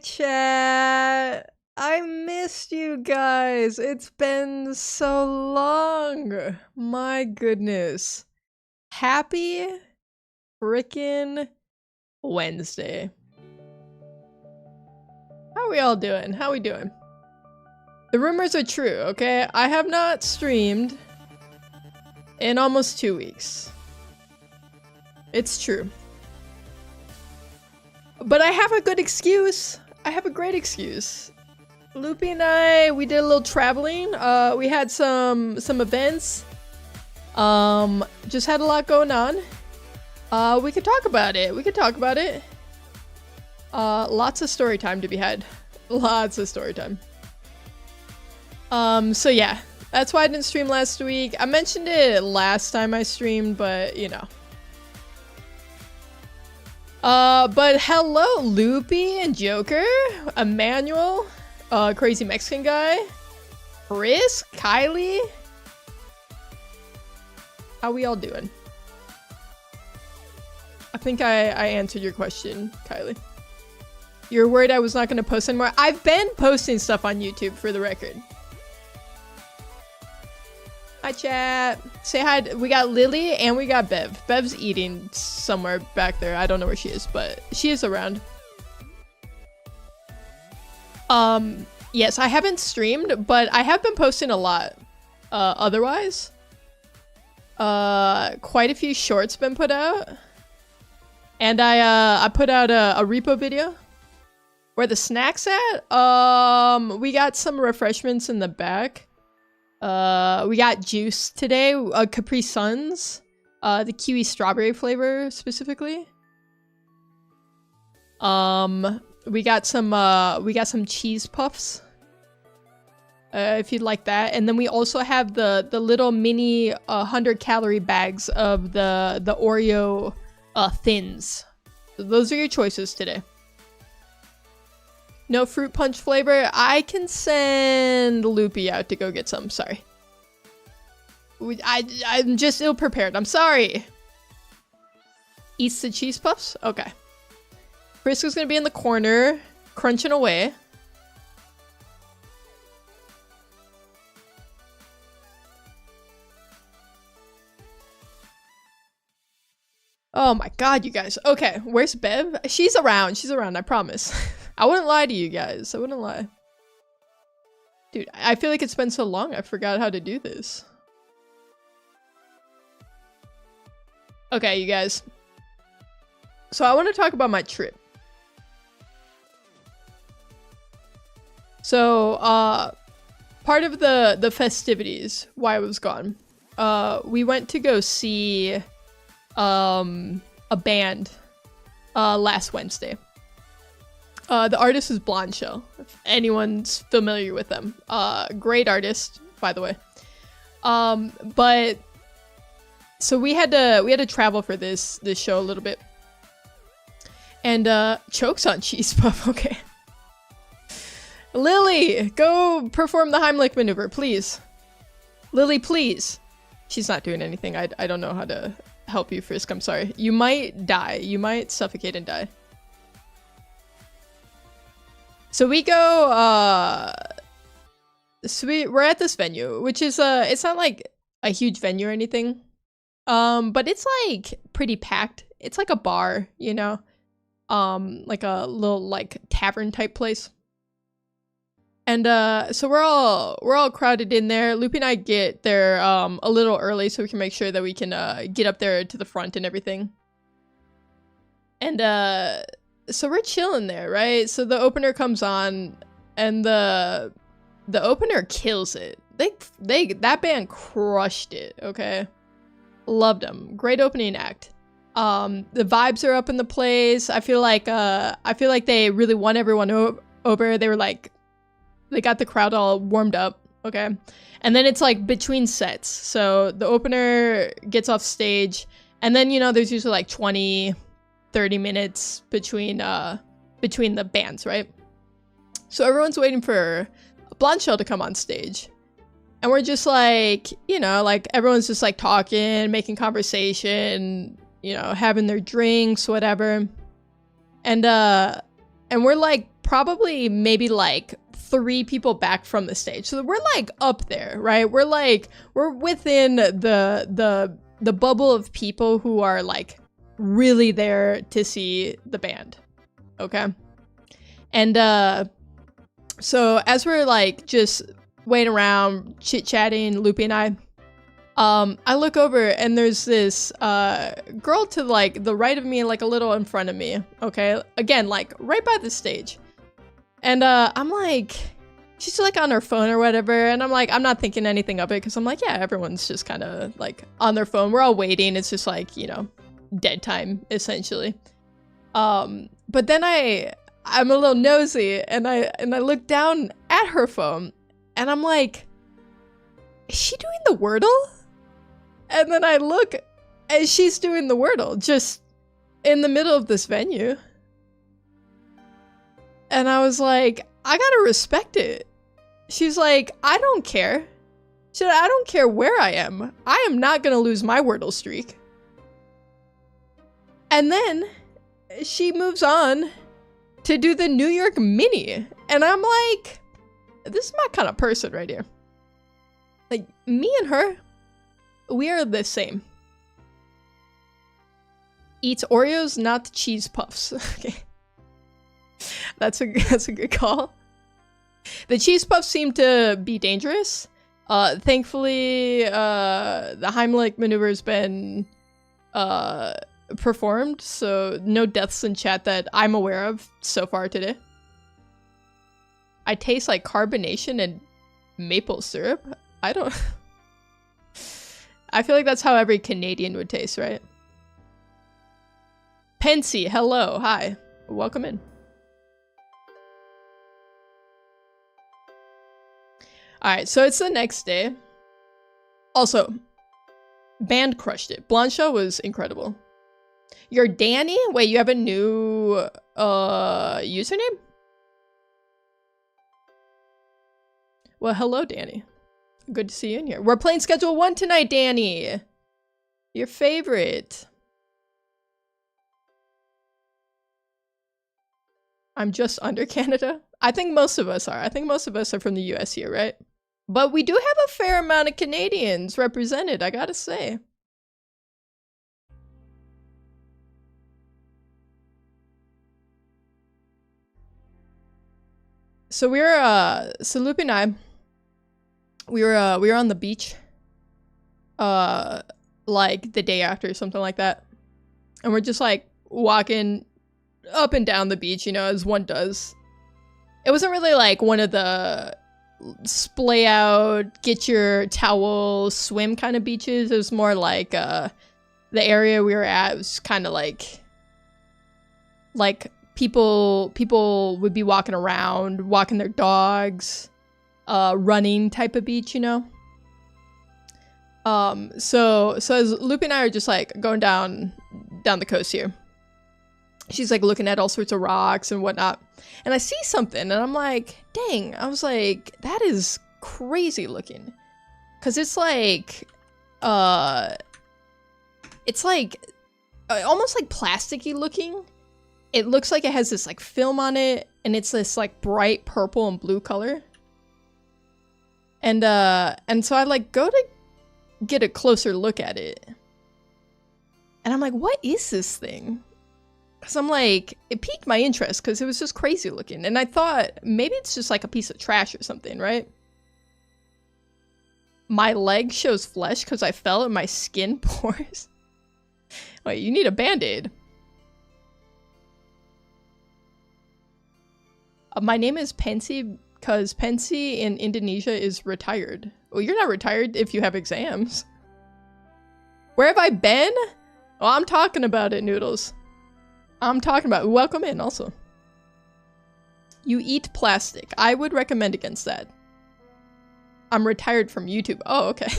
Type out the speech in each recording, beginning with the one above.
chat. I missed you guys. It's been so long. My goodness. Happy frickin' Wednesday. How are we all doing? How we doing? The rumors are true, okay? I have not streamed in almost 2 weeks. It's true. But I have a good excuse. I have a great excuse. Loopy and I, we did a little traveling. We had some events. Just had a lot going on. We could talk about it. Lots of story time to be had. Lots of story time. So yeah, that's why I didn't stream last week. I mentioned it last time I streamed, but you know. But hello, Loopy and Joker, Emmanuel, crazy Mexican guy, Chris, Kylie. How we all doing? I think I answered your question, Kylie. You're worried I was not going to post anymore? I've been posting stuff on YouTube, for the record. Hi, chat. Say hi. We got Lily and we got Bev. Bev's eating somewhere back there. I don't know where she is, but she is around. Yes, I haven't streamed, but I have been posting a lot. Otherwise, quite a few shorts been put out, and I put out a repo video. Where the snacks at? We got some refreshments in the back. We got juice today, Capri Suns, the kiwi strawberry flavor specifically. We got some cheese puffs. If you'd like that, and then we also have the little mini 100-calorie bags of the Oreo thins. So those are your choices today. No fruit punch flavor. I can send Loopy out to go get some. Sorry. I'm just ill prepared. I'm sorry. Eats the cheese puffs? Okay. Frisco's gonna be in the corner, crunching away. Oh my god, you guys. Okay, where's Bev? She's around. She's around, I promise. I wouldn't lie to you guys. I wouldn't lie. Dude, I feel like it's been so long I forgot how to do this. Okay, you guys. So I want to talk about my trip. So, part of the festivities, why I was gone, we went to go see a band last Wednesday. The artist is Blonde Shell, if anyone's familiar with them. Great artist, by the way. But so we had to travel for this show a little bit. And chokes on cheese puff, okay. Lily, go perform the Heimlich maneuver, please. Lily, please. She's not doing anything. I don't know how to help you, Frisk. I'm sorry. You might die. You might suffocate and die. So we go, we're at this venue, which is, it's not like a huge venue or anything. But it's like pretty packed. It's like a bar, you know, like a little like tavern type place. And, so we're all crowded in there. Loopy and I get there, a little early so we can make sure that we can, get up there to the front and everything. And, so we're chilling there, right? So the opener comes on, and the opener kills it. That band crushed it, okay? Loved them. Great opening act. The vibes are up in the place. I feel like they really won everyone over. They were like, they got the crowd all warmed up, okay? And then it's like between sets. So the opener gets off stage, and then, you know, there's usually like 20, 30 minutes between the bands, right? So everyone's waiting for Blonde Shell to come on stage. And we're just like, you know, like everyone's just like talking, making conversation, you know, having their drinks, whatever. And we're like probably maybe like 3 people back from the stage. So we're like up there, right? We're within the bubble of people who are like really there to see the band. Okay. And so as we're like just waiting around, chit-chatting, Loopy and I look over and there's this girl to like the right of me, like a little in front of me. Okay. Again, like right by the stage. And I'm like, she's like on her phone or whatever. And I'm like, I'm not thinking anything of it because I'm like, yeah, everyone's just kind of like on their phone. We're all waiting. It's just like, you know, dead time essentially. But then I'm a little nosy and I look down at her phone and I'm like, is she doing the Wordle? And then I look and she's doing the Wordle just in the middle of this venue. And I was like, I gotta respect it. She's like, I don't care. She said, I don't care where I am. I am not gonna lose my Wordle streak. And then she moves on to do the New York Mini. And I'm like, this is my kind of person right here. Like, me and her, we are the same. Eats Oreos, not cheese puffs. Okay. That's a good call. The cheese puffs seem to be dangerous. Thankfully, the Heimlich maneuver has been performed, so no deaths in chat that I'm aware of so far today. I taste like carbonation and maple syrup. I don't... I feel like that's how every Canadian would taste, right? Pensy, hello, hi. Welcome in. Alright, so it's the next day. Also, band crushed it. Blancha was incredible. You're Danny? Wait, you have a new username? Well, hello, Danny. Good to see you in here. We're playing Schedule 1 tonight, Danny. Your favorite. I'm just under Canada. I think most of us are. I think most of us are from the US here, right? But we do have a fair amount of Canadians represented, I gotta say. So we were, so Loopy and I, we were on the beach, like the day after or something like that. And we're just like walking up and down the beach, you know, as one does. It wasn't really like one of the splay out, get your towel, swim kind of beaches. It was more like, the area we were at was kind of like people would be walking around, walking their dogs, running type of beach, you know? So as Loopy and I are just like going down the coast here, she's like looking at all sorts of rocks and whatnot. And I see something and I'm like, dang, I was like, that is crazy looking. Cause it's like almost like plasticky looking. It looks like it has this like film on it and it's this like bright purple and blue color. And so I like go to get a closer look at it. And I'm like, what is this thing? Because I'm like, it piqued my interest because it was just crazy looking. And I thought maybe it's just like a piece of trash or something, right? My leg shows flesh because I fell and my skin pores. Wait, you need a band-aid. My name is Pensy because Pensy in Indonesia is retired. Well, you're not retired if you have exams. Where have I been? Oh, I'm talking about it, Noodles. I'm talking about it. Welcome in, also. You eat plastic. I would recommend against that. I'm retired from YouTube. Oh, okay.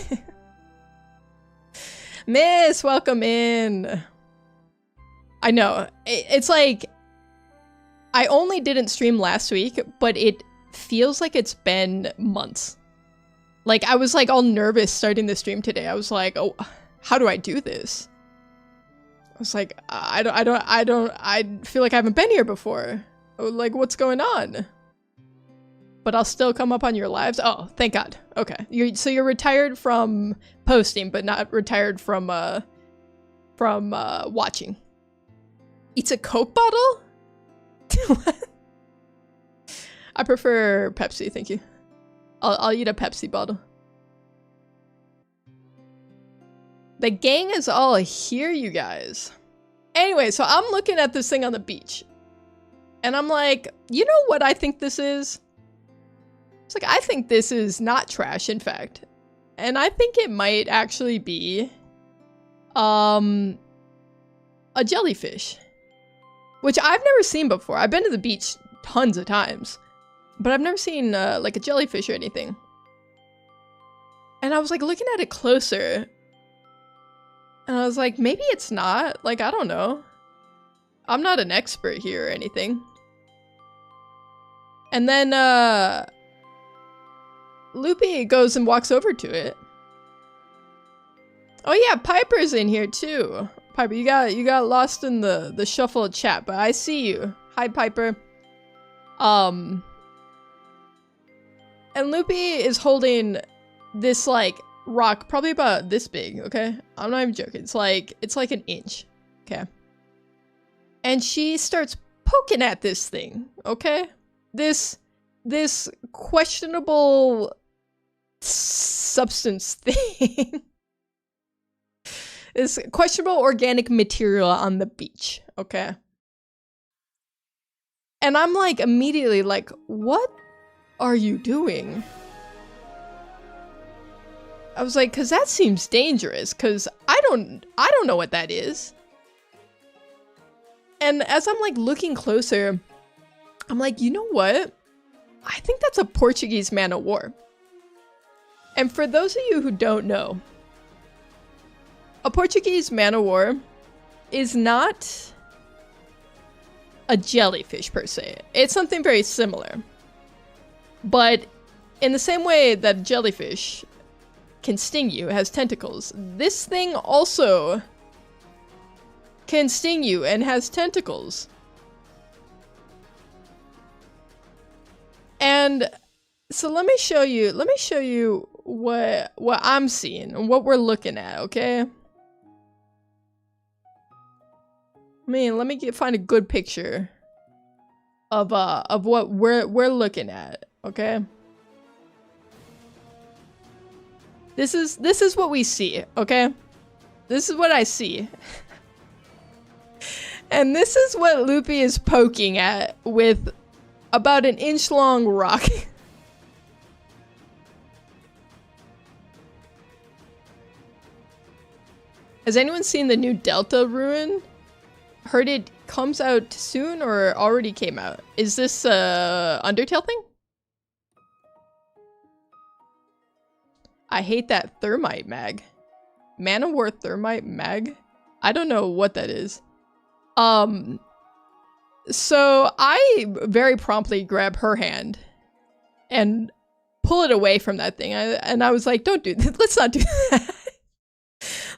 Miss, welcome in. I know. It's like... I only didn't stream last week, but it feels like it's been months. Like, I was like all nervous starting the stream today. I was like, oh, how do I do this? I was like, I feel like I haven't been here before. Oh, like, what's going on? But I'll still come up on your lives? Oh, thank God. Okay. So you're retired from posting, but not retired from watching. Eats a Coke bottle? What? I prefer Pepsi, thank you. I'll eat a Pepsi bottle. The gang is all here, you guys. Anyway, so I'm looking at this thing on the beach. And I'm like, you know what I think this is? It's like, I think this is not trash, in fact. And I think it might actually be a jellyfish. Which I've never seen before. I've been to the beach tons of times. But I've never seen like a jellyfish or anything. And I was like looking at it closer. And I was like, maybe it's not. Like, I don't know. I'm not an expert here or anything. And then Loopy goes and walks over to it. Oh yeah, Piper's in here too. Piper, you got lost in the shuffle of chat, but I see you. Hi, Piper. And Loopy is holding this like rock, probably about this big, okay? I'm not even joking. It's like an inch, okay? And she starts poking at this thing, okay? This questionable substance thing. This questionable organic material on the beach, okay? And I'm like immediately like, what are you doing? I was like, cause that seems dangerous, cause I don't know what that is. And as I'm like looking closer, I'm like, you know what? I think that's a Portuguese man of war. And for those of you who don't know, a Portuguese man of war is not a jellyfish per se. It's something very similar. But in the same way that jellyfish can sting you, it has tentacles, this thing also can sting you and has tentacles. And so let me show you what I'm seeing and what we're looking at, okay? Let me find a good picture of what we're looking at, okay? This is what we see, okay? This is what I see. And this is what Loopy is poking at with about an inch long rock. Has anyone seen the new Delta ruin? Heard it comes out soon or already came out. Is this Undertale thing? I hate that thermite mag. Man of War thermite mag? I don't know what that is. So I very promptly grab her hand and pull it away from that thing. And I was like, don't do that. Let's not do that.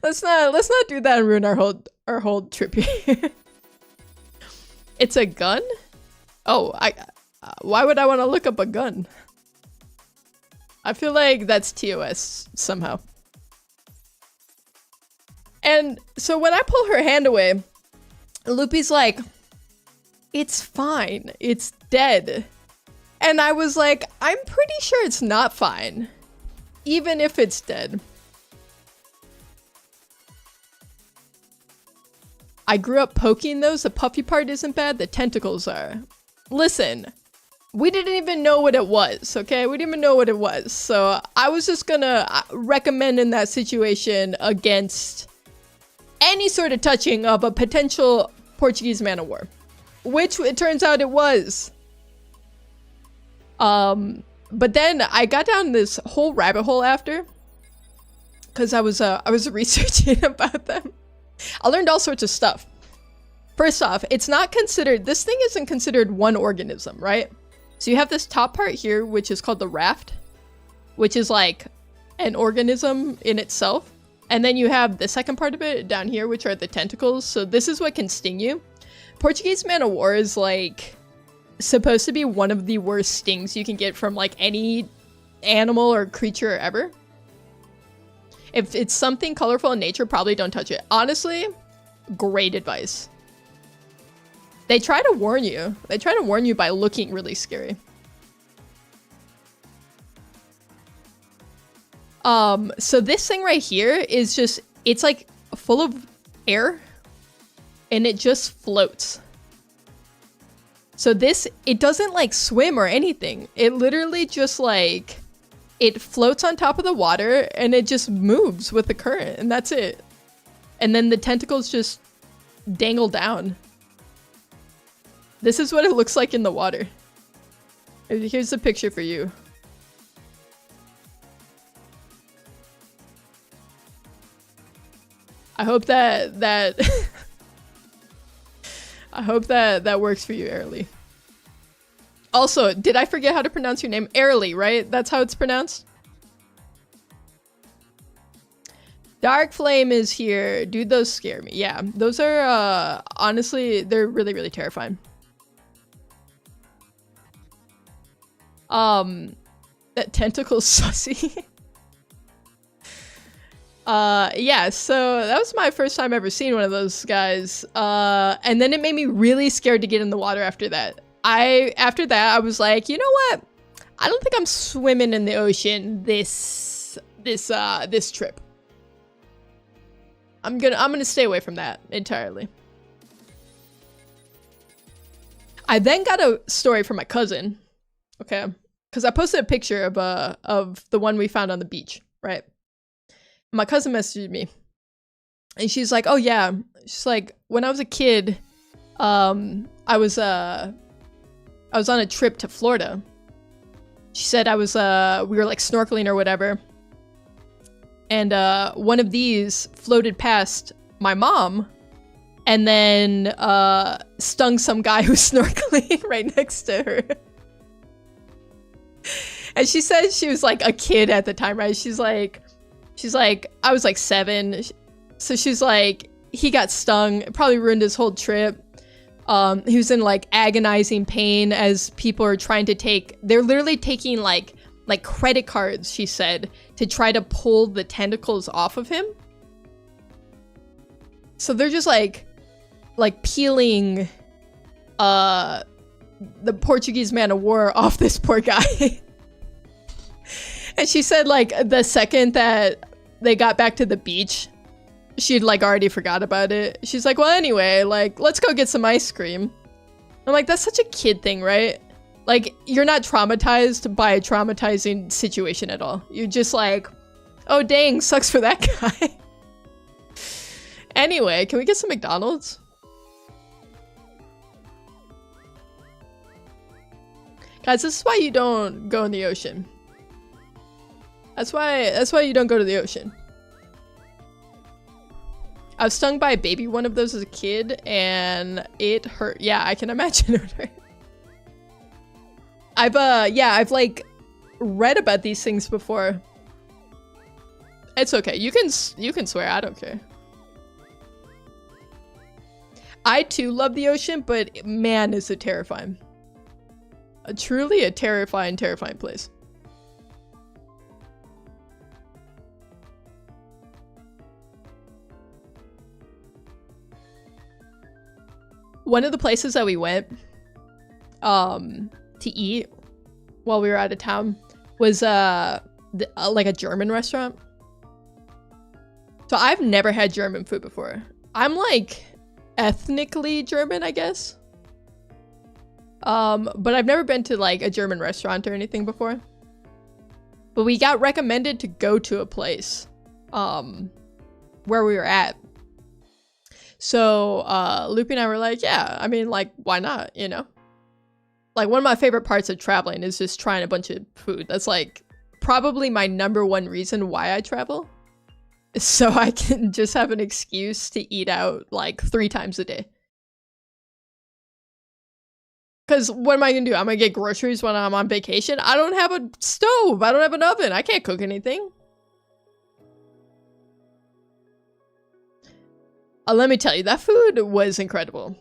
let's not do that and ruin our whole trip here. It's a gun? Oh, why would I want to look up a gun? I feel like that's TOS somehow. And so when I pull her hand away, Loopy's like, it's fine. It's dead. And I was like, I'm pretty sure it's not fine. Even if it's dead. I grew up poking those. The puffy part isn't bad. The tentacles are. Listen, we didn't even know what it was, okay? We didn't even know what it was. So I was just gonna recommend in that situation against any sort of touching of a potential Portuguese man of war. Which it turns out it was. But then I got down this whole rabbit hole after. Because I was researching about them. I learned all sorts of stuff. First off, it's not considered, this thing isn't considered one organism, right? So you have this top part here, which is called the raft, which is like an organism in itself. And then you have the second part of it down here, which are the tentacles. So this is what can sting you. Portuguese man of war is like supposed to be one of the worst stings you can get from like any animal or creature ever. If it's something colorful in nature, probably don't touch it. Honestly, great advice. They try to warn you. They try to warn you by looking really scary. So this thing right here is just, it's like full of air and it just floats. So this, it doesn't like swim or anything. It literally just like, it floats on top of the water and it just moves with the current and that's it. And then the tentacles just dangle down. This is what it looks like in the water. Here's a picture for you. I hope that I hope that works for you, Airly. Also, did I forget how to pronounce your name? Airly, right? That's how it's pronounced? Dark Flame is here. Dude, those scare me. Yeah, those are, honestly, they're really, really terrifying. That tentacle's sussy. Yeah, so that was my first time ever seeing one of those guys. And then it made me really scared to get in the water after that. After that, I was like, you know what? I don't think I'm swimming in the ocean this trip. I'm gonna stay away from that entirely. I then got a story from my cousin, okay? Because I posted a picture of the one we found on the beach, right? My cousin messaged me, and she's like, "Oh yeah," she's like, "When I was a kid, I was on a trip to Florida." She said we were like snorkeling or whatever, and one of these floated past my mom, and then stung some guy who's snorkeling right next to her. And she said she was like a kid at the time, right? She's like, I was like 7. So she's like, he got stung. It probably ruined his whole trip. He was in like agonizing pain as people are trying to they're literally taking like credit cards, she said, to try to pull the tentacles off of him. So they're just like peeling the Portuguese man of war off this poor guy. And she said like the second that they got back to the beach, she'd like already forgot about it. She's like, well, anyway, like, let's go get some ice cream. I'm like, that's such a kid thing, right? Like, you're not traumatized by a traumatizing situation at all. You're just like, oh dang, sucks for that guy. Anyway, can we get some McDonald's? Guys, this is why you don't go in the ocean. That's why you don't go to the ocean. I was stung by a baby one of those as a kid, and it hurt. Yeah, I can imagine it hurt. I've like read about these things before. It's okay. You can swear. I don't care. I too love the ocean, but man, is it terrifying. Truly a terrifying place. One of the places that we went to eat while we were out of town was like a German restaurant. So I've never had German food before. I'm like ethnically German, I guess. But I've never been to like a German restaurant or anything before. But we got recommended to go to a place where we were at. So Loopy and I were like, yeah, I mean, like, why not, you know? Like, one of my favorite parts of traveling is just trying a bunch of food. That's like probably my #1 reason why I travel. So I can just have an excuse to eat out like 3 times a day. Because what am I going to do? I'm going to get groceries when I'm on vacation? I don't have a stove. I don't have an oven. I can't cook anything. Let me tell you, that food was incredible.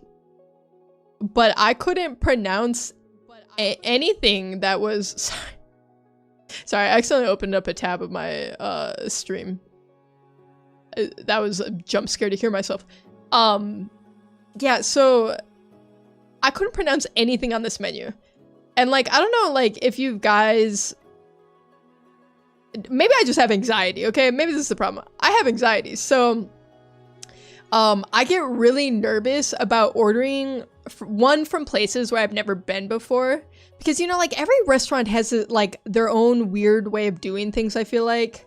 But I couldn't pronounce anything that was sorry, I accidentally opened up a tab of my stream. That was a jump scare to hear myself. Yeah, so I couldn't pronounce anything on this menu. And like, I don't know, like, if you guys, maybe I just have anxiety, okay? Maybe this is the problem. I have anxiety, so I get really nervous about ordering one from places where I've never been before, because, you know, like, every restaurant has like their own weird way of doing things, I feel like.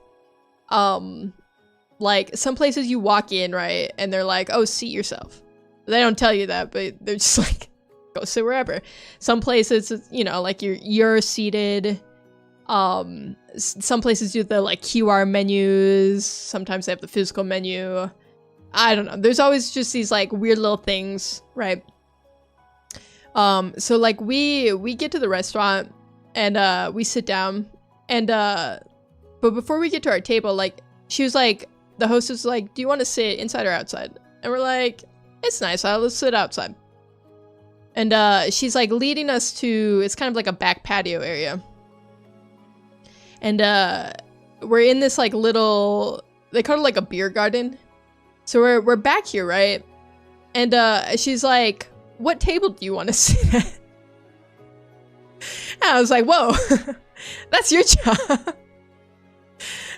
Like, some places you walk in, right, and they're like, oh, seat yourself. They don't tell you that, but they're just like, go sit wherever. Some places, you know, like, you're seated. Some places do the, like, QR menus. Sometimes they have the physical menu. I don't know. There's always just these, like, weird little things, right? So, like, we get to the restaurant, and, we sit down, and, but before we get to our table, like, she was like, the host was like, do you want to sit inside or outside? And we're like, it's nice, let's sit outside. And, she's, like, leading us to, it's kind of like a back patio area. And, we're in this, like, little, they call it, like, a beer garden. So we're back here, right? And, she's like, what table do you want to sit at? And I was like, whoa, that's your job.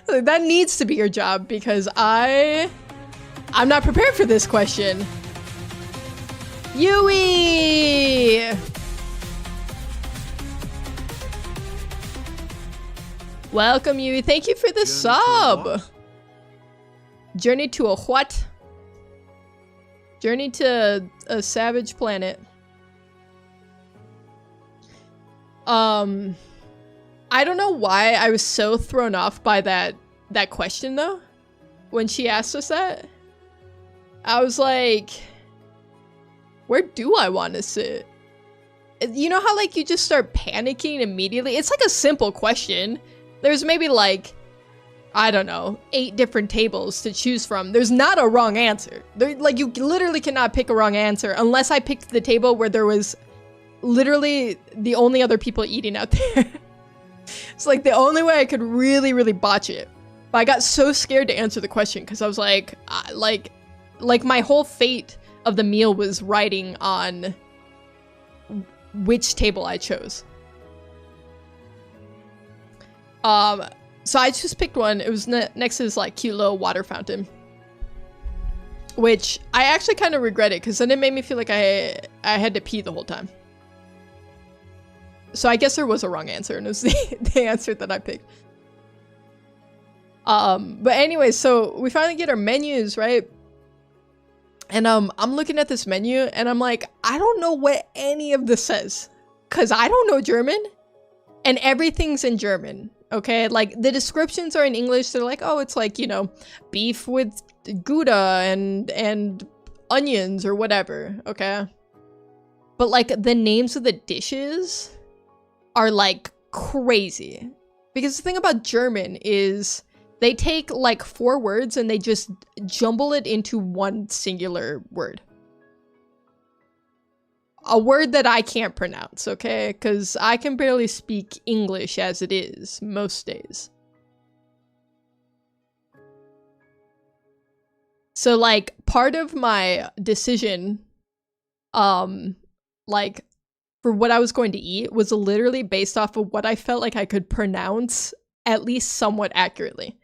That needs to be your job, because I'm not prepared for this question. Yui! Welcome, Yui. Thank you for the sub. Journey to a what? Journey to a savage planet. I don't know why I was so thrown off by that question, though. When she asked us that, I was like, where do I want to sit? You know how, like, you just start panicking immediately? It's like a simple question. There's maybe, like, I don't know, 8 different tables to choose from. There's not a wrong answer. Like, you literally cannot pick a wrong answer unless I picked the table where there was literally the only other people eating out there. It's like the only way I could really, really botch it. But I got so scared to answer the question because I was like my whole fate of the meal was riding on which table I chose. So I just picked one. It was next to this, like, cute little water fountain, which I actually kind of regret it because then it made me feel like I had to pee the whole time. So I guess there was a wrong answer, and it was the answer that I picked. But anyway, so we finally get our menus, right? And I'm looking at this menu, and I'm like, I don't know what any of this says, because I don't know German, and everything's in German, okay? Like, the descriptions are in English. They're like, oh, it's like, you know, beef with Gouda and onions or whatever, okay? But, like, the names of the dishes are, like, crazy. Because the thing about German is they take, like, 4 words and they just jumble it into one singular word. A word that I can't pronounce, okay? Because I can barely speak English as it is most days. So, like, part of my decision, like, for what I was going to eat was literally based off of what I felt like I could pronounce at least somewhat accurately.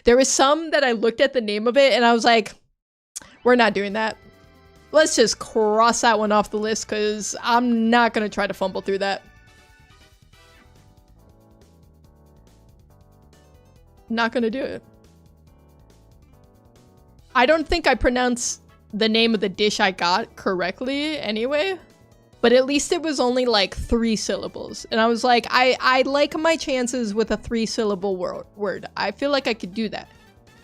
There was some that I looked at the name of it and I was like, we're not doing that. Let's just cross that one off the list because I'm not going to try to fumble through that. Not going to do it. I don't think I pronounced the name of the dish I got correctly anyway. But at least it was only like 3 syllables. And I was like, I like my chances with a 3-syllable word. I feel like I could do that.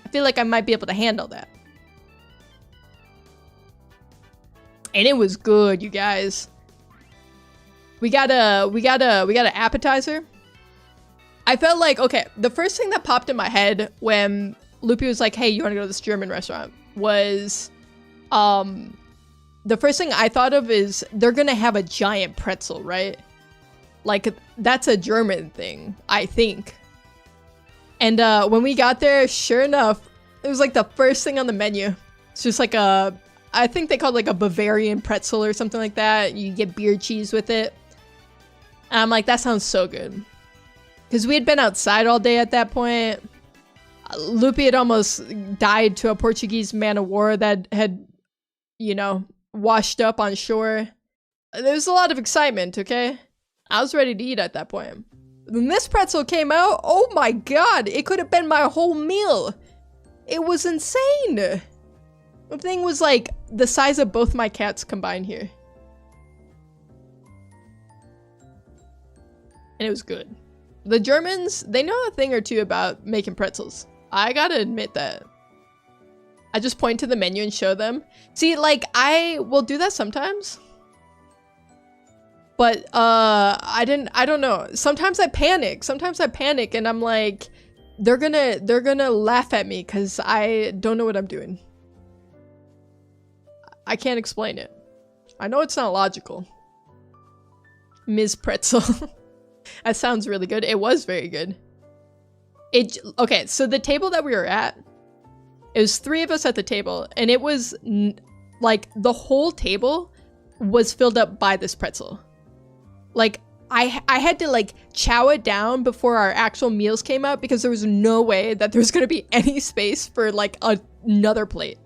I feel like I might be able to handle that. And it was good, you guys. We got an appetizer. I felt like, okay, the first thing that popped in my head when Loopy was like, hey, you want to go to this German restaurant was, the first thing I thought of is they're gonna have a giant pretzel, right? Like, that's a German thing, I think. And when we got there, sure enough, it was like the first thing on the menu. It's just like a, I think they called it like a Bavarian pretzel or something like that. You get beer cheese with it. And I'm like, that sounds so good. Because we had been outside all day at that point. Lupi had almost died to a Portuguese man of war that had, you know, washed up on shore. There was a lot of excitement, okay? I was ready to eat at that point. When this pretzel came out, oh my god, it could have been my whole meal. It was insane. The thing was like the size of both my cats combined here. And it was good. The Germans, they know a thing or two about making pretzels. I gotta admit that. I just point to the menu and show them. See, like, I will do that sometimes. But, I don't know. Sometimes I panic. Sometimes I panic and I'm like, they're gonna laugh at me because I don't know what I'm doing. I can't explain it. I know it's not logical. Ms. Pretzel. That sounds really good. It was very good. Okay, so the table that we were at, it was 3 of us at the table, and it was like the whole table was filled up by this pretzel. Like I had to like chow it down before our actual meals came out because there was no way that there was going to be any space for like another plate,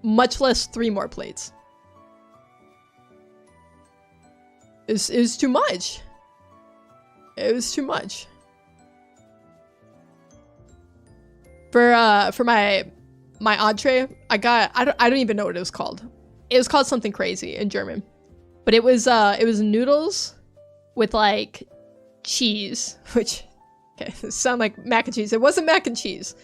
much less 3 more plates. It was too much. It was too much. For my entree, I don't even know what it was called. It was called something crazy in German. But it was noodles with like cheese, which okay, it sound like mac and cheese. It wasn't mac and cheese.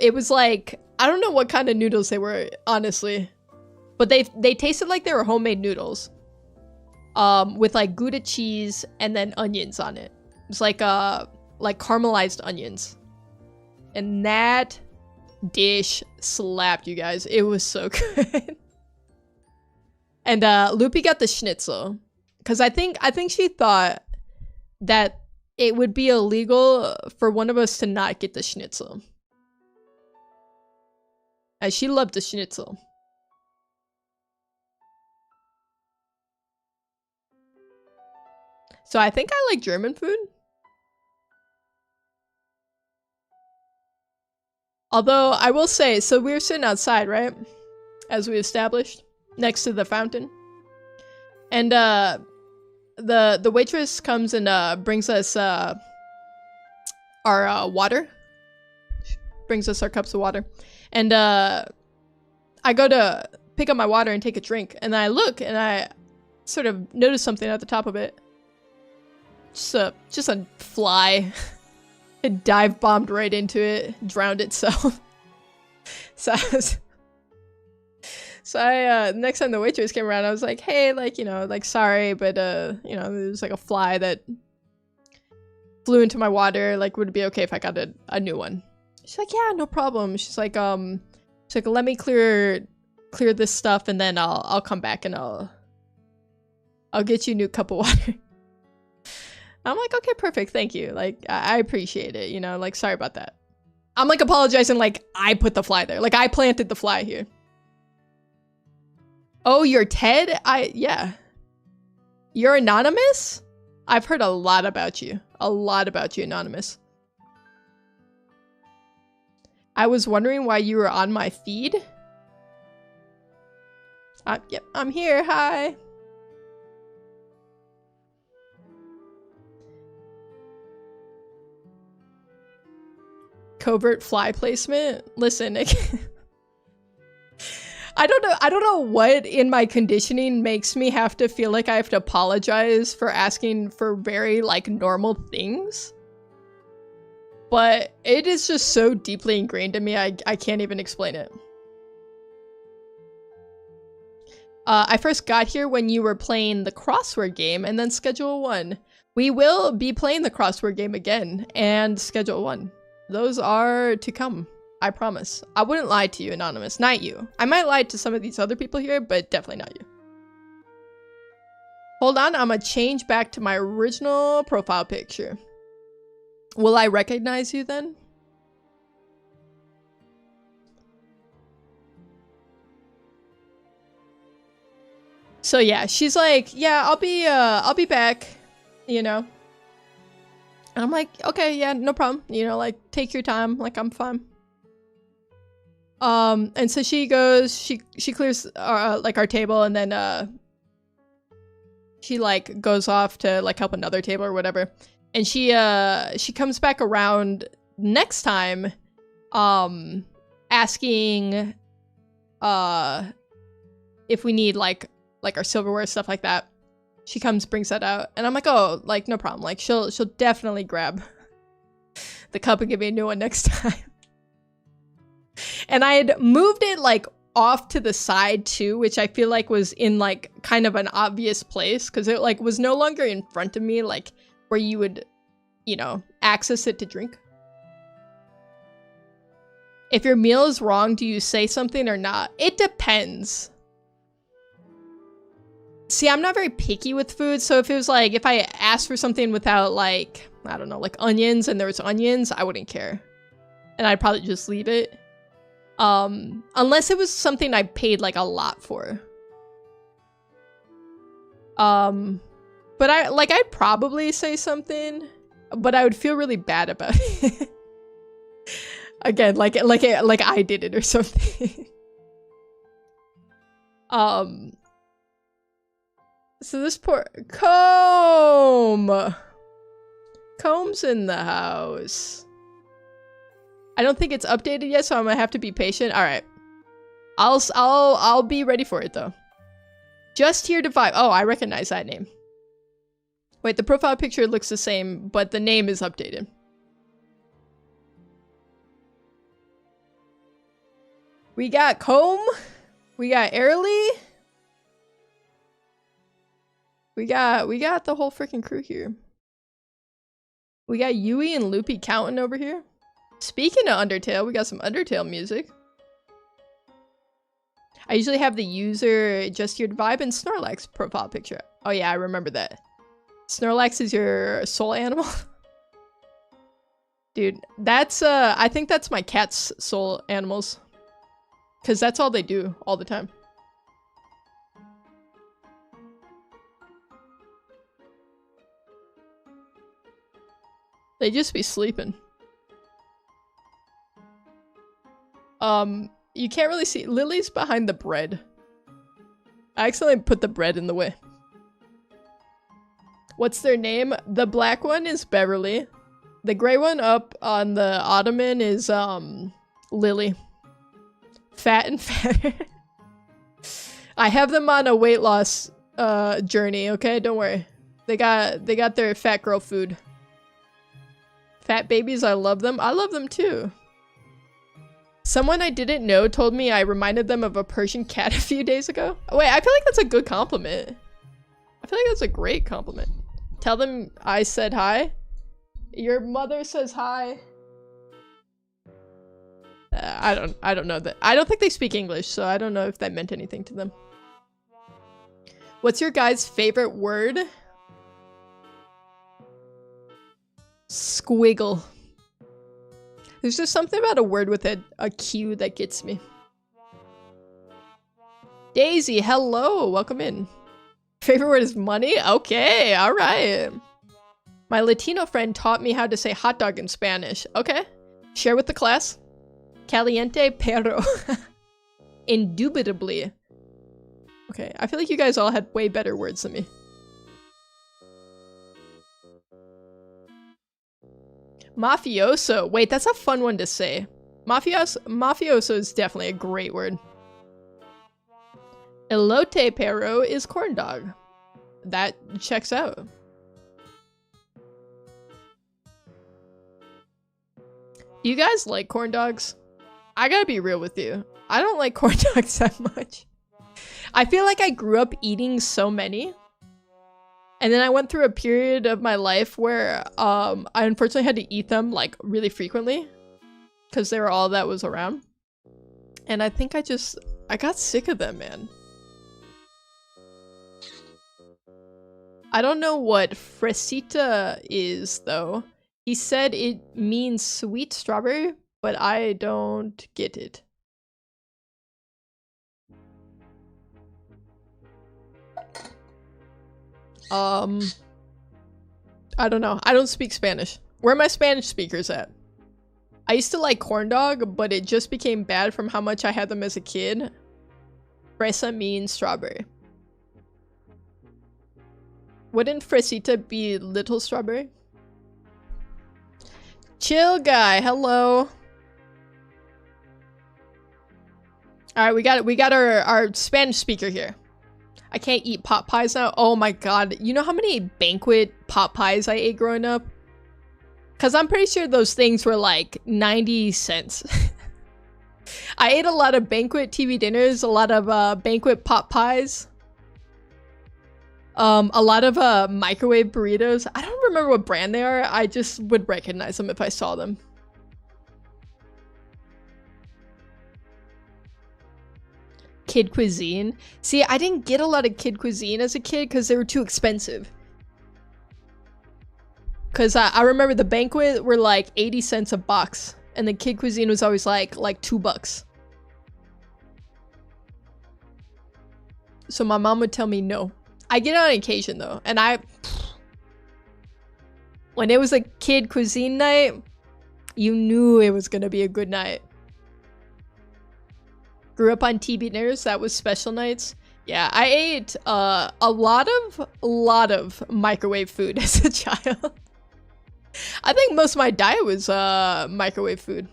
It was like, I don't know what kind of noodles they were, honestly. But they tasted like they were homemade noodles. With like Gouda cheese and then onions on it. It's like caramelized onions. And that dish slapped, you guys. It was so good. And Lupi got the schnitzel because I think she thought that it would be illegal for one of us to not get the schnitzel. And she loved the schnitzel. So I think I like German food. Although I will say, so we were sitting outside, right? As we established, next to the fountain. And the waitress comes and brings us our water. Brings us our cups of water. And I go to pick up my water and take a drink. And I look and I sort of notice something at the top of it. Just a fly. It dive bombed right into it, drowned itself. So I next time the waitress came around, I was like, hey, like, you know, like, sorry, but you know, there was like a fly that flew into my water. Like, would it be okay if I got a new one? She's like, yeah, no problem. She's like, let me clear this stuff and then I'll come back and I'll get you a new cup of water. I'm like, okay, perfect, thank you. Like, I appreciate it, you know, like, sorry about that. I'm like apologizing like I put the fly there. Like, I planted the fly here. Oh, you're Ted? Yeah. You're anonymous? I've heard a lot about you. A lot about you, anonymous. I was wondering why you were on my feed. Yep, I'm here, hi. Covert fly placement. Listen, I don't know what in my conditioning makes me have to feel like I have to apologize for asking for very like normal things. But it is just so deeply ingrained in me, I can't even explain it. I first got here when you were playing the crossword game and then Schedule 1. We will be playing the crossword game again and Schedule 1. Those are to come, I promise. I wouldn't lie to you, Anonymous. Not you. I might lie to some of these other people here, but definitely not you. Hold on, I'm gonna change back to my original profile picture. Will I recognize you then? So yeah, she's like, yeah, I'll be back, you know. And I'm like, okay, yeah, no problem. You know, like, take your time, like, I'm fine. And so she goes, she clears, like, our table, and then, she, like, goes off to, like, help another table or whatever. And she comes back around next time, asking, if we need, like our silverware, stuff like that. She comes, brings that out, and I'm like, oh, like, no problem. Like, she'll definitely grab the cup and give me a new one next time. And I had moved it, like, off to the side, too, which I feel like was in, like, kind of an obvious place, because it, like, was no longer in front of me, like, where you would, you know, access it to drink. If your meal is wrong, do you say something or not? It depends. See, I'm not very picky with food, so if it was like, if I asked for something without, like, I don't know, like onions, and there was onions, I wouldn't care. And I'd probably just leave it. Unless it was something I paid, like, a lot for. But I'd probably say something, but I would feel really bad about it. Again, like I did it or something. So this poor Comb's in the house. I don't think it's updated yet, so I'm gonna have to be patient. All right, I'll be ready for it though. Just here to vibe. Oh, I recognize that name. Wait, the profile picture looks the same, but the name is updated. We got Comb. We got Airly. We got the whole freaking crew here. We got Yui and Loopy counting over here. Speaking of Undertale, we got some Undertale music. I usually have the user just here to vibe and Snorlax profile picture. Oh yeah, I remember that. Snorlax is your soul animal? Dude, that's I think that's my cat's soul animals. 'Cause that's all they do all the time. They just be sleeping. You can't really see. Lily's behind the bread. I accidentally put the bread in the way. What's their name? The black one is Beverly. The gray one up on the ottoman is, Lily. Fat and fatter. I have them on a weight loss, journey, okay? Don't worry. They got their fat girl food. Fat babies, I love them. I love them too. Someone I didn't know told me I reminded them of a Persian cat a few days ago. Wait, I feel like that's a good compliment. I feel like that's a great compliment. Tell them I said hi. Your mother says hi. I don't know that. I don't think they speak English, so I don't know if that meant anything to them. What's your guys' favorite word? Squiggle. There's just something about a word with a Q that gets me. Daisy, hello, welcome in. Favorite word is money? Okay, alright. My Latino friend taught me how to say hot dog in Spanish. Okay, share with the class. Caliente pero. Indubitably. Okay, I feel like you guys all had way better words than me. Mafioso. Wait, that's a fun one to say. Mafioso is definitely a great word. Elote pero is corn dog. That checks out. Do you guys like corn dogs? I gotta be real with you. I don't like corn dogs that much. I feel like I grew up eating so many. And then I went through a period of my life where I unfortunately had to eat them like really frequently. Because they were all that was around. And I think I got sick of them, man. I don't know what fresita is, though. He said it means sweet strawberry, but I don't get it. I don't know. I don't speak Spanish. Where are my Spanish speakers at? I used to like corn dog, but it just became bad from how much I had them as a kid. Fresa means strawberry. Wouldn't fresita be little strawberry? Chill guy, hello. Alright, we got our Spanish speaker here. I can't eat pot pies now. Oh my god. You know how many banquet pot pies I ate growing up? Because I'm pretty sure those things were like 90 cents. I ate a lot of banquet TV dinners, a lot of banquet pot pies. A lot of microwave burritos. I don't remember what brand they are. I just would recognize them if I saw them. Kid cuisine. See, I didn't get a lot of kid cuisine as a kid because they were too expensive. Because I remember the banquet were like 80 cents a box. And the kid cuisine was always like $2. So my mom would tell me no. I get it on occasion though. And when it was a kid cuisine night, you knew it was going to be a good night. Grew up on TV dinners, that was special nights. Yeah, I ate a lot of microwave food as a child. I think most of my diet was microwave food.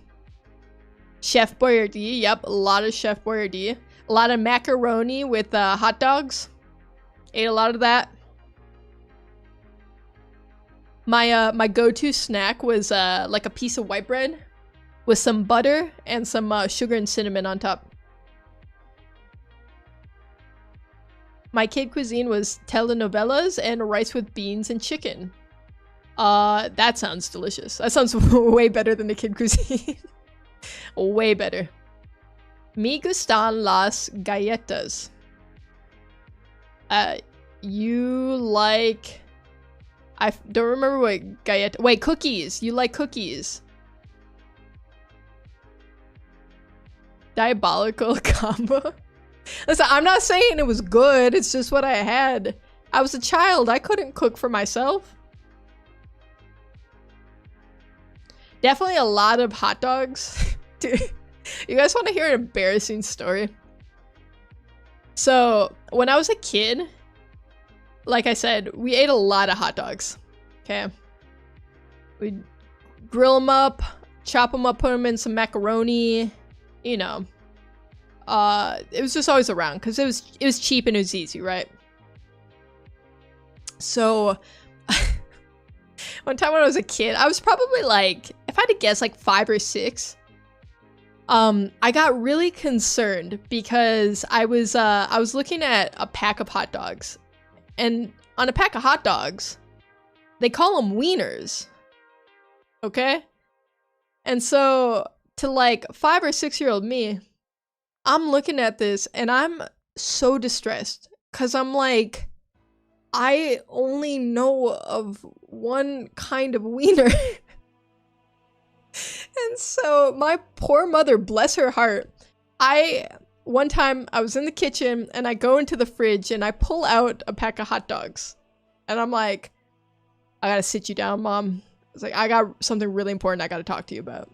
Chef Boyardee, yep, a lot of Chef Boyardee. A lot of macaroni with hot dogs. Ate a lot of that. My go-to snack was like a piece of white bread with some butter and some sugar and cinnamon on top. My kid cuisine was telenovelas and rice with beans and chicken. That sounds delicious. That sounds way better than the kid cuisine. Way better. Me gustan las galletas. You like... I don't remember what galleta... Wait, cookies. You like cookies. Diabolical combo. Listen, I'm not saying it was good. It's just what I had. I was a child. I couldn't cook for myself. Definitely a lot of hot dogs. Dude, you guys want to hear an embarrassing story? So, when I was a kid, like I said, we ate a lot of hot dogs. Okay. We'd grill them up, chop them up, put them in some macaroni, you know. It was just always around because it was cheap and it was easy, right? So one time when I was a kid, I was probably like, if I had to guess, like 5 or 6. I got really concerned because I was looking at a pack of hot dogs, and on a pack of hot dogs, they call them wieners. Okay? And so to like 5 or 6-year-old me, I'm looking at this and I'm so distressed because I'm like, I only know of one kind of wiener. And so my poor mother, bless her heart, one time I was in the kitchen and I go into the fridge and I pull out a pack of hot dogs. And I'm like, I gotta sit you down, Mom. It's like, I got something really important I gotta talk to you about.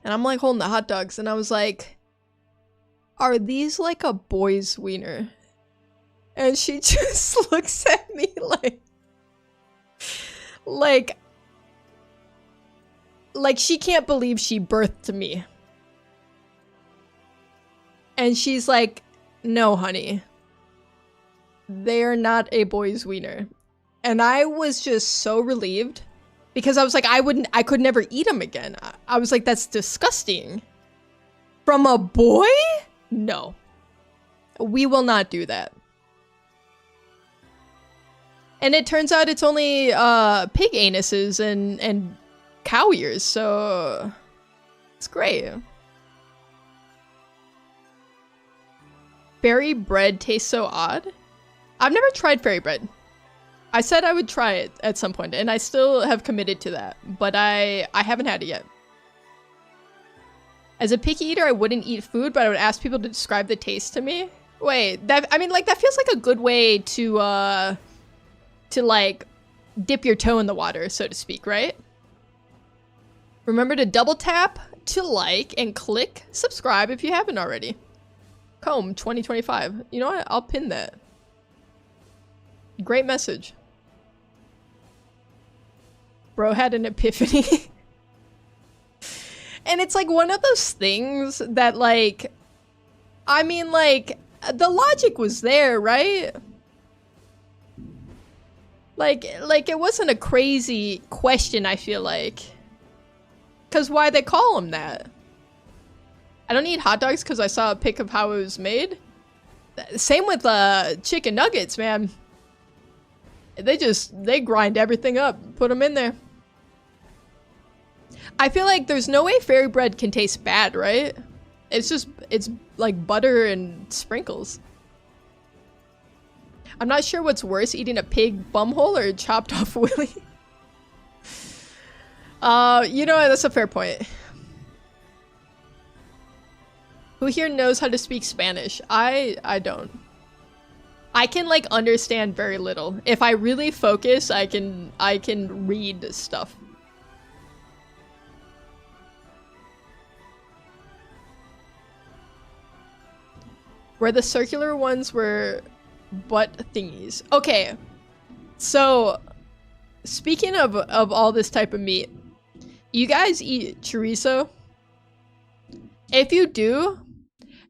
And I'm like holding the hot dogs and I was like, are these like a boy's wiener? And she just looks at me like she can't believe she birthed me. And she's like, no, honey, they're not a boy's wiener. And I was just so relieved because I was like, I could never eat them again. I was like, that's disgusting. From a boy? No. We will not do that. And it turns out it's only pig anuses and cow ears, so it's great. Fairy bread tastes so odd. I've never tried fairy bread. I said I would try it at some point, and I still have committed to that, but I haven't had it yet. As a picky eater, I wouldn't eat food, but I would ask people to describe the taste to me. Wait, I mean, like, that feels like a good way to like, dip your toe in the water, so to speak, right? Remember to double tap to like and click subscribe if you haven't already. Comb 2025. You know what? I'll pin that. Great message. Bro had an epiphany. And it's like one of those things that, like, I mean, like, the logic was there, right? Like it wasn't a crazy question, I feel like. Cause why they call them that? I don't eat hot dogs because I saw a pic of how it was made. Same with chicken nuggets, man. They grind everything up, put them in there. I feel like there's no way fairy bread can taste bad, right? It's like butter and sprinkles. I'm not sure what's worse, eating a pig bumhole or a chopped off willy. You know what? That's a fair point. Who here knows how to speak Spanish? I don't. I can, like, understand very little. If I really focus, I can read stuff. Where the circular ones were butt thingies. Okay. So, speaking of all this type of meat, you guys eat chorizo? If you do,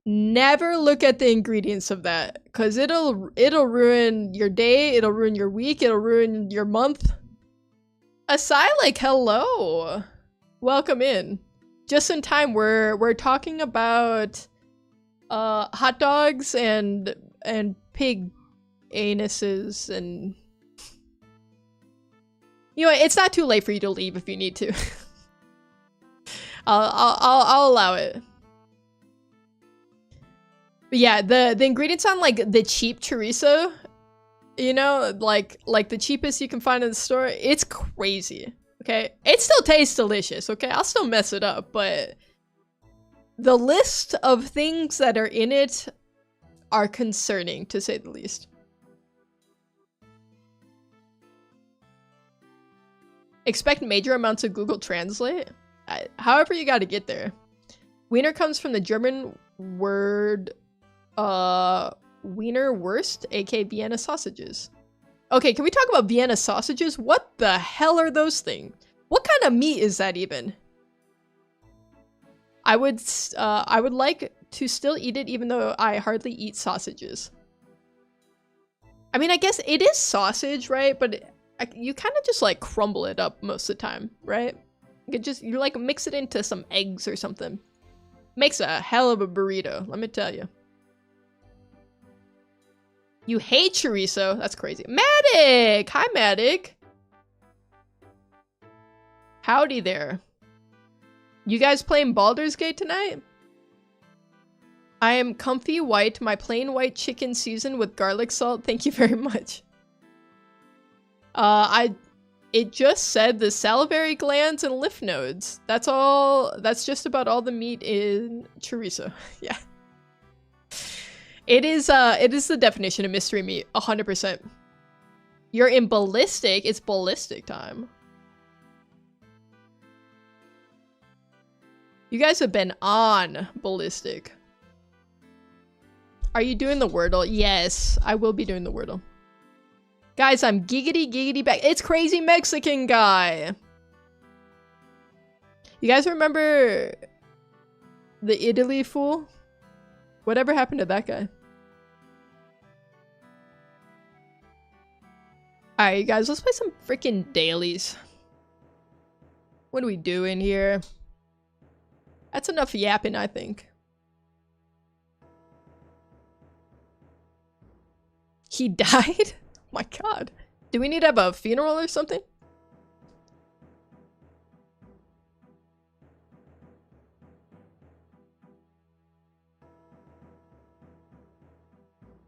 never look at the ingredients of that, because it'll ruin your day, it'll ruin your week, it'll ruin your month. Asai, like, hello. Welcome in. Just in time, we're talking about hot dogs and pig anuses, and you know, it's not too late for you to leave if you need to. I'll allow it. But yeah, the ingredients on, like, the cheap chorizo, you know, like the cheapest you can find in the store, it's crazy. Okay, it still tastes delicious. Okay, I'll still mess it up, but the list of things that are in it are concerning, to say the least. Expect major amounts of Google Translate. However you gotta get there. Wiener comes from the German word Wiener Wurst, aka Vienna sausages. Okay, can we talk about Vienna sausages? What the hell are those things? What kind of meat is that even? I would like to still eat it, even though I hardly eat sausages. I mean, I guess it is sausage, right? But you kind of just, like, crumble it up most of the time, right? You like mix it into some eggs or something. Makes a hell of a burrito, let me tell you. You hate chorizo? That's crazy. Matic! Hi, Matic! Howdy there. You guys playing Baldur's Gate tonight? I am comfy white, my plain white chicken seasoned with garlic salt. Thank you very much. It just said the salivary glands and lymph nodes. That's all. That's just about all the meat in chorizo. Yeah. It is the definition of mystery meat, 100%. You're in ballistic. It's ballistic time. You guys have been on ballistic. Are you doing the Wordle? Yes, I will be doing the Wordle. Guys, I'm giggity back. It's Crazy Mexican Guy. You guys remember the Italy fool? Whatever happened to that guy? Alright, you guys, let's play some freaking dailies. What are we doing here? That's enough yapping, I think. He died? Oh my god. Do we need to have a funeral or something?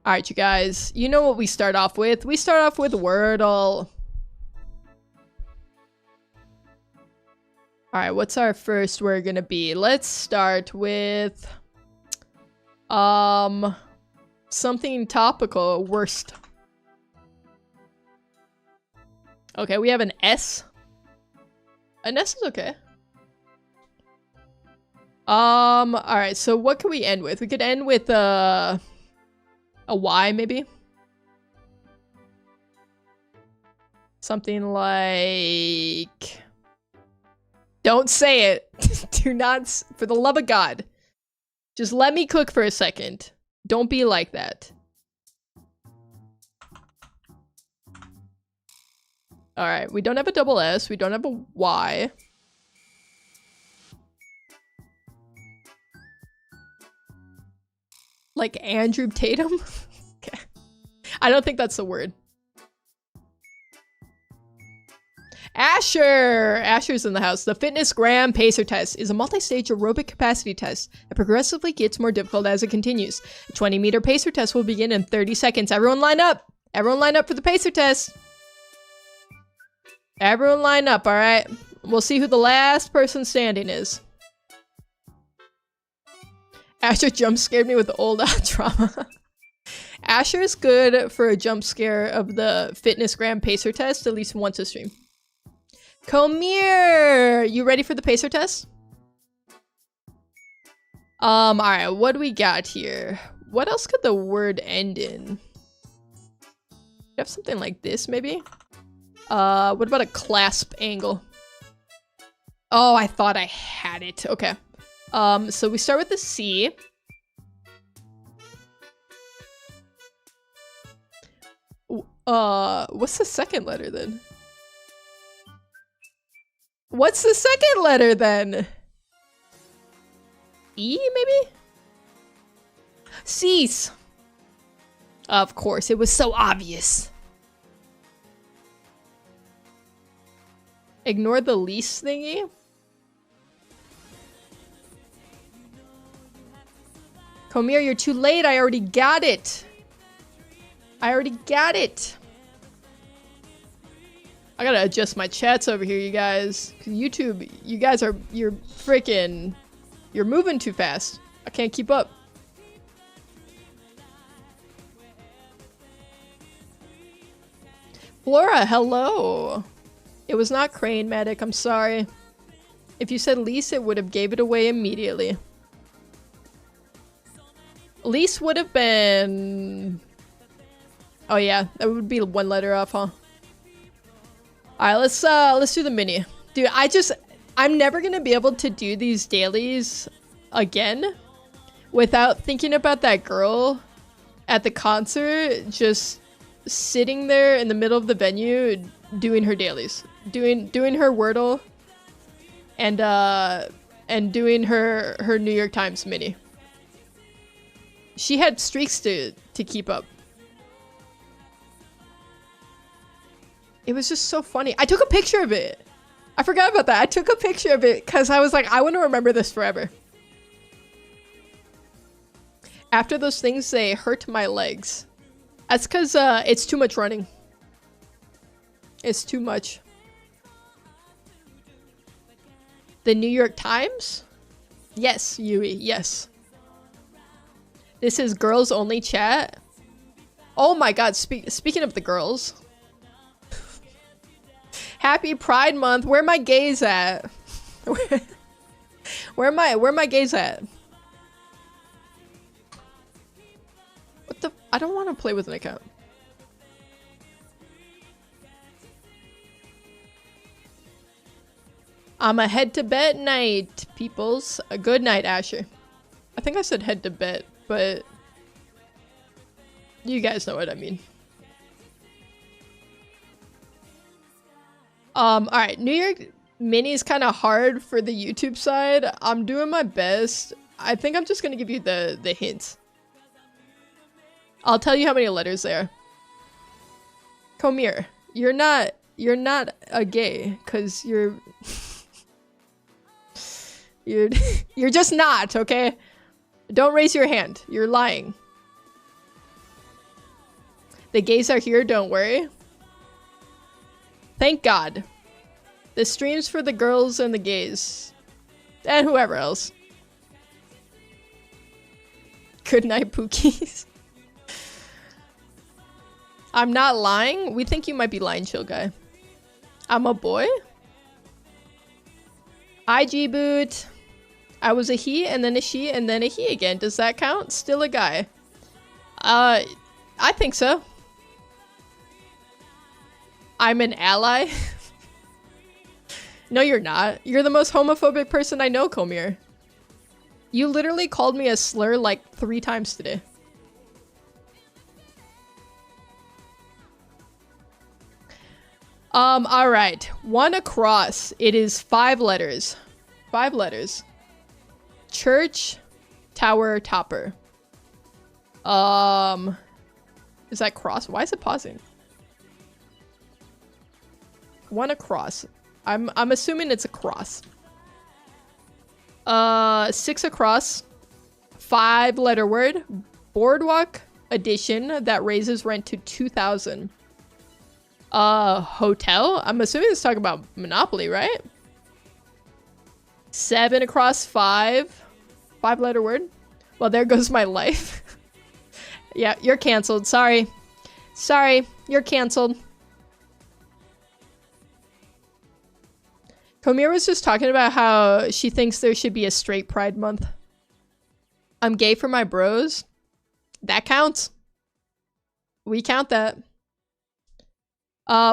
Alright, you guys. You know what we start off with. We start off with Wordle. Alright, what's our first word gonna be? Let's start with... something topical. Worst. Okay, we have an S. An S is okay. Alright, so what can we end with? We could end with, a Y, maybe? Something like... Don't say it! Do not, for the love of God. Just let me cook for a second. Don't be like that. Alright, we don't have a double S, we don't have a Y. Like Andrew Tatum? Okay. I don't think that's the word. Asher! Asher's in the house. The Fitness Gram Pacer Test is a multi-stage aerobic capacity test that progressively gets more difficult as it continues. A 20-meter pacer test will begin in 30 seconds. Everyone line up! Everyone line up for the pacer test! Everyone line up, alright? We'll see who the last person standing is. Asher jump scared me with the old trauma. Asher is good for a jump scare of the Fitness Gram Pacer Test at least once a stream. Come here! You ready for the pacer test? Alright, what do we got here? What else could the word end in? We have something like this, maybe? What about a clasp angle? Oh, I thought I had it. Okay. So we start with the C. What's the second letter then? What's the second letter then? E, maybe? Cease. Of course, it was so obvious. Ignore the lease thingy. Come here, you're too late. I already got it. I already got it. I gotta adjust my chats over here, you guys. 'Cause YouTube, you guys are, you're moving too fast. I can't keep up. Flora, hello. It was not Crane Medic, I'm sorry. If you said lease, it would have gave it away immediately. Lease would have been... Oh yeah, that would be one letter off, huh? Alright, let's do the mini. Dude, I'm never gonna be able to do these dailies again without thinking about that girl at the concert just sitting there in the middle of the venue doing her dailies. Doing her Wordle and doing her New York Times mini. She had streaks to keep up. It was just so funny. I took a picture of it. I forgot about that. I took a picture of it because I was like, I want to remember this forever. After those things, they hurt my legs. That's because it's too much running. It's too much. The New York Times? Yes, Yui, yes. This is girls only chat. Oh my god, speaking of the girls. Happy Pride Month. Where my gays at? Where my gays at? What the? I don't want to play with an account. I'm a head to bed night, peoples. A good night, Asher. I think I said head to bed, but you guys know what I mean. Alright, New York Mini is kind of hard for the YouTube side. I'm doing my best. I think I'm just gonna give you the hints. I'll tell you how many letters there are. Come here. You're not a gay, cause you're you're just not, okay? Don't raise your hand. You're lying. The gays are here, don't worry. Thank God. The stream's for the girls and the gays. And whoever else. Good night, Pookies. I'm not lying. We think you might be lying, chill guy. I'm a boy? IG boot. I was a he and then a she and then a he again. Does that count? Still a guy. I think so. I'm an ally. No, you're not. You're the most homophobic person I know, Komir. You literally called me a slur like 3 times today. Alright. 1 across. It is 5 letters. 5 letters. Church, tower, topper. Is that cross? Why is it pausing? 1 across. I'm assuming it's a cross. 6 across. 5 letter word. Boardwalk edition that raises rent to 2,000. Hotel? I'm assuming it's talking about Monopoly, right? 7 across 5. 5 letter word. Well, there goes my life. Yeah, you're canceled. Sorry. Sorry, you're canceled. Komir was just talking about how she thinks there should be a straight pride month. I'm gay for my bros. That counts. We count that.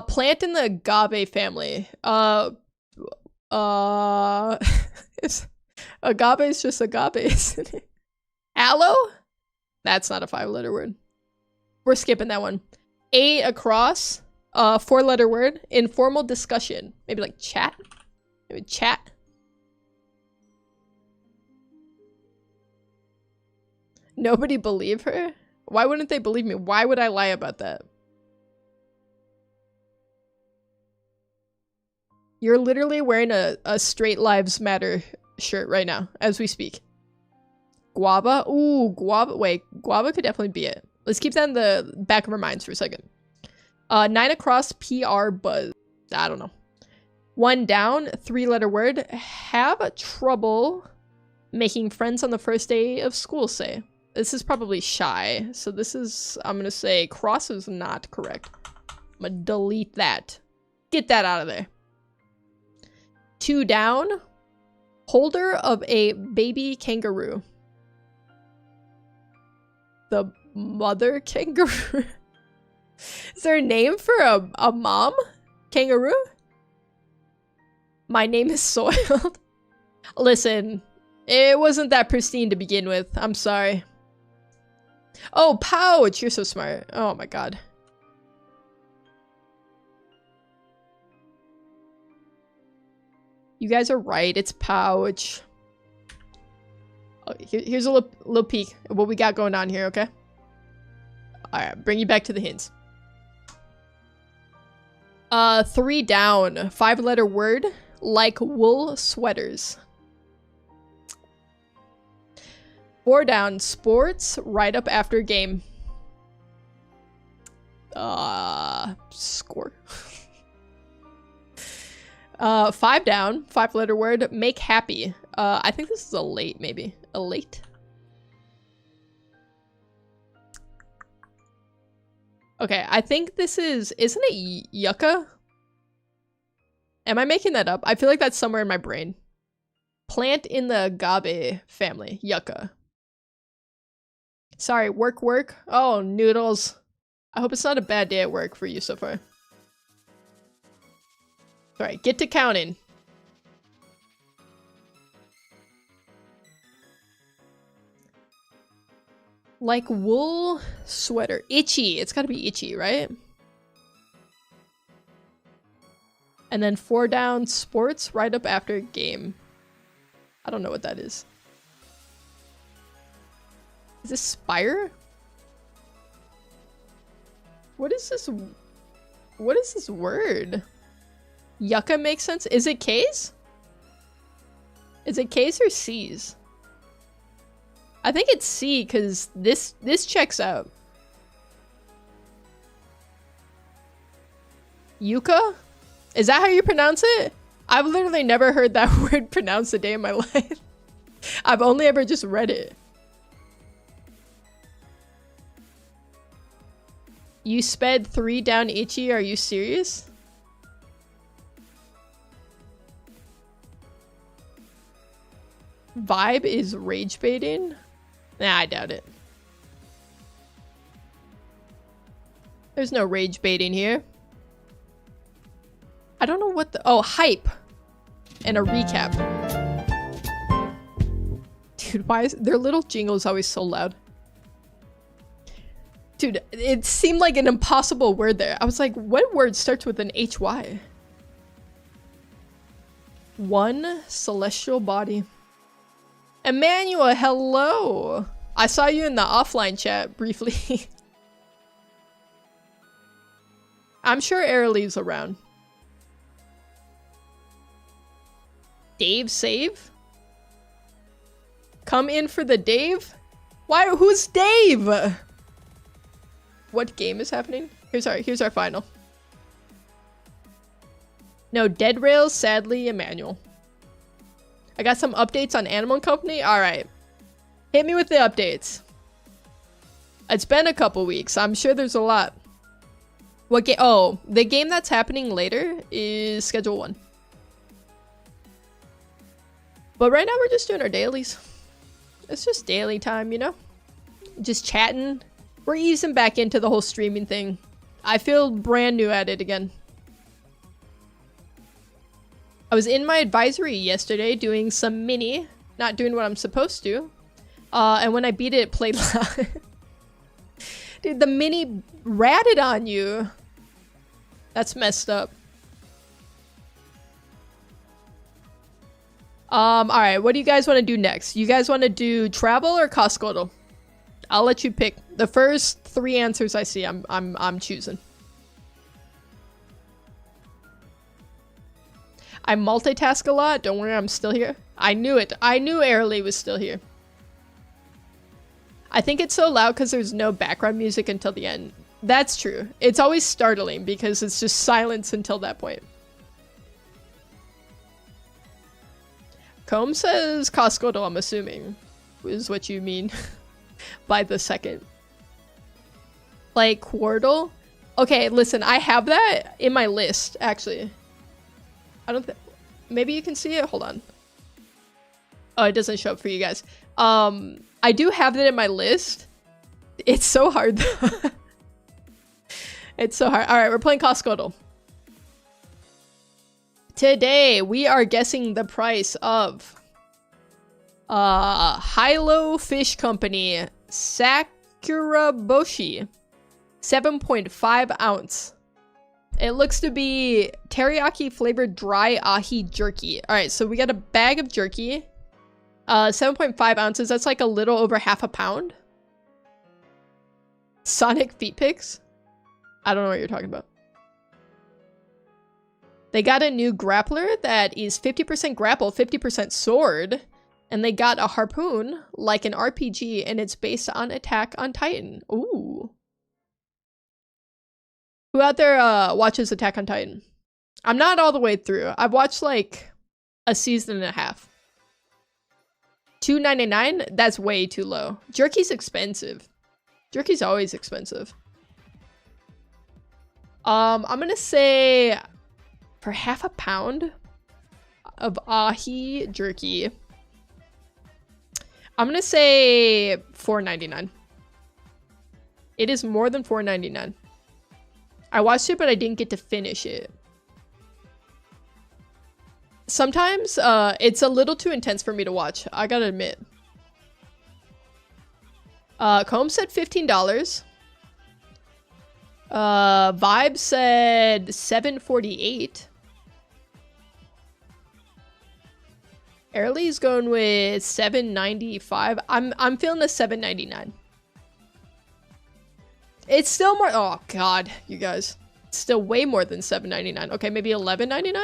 Plant in the agave family. Agave is just agave, isn't it? Aloe? That's not a 5-letter word. We're skipping that one. 8 across. 4-letter word. Informal discussion. Maybe like chat? Maybe chat? Nobody believe her? Why wouldn't they believe me? Why would I lie about that? You're literally wearing a Straight Lives Matter shirt right now, as we speak. Guava? Ooh, guava. Wait, guava could definitely be it. Let's keep that in the back of our minds for a second. 9 across, PR buzz. I don't know. 1 down, 3-letter word. Have trouble making friends on the first day of school, say. This is probably shy. So this is, I'm going to say cross is not correct. I'm going to delete that. Get that out of there. 2 down. Holder of a baby kangaroo. The mother kangaroo? Is there a name for a mom kangaroo? My name is Soiled. Listen, it wasn't that pristine to begin with. I'm sorry. Oh, pouch! You're so smart. Oh my god. You guys are right. It's pouch. Oh, here's a little peek of what we got going on here, okay? Alright, bring you back to the hints. 3 down. 5-letter word. Like wool sweaters. 4 down. Sports. Right up after game. Score. 5 down. 5-letter word. Make happy. I think this is a late, maybe. A late? Okay, I think this is... Isn't it yucca? Am I making that up? I feel like that's somewhere in my brain. Plant in the agave family. Yucca. Sorry, work. Oh, noodles. I hope it's not a bad day at work for you so far. Alright, get to counting. Like wool sweater. Itchy. It's gotta be itchy, right? And then 4 down, sports, right up after game. I don't know what that is. Is this Spire? What is this? What is this word? Yucca makes sense. Is it K's? Is it K's or C's? I think it's C because this checks out. Yuka? Is that how you pronounce it? I've literally never heard that word pronounced a day in my life. I've only ever just read it. You sped 3 down Ichi, are you serious? Vibe is rage baiting? Nah, I doubt it. There's no rage baiting here. I don't know what the— oh, hype. And a recap. Dude, why is their little jingle is always so loud? Dude, it seemed like an impossible word there. I was like, what word starts with an HY? One celestial body. Emmanuel, hello. I saw you in the offline chat briefly. I'm sure Airlee's around. Dave save? Come in for the Dave? Why? Who's Dave? What game is happening? Here's our final. No, Dead Rails, sadly, Emmanuel. I got some updates on Animal Company. All right. Hit me with the updates. It's been a couple weeks. I'm sure there's a lot. What game? Oh, the game that's happening later is Schedule 1. But right now we're just doing our dailies. It's just daily time, you know? Just chatting. We're easing back into the whole streaming thing. I feel brand new at it again. I was in my advisory yesterday doing some mini, not doing what I'm supposed to. And when I beat it, it played loud. Dude, the mini ratted on you. That's messed up. Alright, what do you guys want to do next? You guys want to do travel or Costco? I'll let you pick. The first 3 answers I see, I'm choosing. I multitask a lot. Don't worry, I'm still here. I knew it. I knew Airlee was still here. I think it's so loud because there's no background music until the end. That's true. It's always startling because it's just silence until that point. Combe says Costco, I'm assuming, is what you mean by the second. Like Quordle? Okay, listen, I have that in my list, actually. I don't think— maybe you can see it? Hold on. Oh, it doesn't show up for you guys. I do have that in my list. It's so hard though. It's so hard. Alright, we're playing Costco. Today, we are guessing the price of Hilo Fish Company Sakuraboshi 7.5 ounce. It looks to be teriyaki flavored dry ahi jerky. All right, so we got a bag of jerky. 7.5 ounces. That's like a little over half a pound. Sonic feet pics? I don't know what you're talking about. They got a new grappler that is 50% grapple, 50% sword. And they got a harpoon like an RPG, and it's based on Attack on Titan. Ooh. Who out there watches Attack on Titan? I'm not all the way through. I've watched like a season and a half. $2.99? That's way too low. Jerky's expensive. Jerky's always expensive. I'm gonna say for half a pound of ahi jerky, I'm gonna say $4.99. It is more than $4.99. I watched it, but I didn't get to finish it. Sometimes it's a little too intense for me to watch, I gotta admit. Combe said $15. Vibe said $7.48. Airlee's going with $7.95. I'm feeling the $7.99. It's still more— oh god, you guys. It's still way more than $7.99. Okay, maybe $11.99?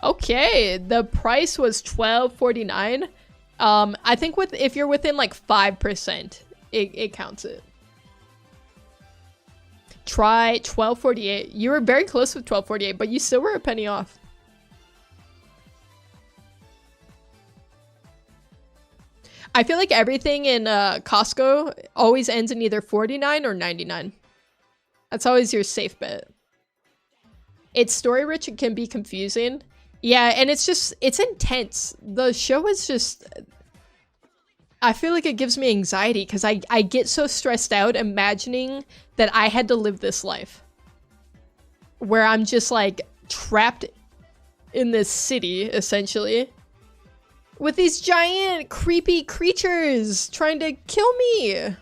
Okay, the price was $12.49. I think if you're within like 5%, it counts it. Try 1248. You were very close with 1248, but you still were a penny off. I feel like everything in Costco always ends in either 49 or 99. That's always your safe bet. It's story rich, it can be confusing. Yeah, and it's intense. The show is just... I feel like it gives me anxiety because I get so stressed out imagining that I had to live this life. Where I'm just like trapped in this city, essentially. With these giant, creepy creatures trying to kill me.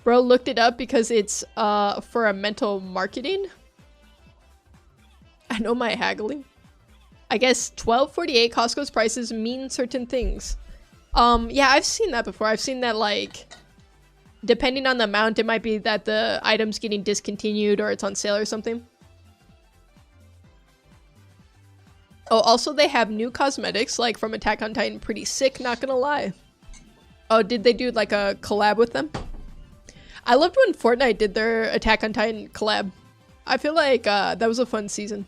Bro looked it up because it's for a mental marketing. I know my haggling. I guess 1248 Costco's prices mean certain things. Yeah, I've seen that before. I've seen that, like, depending on the amount, it might be that the item's getting discontinued or it's on sale or something. Oh, also they have new cosmetics, like from Attack on Titan. Pretty sick, not gonna lie. Oh, did they do like a collab with them? I loved when Fortnite did their Attack on Titan collab. I feel like that was a fun season.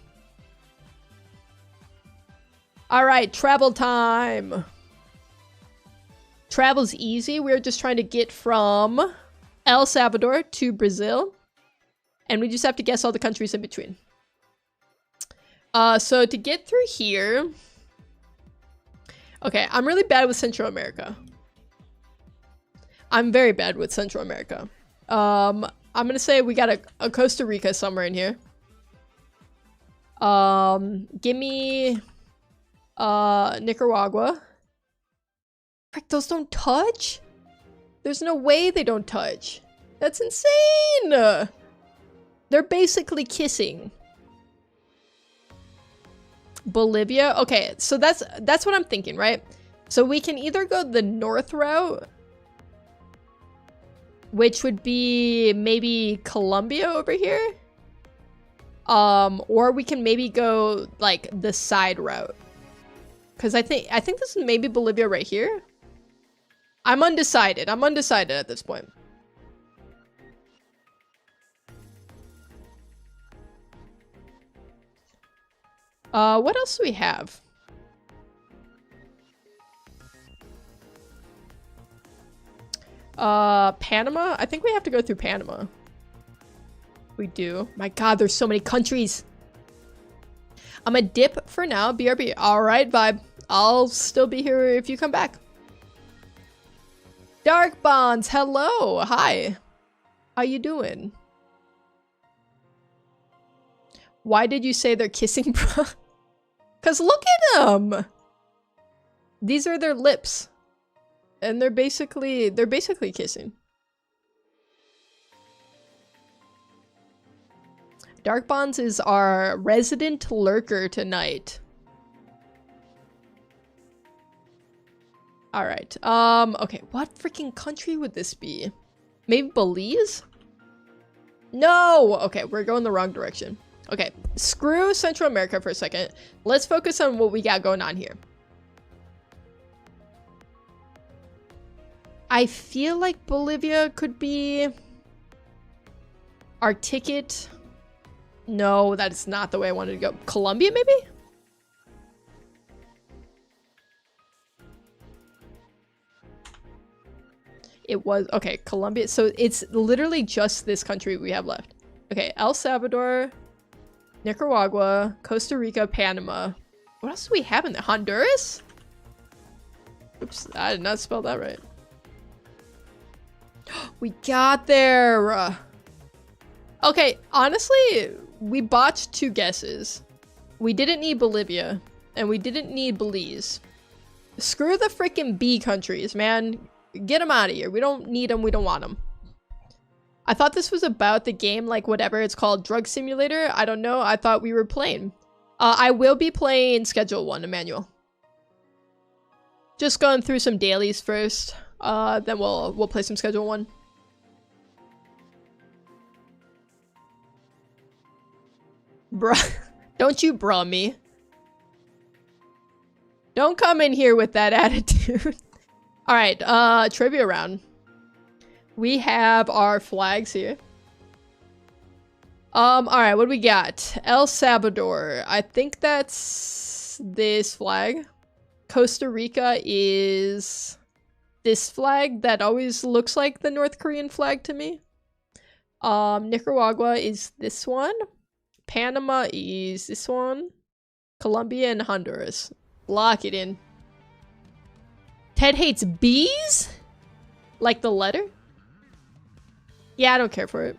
Alright, travel time. Travel's easy. We're just trying to get from El Salvador to Brazil. And we just have to guess all the countries in between. So to get through here... Okay, I'm really bad with Central America. I'm very bad with Central America. I'm gonna say we got a Costa Rica somewhere in here. Give me... Nicaragua. Frick, those don't touch? There's no way they don't touch. That's insane! They're basically kissing. Bolivia? Okay, so that's what I'm thinking, right? So we can either go the north route, which would be maybe Colombia over here. Or we can maybe go like the side route. Because I think this is maybe Bolivia right here. I'm undecided. I'm undecided at this point. What else do we have? Panama? I think we have to go through Panama. We do. My god, there's so many countries. I'm a dip for now. BRB. Alright, vibe. I'll still be here if you come back. Dark Bonds, hello. Hi. How you doing? Why did you say they're kissing, bro? Because look at them. These are their lips. And they're basically kissing. Dark Bonds is our resident lurker tonight. Alright, okay, what freaking country would this be? Maybe Belize? No! Okay, we're going the wrong direction. Okay, screw Central America for a second. Let's focus on what we got going on here. I feel like Bolivia could be our ticket. No, that is not the way I wanted to go. Colombia, maybe? It was... Okay, Colombia. So it's literally just this country we have left. Okay, El Salvador, Nicaragua, Costa Rica, Panama. What else do we have in there? Honduras? Oops, I did not spell that right. We got there! Okay, honestly, we botched 2 guesses. We didn't need Bolivia, and we didn't need Belize. Screw the freaking B countries, man. Get them out of here. We don't need them. We don't want them. I thought this was about the game, like whatever it's called, Drug Simulator. I don't know. I thought we were playing. I will be playing Schedule 1, Emmanuel. Just going through some dailies first. Then we'll play some Schedule 1. Bruh. Don't you bruh me. Don't come in here with that attitude. Alright, trivia round. We have our flags here. Alright, what do we got? El Salvador. I think that's this flag. Costa Rica is this flag that always looks like the North Korean flag to me. Nicaragua is this one. Panama is this one. Colombia and Honduras. Lock it in. Ted hates bees? Like the letter? Yeah, I don't care for it.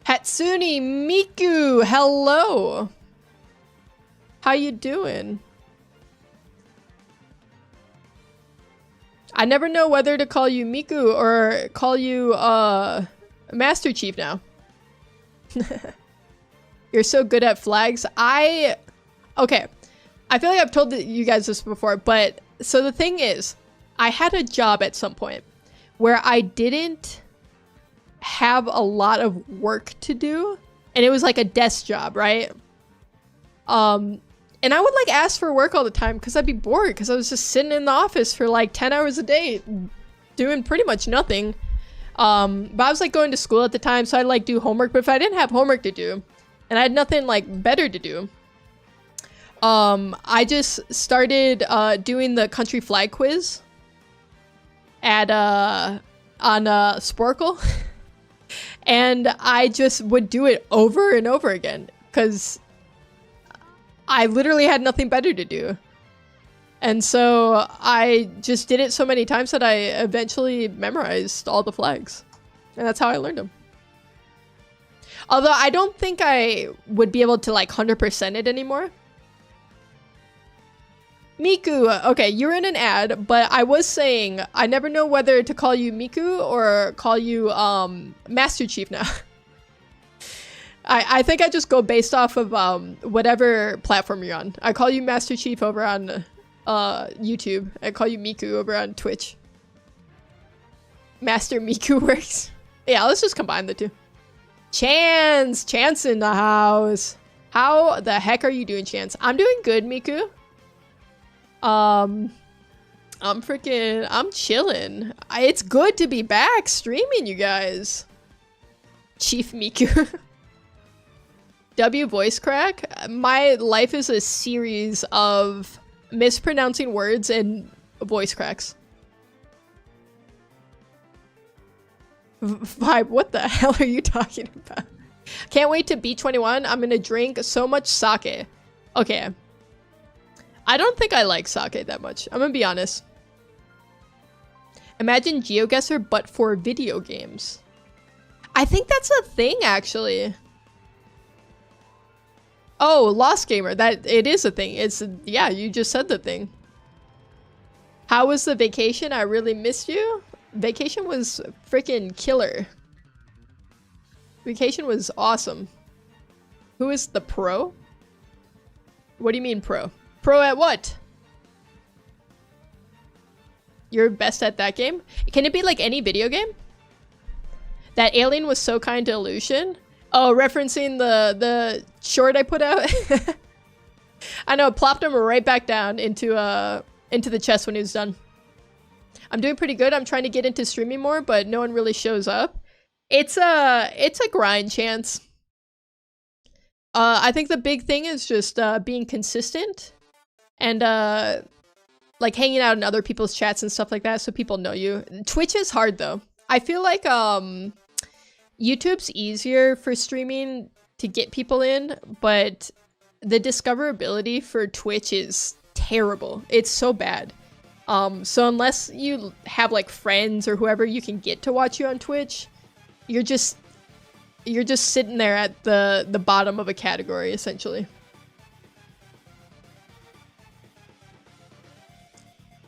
Hatsune Miku, hello. How you doing? I never know whether to call you Miku or call you Master Chief now. You're so good at flags. Okay. I feel like I've told you guys this before, but so the thing is, I had a job at some point where I didn't have a lot of work to do, and it was like a desk job, right? And I would like ask for work all the time because I'd be bored because I was just sitting in the office for like 10 hours a day doing pretty much nothing. But I was like going to school at the time, so I'd like do homework. But if I didn't have homework to do and I had nothing like better to do, I just started doing the country flag quiz at on Sporkle. And I just would do it over and over again because I literally had nothing better to do. And so I just did it so many times that I eventually memorized all the flags. And that's how I learned them. Although I don't think I would be able to like 100% it anymore. Miku, okay, you're in an ad, but I was saying I never know whether to call you Miku or call you Master Chief now. I think I just go based off of whatever platform you're on. I call you Master Chief over on YouTube. I call you Miku over on Twitch. Master Miku works. Yeah, let's just combine the two. Chance in the house. How the heck are you doing, Chance? I'm doing good, Miku. I'm chilling. It's good to be back streaming, you guys. Chief Miku. W voice crack. My life is a series of mispronouncing words and voice cracks. Vibe, what the hell are you talking about? Can't wait to be 21. I'm gonna drink so much sake. Okay. I don't think I like sake that much. I'm gonna be honest. Imagine GeoGuessr, but for video games. I think that's a thing, actually. Oh, Lost Gamer. That it is a thing. It's yeah. You just said the thing. How was the vacation? I really missed you. Vacation was freaking killer. Vacation was awesome. Who is the pro? What do you mean pro? Pro at what? You're best at that game? Can it be like any video game? That alien was so kind to Illusion? Oh, referencing the short I put out? I know, it plopped him right back down into the chest when he was done. I'm doing pretty good. I'm trying to get into streaming more, but no one really shows up. It's a grind, Chance. I think the big thing is just being consistent and like hanging out in other people's chats and stuff like that so people know you. Twitch is hard though. I feel like YouTube's easier for streaming to get people in, but the discoverability for Twitch is terrible. It's so bad. So unless you have like friends or whoever you can get to watch you on Twitch, you're just sitting there at the bottom of a category essentially.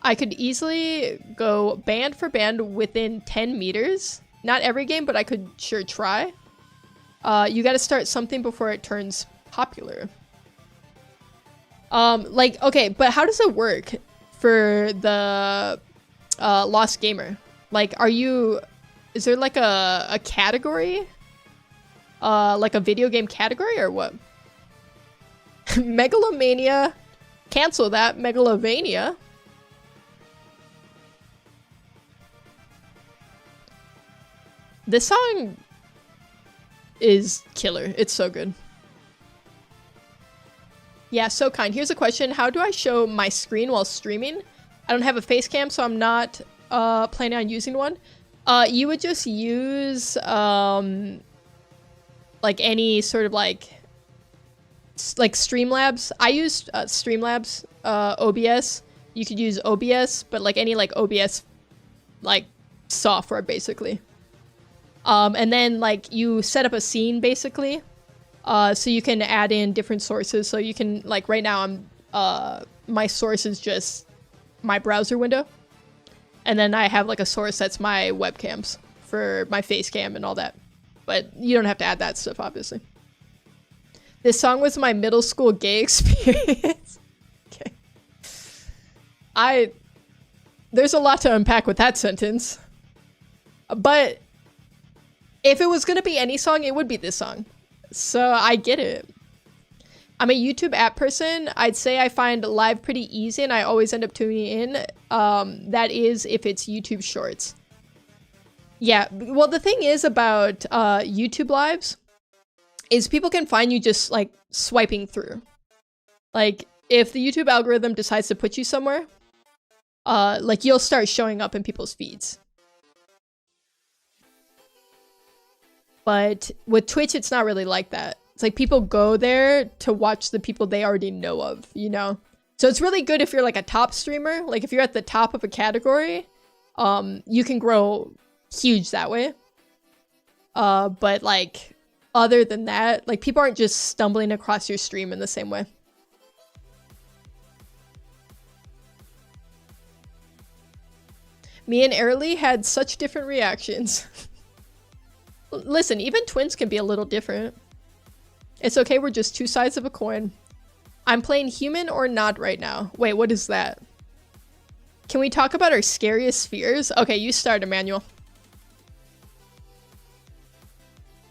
I could easily go band for band within 10 meters. Not every game, but I could sure try. You gotta start something before it turns popular. Like, okay, but how does it work for the Lost Gamer? Like, is there like a category? Like a video game category or what? Megalomania. Cancel that, Megalovania. This song is killer. It's so good. Yeah, so kind. Here's a question. How do I show my screen while streaming? I don't have a face cam, so I'm not planning on using one. You would just use like any sort of like Streamlabs. I use Streamlabs, OBS. You could use OBS, but like any like OBS like software basically. And then like you set up a scene basically. So you can add in different sources. So you can like right now I'm my source is just my browser window. And then I have like a source that's my webcams for my face cam and all that. But you don't have to add that stuff obviously. This song was my middle school gay experience. Okay. There's a lot to unpack with that sentence. But if it was gonna be any song, it would be this song. So I get it. I'm a YouTube app person. I'd say I find live pretty easy and I always end up tuning in. That is if it's YouTube shorts. Yeah, well the thing is about YouTube lives is people can find you just like swiping through. Like if the YouTube algorithm decides to put you somewhere, like you'll start showing up in people's feeds. But with Twitch, it's not really like that. It's like people go there to watch the people they already know of, you know? So it's really good if you're like a top streamer. Like if you're at the top of a category, you can grow huge that way. But like other than that, like people aren't just stumbling across your stream in the same way. Me and Airly had such different reactions. Listen, even twins can be a little different. It's okay, we're just two sides of a coin. I'm playing human or not right now. Wait, what is that? Can we talk about our scariest fears? Okay, you start, Emmanuel.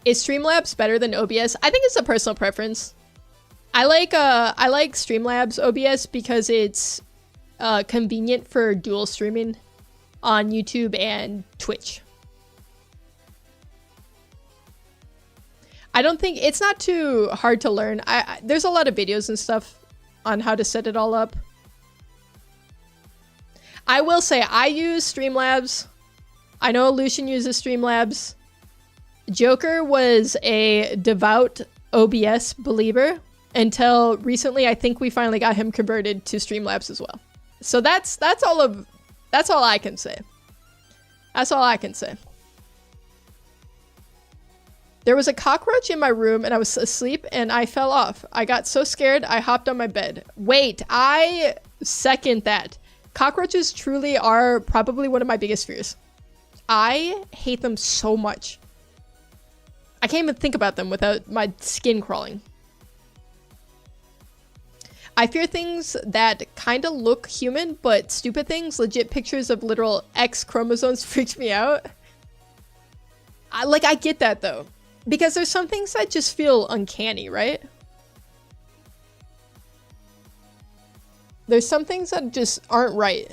Is Streamlabs better than OBS? I think it's a personal preference. I like Streamlabs OBS because it's convenient for dual streaming on YouTube and Twitch. I don't think it's not too hard to learn. There's a lot of videos and stuff on how to set it all up. I will say I use Streamlabs. I know Lucian uses Streamlabs. Joker was a devout OBS believer until recently. I think we finally got him converted to Streamlabs as well. So that's all I can say. That's all I can say. There was a cockroach in my room and I was asleep and I fell off. I got so scared I hopped on my bed. Wait, I second that. Cockroaches truly are probably one of my biggest fears. I hate them so much. I can't even think about them without my skin crawling. I fear things that kind of look human, but stupid things. Legit pictures of literal X chromosomes freaked me out. I get that though. Because there's some things that just feel uncanny, right? There's some things that just aren't right.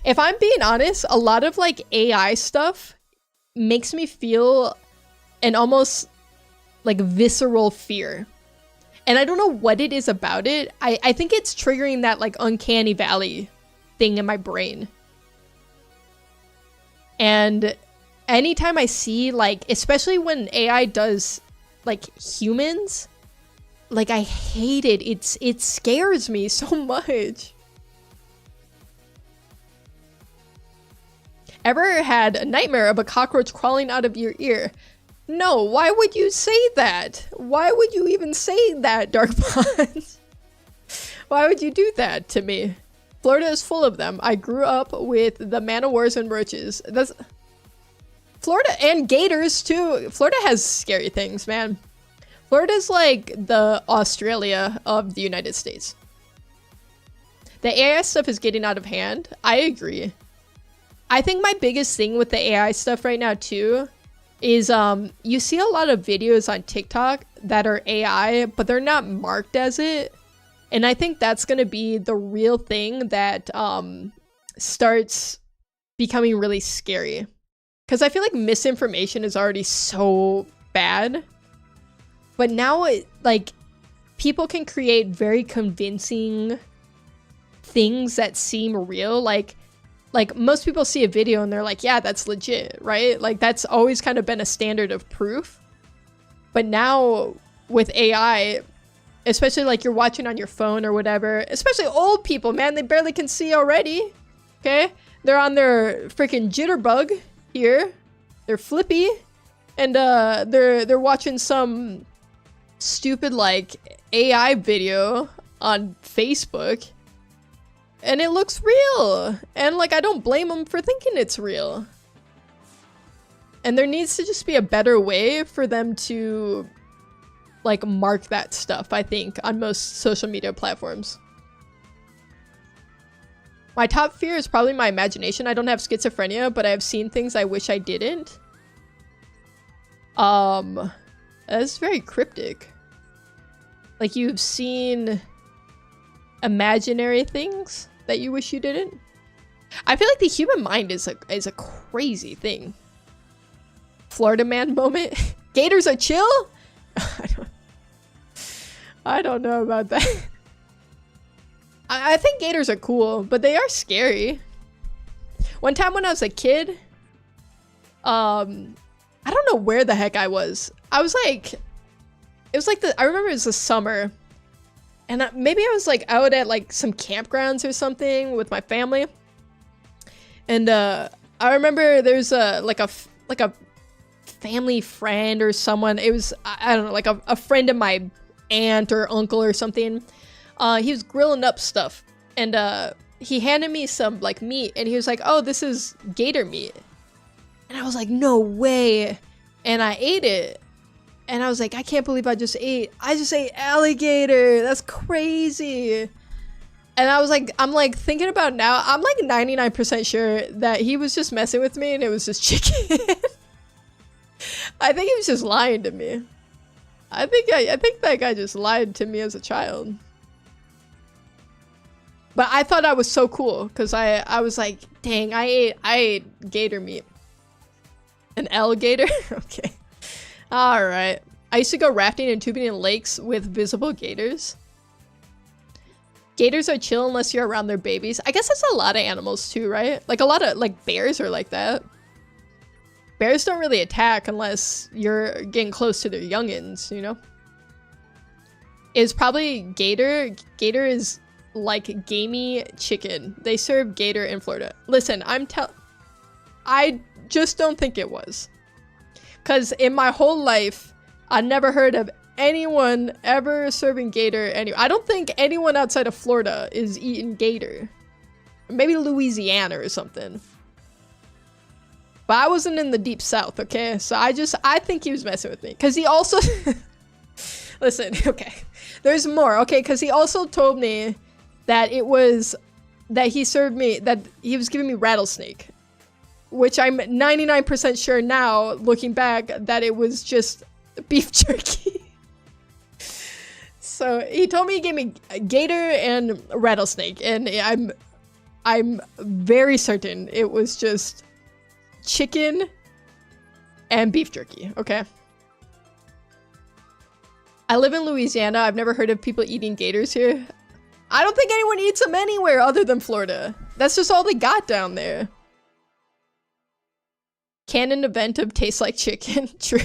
If I'm being honest, a lot of like AI stuff makes me feel an almost like visceral fear. And I don't know what it is about it. I think it's triggering that like uncanny valley thing in my brain. And anytime I see like, especially when AI does like humans, like I hate it. It scares me so much. Ever had a nightmare of a cockroach crawling out of your ear? No, why would you say that? Why would you even say that, Dark Bonds? Why would you do that to me? Florida is full of them. I grew up with the man-o'-wars and roaches. That's Florida, and gators too. Florida has scary things, man. Florida's like the Australia of the United States. The AI stuff is getting out of hand. I agree. I think my biggest thing with the AI stuff right now too is you see a lot of videos on TikTok that are AI, but they're not marked as it. And I think that's going to be the real thing that starts becoming really scary. Because I feel like misinformation is already so bad. But now, like, people can create very convincing things that seem real. Like most people see a video and they're like, yeah, that's legit, right? Like, that's always kind of been a standard of proof. But now with AI, especially like you're watching on your phone or whatever, especially old people, man, they barely can see already. Okay? They're on their freaking jitterbug here. They're flippy. And they're watching some stupid like AI video on Facebook. And it looks real. And like, I don't blame them for thinking it's real. And there needs to just be a better way for them to like mark that stuff, I think, on most social media platforms. My top fear is probably my imagination. I don't have schizophrenia, but I've seen things I wish I didn't. That's very cryptic. Like, you've seen imaginary things that you wish you didn't? I feel like the human mind is a crazy thing. Florida man moment. Gators are chill? I don't know about that. I think gators are cool, but they are scary. One time when I was a kid, I don't know where the heck I was. I was like, it was like I remember it was the summer. And maybe I was like out at like some campgrounds or something with my family. And I remember there's like a family friend or someone. It was, I don't know, like a friend of my aunt or uncle or something. He was grilling up stuff. And he handed me some like meat. And he was like, oh, this is gator meat. And I was like, no way. And I ate it. And I was like, I can't believe I just ate alligator. That's crazy. And I was like, I'm like thinking about now, I'm like 99% sure that he was just messing with me and it was just chicken. I think he was just lying to me. I think that guy just lied to me as a child. But I thought I was so cool because I was like, dang, I ate gator meat. An alligator? Okay. All right. I used to go rafting and tubing in lakes with visible gators. Gators are chill unless you're around their babies. I guess that's a lot of animals too, right? Like a lot of like bears are like that. Bears don't really attack unless you're getting close to their youngins, you know? It's probably gator. Gator is like gamey chicken. They serve gator in Florida. Listen, I just don't think it was. Because in my whole life, I never heard of anyone ever serving gator anywhere. I don't think anyone outside of Florida is eating gator. Maybe Louisiana or something. But I wasn't in the deep south, okay? So I think he was messing with me. Because he also... Listen, okay. There's more, okay? Because he also told me that it was... That he served me... That he was giving me rattlesnake. Which I'm 99% sure now, looking back, that it was just beef jerky. So he told me he gave me a gator and a rattlesnake. And I'm very certain it was just chicken and beef jerky, okay? I live in Louisiana. I've never heard of people eating gators here. I don't think anyone eats them anywhere other than Florida. That's just all they got down there. Canon event of tastes like chicken. True.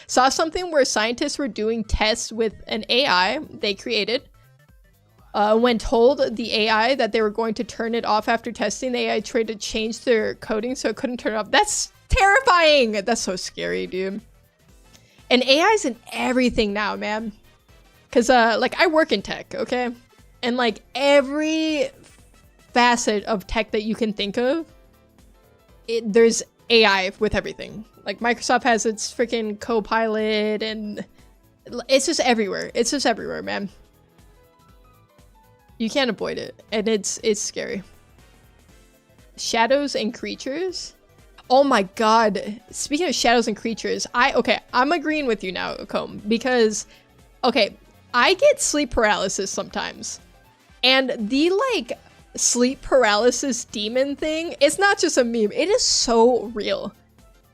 Saw something where scientists were doing tests with an AI they created. When told the AI that they were going to turn it off after testing, the AI tried to change their coding so it couldn't turn it off. That's terrifying! That's so scary, dude. And AI's in everything now, man. Because, like, I work in tech, okay? And, like, every facet of tech that you can think of, there's AI with everything. Like, Microsoft has its freaking Copilot, and it's just everywhere. It's just everywhere, man. You can't avoid it, and it's scary. Shadows and creatures? Oh my god. Speaking of shadows and creatures, I'm agreeing with you now, Comb, because, okay, I get sleep paralysis sometimes. And the, like, sleep paralysis demon thing, it's not just a meme. It is so real.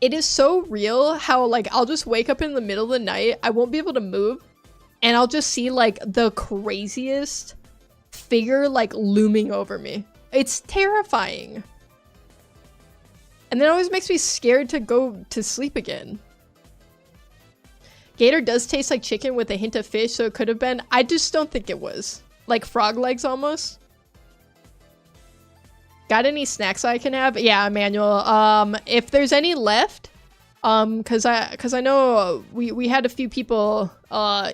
It is so real how, like, I'll just wake up in the middle of the night, I won't be able to move, and I'll just see, like, the craziest figure, like, looming over me. It's terrifying. And then it always makes me scared to go to sleep again. Gator does taste like chicken with a hint of fish, so it could have been. I just don't think it was. Like frog legs almost. Got any snacks I can have? Yeah, Emmanuel. If there's any left, cause I know we had a few people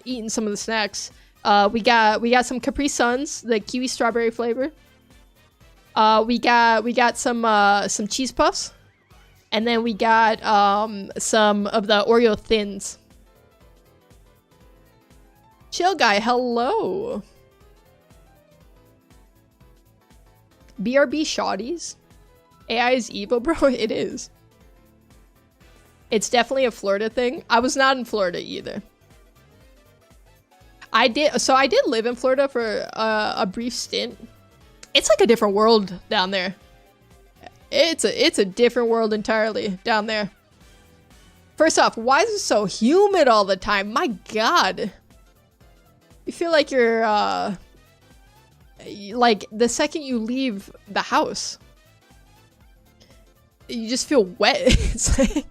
eating some of the snacks. We got some Capri Suns, the kiwi strawberry flavor. We got some cheese puffs, and then we got some of the Oreo thins. Chill guy, hello. BRB shawties. AI is evil, bro. It is. It's definitely a Florida thing. I was not in Florida either. I did live in Florida for a brief stint. It's like a different world down there. It's a different world entirely down there. First off, why is it so humid all the time? My God. You feel like you're like the second you leave the house, you just feel wet. It's like,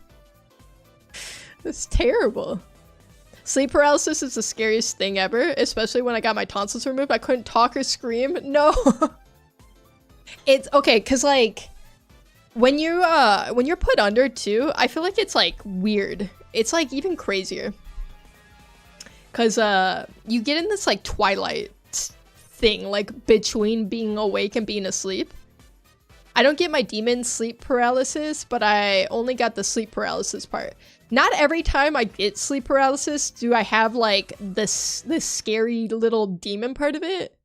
it's terrible. Sleep paralysis is the scariest thing ever, especially when I got my tonsils removed. I couldn't talk or scream. No. It's okay, cause like when you're put under too, I feel like it's like weird. It's like even crazier. Cause you get in this like twilight thing, like between being awake and being asleep. I don't get my demon sleep paralysis, but I only got the sleep paralysis part. Not every time I get sleep paralysis do I have like this scary little demon part of it.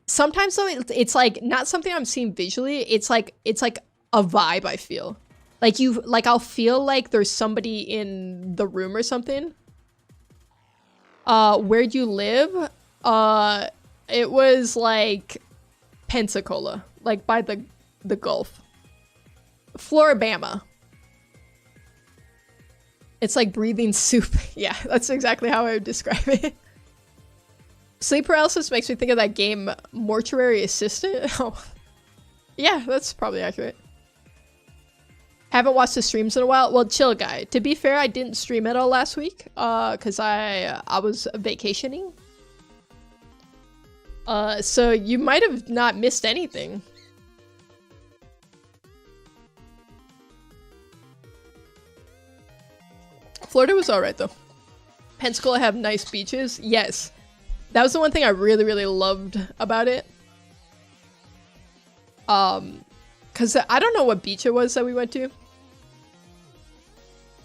Sometimes though it's like not something I'm seeing visually. It's like a vibe I feel. Like I'll feel like there's somebody in the room or something. Where'd you live? It was like Pensacola, like by the Gulf. Floribama. It's like breathing soup. Yeah, that's exactly how I would describe it. Sleep paralysis makes me think of that game Mortuary Assistant. Oh, yeah, that's probably accurate. Haven't watched the streams in a while. Well, chill guy. To be fair, I didn't stream at all last week because I was vacationing. So you might have not missed anything. Florida was alright though. Pensacola have nice beaches. Yes. That was the one thing I really, really loved about it. Cause I don't know what beach it was that we went to.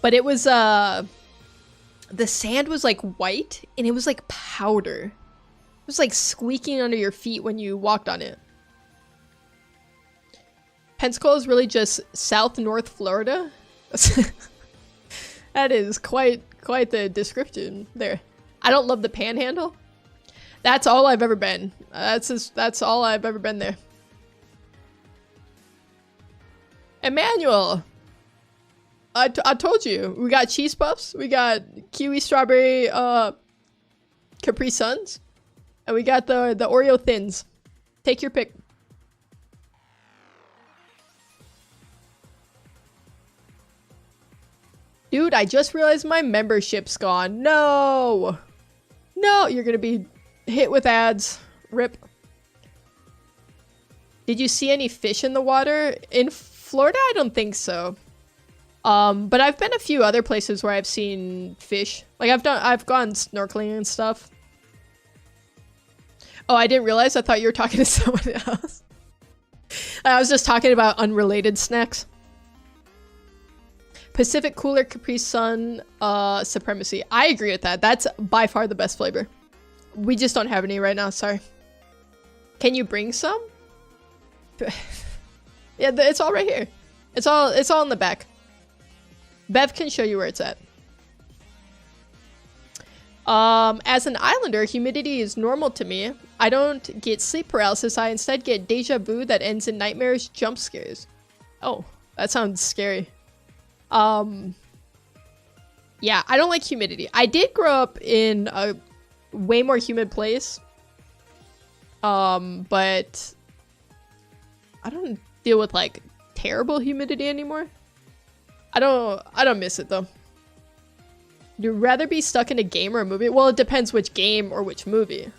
But it was, the sand was like white and it was like powder. It was like squeaking under your feet when you walked on it. Pensacola is really just North Florida. That is quite the description there. I don't love the panhandle. That's all I've ever been. That's all I've ever been there. Emmanuel, I told you we got cheese puffs, we got kiwi strawberry Capri Suns, and we got the Oreo thins. Take your pick. Dude, I just realized my membership's gone. No! No, you're gonna be hit with ads. Rip. Did you see any fish in the water? In Florida, I don't think so. But I've been a few other places where I've seen fish. Like I've gone snorkeling and stuff. Oh, I didn't realize. I thought you were talking to someone else. I was just talking about unrelated snacks. Pacific Cooler Capri Sun supremacy. I agree with that. That's by far the best flavor. We just don't have any right now, sorry. Can you bring some? Yeah, it's all right here. It's all in the back. Bev can show you where it's at. As an islander, humidity is normal to me. I don't get sleep paralysis. I instead get deja vu that ends in nightmares, jump scares. Oh, that sounds scary. Yeah, I don't like humidity. I did grow up in a way more humid place. But I don't deal with like terrible humidity anymore. I don't miss it though. Would you rather be stuck in a game or a movie? Well, it depends which game or which movie.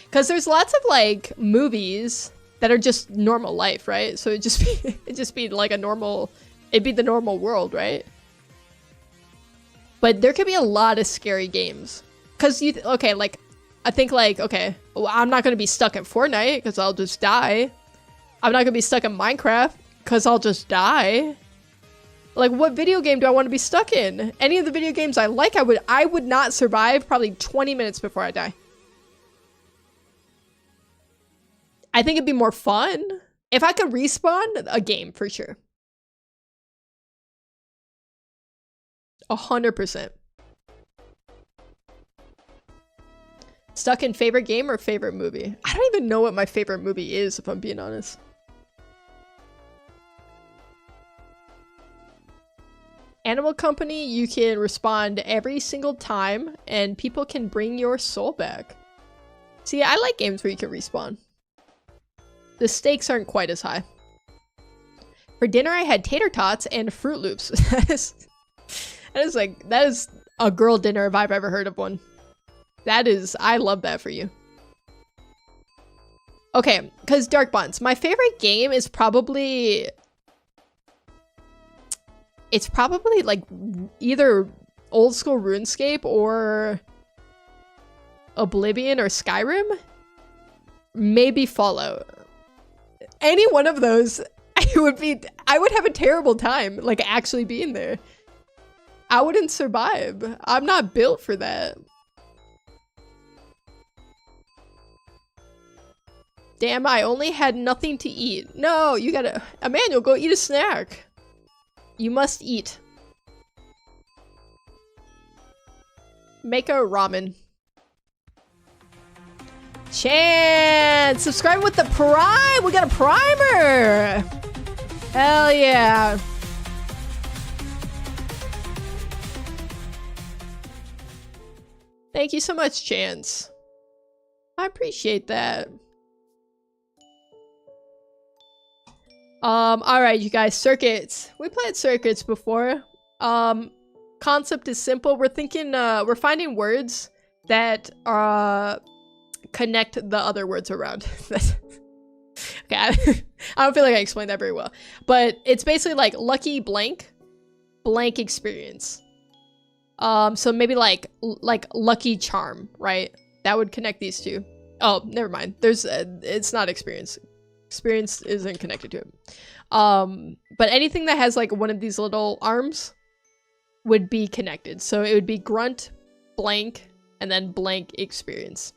Because there's lots of like movies that are just normal life, right? So it'd just be like a normal, it'd be the normal world, right? But there could be a lot of scary games. Cause okay, like, I think like, okay, well, I'm not gonna be stuck at Fortnite because I'll just die. I'm not gonna be stuck in Minecraft because I'll just die. Like, what video game do I want to be stuck in? Any of the video games I like, I would not survive probably 20 minutes before I die. I think it'd be more fun. If I could respawn, a game for sure. 100%. Stuck in favorite game or favorite movie? I don't even know what my favorite movie is, if I'm being honest. Animal Company, you can respond every single time, and people can bring your soul back. See, I like games where you can respawn. The stakes aren't quite as high. For dinner, I had tater tots and Fruit Loops. That is a girl dinner if I've ever heard of one. I love that for you. Okay, because Dark Bonds. My favorite game is probably... It's probably like either old school RuneScape or Oblivion or Skyrim. Maybe Fallout. Any one of those, I would have a terrible time, like, actually being there. I wouldn't survive. I'm not built for that. Damn, I only had nothing to eat. No, you gotta... Emmanuel, go eat a snack. You must eat. Make a ramen. Chance! Subscribe with the prime! We got a primer! Hell yeah. Thank you so much, Chance. I appreciate that. Alright, you guys, circuits. We played circuits before. Concept is simple. We're thinking, we're finding words that, connect the other words around. Okay, I don't feel like I explained that very well. But it's basically like lucky blank, blank experience. So maybe like lucky charm, right? That would connect these two. Oh, never mind. It's not experience. Experience isn't connected to it. But anything that has like one of these little arms would be connected. So it would be grunt, blank, and then blank experience.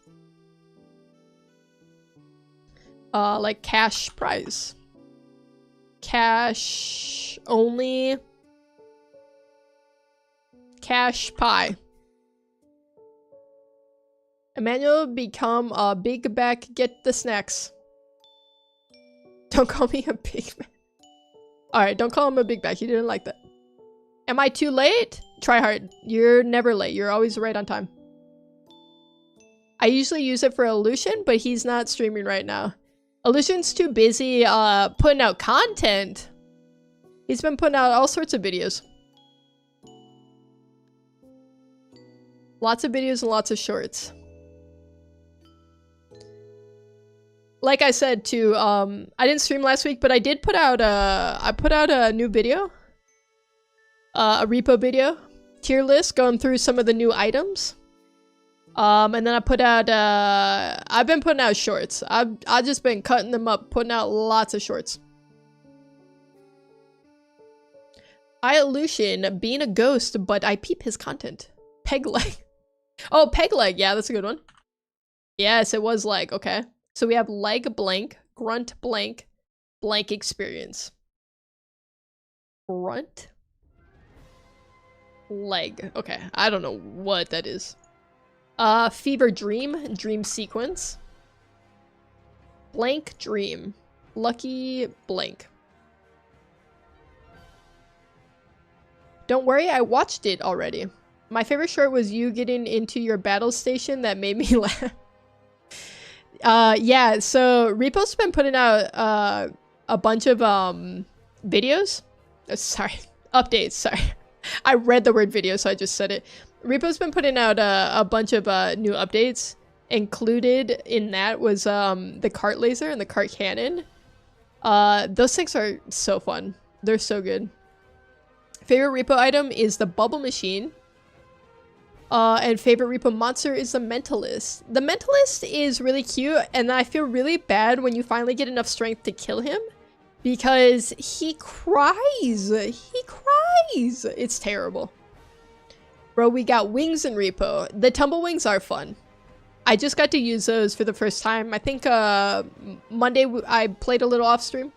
Like cash prize. Cash only. Cash pie. Emmanuel, become a big back, get the snacks. Don't call me a big back. Alright, don't call him a big back. He didn't like that. Am I too late? Try hard. You're never late. You're always right on time. I usually use it for Illusion, but he's not streaming right now. Illusion's too busy putting out content. He's been putting out all sorts of videos. Lots of videos and lots of shorts. Like I said too, I didn't stream last week, but I did put out a new video. A repo video. Tier list going through some of the new items. And then I put out I've been putting out shorts. I've just been cutting them up, putting out lots of shorts. I illusion being a ghost, but I peep his content. Peg leg. Oh, peg leg. Yeah, that's a good one. Yes, it was leg. Okay. So we have leg blank, grunt blank, blank experience. Grunt? Leg. Okay. I don't know what that is. Fever dream, dream sequence. Blank dream. Lucky blank. Don't worry, I watched it already. My favorite short was you getting into your battle station that made me laugh. Yeah, so Repo's been putting out a bunch of videos. Sorry, updates, sorry. I read the word video, so I just said it. Repo's been putting out a bunch of new updates. Included in that was the cart laser and the cart cannon. Those things are so fun. They're so good. Favorite repo item is the bubble machine. And favorite repo monster is the mentalist. The mentalist is really cute, and I feel really bad when you finally get enough strength to kill him. Because he cries. He cries. It's terrible. Bro, we got wings in repo. The tumble wings are fun. I just got to use those for the first time. I think Monday I played a little off stream.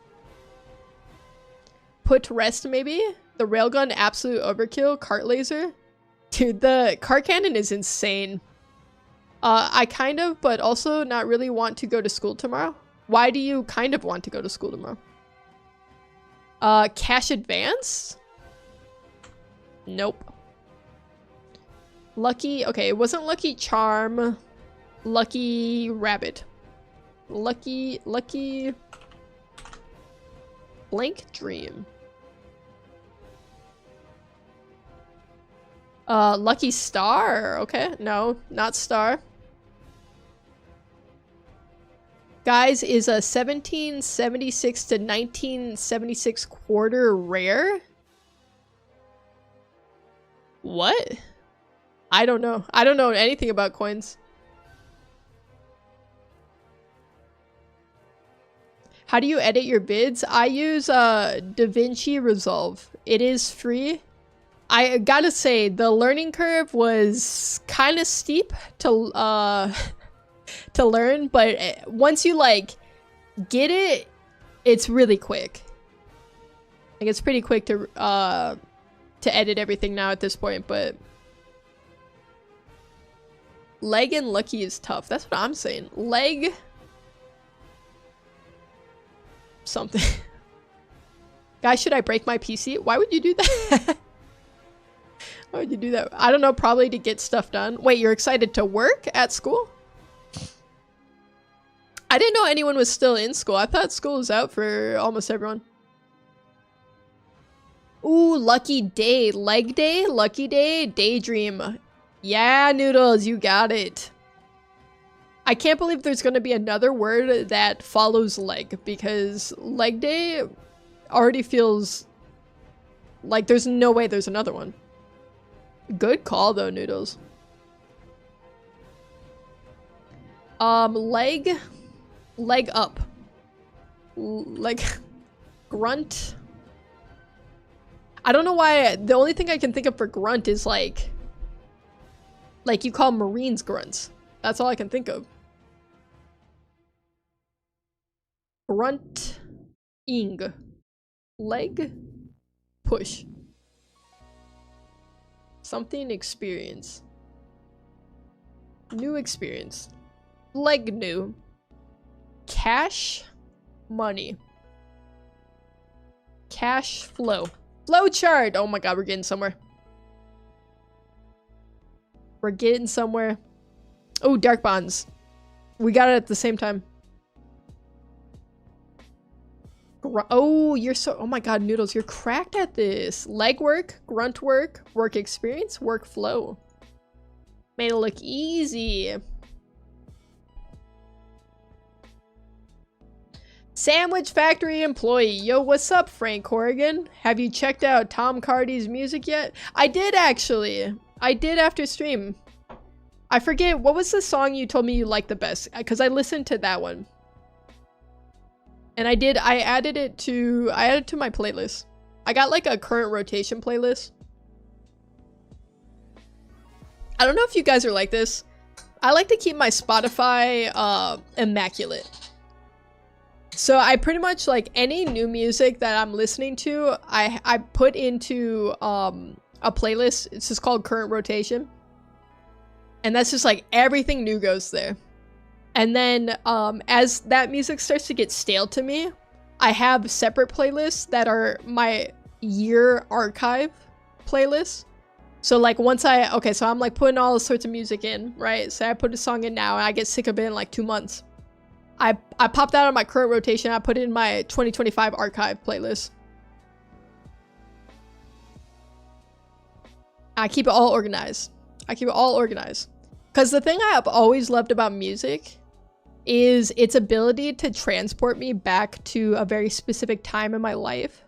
Put to rest maybe. The railgun, absolute overkill. Cart laser. Dude, the cart cannon is insane. I kind of, but also not really want to go to school tomorrow. Why do you kind of want to go to school tomorrow? Cash advance? Nope. Lucky, okay, it wasn't lucky charm. Lucky rabbit. Lucky blank dream. Lucky star. Okay, no, not star. Guys, is a 1776 to 1976 quarter rare? What? I don't know. I don't know anything about coins. How do you edit your vids? I use DaVinci Resolve. It is free. I gotta say, the learning curve was kind of steep to learn, but once you like get it, it's really quick. Like it's pretty quick to edit everything now at this point, but leg and lucky is tough. That's what I'm saying. Leg something. Guys, should I break my PC? Why would you do that? Why would you do that? I don't know, probably to get stuff done. Wait, you're excited to work at school? I didn't know anyone was still in school. I thought school was out for almost everyone. Ooh, lucky day. Leg day, lucky day, daydream. Yeah, Noodles, you got it. I can't believe there's going to be another word that follows leg, because leg day already feels like there's no way there's another one. Good call though, Noodles. Leg up. Like grunt. I don't know why. The only thing I can think of for grunt is like you call Marines grunts. That's all I can think of. Grunt-ing. Leg push. Something experience. New experience. Leg new. Cash money. Cash flow. Flow chart. Oh my god, we're getting somewhere. We're getting somewhere. Oh, dark bonds. We got it at the same time. Oh, you're so... Oh my god, Noodles, you're cracked at this. Leg work, grunt work, work experience, work flow. Made it look easy. Sandwich factory employee. Yo, what's up, Frank Corrigan? Have you checked out Tom Cardy's music yet? I did, actually. I did after stream. I forget, what was the song you told me you liked the best? Because I listened to that one. And I added it to my playlist. I got like a current rotation playlist. I don't know if you guys are like this. I like to keep my Spotify immaculate. So I pretty much like any new music that I'm listening to, I put into a playlist. It's just called current rotation. And that's just like everything new goes there. And then as that music starts to get stale to me, I have separate playlists that are my year archive playlists. So like once so I'm like putting all sorts of music in, right? So I put a song in now and I get sick of it in like 2 months. I pop that out of my current rotation. I put it in my 2025 archive playlist. I keep it all organized. Because the thing I have always loved about music is its ability to transport me back to a very specific time in my life.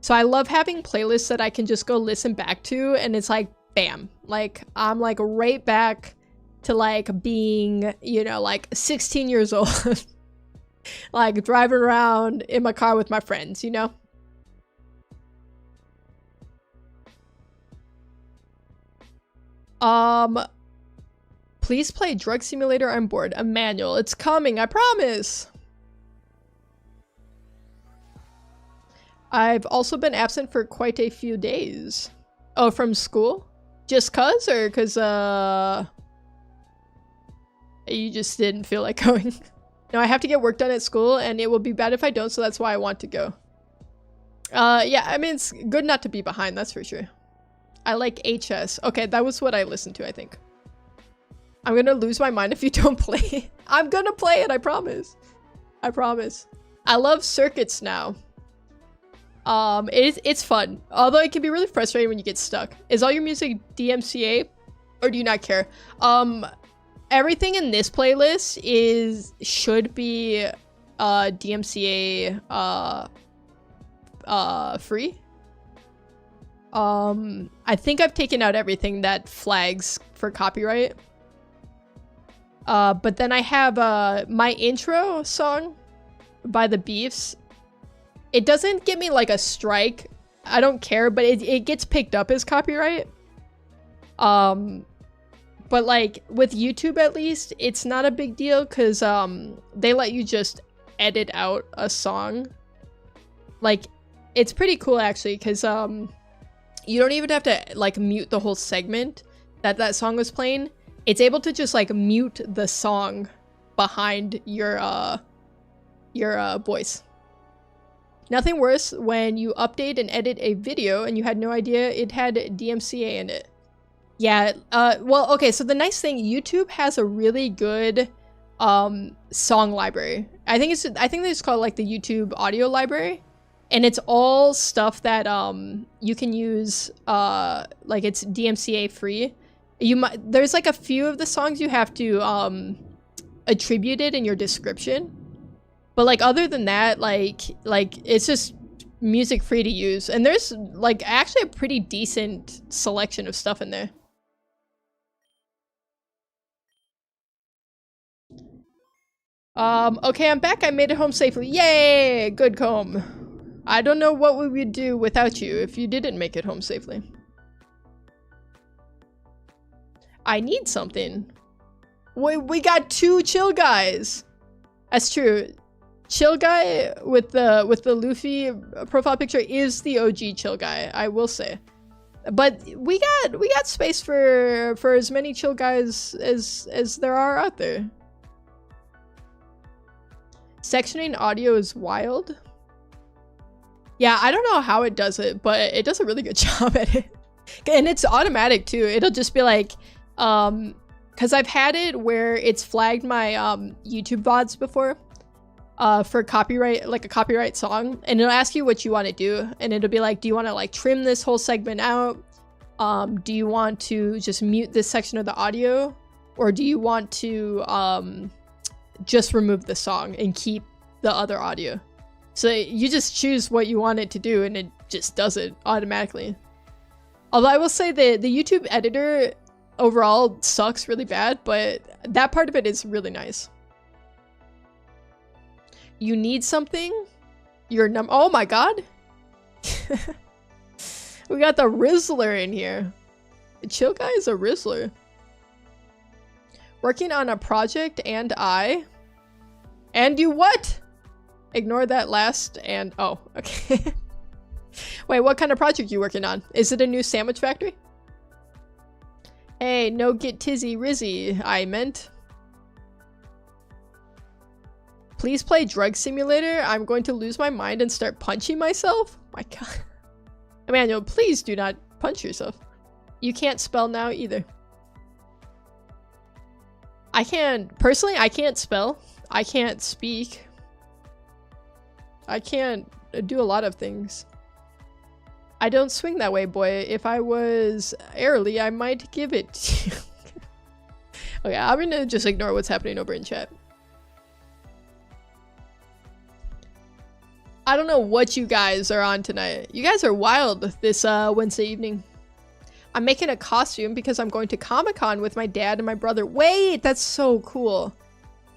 So I love having playlists that I can just go listen back to, and it's like, bam. Like, I'm like right back to like being, you know, like 16 years old. Like driving around in my car with my friends, you know? Please play Drug Simulator. I'm bored. Emmanuel, it's coming, I promise. I've also been absent for quite a few days. Oh, from school? Just cuz, or cuz you just didn't feel like going? No, I have to get work done at school and it will be bad if I don't, so that's why I want to go. Yeah, I mean, it's good not to be behind, that's for sure. I like HS. Okay, that was what I listened to, I think. I'm gonna lose my mind if you don't play. I'm gonna play it, I promise. I promise. I love circuits now. It's fun. Although it can be really frustrating when you get stuck. Is all your music DMCA? Or do you not care? Everything in this playlist should be DMCA free. I think I've taken out everything that flags for copyright. But then I have my intro song by the Beefs. It doesn't get me like a strike. I don't care, but it gets picked up as copyright. But like with YouTube at least, it's not a big deal because they let you just edit out a song. Like, it's pretty cool actually because you don't even have to like mute the whole segment that song was playing. It's able to just like mute the song behind your voice. Nothing worse when you update and edit a video and you had no idea it had DMCA in it. Yeah, well, okay, so the nice thing, YouTube has a really good song library. I think they just call it like the YouTube audio library. And it's all stuff that you can use, like it's DMCA free. There's like a few of the songs you have to attribute it in your description. But like other than that, like it's just music free to use. And there's like actually a pretty decent selection of stuff in there. Okay, I'm back. I made it home safely. Yay! Good comb. I don't know what we would do without you if you didn't make it home safely. I need something. We got 2 chill guys. That's true. Chill guy with the Luffy profile picture is the OG chill guy, I will say. But we got space for as many chill guys as there are out there. Sectioning audio is wild. Yeah, I don't know how it does it, but it does a really good job at it. And it's automatic too. It'll just be like, because I've had it where it's flagged my YouTube VODs before for copyright, like a copyright song, and it'll ask you what you want to do, and it'll be like, do you want to like trim this whole segment out? Do you want to just mute this section of the audio, or do you want to just remove the song and keep the other audio? So you just choose what you want it to do, and it just does it automatically. Although I will say the YouTube editor overall sucks really bad, but that part of it is really nice. You need something? Your oh my god. We got the Rizzler in here. The chill guy is a Rizzler. Working on a project and you what? Ignore that last and oh, okay. Wait, what kind of project you working on? Is it a new sandwich factory? Hey, no get tizzy rizzy, I meant. Please play Drug Simulator. I'm going to lose my mind and start punching myself. My god. Emmanuel, please do not punch yourself. You can't spell now either. Personally, I can't spell. I can't speak. I can't do a lot of things. I don't swing that way, boy. If I was early, I might give it to you. Okay, I'm gonna just ignore what's happening over in chat. I don't know what you guys are on tonight. You guys are wild this Wednesday evening. I'm making a costume because I'm going to Comic-Con with my dad and my brother. Wait, that's so cool.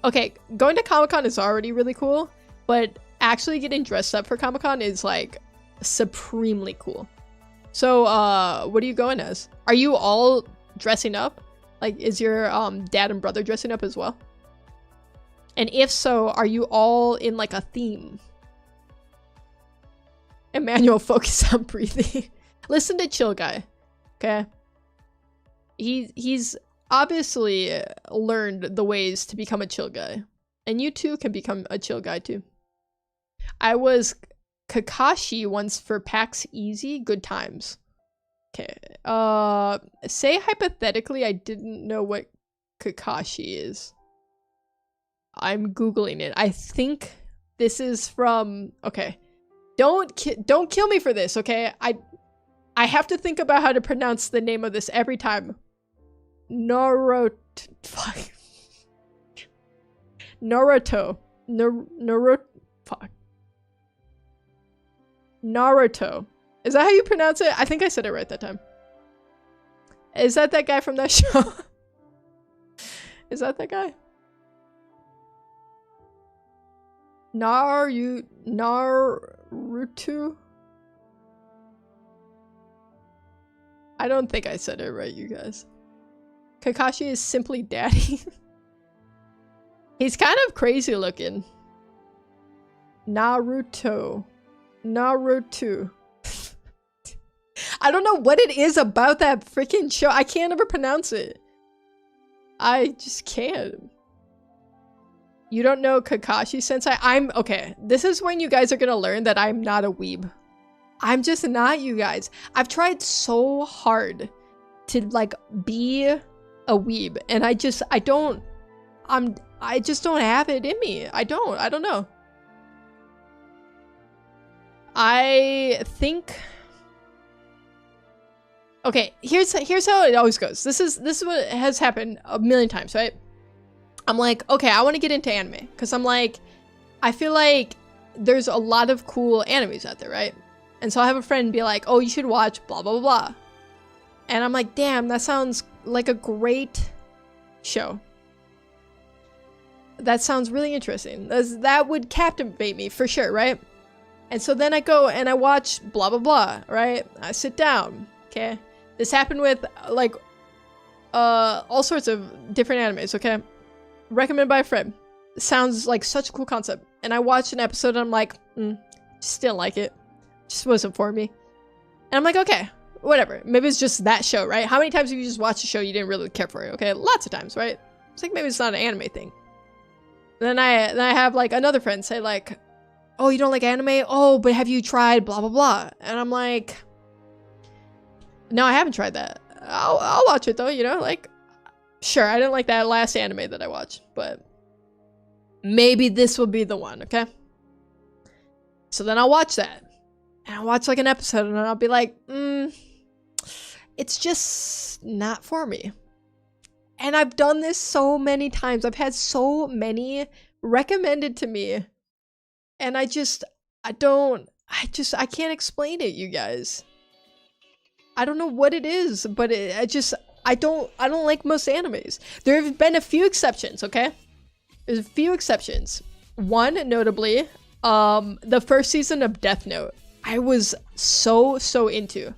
Okay, going to Comic-Con is already really cool, but actually getting dressed up for Comic-Con is like supremely cool. So, what are you going as? Are you all dressing up? Like, is your dad and brother dressing up as well? And if so, are you all in like a theme? Emmanuel, focus on breathing. Listen to Chill Guy, okay? He's obviously learned the ways to become a chill guy. And you too can become a chill guy too. I was Kakashi once for PAX Easy. Good times. Okay. Say hypothetically I didn't know what Kakashi is. I'm Googling it. I think this is from... Okay. Don't kill me for this, okay? I have to think about how to pronounce the name of this every time. Naruto. Fuck. Naruto. Fuck. Naruto. Is that how you pronounce it? I think I said it right that time. Is that guy from that show? Is that guy? Naruto? I don't think I said it right, you guys. Kakashi is simply daddy. He's kind of crazy looking. Naruto. I don't know what it is about that freaking show. I can't ever pronounce it. I just can't. You don't know Kakashi Sensei? Okay, this is when you guys are gonna learn that I'm not a weeb. I'm just not, you guys. I've tried so hard to like be a weeb, and I just don't have it in me. I don't know. I think... Okay, here's how it always goes. This is what has happened a million times, right? I'm like, okay, I want to get into anime because I'm like, I feel like there's a lot of cool animes out there, right? And so I have a friend be like, oh, you should watch blah blah blah blah, and I'm like, damn, that sounds like a great show. That sounds really interesting. That would captivate me for sure, right? And so then I go and I watch blah blah blah, right? I sit down, okay? This happened with like all sorts of different animes, okay? Recommended by a friend. Sounds like such a cool concept. And I watched an episode and I'm like, just didn't like it. Just wasn't for me. And I'm like, okay, whatever. Maybe it's just that show, right? How many times have you just watched a show you didn't really care for it? Okay, lots of times, right? It's like maybe it's not an anime thing. Then I have like another friend say like, oh, you don't like anime? Oh, but have you tried blah blah blah? And I'm like, no, I haven't tried that. I'll watch it though, you know, like, sure, I didn't like that last anime that I watched, but maybe this will be the one, okay? So then I'll watch that. And I'll watch like an episode and I'll be like, it's just not for me. And I've done this so many times. I've had so many recommended to me. And I can't explain it, you guys. I don't know what it is, but I don't like most animes. There have been a few exceptions, okay? There's a few exceptions. One, notably, the first season of Death Note. I was so into.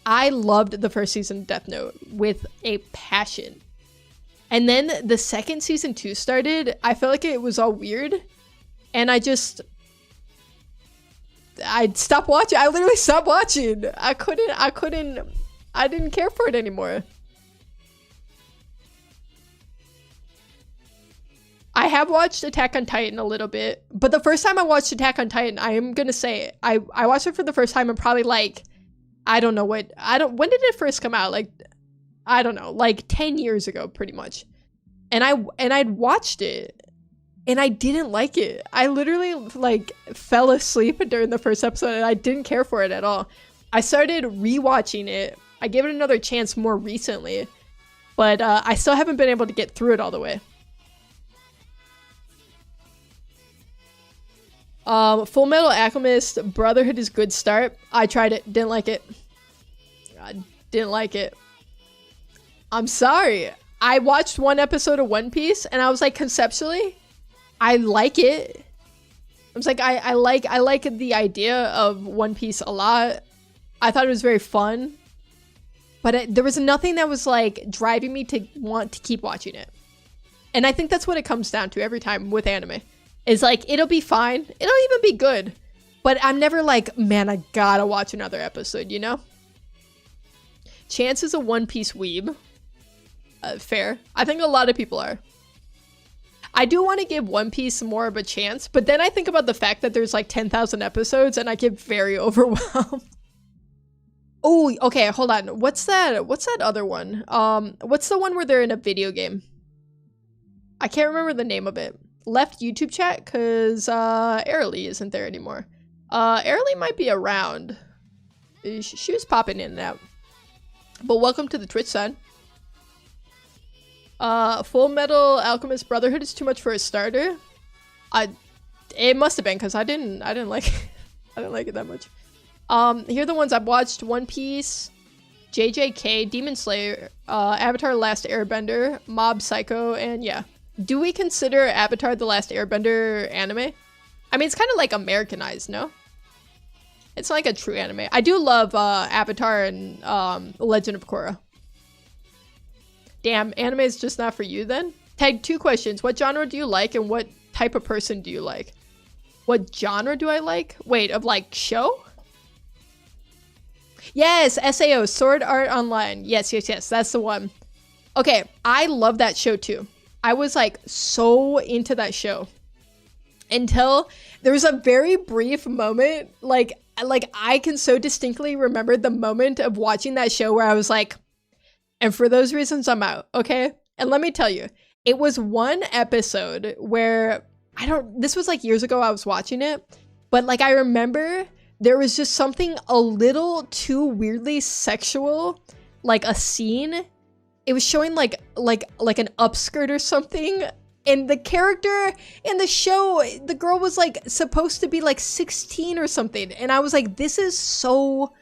I loved the first season of Death Note with a passion. And then the second season 2 started. I felt like it was all weird. And I stopped watching. I literally stopped watching. I didn't care for it anymore. I have watched Attack on Titan a little bit, but the first time I watched Attack on Titan, I am gonna say I watched it for the first time and probably like when did it first come out? Like I don't know, like 10 years ago pretty much. And I'd watched it and I didn't like it. I literally like fell asleep during the first episode and I didn't care for it at all. I started rewatching it. I gave it another chance more recently, but I still haven't been able to get through it all the way. Full Metal Alchemist Brotherhood is good start. I tried it, didn't like it. I didn't like it. I'm sorry. I watched one episode of One Piece and I was like, conceptually, I like it. I was like, I like the idea of One Piece a lot. I thought it was very fun, but there was nothing that was like driving me to want to keep watching it. And I think that's what it comes down to every time with anime. It's like, it'll be fine. It'll even be good. But I'm never like, man, I gotta watch another episode, you know? Chance is a One Piece weeb. Fair. I think a lot of people are. I do want to give One Piece more of a chance, but then I think about the fact that there's like 10,000 episodes and I get very overwhelmed. Oh, okay, hold on. What's that other one? What's the one where they're in a video game? I can't remember the name of it. Left YouTube chat because Airly isn't there anymore. Airly might be around. She was popping in and out. But welcome to the Twitch side. Full Metal Alchemist Brotherhood is too much for a starter. It must have been because I didn't like it. I didn't like it that much. Here are the ones I've watched: One Piece, JJK, Demon Slayer, Avatar: The Last Airbender, Mob Psycho, and yeah. Do we consider Avatar: The Last Airbender anime? I mean, it's kind of like Americanized, no? It's not like a true anime. I do love Avatar and Legend of Korra. Damn, anime is just not for you then? Tag, 2 questions. What genre do you like and what type of person do you like? What genre do I like? Wait, of like show? Yes, SAO, Sword Art Online. Yes, that's the one. Okay, I love that show too. I was like so into that show until there was a very brief moment. Like I can so distinctly remember the moment of watching that show where I was like, and for those reasons, I'm out. Okay. And let me tell you, it was one episode where this was like years ago I was watching it, but like I remember there was just something a little too weirdly sexual, like a scene. It was showing like an upskirt or something. And the character in the show, the girl was like supposed to be like 16 or something. And I was like, this is so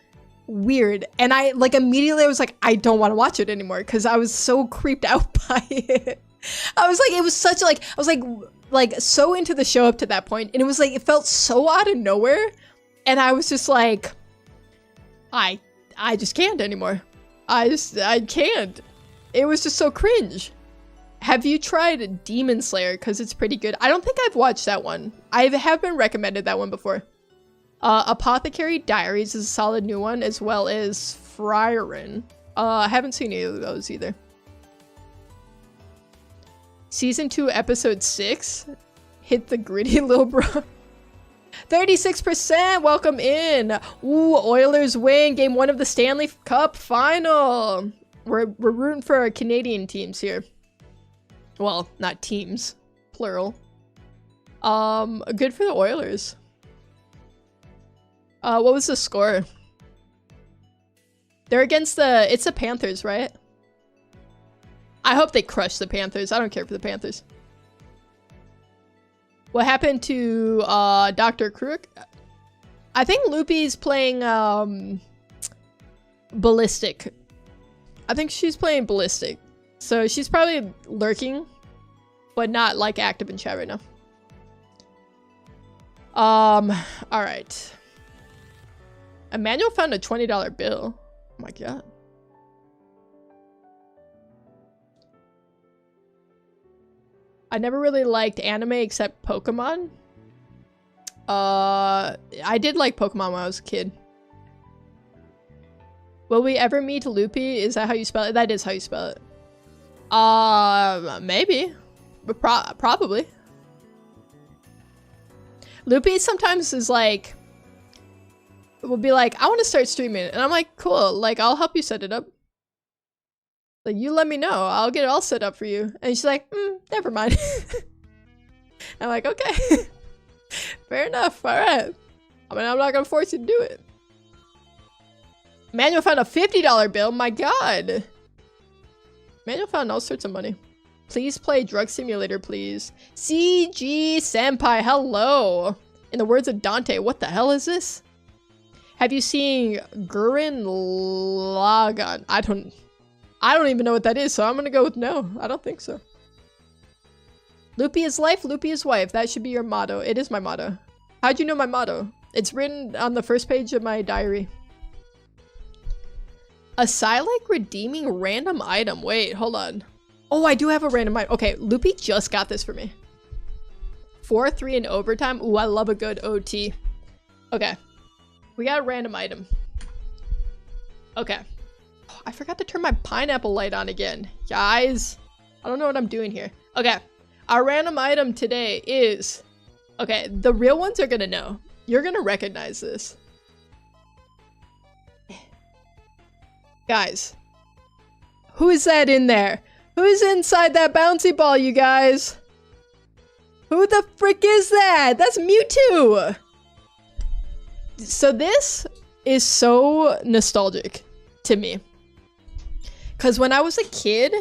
weird. And I like immediately I was like, I don't want to watch it anymore because I was so creeped out by it. I was like, it was such like, I was like so into the show up to that point. And it was like, it felt so out of nowhere. And I was just like, I just can't anymore. I can't. It was just so cringe. Have you tried Demon Slayer? Because it's pretty good. I don't think I've watched that one. I have been recommended that one before. Apothecary Diaries is a solid new one, as well as Frieren. I haven't seen either of those either. Season 2, episode 6. Hit the gritty little bro. 36%, welcome in. Ooh, Oilers win game 1 of the Stanley Cup final. We're rooting for our Canadian teams here. Well, not teams, plural. Good for the Oilers. What was the score? They're against it's the Panthers, right? I hope they crush the Panthers. I don't care for the Panthers. What happened to Dr. Crook? I think Loopy's playing Ballistic. I think she's playing Ballistic. So she's probably lurking, but not like active in chat right now. Alright. Emmanuel found a $20 bill. Oh my god. I never really liked anime except Pokemon. I did like Pokemon when I was a kid. Will we ever meet Loopy? Is that how you spell it? That is how you spell it. Maybe. Probably. Loopy sometimes is like, will be like, I want to start streaming. And I'm like, cool, like, I'll help you set it up. Like, you let me know, I'll get it all set up for you. And she's like, never mind. I'm like, okay. Fair enough, alright. I mean, I'm not gonna force you to do it. Manuel found a $50 bill, my god. Manuel found all sorts of money. Please play Drug Simulator, please. CG Senpai, hello. In the words of Dante, what the hell is this? Have you seen Gurren Lagann? I don't even know what that is, so I'm gonna go with no. I don't think so. Loopy is life, Loopy is wife. That should be your motto. It is my motto. How'd you know my motto? It's written on the first page of my diary. A Psylike redeeming random item. Wait, hold on. Oh, I do have a random item. Okay, Loopy just got this for me. 4-3 in overtime. Ooh, I love a good OT. Okay. We got a random item. Okay. Oh, I forgot to turn my pineapple light on again. Guys, I don't know what I'm doing here. Okay. Our random item today is... Okay, the real ones are gonna know. You're gonna recognize this. Guys. Who is that in there? Who's inside that bouncy ball, you guys? Who the frick is that? That's Mewtwo! So this is so nostalgic to me. Because when I was a kid,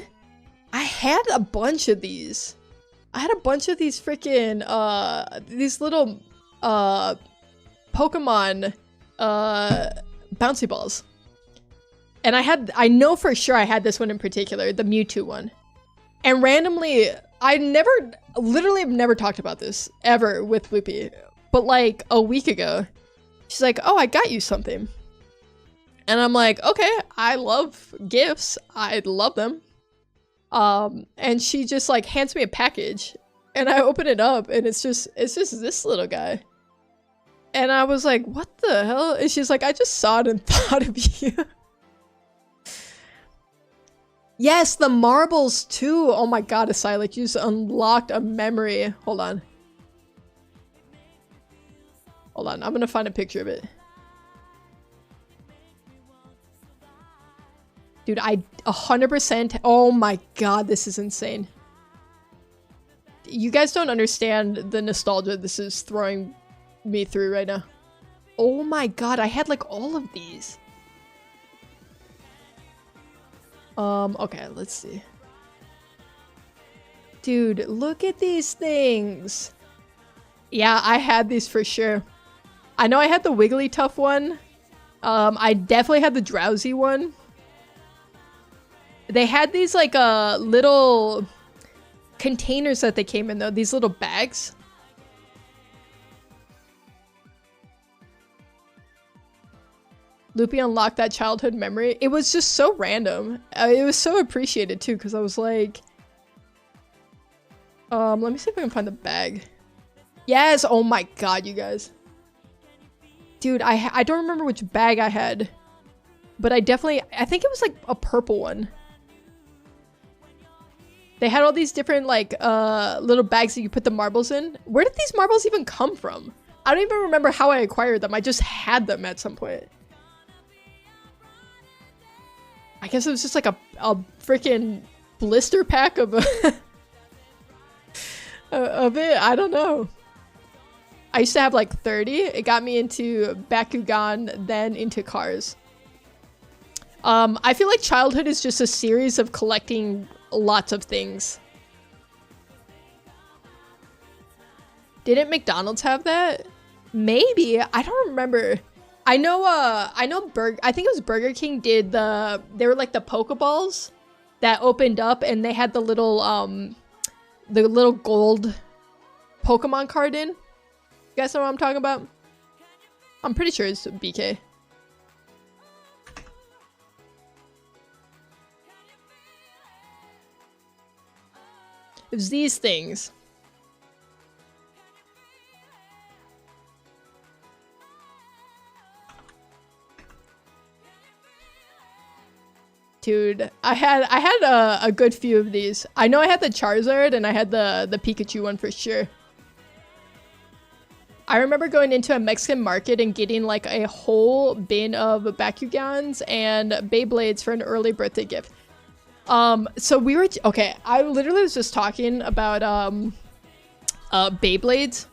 I had a bunch of these. I had a bunch of these freaking, these little, Pokemon, bouncy balls. And I know for sure I had this one in particular, the Mewtwo one. And randomly, literally have never talked about this ever with Loopy. But like a week ago, she's like, oh, I got you something. And I'm like, okay, I love gifts. I love them. And she just like hands me a package and I open it up and it's just this little guy. And I was like, what the hell? And she's like, I just saw it and thought of you. Yes, the marbles too. Oh my god, Asylum, you just unlocked a memory. Hold on. Hold on, I'm gonna find a picture of it. Dude, I 100%. Oh my god, this is insane. You guys don't understand the nostalgia this is throwing me through right now. Oh my god, I had like all of these. Okay, let's see. Dude, look at these things. Yeah, I had these for sure. I know I had the Wigglytuff one. I definitely had the Drowsy one. They had these like little containers that they came in though, these little bags. Loopy unlocked that childhood memory. It was just so random. It was so appreciated too because I was like, let me see if I can find the bag. Yes, oh my god, you guys. Dude, I don't remember which bag I had, but I think it was like a purple one. They had all these different like little bags that you put the marbles in. Where did these marbles even come from? I don't even remember how I acquired them. I just had them at some point. I guess it was just like a freaking blister pack of of it. I don't know. I used to have like 30. It got me into Bakugan, then into cars. I feel like childhood is just a series of collecting lots of things. Didn't McDonald's have that? Maybe. I don't remember. I know I think it was Burger King did they were like the Pokeballs that opened up and they had the little gold Pokemon card in. You guys know what I'm talking about? I'm pretty sure it's BK. It was these things. Dude, I had a good few of these. I know I had the Charizard and I had the Pikachu one for sure. I remember going into a Mexican market and getting like a whole bin of Bakugans and Beyblades for an early birthday gift. So we were okay. I literally was just talking about Beyblades.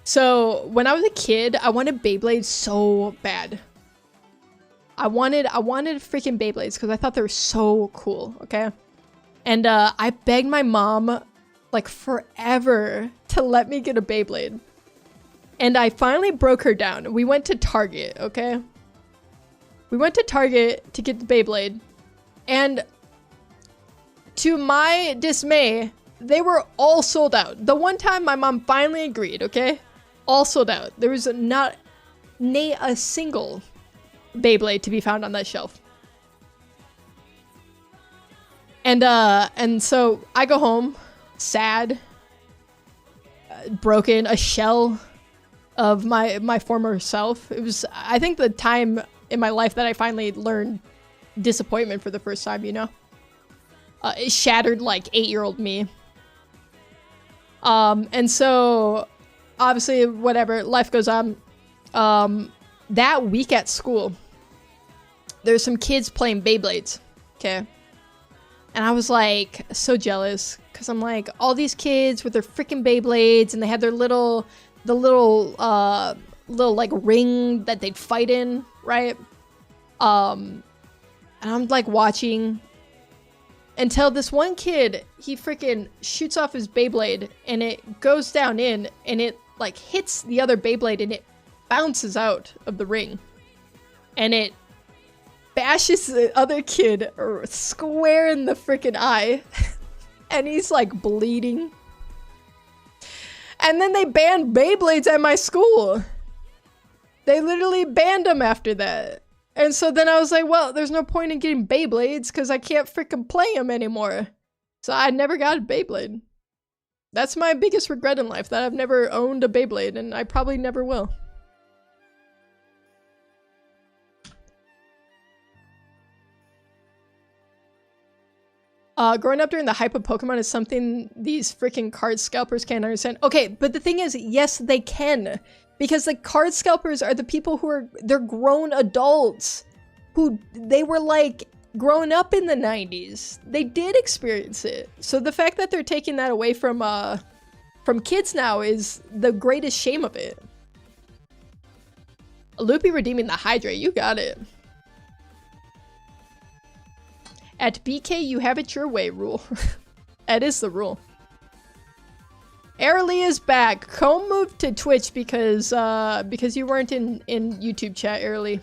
So when I was a kid, I wanted Beyblades so bad. I wanted freaking Beyblades because I thought they were so cool. Okay, and I begged my mom like forever to let me get a Beyblade. And I finally broke her down. We went to Target, okay? We went to Target to get the Beyblade. And to my dismay, they were all sold out. The one time my mom finally agreed, okay? All sold out. There was not a single Beyblade to be found on that shelf. And so I go home, sad, broken, a shell of my former self. It was, I think, the time in my life that I finally learned disappointment for the first time, you know? It shattered like 8-year-old me. And so obviously whatever, life goes on. That week at school, there's some kids playing Beyblades, okay? And I was like so jealous because I'm like, all these kids with their freaking Beyblades and they had their little like ring that they'd fight in, right? And I'm like watching until this one kid, he freaking shoots off his Beyblade and it goes down in and it like hits the other Beyblade and it bounces out of the ring and it bashes the other kid square in the freaking eye and he's like bleeding. And then they banned Beyblades at my school. They literally banned them after that. And so then I was like, well, there's no point in getting Beyblades because I can't freaking play them anymore. So I never got a Beyblade. That's my biggest regret in life, that I've never owned a Beyblade, and I probably never will. Growing up during the hype of Pokemon is something these freaking card scalpers can't understand. Okay, but the thing is, yes, they can. Because the card scalpers are the people who are, they're grown adults. Who, they were like, growing up in the 90s. They did experience it. So the fact that they're taking that away from kids now is the greatest shame of it. Loopy redeeming the Hydrate, you got it. At BK, you have it your way rule. That is the rule. Airly is back. Comb moved to Twitch because you weren't in YouTube chat, Airly.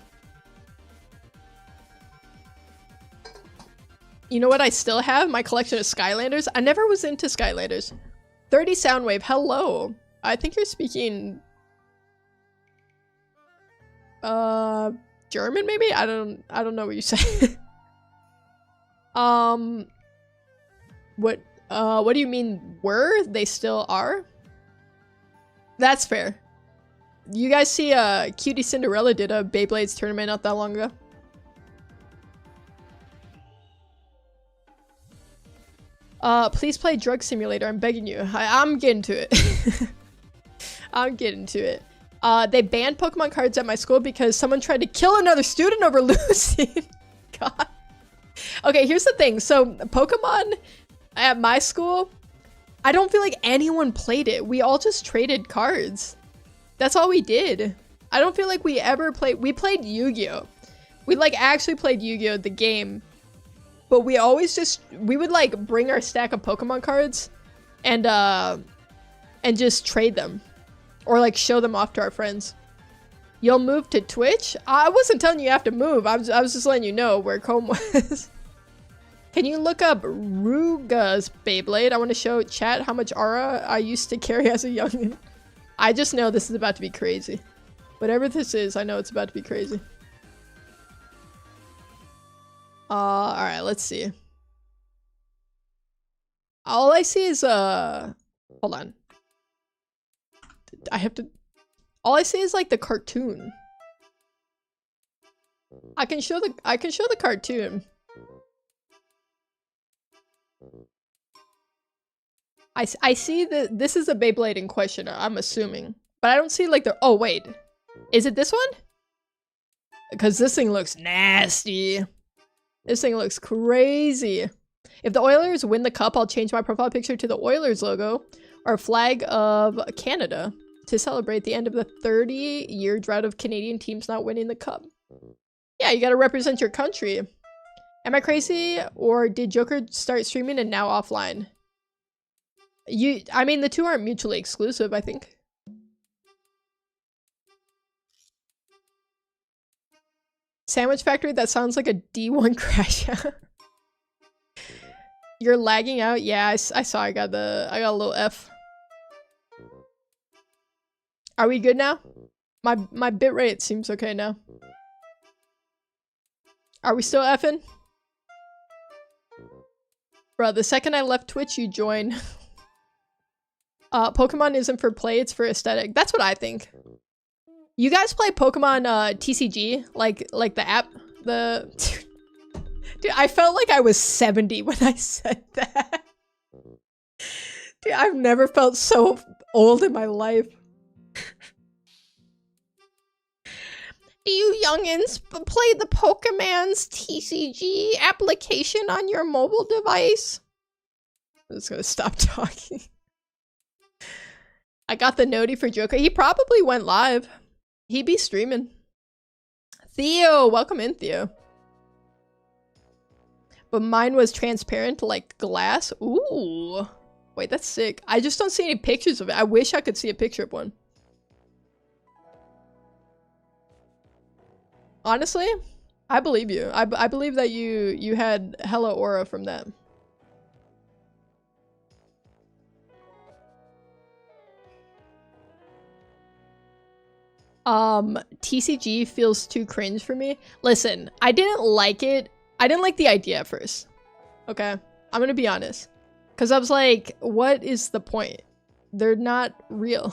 You know what I still have? My collection of Skylanders. I never was into Skylanders. 30 Soundwave, hello. I think you're speaking German maybe? I don't know what you say. What do you mean were? They still are? That's fair. You guys see Cutie Cinderella did a Beyblades tournament not that long ago? Please play Drug Simulator, I'm begging you. I'm getting to it. I'm getting to it. They banned Pokemon cards at my school because someone tried to kill another student over losing. God. Okay, here's the thing. So, Pokemon at my school, I don't feel like anyone played it. We all just traded cards. That's all we did. I don't feel like we ever played. We played Yu-Gi-Oh! We like actually played Yu-Gi-Oh! The game. But we always just, we would like bring our stack of Pokemon cards and just trade them. Or like show them off to our friends. You'll move to Twitch? I wasn't telling you have to move. I was just letting you know where Comb was. Can you look up Ruga's Beyblade? I want to show chat how much aura I used to carry as a youngin'. I just know this is about to be crazy. Whatever this is, I know it's about to be crazy. Alright, let's see. All I see is, hold on. I have to... All I see is like the cartoon. I can show the cartoon. I see that this is a Beyblade in question, I'm assuming. But I don't see like the... Oh, wait. Is it this one? Because this thing looks nasty. This thing looks crazy. If the Oilers win the cup, I'll change my profile picture to the Oilers logo or flag of Canada to celebrate the end of the 30-year drought of Canadian teams not winning the cup. Yeah, you gotta represent your country. Am I crazy? Or did Joker start streaming and now offline? I mean, the two aren't mutually exclusive, I think. Sandwich Factory, that sounds like a D1 crash. You're lagging out? Yeah, I saw I got a little F. Are we good now? My bitrate seems okay now. Are we still effing? Bro, the second I left Twitch, you join. Pokemon isn't for play, it's for aesthetic. That's what I think. You guys play Pokemon TCG? Like the app? Dude, I felt like I was 70 when I said that. Dude, I've never felt so old in my life. Do you youngins play the Pokemon's TCG application on your mobile device? I'm just gonna stop talking. I got the noti for Joker. He probably went live. He be streaming. Theo, welcome in, Theo. But mine was transparent like glass. Ooh. Wait, that's sick. I just don't see any pictures of it. I wish I could see a picture of one. Honestly, I believe you. I believe that you had hella aura from that. TCG feels too cringe for me. Listen, I didn't like it. I didn't like the idea at first. Okay? I'm gonna be honest. Because I was like, what is the point? They're not real.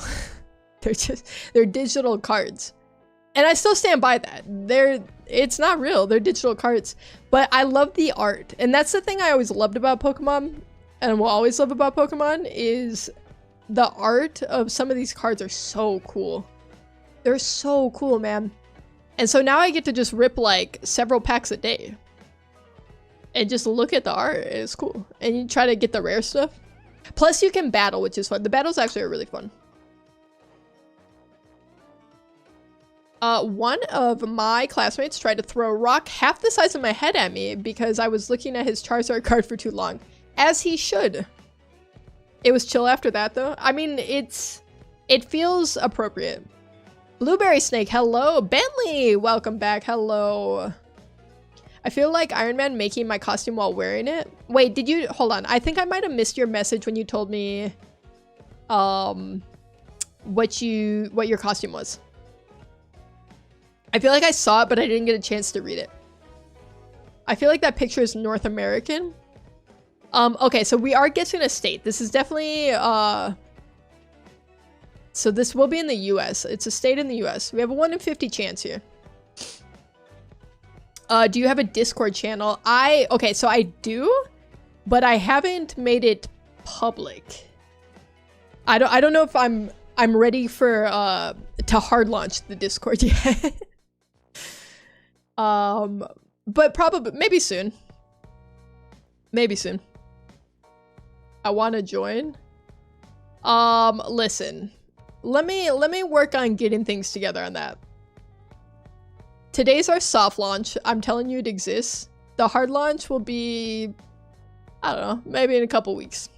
They're digital cards. And I still stand by that. It's not real. They're digital cards. But I love the art. And that's the thing I always loved about Pokemon. And will always love about Pokemon is the art of some of these cards are so cool. They're so cool, man. And so now I get to just rip like several packs a day. And just look at the art. It's cool. And you try to get the rare stuff. Plus you can battle, which is fun. The battles actually are really fun. One of my classmates tried to throw a rock half the size of my head at me because I was looking at his Charizard card for too long. As he should. It was chill after that, though. I mean, it feels appropriate. Blueberry Snake, hello. Bentley, welcome back. Hello. I feel like Iron Man making my costume while wearing it. Wait, did you... Hold on. I think I might have missed your message when you told me what your costume was. I feel like I saw it, but I didn't get a chance to read it. I feel like that picture is North American. Okay, so we are guessing a state. This is definitely, so this will be in the US. It's a state in the US. We have a 1 in 50 chance here. Do you have a Discord channel? Okay, so I do, but I haven't made it public. I don't know if I'm ready for, to hard launch the Discord yet. But probably, maybe soon. Maybe soon. I want to join. Listen. Let me work on getting things together on that. Today's our soft launch. I'm telling you it exists. The hard launch will be, I don't know, maybe in a couple weeks.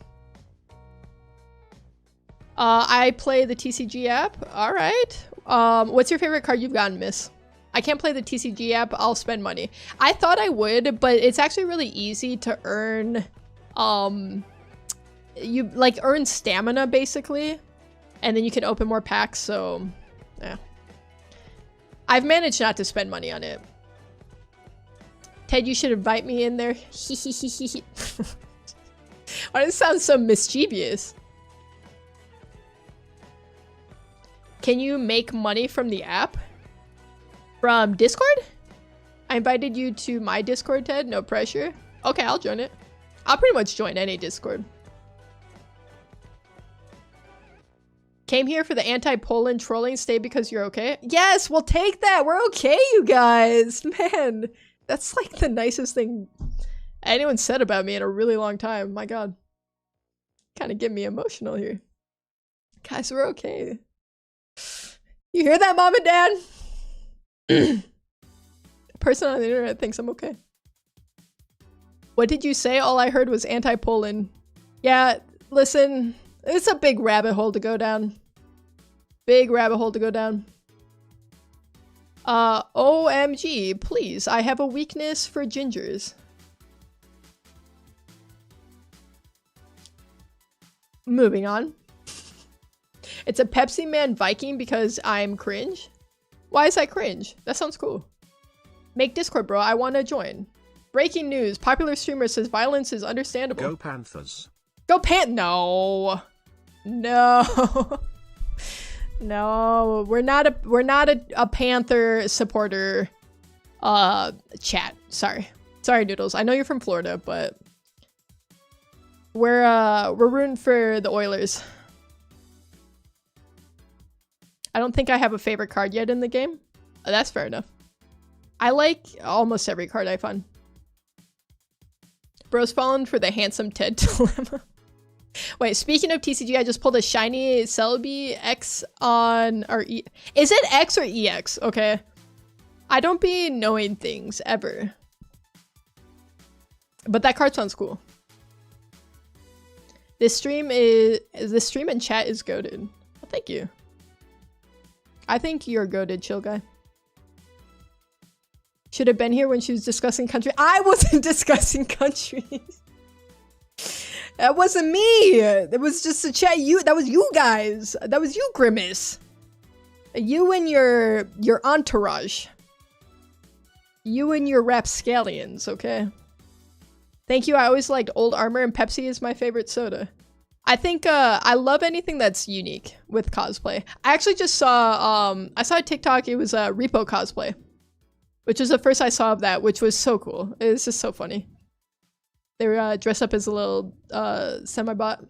I play the TCG app. All right. What's your favorite card you've gotten, miss? I can't play the TCG app. I'll spend money. I thought I would, but it's actually really easy to earn, you like earn stamina basically, and then you can open more packs. So, yeah. I've managed not to spend money on it. Ted, you should invite me in there. Why does it sound so mischievous? Can you make money from the app? From Discord? I invited you to my Discord, Ted. No pressure. Okay, I'll join it. I'll pretty much join any Discord. Came here for the anti-Poland trolling. Stay because you're okay. Yes, we'll take that. We're okay, you guys. Man, that's like the nicest thing anyone said about me in a really long time. My God. Kind of get me emotional here. Guys, we're okay. You hear that, Mom and Dad? A person on the internet thinks I'm okay. What did you say? All I heard was anti-Poland. Yeah, listen. It's a big rabbit hole to go down. Big rabbit hole to go down. OMG, please. I have a weakness for gingers. Moving on. It's a Pepsi Man Viking because I'm cringe. Why is that cringe? That sounds cool. Make Discord, bro. I want to join. Breaking news. Popular streamer says violence is understandable. Go Panthers. Go No. No. No. We're not a Panther supporter chat. Sorry. Sorry, Noodles. I know you're from Florida, but we're rooting for the Oilers. I don't think I have a favorite card yet in the game. That's fair enough. I like almost every card I find. Bro's fallen for the handsome Ted dilemma. Wait, speaking of TCG, I just pulled a shiny Celebi X on... or E... Is it X or EX? Okay. I don't be knowing things, ever. But that card sounds cool. This stream and chat is goated. Well, thank you. I think you're goated, chill guy. Should have been here when she was discussing country. I wasn't discussing countries. That wasn't me. It was just a chat. That was you guys. That was you, Grimace. You and your entourage. You and your rapscallions, okay? Thank you. I always liked Old Armor, and Pepsi is my favorite soda. I think I love anything that's unique with cosplay. I actually just saw I saw a TikTok. It was a Repo cosplay, which was the first I saw of that, which was so cool. It was just so funny. They were dressed up as a little semi-bot.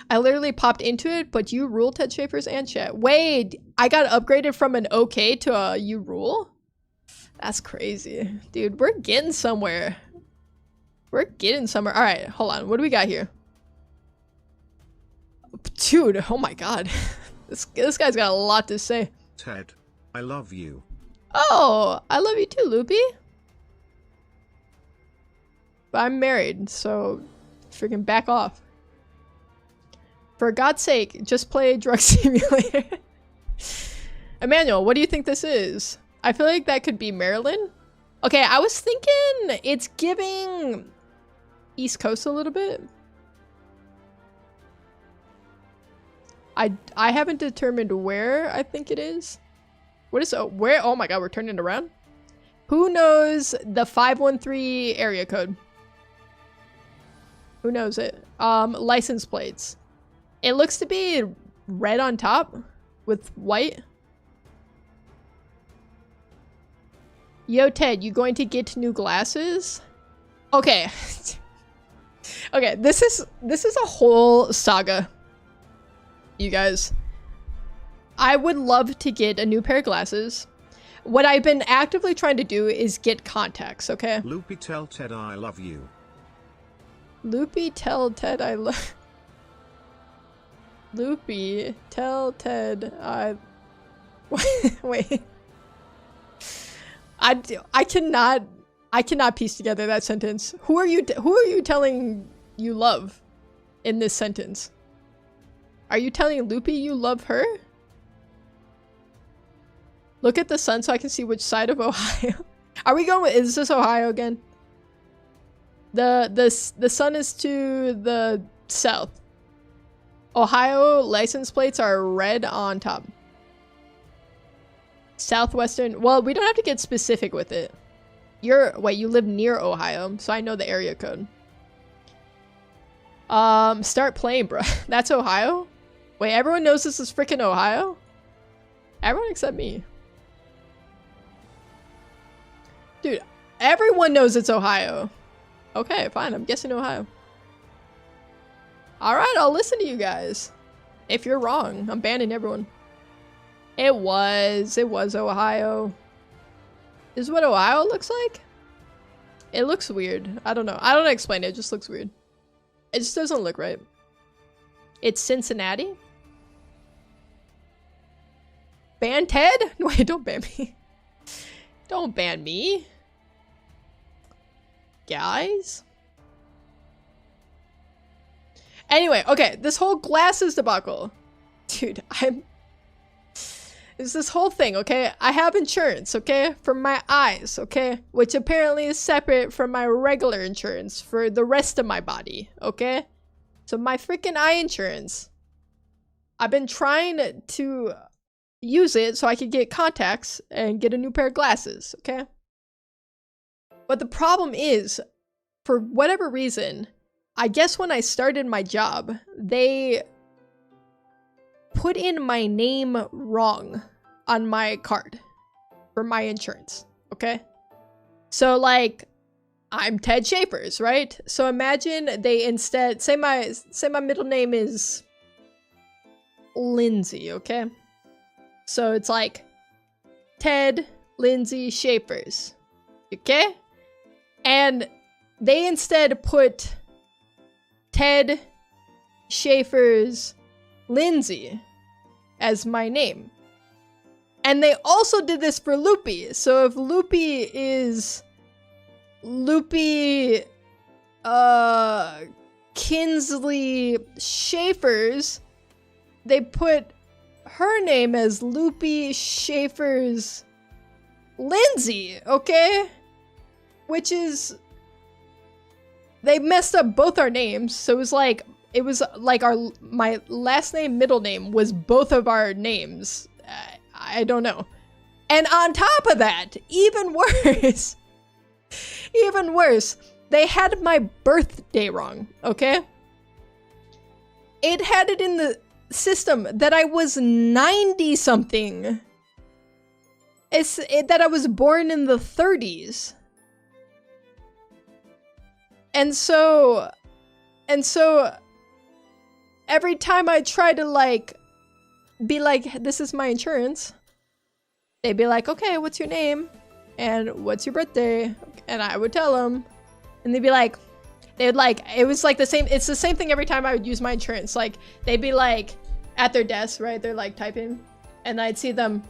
I literally popped into it, but you rule, Ted Schaefer's and chat. Wait, I got upgraded from an okay to a you rule? That's crazy. Dude, we're getting somewhere. We're getting somewhere. All right, hold on. What do we got here? Dude, oh my God. This guy's got a lot to say. Ted, I love you. Oh, I love you too, Loopy. But I'm married, so freaking back off. For God's sake, just play Drug Simulator. Emmanuel, what do you think this is? I feel like that could be Maryland. Okay, I was thinking it's giving East Coast a little bit. I haven't determined where I think it is. What is where? Oh my God, we're turning it around. Who knows the 513 area code? Who knows it? License plates. It looks to be red on top with white. Yo, Ted, you going to get new glasses? Okay. Okay, this is a whole saga. You guys. I would love to get a new pair of glasses. What I've been actively trying to do is get contacts, okay? Loopy, tell Ted I love you. Loopy, tell Ted I love... Loopy, tell Ted I... Wait. I cannot piece together that sentence. Who are you telling you love in this sentence? Are you telling Loopy you love her? Look at the sun so I can see which side of Ohio. Are we going with, is this Ohio again? The sun is to the south. Ohio license plates are red on top. Southwestern, well, we don't have to get specific with it. Wait, you live near Ohio, so I know the area code. Start playing, bro. That's Ohio? Wait, everyone knows this is freaking Ohio? Everyone except me. Dude, everyone knows it's Ohio. Okay, fine, I'm guessing Ohio. Alright, I'll listen to you guys. If you're wrong, I'm banning everyone. It was Ohio. Is what Ohio looks like? It looks weird. I don't know. I don't explain it. It just looks weird. It just doesn't look right. It's Cincinnati? Ban Ted? Wait, don't ban me. Don't ban me. Guys? Anyway, okay, this whole glasses debacle. Dude, it's this whole thing, okay? I have insurance, okay? For my eyes, okay? Which apparently is separate from my regular insurance for the rest of my body, okay? So my freaking eye insurance, I've been trying to use it so I could get contacts and get a new pair of glasses, okay? But the problem is, for whatever reason, I guess when I started my job, they put in my name wrong on my card for my insurance, okay? So like, I'm Ted Shapers, right? So imagine they instead, say my middle name is Lindsay, okay? So it's like, Ted Lindsay Shapers, okay? And they instead put Ted Schaefer's Lindsay as my name. And they also did this for Loopy. So if Loopy is Loopy Kinsley Schaefer's, they put her name as Loopy Schaefer's Lindsay, okay? Which is, they messed up both our names. So it was like my last name, middle name was both of our names. I don't know. And on top of that, even worse, they had my birthday wrong, okay? It had it in the system that I was 90 something. That I was born in the 30s. And so every time I try to like be like, this is my insurance, they'd be like, okay, what's your name? And what's your birthday? And I would tell them, and they'd be like, it was like it's the same thing every time I would use my insurance. Like, they'd be like at their desk, right? They're like typing, and I'd see them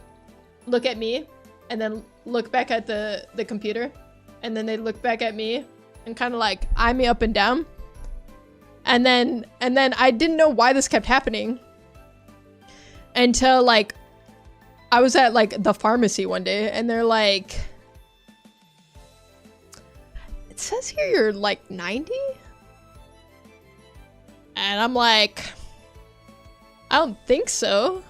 look at me and then look back at the computer, and then they'd look back at me and kind of like eye me up and down. And then I didn't know why this kept happening until like I was at like the pharmacy one day, and they're like, it says here you're like 90? And I'm like, I don't think so.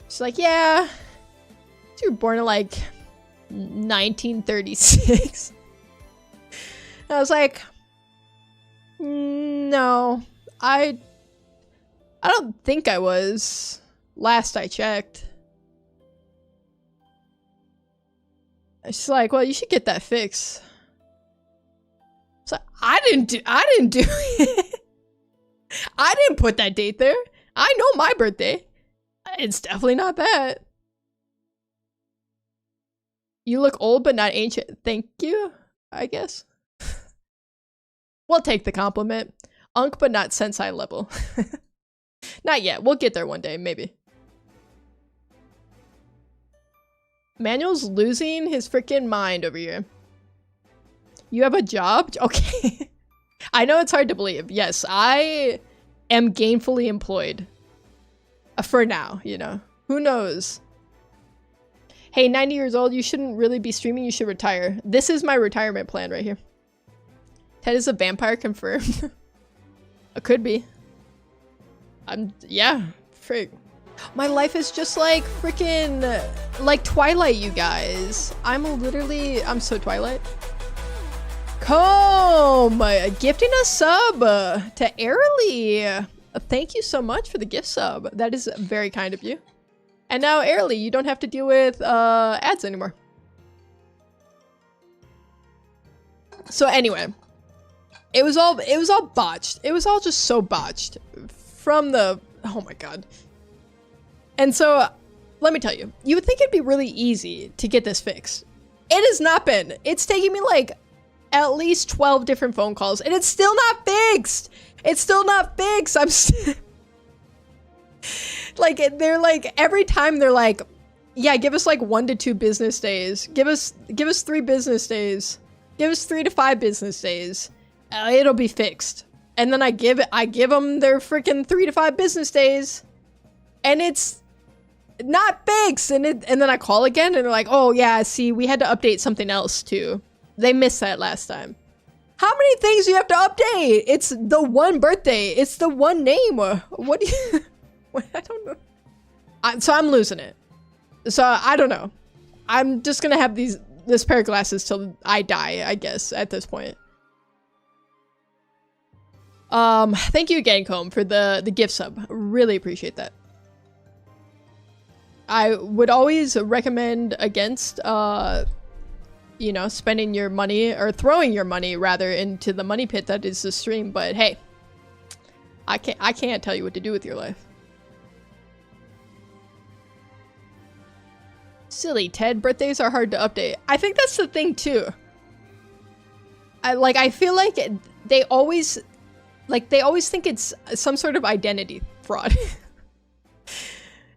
She's like, yeah, you were born in like 1936. I was like, no, I don't think I was. Last I checked. She's like, well, you should get that fixed. So I didn't do it. I didn't put that date there. I know my birthday. It's definitely not that. You look old but not ancient. Thank you, I guess. We'll take the compliment. Unk but not sensei level. Not yet. We'll get there one day, maybe. Manuel's losing his freaking mind over here. You have a job? Okay. I know it's hard to believe. Yes, I am gainfully employed. For now, you know. Who knows? Hey, 90 years old, you shouldn't really be streaming. You should retire. This is my retirement plan right here. Ted is a vampire confirmed. It could be. Yeah, frig. My life is just like freaking like Twilight, you guys. I'm so Twilight. Comb gifting a sub to Airly. Thank you so much for the gift sub. That is very kind of you. And now Airly, you don't have to deal with ads anymore. So anyway, It was all botched. It was all just so botched from the, oh my god. And so, let me tell you, you would think it'd be really easy to get this fixed. It has not been. It's taking me like at least 12 different phone calls, and it's still not fixed. It's still not fixed. I'm like, they're like, every time they're like, yeah, give us like 1 to 2 business days. Give us 3 business days. Give us 3 to 5 business days. It'll be fixed. And then I give them their freaking 3 to 5 business days, and it's not fixed. And then I call again, and they're like, oh yeah, see, we had to update something else too. They missed that last time. How many things do you have to update? It's the one birthday. It's the one name. What do you... I don't know. So I'm losing it. So I don't know. I'm just gonna have this pair of glasses till I die, I guess, at this point. Thank you again, Comb, for the gift sub. Really appreciate that. I would always recommend against, you know, spending your money, or throwing your money rather, into the money pit that is the stream, but hey, I can't tell you what to do with your life. Silly Ted, birthdays are hard to update. I think that's the thing too. I feel like they always think it's some sort of identity fraud.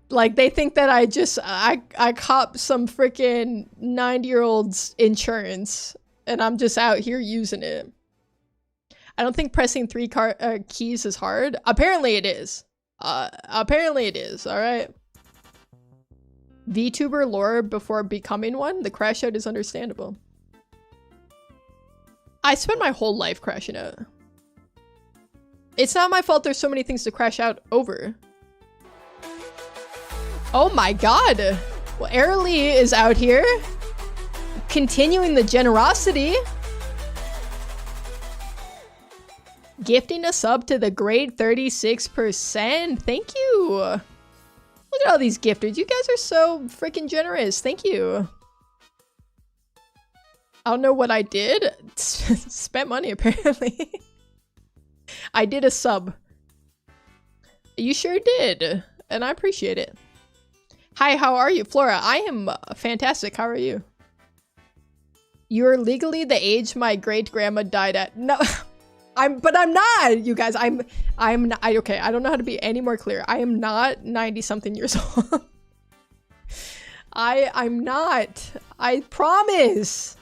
Like, they think that I cop some freaking 90-year-old's insurance, and I'm just out here using it. I don't think pressing 3 keys is hard. Apparently it is. Apparently it is, alright? VTuber lore before becoming one? The crash out is understandable. I spent my whole life crashing out. It's not my fault there's so many things to crash out over. Oh my god! Well, Airly is out here, continuing the generosity. Gifting a sub to the great 36%. Thank you! Look at all these gifters. You guys are so freaking generous. Thank you. I don't know what I did. Spent money, apparently. I did a sub. You sure did. And I appreciate it. Hi, how are you? Flora, I am fantastic. How are you? You're legally the age my great-grandma died at. No, but I'm not, you guys. I'm not, okay, I don't know how to be any more clear. I am not 90-something years old. I'm not. I promise.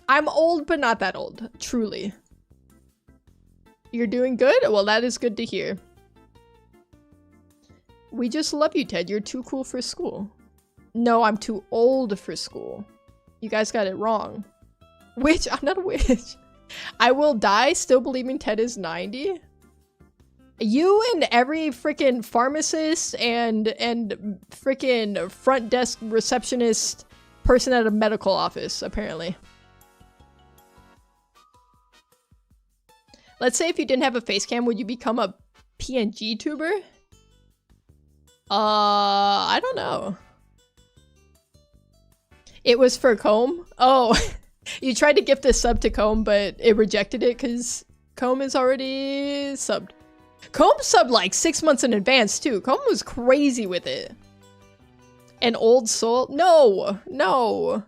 I'm old, but not that old. Truly. You're doing good? Well, that is good to hear. We just love you, Ted. You're too cool for school. No, I'm too old for school. You guys got it wrong. Witch? I'm not a witch. I will die still believing Ted is 90. You and every freaking pharmacist and freaking front desk receptionist person at a medical office, apparently. Let's say if you didn't have a face cam, would you become a PNG tuber? I don't know. It was for Comb? Oh, you tried to gift a sub to Comb, but it rejected it because Comb is already subbed. Comb subbed like 6 months in advance too. Comb was crazy with it. An old soul? No, no.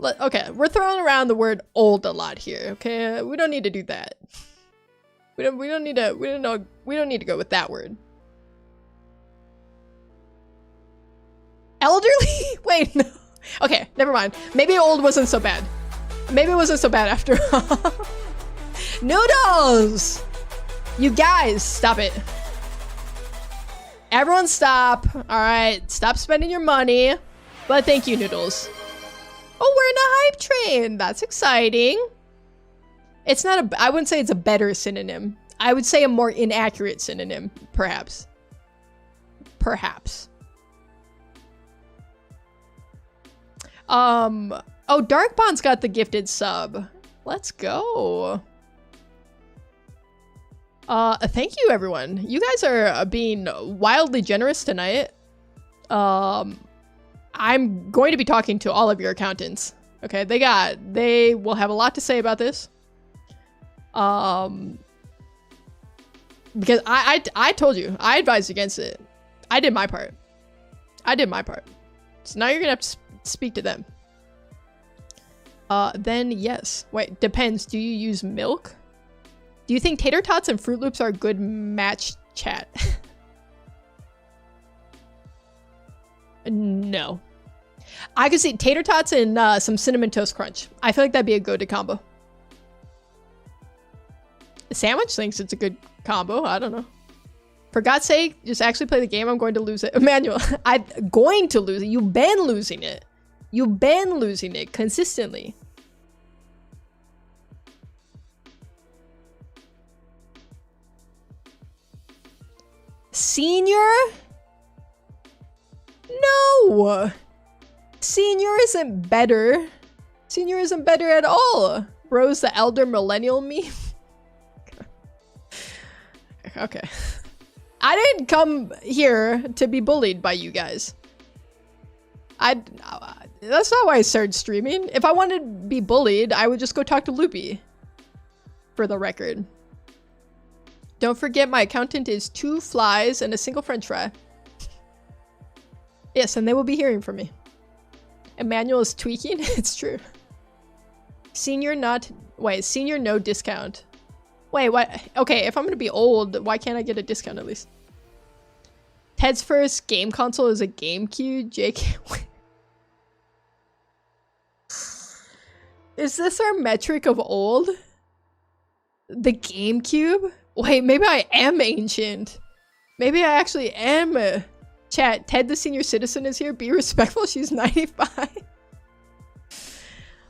Okay, we're throwing around the word old a lot here, okay? We don't need to do that. We don't need to go with that word. Elderly? Wait, no. Okay, never mind. Maybe old wasn't so bad. Maybe it wasn't so bad after all. Noodles! You guys, stop it. Everyone stop. Alright, stop spending your money. But thank you, Noodles. Oh, we're in a hype train. That's exciting. It's not a... I wouldn't say it's a better synonym. I would say a more inaccurate synonym, perhaps. Perhaps. Oh, Darkbond's got the gifted sub. Let's go. Thank you, everyone. You guys are being wildly generous tonight. I'm going to be talking to all of your accountants. Okay, they will have a lot to say about this. Because I told you, I advised against it. I did my part. So now you're gonna have to speak to them. Then yes. Wait, depends. Do you use milk? Do you think tater tots and Fruit Loops are a good match, chat? No. I could see tater tots and some cinnamon toast crunch. I feel like that'd be a go-to combo. The sandwich thinks it's a good combo. I don't know. For God's sake, just actually play the game. I'm going to lose it. Emmanuel, I'm going to lose it. You've been losing it. You've been losing it consistently. Senior? No! Senior isn't better. Senior isn't better at all. Rose the elder millennial meme. Okay. I didn't come here to be bullied by you guys. That's not why I started streaming. If I wanted to be bullied, I would just go talk to Loopy. For the record. Don't forget my accountant is 2 flies and a single french fry. Yes, and they will be hearing from me. Emmanuel is tweaking. It's true. Senior not... Wait, senior no discount. Wait, what? Okay, if I'm gonna be old, why can't I get a discount at least? Ted's first game console is a GameCube. JK. Is this our metric of old? The GameCube? Wait, maybe I am ancient. Maybe I actually am. Chat, Ted the senior citizen is here. Be respectful. She's 95.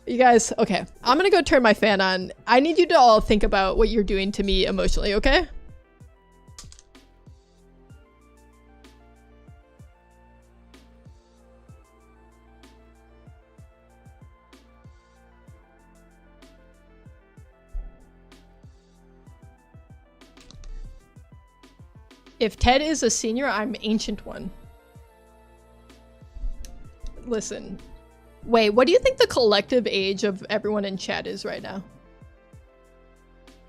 You guys, okay. I'm gonna go turn my fan on. I need you to all think about what you're doing to me emotionally, okay? If Ted is a senior, I'm ancient one. Listen. Wait, what do you think the collective age of everyone in chat is right now?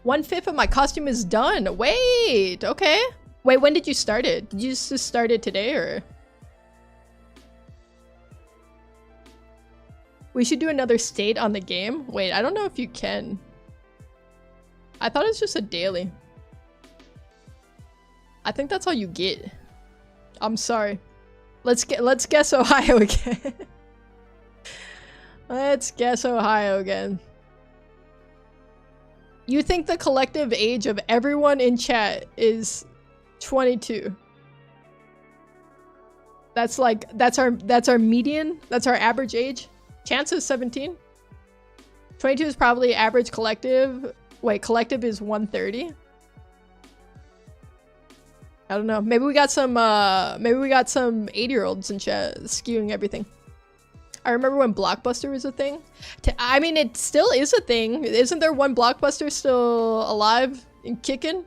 1/5 of my costume is done. Wait, okay. Wait, when did you start it? Did you just start it today or? We should do another state on the game. Wait, I don't know if you can. I thought it was just a daily. I think that's all you get. I'm sorry. Let's guess Ohio again. Let's guess Ohio again. You think the collective age of everyone in chat is 22? That's our median. That's our average age. Chance is 17. 22 is probably average collective. Wait, collective is 130. I don't know. Maybe we got some 80-year-olds in chat skewing everything. I remember when Blockbuster was a thing. I mean, it still is a thing. Isn't there one Blockbuster still alive and kicking?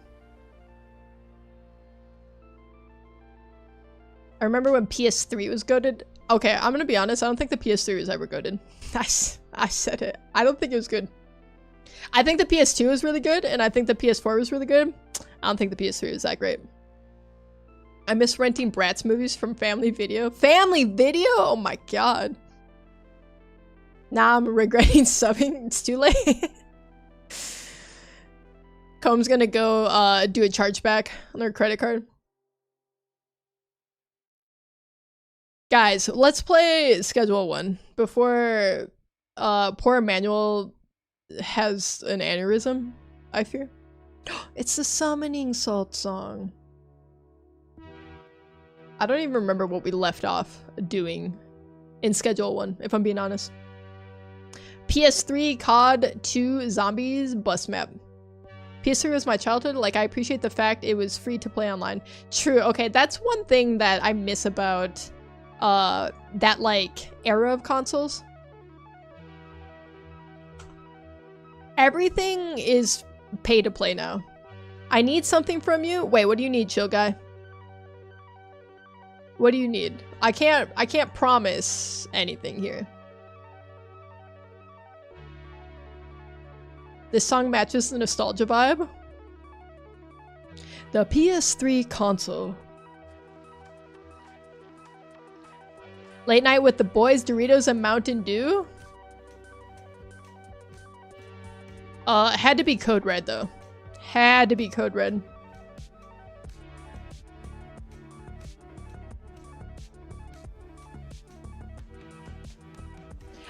I remember when PS3 was goated. Okay, I'm gonna be honest. I don't think the PS3 was ever goated. I said it. I don't think it was good. I think the PS2 was really good, and I think the PS4 was really good. I don't think the PS3 was that great. I miss renting Bratz movies from Family Video. Family Video? Oh my god. Nah, I'm regretting subbing. It's too late. Comb's gonna go do a chargeback on their credit card. Guys, let's play Schedule 1 before poor Emmanuel has an aneurysm, I fear. It's the Summoning Salt song. I don't even remember what we left off doing in Schedule 1, if I'm being honest. PS3, COD 2, Zombies, Bus Map. PS3 was my childhood. Like, I appreciate the fact it was free to play online. True, okay, that's one thing that I miss about that, like, era of consoles. Everything is pay to play now. I need something from you. Wait, what do you need, chill guy? What do you need? I can't promise anything here. This song matches the nostalgia vibe. The PS3 console. Late night with the boys, Doritos and Mountain Dew. Had to be Code Red though. Had to be Code Red.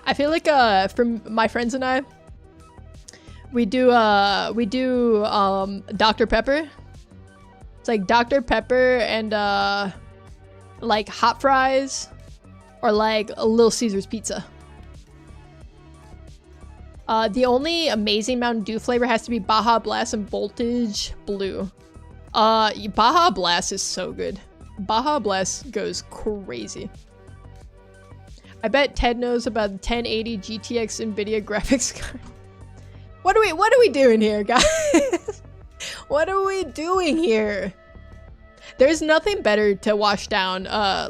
I feel like from my friends and I, we do Dr. Pepper. It's like Dr. Pepper and like hot fries or like a Little Caesars pizza. The only amazing Mountain Dew flavor has to be Baja Blast and Voltage Blue. Baja Blast is so good. Baja Blast goes crazy. I bet Ted knows about the 1080 GTX Nvidia graphics card. What are we doing here, guys? What are we doing here? There's nothing better to wash down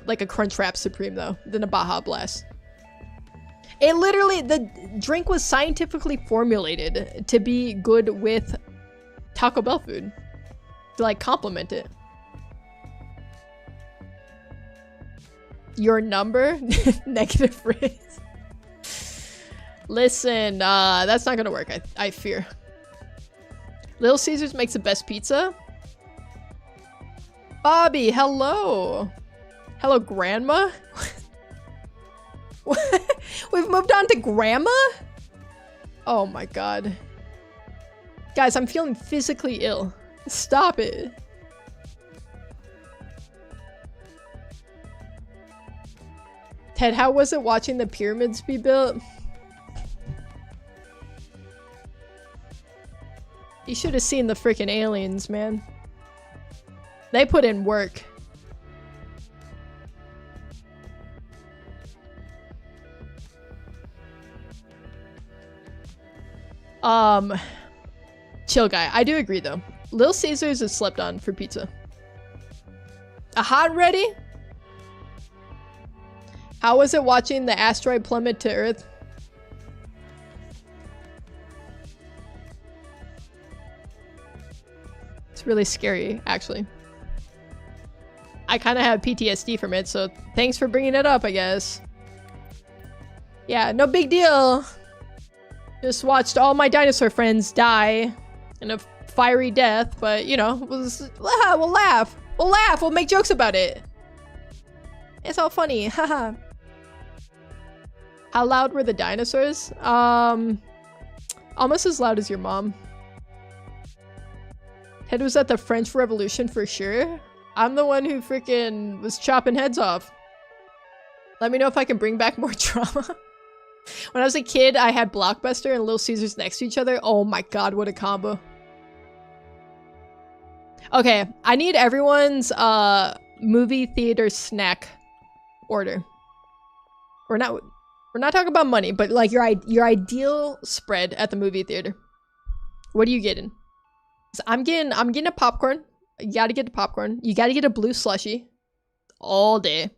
like a Crunchwrap Supreme though than a Baja Blast. It literally, the drink was scientifically formulated to be good with Taco Bell food. To like complement it. Your number? Negative phrase. Listen, that's not gonna work, I fear. Little Caesars makes the best pizza. Bobby, hello. Hello, Grandma? We've moved on to Grandma? Oh my god. Guys, I'm feeling physically ill. Stop it. Ted, how was it watching the pyramids be built? You should have seen the freaking aliens, man. They put in work. Chill guy. I do agree though. Little Caesars is slept on for pizza. A hot and ready? How was it watching the asteroid plummet to Earth? It's really scary, actually. I kind of have PTSD from it, so thanks for bringing it up, I guess. Yeah, no big deal. Just watched all my dinosaur friends die in a fiery death, but you know, we'll laugh. We'll laugh. We'll make jokes about it. It's all funny. Haha. How loud were the dinosaurs? Almost as loud as your mom. Ted was at the French Revolution for sure. I'm the one who freaking was chopping heads off. Let me know if I can bring back more trauma. When I was a kid, I had Blockbuster and Little Caesars next to each other. Oh my god, what a combo. Okay, I need everyone's movie theater snack order. We're not talking about money, but like your ideal spread at the movie theater. What are you getting? So I'm getting a popcorn. You gotta get the popcorn. You gotta get a blue slushie. All day.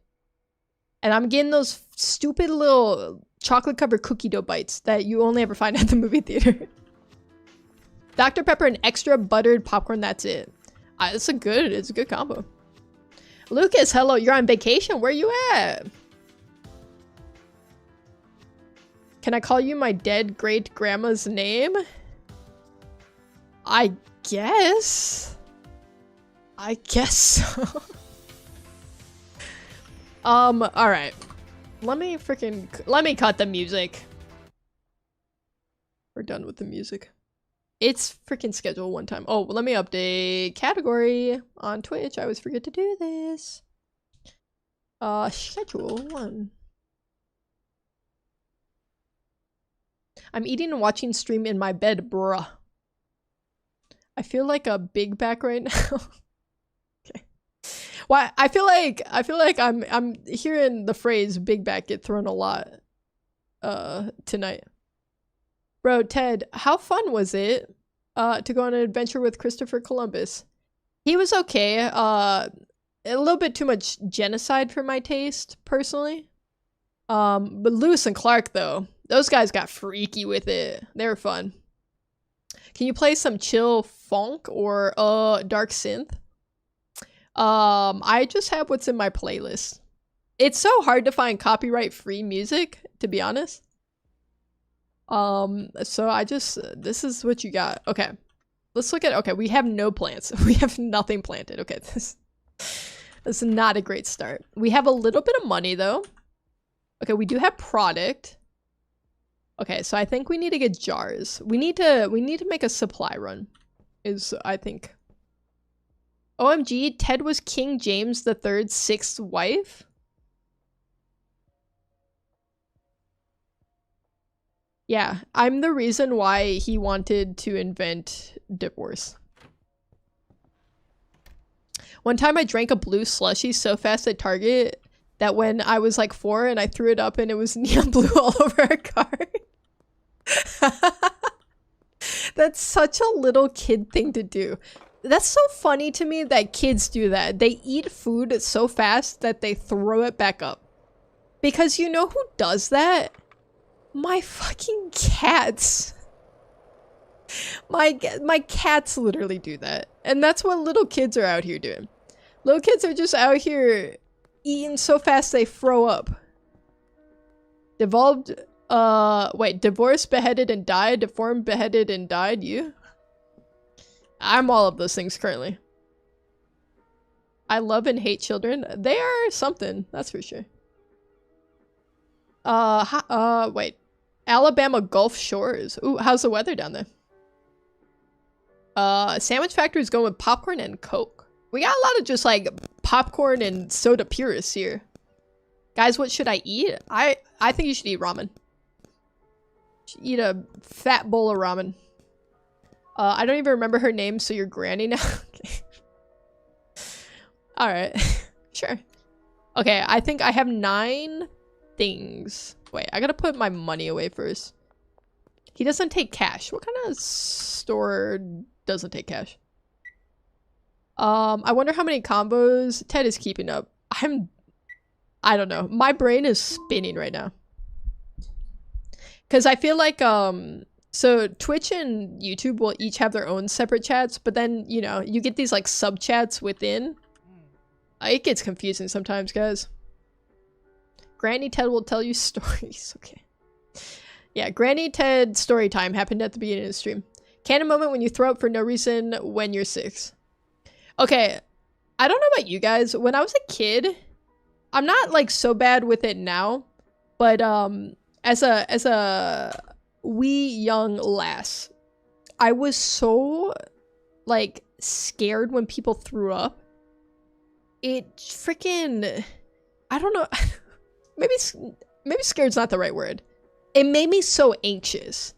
And I'm getting those stupid little chocolate covered cookie dough bites that you only ever find at the movie theater. Dr. Pepper and extra buttered popcorn, that's it. It's a good combo. Lucas, hello, you're on vacation. Where you at? Can I call you my dead great grandma's name? I guess. I guess so. Alright. Let me cut the music. We're done with the music. It's freaking scheduled one time. Oh, let me update category on Twitch. I always forget to do this. Schedule 1. I'm eating and watching stream in my bed, bruh. I feel like a big back right now. Okay. Why? I feel like I'm hearing the phrase big back get thrown a lot tonight. Bro, Ted, how fun was it to go on an adventure with Christopher Columbus? He was okay. A little bit too much genocide for my taste, personally. But Lewis and Clark, though, those guys got freaky with it. They were fun. Can you play some chill funk or dark synth? I just have what's in my playlist. It's so hard to find copyright free music, to be honest. So I just, this is what you got. Okay. Let's look at, okay, we have no plants. We have nothing planted. Okay, this is not a great start. We have a little bit of money though. Okay, we do have product. Okay, so I think we need to get jars. We need to make a supply run. Is I think. OMG, Ted was King James III's sixth wife? Yeah, I'm the reason why he wanted to invent divorce. One time I drank a blue slushie so fast at Target that when I was like 4 and I threw it up and it was neon blue all over our car. That's such a little kid thing to do. That's so funny to me that kids do that. They eat food so fast that they throw it back up. Because you know who does that? My fucking cats. My cats literally do that. And that's what little kids are out here doing. Little kids are just out here eating so fast they throw up. Devolved, wait, divorced, beheaded, and died. Deformed, beheaded, and died. You? I'm all of those things currently. I love and hate children. They are something, that's for sure. Wait. Alabama Gulf Shores. Ooh, how's the weather down there? Sandwich Factory is going with popcorn and Coke. We got a lot of just like popcorn and soda purists here. Guys, what should I eat? I think you should eat ramen. You should eat a fat bowl of ramen. I don't even remember her name, so you're granny now? Okay. Alright. Sure. Okay, I think I have 9 things. Wait, I gotta put my money away first. He doesn't take cash. What kind of store doesn't take cash? I wonder how many combos Ted is keeping up. I don't know. My brain is spinning right now. Because I feel like, so Twitch and YouTube will each have their own separate chats, but then, you know, you get these like sub chats within. It gets confusing sometimes, guys. Granny Ted will tell you stories. Okay. Yeah, Granny Ted story time happened at the beginning of the stream. Canon moment when you throw up for no reason when you're 6. Okay, I don't know about you guys. When I was a kid, I'm not like so bad with it now, but as a wee young lass, I was so like scared when people threw up. It freaking, I don't know. Maybe scared's not the right word. It made me so anxious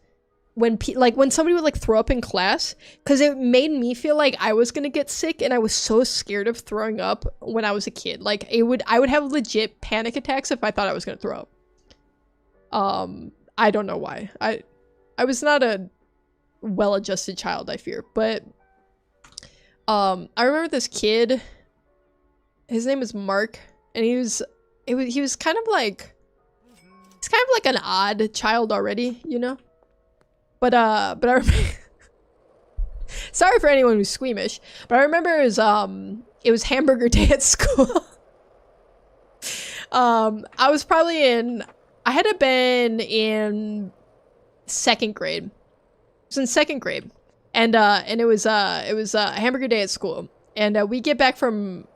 when when somebody would like throw up in class, because it made me feel like I was gonna get sick, and I was so scared of throwing up when I was a kid. Like I would have legit panic attacks if I thought I was gonna throw up. I don't know why. I was not a well-adjusted child, I fear, but I remember this kid. His name is Mark, and he was kind of like, he's kind of like an odd child already, you know? But I remember sorry for anyone who's squeamish, but I remember it was hamburger day at school. I was probably I had to have been in 2nd grade. It was in 2nd grade. And it was hamburger day at school. And we get back from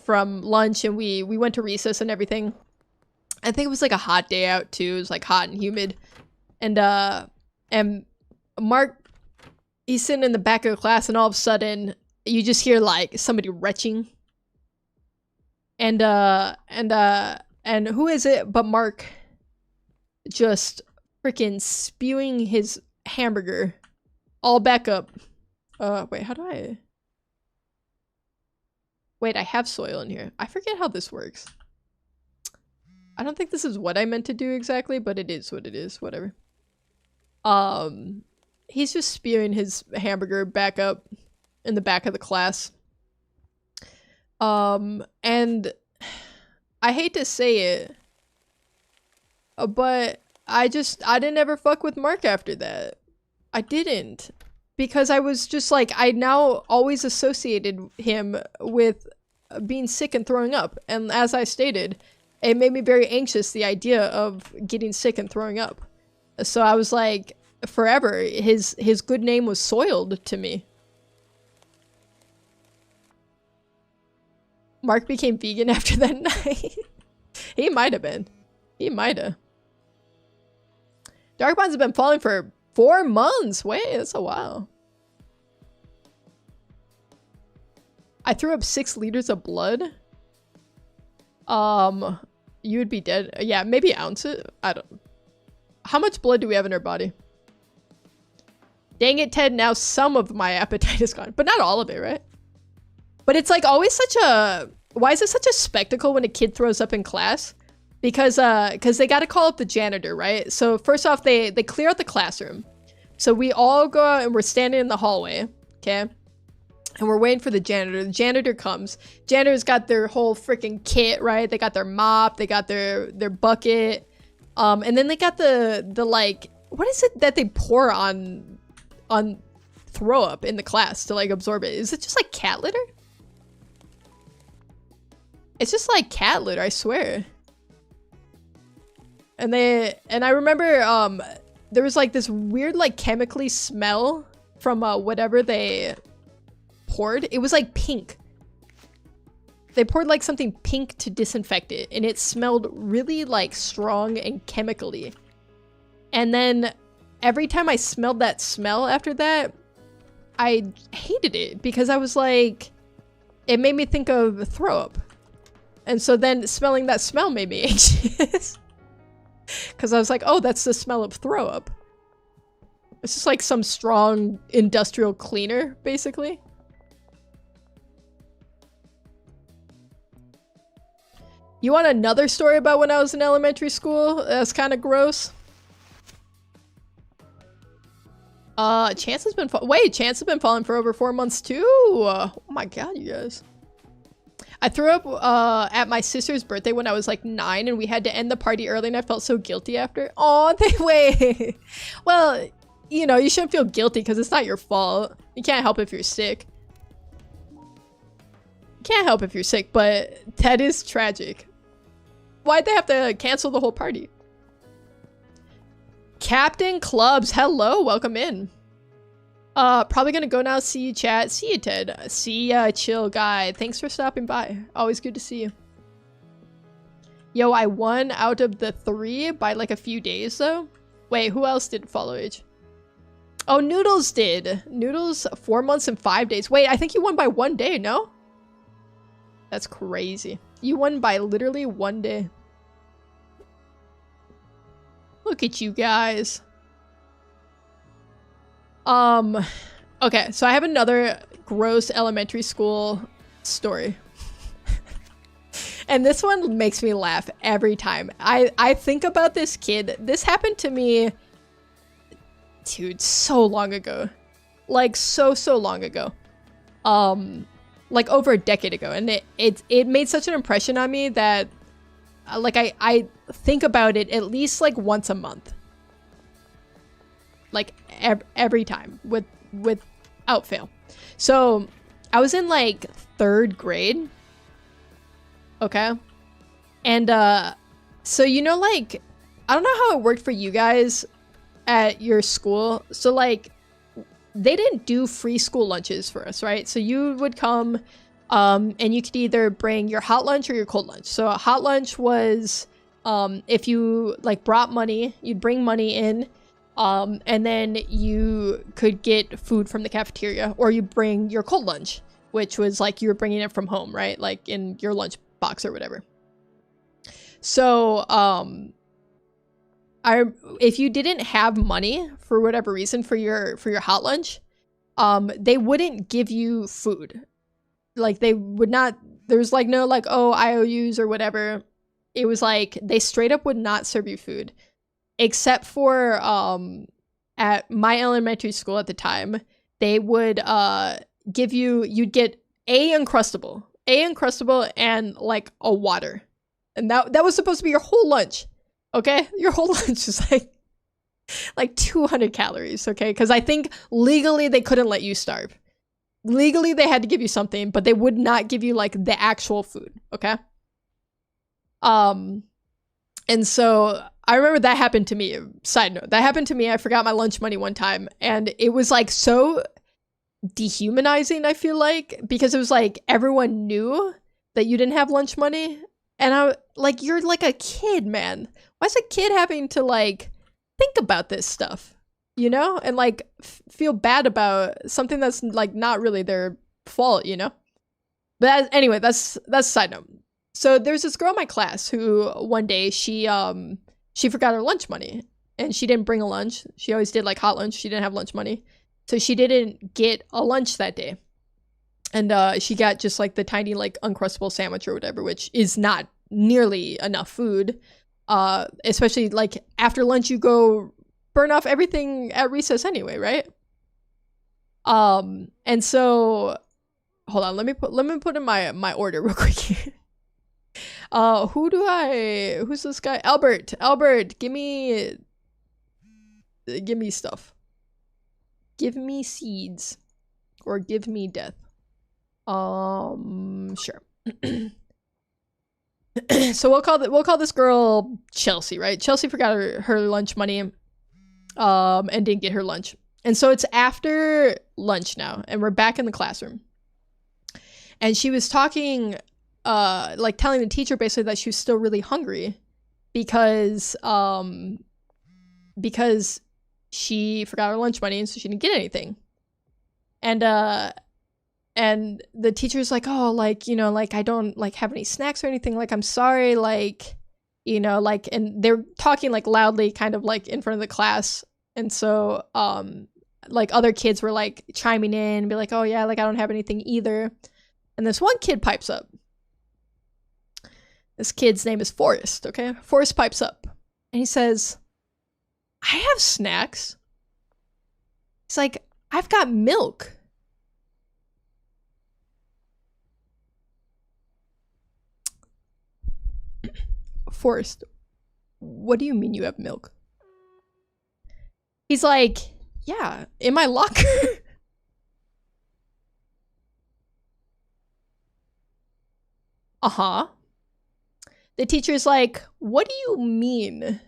lunch, and we went to recess and everything. I think it was like a hot day out too. It was like hot and humid. And Mark, he's sitting in the back of the class, and all of a sudden you just hear like somebody retching. And who is it but Mark just freaking spewing his hamburger all back up. Wait, how do I... Wait, I have soil in here. I forget how this works. I don't think this is what I meant to do exactly, but it is what it is. Whatever. He's just spewing his hamburger back up in the back of the class. And I hate to say it, but I didn't ever fuck with Mark after that. I didn't. because I was just like, I now always associated him with being sick and throwing up. And as I stated, it made me very anxious, the idea of getting sick and throwing up. So I was like, forever, his good name was soiled to me. Mark became vegan after that night. He might have been. He might have. Dark bonds have been falling for 4 months. Wait, that's a while. I threw up 6 liters of blood. You would be dead. Yeah, maybe ounces. I don't. How much blood do we have in our body? Dang it, Ted. Now some of my appetite is gone, but not all of it, right? But it's like always such a. Why is it such a spectacle when a kid throws up in class? Because they got to call up the janitor, right? So first off, they clear out the classroom. So we all go out and we're standing in the hallway, okay? And we're waiting for the janitor. The janitor comes. Janitor's got their whole freaking kit, right? They got their mop, they got their bucket. And then they got the like, what is it that they pour on throw up in the class to like absorb it? Is it just like cat litter? It's just like cat litter, I swear. And I remember there was like this weird like chemically smell from whatever they poured. It was like pink. They poured like something pink to disinfect it, and it smelled really like strong and chemically. And then every time I smelled that smell after that, I hated it because I was like, it made me think of throw up. And so then smelling that smell made me anxious. Because I was like, oh, that's the smell of throw up. It's just like some strong industrial cleaner, basically. You want another story about when I was in elementary school? That's kind of gross. Chance has been Chance has been falling for over 4 months too. Oh my god, you guys. I threw up at my sister's birthday when I was like 9, and we had to end the party early, and I felt so guilty after. Oh, wait. Well, you know, you shouldn't feel guilty because it's not your fault. You can't help if you're sick. You can't help if you're sick, but that is tragic. Why'd they have to cancel the whole party? Captain Clubs, hello, welcome in. Probably gonna go now. See you, chat. See you, Ted. See ya, chill guy. Thanks for stopping by. Always good to see you. Yo, I won out of the 3 by like a few days though. Wait, who else did follow age? Oh, Noodles did. Noodles 4 months and 5 days. Wait, I think you won by 1 day, no? That's crazy. You won by literally 1 day. Look at you guys. Okay, so I have another gross elementary school story. And this one makes me laugh every time. I think about this kid. This happened to me, dude, so long ago. Like so long ago. Like over a decade ago. And it made such an impression on me that like I think about it at least like once a month. Like every time without fail. So I was in like 3rd grade. Okay. And so you know, like, I don't know how it worked for you guys at your school. So like they didn't do free school lunches for us, right? So you would come and you could either bring your hot lunch or your cold lunch. So a hot lunch was if you like brought money, you'd bring money in. And then you could get food from the cafeteria, or you bring your cold lunch, which was like you were bringing it from home, right? Like in your lunch box or whatever. So, if you didn't have money for whatever reason for your hot lunch, they wouldn't give you food. Like they would not. There's like no like, oh, IOUs or whatever. It was like they straight up would not serve you food. Except for at my elementary school at the time, they would give you, you'd get a Uncrustable and like a water. And that was supposed to be your whole lunch. Okay? Your whole lunch is like 200 calories, okay? Because I think legally they couldn't let you starve. Legally they had to give you something, but they would not give you like the actual food, okay? And so I remember that happened to me. Side note, that happened to me. I forgot my lunch money one time, and it was like so dehumanizing, I feel like, because it was like everyone knew that you didn't have lunch money, and I like, you're like a kid, man. Why is a kid having to like think about this stuff, you know, and like feel bad about something that's like not really their fault, you know? But anyway, that's a side note. So there's this girl in my class who one day she forgot her lunch money, and she didn't bring a lunch. She always did like hot lunch. She didn't have lunch money. So she didn't get a lunch that day. And she got just like the tiny like Uncrustable sandwich or whatever, which is not nearly enough food. Especially like after lunch you go burn off everything at recess anyway, right? And so hold on, let me put in my order real quick. Who's this guy? Albert, give me stuff. Give me seeds. Or give me death. Sure. So we'll call this girl Chelsea, right? Chelsea forgot her lunch money, and didn't get her lunch. And so it's after lunch now, and we're back in the classroom. And she was talking, like telling the teacher basically that she was still really hungry because she forgot her lunch money, and so she didn't get anything. And the teacher's like, oh, like, you know, like, I don't like have any snacks or anything. Like, I'm sorry, like, you know, like, and they're talking like loudly, kind of like in front of the class. And so, like other kids were like chiming in and be like, oh yeah, like I don't have anything either. And this one kid pipes up. This kid's name is Forrest, okay? Forrest pipes up and he says, I have snacks. He's like, I've got milk. Forrest, what do you mean you have milk? He's like, yeah, in my locker. Uh-huh. The teacher's like, what do you mean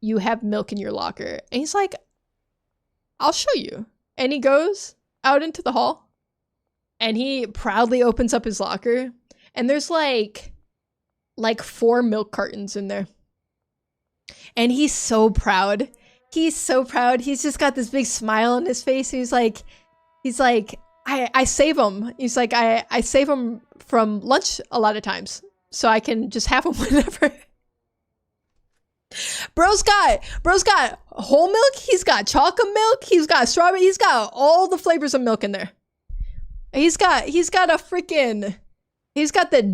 you have milk in your locker? And he's like, I'll show you. And he goes out into the hall and he proudly opens up his locker, and there's like 4 milk cartons in there. And he's so proud. He's so proud. He's just got this big smile on his face. He's like, I save them. He's like, I save them from lunch a lot of times, so I can just have them whenever. Bro's got whole milk. He's got chocolate milk. He's got strawberry. He's got all the flavors of milk in there. He's got the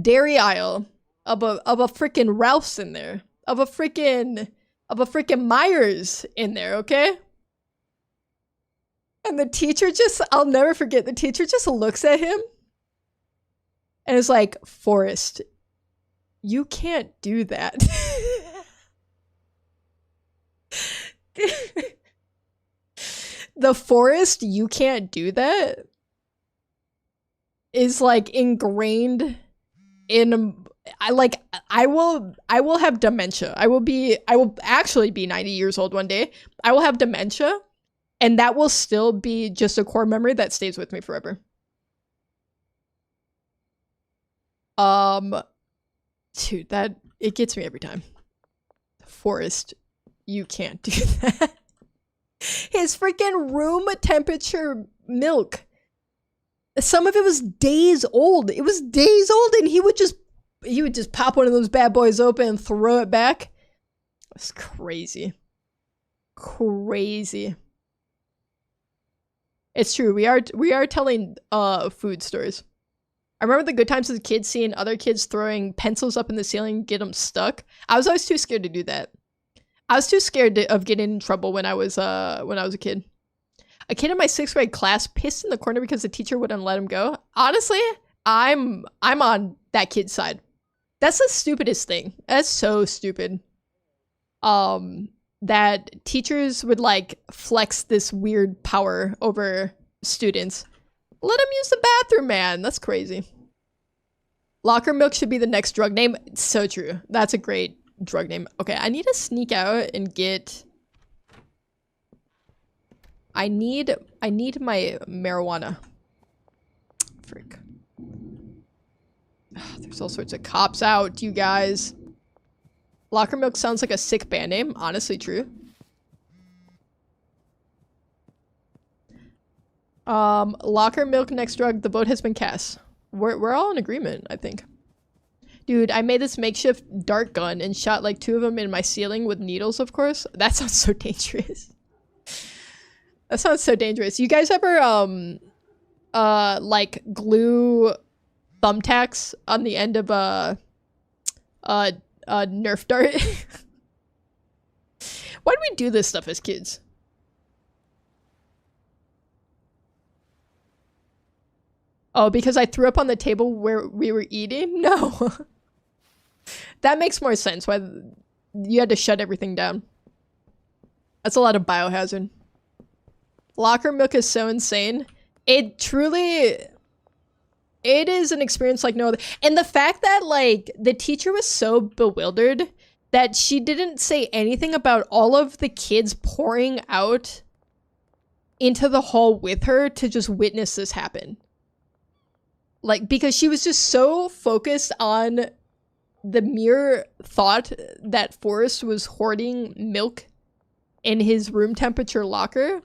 dairy aisle of a freaking Ralph's in there. Of a freaking Myers in there, okay? And the teacher I'll never forget, the teacher just looks at him and is like, Forrest, you can't do that. The Forrest, you can't do that is like ingrained in, I will have dementia. I will actually be 90 years old one day. I will have dementia, and that will still be just a core memory that stays with me forever. Dude, that it gets me every time. Forrest, you can't do that. His freaking room temperature milk. Some of it was days old. It was days old, and he would just pop one of those bad boys open and throw it back. It's crazy. Crazy. It's true. We are telling food stories. I remember the good times as a kid seeing other kids throwing pencils up in the ceiling and get them stuck. I was always too scared to do that. I was too scared of getting in trouble when I was a kid. A kid in my 6th grade class pissed in the corner because the teacher wouldn't let him go. Honestly, I'm on that kid's side. That's the stupidest thing. That's so stupid. that teachers would like flex this weird power over students. Let them use the bathroom, man. That's crazy. Locker milk should be the next drug name. It's so true. That's a great drug name. Okay, I need to sneak out and get... I need my marijuana. Frick. There's all sorts of cops out, you guys. Locker milk sounds like a sick band name. Honestly, true. Locker milk next drug. The vote has been cast. We're all in agreement, I think. Dude, I made this makeshift dart gun and shot like 2 of them in my ceiling with needles, of course. That sounds so dangerous. That sounds so dangerous. You guys ever like glue thumbtacks on the end of a Nerf dart? Why do we do this stuff as kids? Oh, because I threw up on the table where we were eating? No. That makes more sense why you had to shut everything down. That's a lot of biohazard. Locker milk is so insane. It truly... It is an experience like no other. And the fact that, like, the teacher was so bewildered that she didn't say anything about all of the kids pouring out into the hall with her to just witness this happen. Like, because she was just so focused on the mere thought that Forrest was hoarding milk in his room temperature locker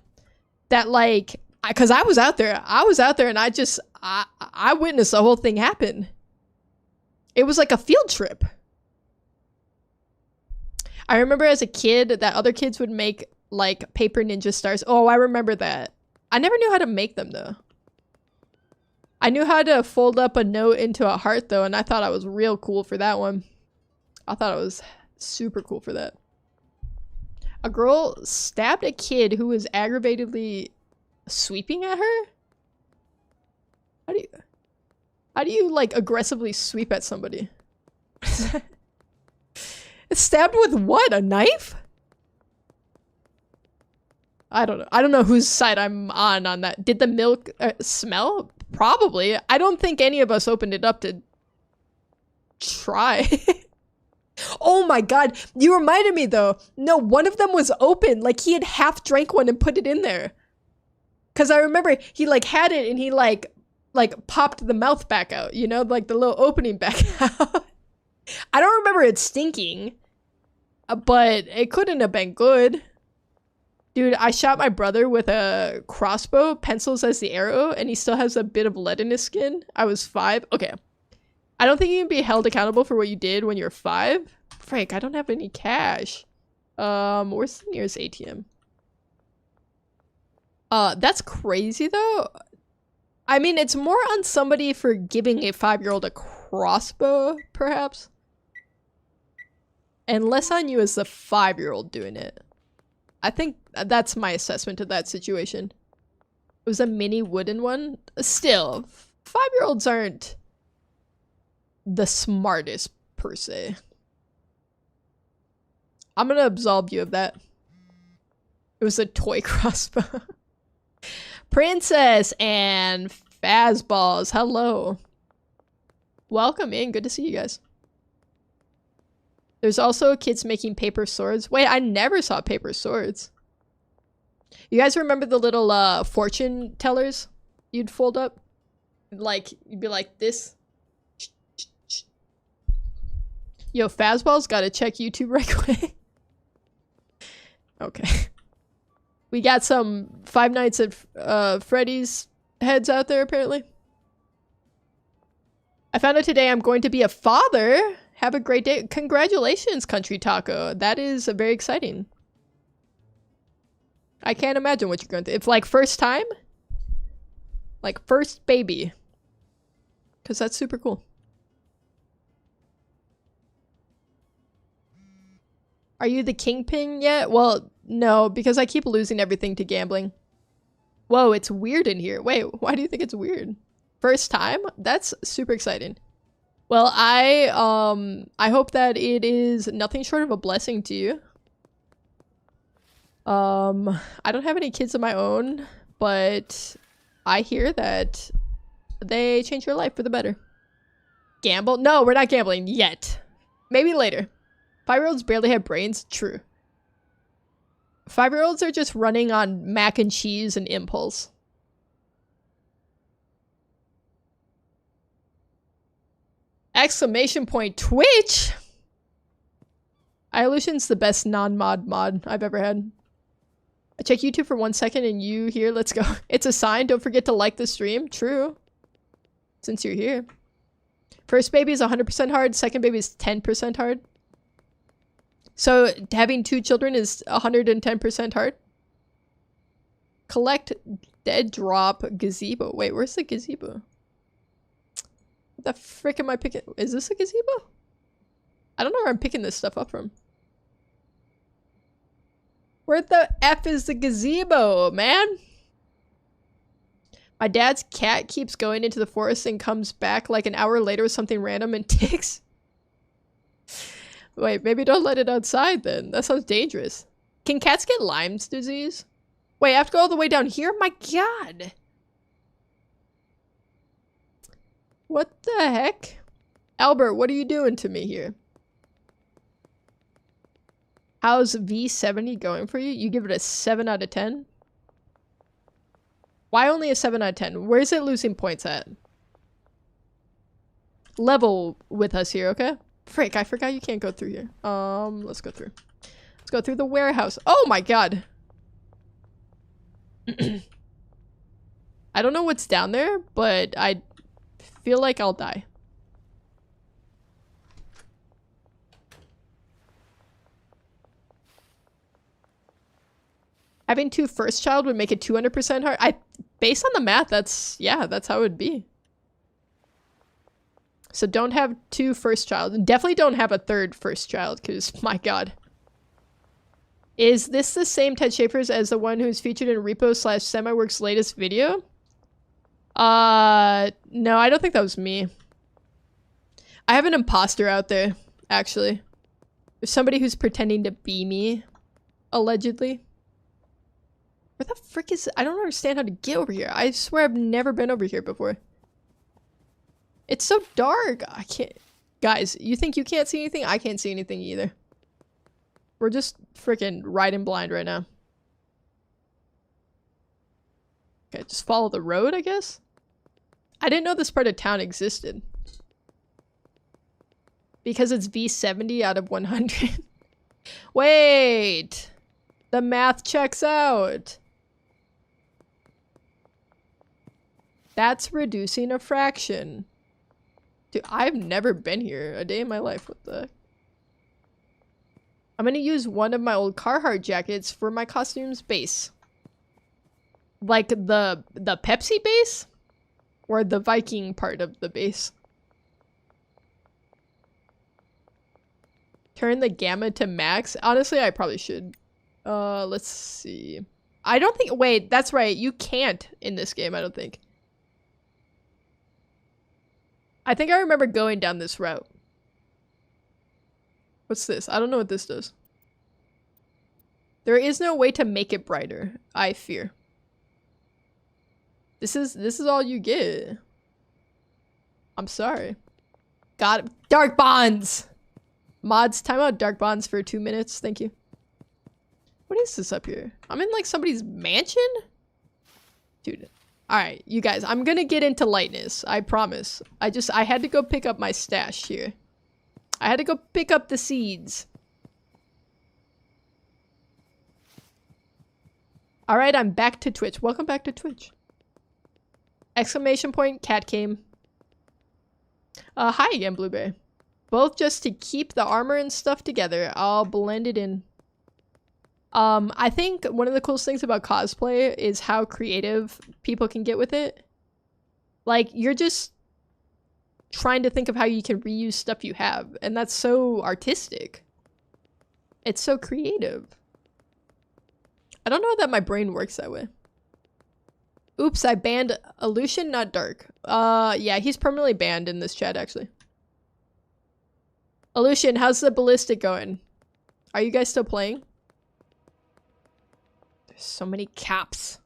that, like, because I was out there and I witnessed the whole thing happen. It was like a field trip. I remember as a kid that other kids would make like paper ninja stars. Oh, I remember that. I never knew how to make them though. I knew how to fold up a note into a heart though, and I thought I was real cool for that one. I thought I was super cool for that. A girl stabbed a kid who was aggravatedly sweeping at her? How do you like aggressively sweep at somebody? It's stabbed with what? A knife? I don't know. I don't know whose side I'm on that. Did the milk smell? Probably. I don't think any of us opened it up to try. Oh my god. You reminded me though. No, one of them was open. Like he had half drank one and put it in there. Cause I remember he like had it and he like popped the mouth back out, you know, like the little opening back out. I don't remember it stinking, but it couldn't have been good. Dude, I shot my brother with a crossbow, pencils as the arrow, and he still has a bit of lead in his skin. I was 5. Okay. I don't think you can be held accountable for what you did when you're 5. Frank, I don't have any cash. Where's the nearest ATM? That's crazy though. I mean, it's more on somebody for giving a 5-year-old a crossbow, perhaps. And less on you as the 5-year-old doing it. I think that's my assessment of that situation. It was a mini wooden one. Still, 5-year-olds aren't the smartest, per se. I'm gonna absolve you of that. It was a toy crossbow. Princess and Fazballs, hello. Welcome in, good to see you guys. There's also kids making paper swords. Wait, I never saw paper swords. You guys remember the little fortune tellers you'd fold up? Like, you'd be like this. Yo, Fazball's gotta check YouTube right quick. Okay. We got some Five Nights at Freddy's heads out there, apparently. I found out today I'm going to be a father. Have a great day. Congratulations, Country Taco. That is very exciting. I can't imagine what you're going to... It's like first time? Like first baby. Because that's super cool. Are you the kingpin yet? Well, no, because I keep losing everything to gambling. Whoa, it's weird in here. Wait, why do you think it's weird? First time? That's super exciting. Well, I hope that it is nothing short of a blessing to you. I don't have any kids of my own, but I hear that they change your life for the better. Gamble? No, we're not gambling yet. Maybe later. 5-year-olds barely have brains? True. 5-year-olds are just running on mac and cheese and impulse. Exclamation point Twitch! iLution's the best non-mod mod I've ever had. I check YouTube for 1 second and you here, let's go. It's a sign, don't forget to like the stream. True. Since you're here. First baby is 100% hard, second baby is 10% hard. So having 2 children is 110% hard. Collect dead drop gazebo. Wait, where's the gazebo? What the frick am I picking? Is this a gazebo? I don't know where I'm picking this stuff up from. Where the F is the gazebo, man? My dad's cat keeps going into the forest and comes back like an hour later with something random and ticks. Wait, maybe don't let it outside then. That sounds dangerous. Can cats get Lyme's disease? Wait, I have to go all the way down here? My god! What the heck? Albert, what are you doing to me here? How's V70 going for you? You give it a 7 out of 10? Why only a 7 out of 10? Where's it losing points at? Level with us here, okay? Frick, I forgot you can't go through here. Let's go through. Let's go through the warehouse. Oh my god! I don't know what's down there, but I feel like I'll die. Having 2 first child would make it 200% hard. Based on the math, that's how it would be. So don't have 2 first child. And definitely don't have a 3rd first child, because, my god. Is this the same Ted Schafer's as the one who's featured in Repo/Semiworks' latest video? No, I don't think that was me. I have an imposter out there, actually. There's somebody who's pretending to be me, allegedly. Where the frick is it? I don't understand how to get over here. I swear I've never been over here before. It's so dark. I can't. Guys, you think you can't see anything? I can't see anything either. We're just freaking riding blind right now. Okay, just follow the road, I guess? I didn't know this part of town existed. Because it's V70 out of 100. Wait! The math checks out. That's reducing a fraction. Dude, I've never been here a day in my life. What the heck? I'm gonna use one of my old Carhartt jackets for my costume's base. Like the Pepsi base? Or the Viking part of the base? Turn the gamma to max? Honestly, I probably should. Let's see. I don't think- wait, that's right. You can't in this game, I don't think. I think I remember going down this route. What's this? I don't know what this does. There is no way to make it brighter, I fear. This is all you get. I'm sorry. Got it. Dark bonds! Mods, time out dark bonds for 2 minutes. Thank you. What is this up here? I'm in like somebody's mansion? Dude. Alright, you guys, I'm gonna get into lightness. I promise. I had to go pick up my stash here. I had to go pick up the seeds. Alright, I'm back to Twitch. Welcome back to Twitch. Exclamation point, cat came. Hi again, Blueberry. Both just to keep the armor and stuff together. I'll blend it in. I think one of the coolest things about cosplay is how creative people can get with it. Like, you're just trying to think of how you can reuse stuff you have, and that's so artistic. It's so creative. I don't know that my brain works that way. Oops, I banned Aleutian, not Dark. Yeah, he's permanently banned in this chat, actually. Aleutian, how's the ballistic going? Are you guys still playing? There's so many caps.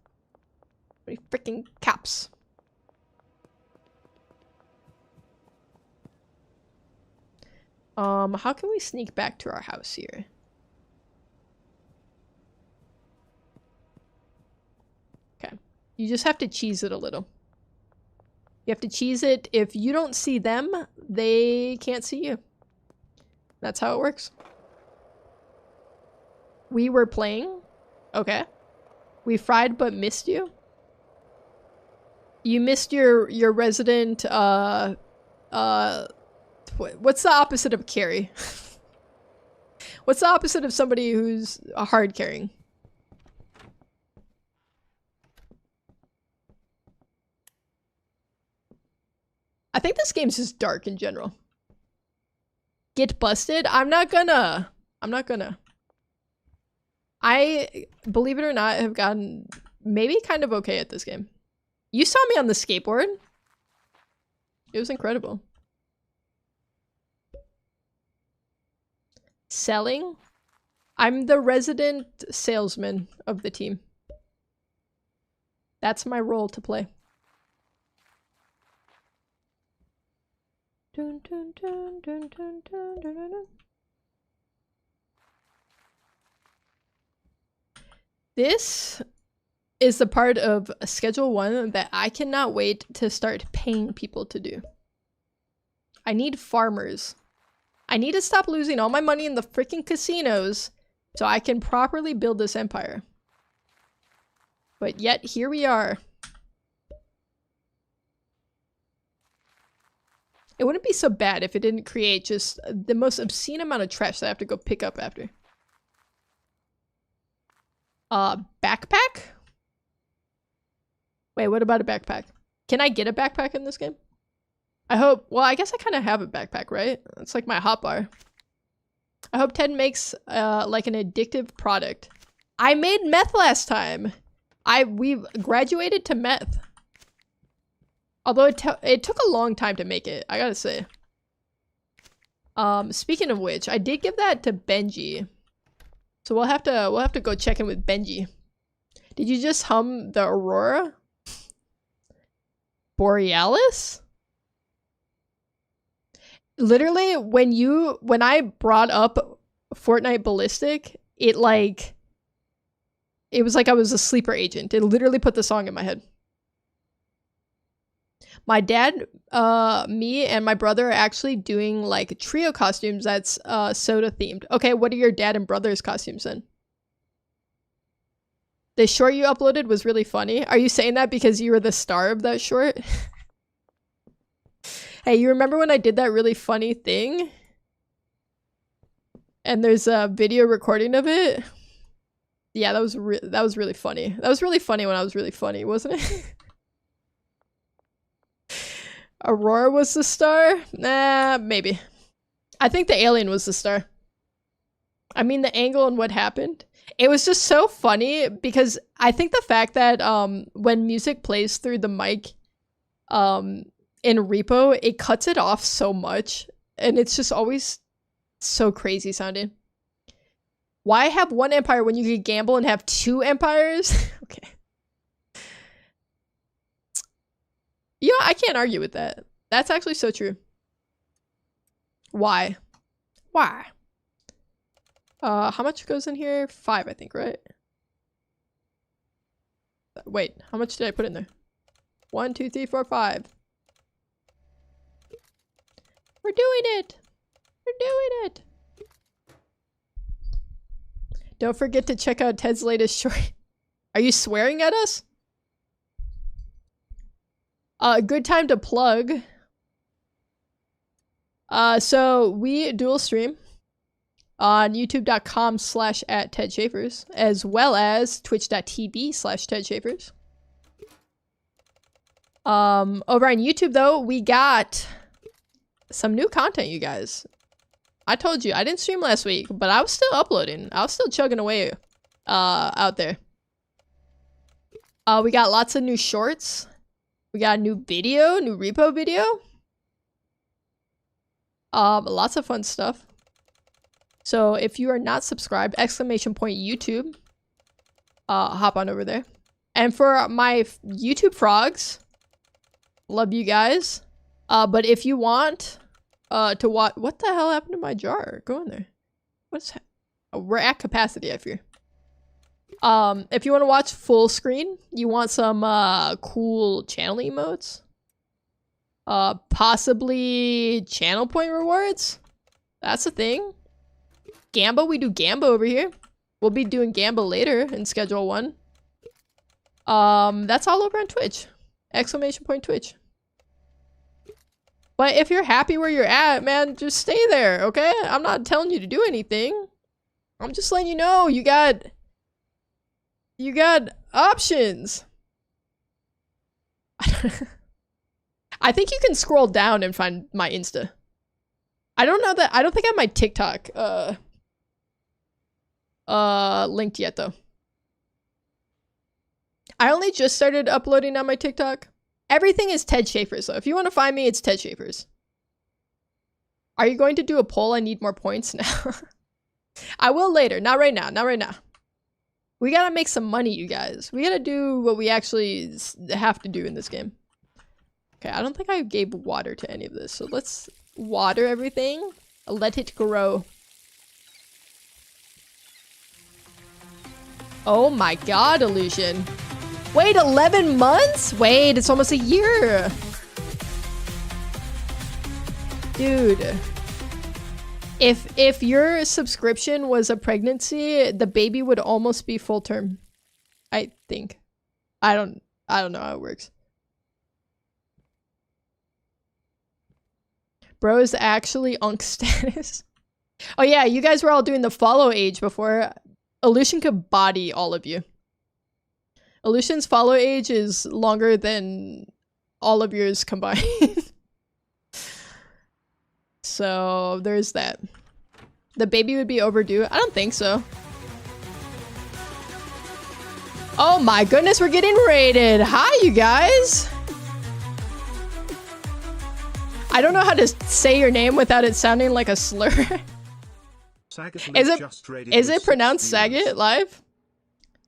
So many freaking caps. How can we sneak back to our house here? Okay. You just have to cheese it a little. You have to cheese it. If you don't see them, they can't see you. That's how it works. We were playing. Okay. We fried but missed you. You missed your resident, what's the opposite of carry? What's the opposite of somebody who's hard carrying? I think this game's just dark in general. Get busted? I'm not gonna. I, believe it or not, have gotten maybe kind of okay at this game. You saw me on the skateboard. It was incredible. Selling? I'm the resident salesman of the team. That's my role to play. Dun, dun, dun, dun, dun, dun, dun, dun. This is the part of Schedule 1 that I cannot wait to start paying people to do. I need farmers. I need to stop losing all my money in the freaking casinos so I can properly build this empire. But yet, here we are. It wouldn't be so bad if it didn't create just the most obscene amount of trash that I have to go pick up after. Backpack? Wait, what about a backpack? Can I get a backpack in this game? I hope. Well, I guess I kind of have a backpack, right? It's like my hotbar. I hope Ted makes like an addictive product. I made meth last time. We graduated to meth. Although it took a long time to make it, I gotta say. Speaking of which, I did give that to Benji. So we'll have to go check in with Benji. Did you just hum the Aurora? Borealis? Literally, when I brought up Fortnite Ballistic, it was like I was a sleeper agent. It literally put the song in my head. My dad, me, and my brother are actually doing like trio costumes that's soda themed. Okay, what are your dad and brother's costumes then? The short you uploaded was really funny. Are you saying that because you were the star of that short? Hey, you remember when I did that really funny thing? And there's a video recording of it? Yeah, that was really funny. That was really funny when I was really funny, wasn't it? Aurora was the star? Nah, maybe. I think the alien was the star. I mean, the angle and what happened. It was just so funny because I think the fact that when music plays through the mic in Repo, it cuts it off so much. And it's just always so crazy sounding. Why have one empire when you could gamble and have two empires? Okay. You know, I can't argue with that. That's actually so true. Why? Why? How much goes in here? 5, I think, right? Wait, how much did I put in there? 1, 2, 3, 4, 5. We're doing it! We're doing it! Don't forget to check out Ted's latest short. Are you swearing at us? Good time to plug. So we dual stream on youtube.com/@TedSchaefers, as well as twitch.tv/TedSchaefers. Over on YouTube though, we got some new content, you guys. I told you, I didn't stream last week, but I was still uploading. I was still chugging away out there. We got lots of new shorts. We got a new video, new repo video. Lots of fun stuff. So if you are not subscribed, !YouTube. hop on over there. And for my YouTube frogs, love you guys. But if you want to watch, what the hell happened to my jar? Go in there. What's we're at capacity, I fear. If you want to watch full screen, you want some cool channel emotes, possibly channel point rewards. That's a thing. Gamba, we do Gamba over here. We'll be doing Gamba later in Schedule 1. That's all over on Twitch. Exclamation point Twitch. But if you're happy where you're at, man, just stay there, okay? I'm not telling you to do anything. I'm just letting you know you got options. I think you can scroll down and find my Insta. I don't think I have my TikTok linked yet though. I only just started uploading on my TikTok. Everything is Ted Schaefer, so if you want to find me, it's Ted Schaefer's. Are you going to do a poll? I need more points now. I will later. Not right now. Not right now. We gotta make some money, you guys. We gotta do what we actually have to do in this game. Okay, I don't think I gave water to any of this, so let's water everything. Let it grow. Oh my god, Illusion. Wait, 11 months? Wait, it's almost a year. Dude. If your subscription was a pregnancy, the baby would almost be full term. I think. I don't know how it works. Bro is actually Unk status. Oh yeah, you guys were all doing the follow age before. Illusion could body all of you. Illusion's follow age is longer than all of yours combined. So there's that. The baby would be overdue. I don't think so. Oh my goodness, we're getting raided. Hi, you guys. I don't know how to say your name without it sounding like a slur. Is it pronounced Saget live?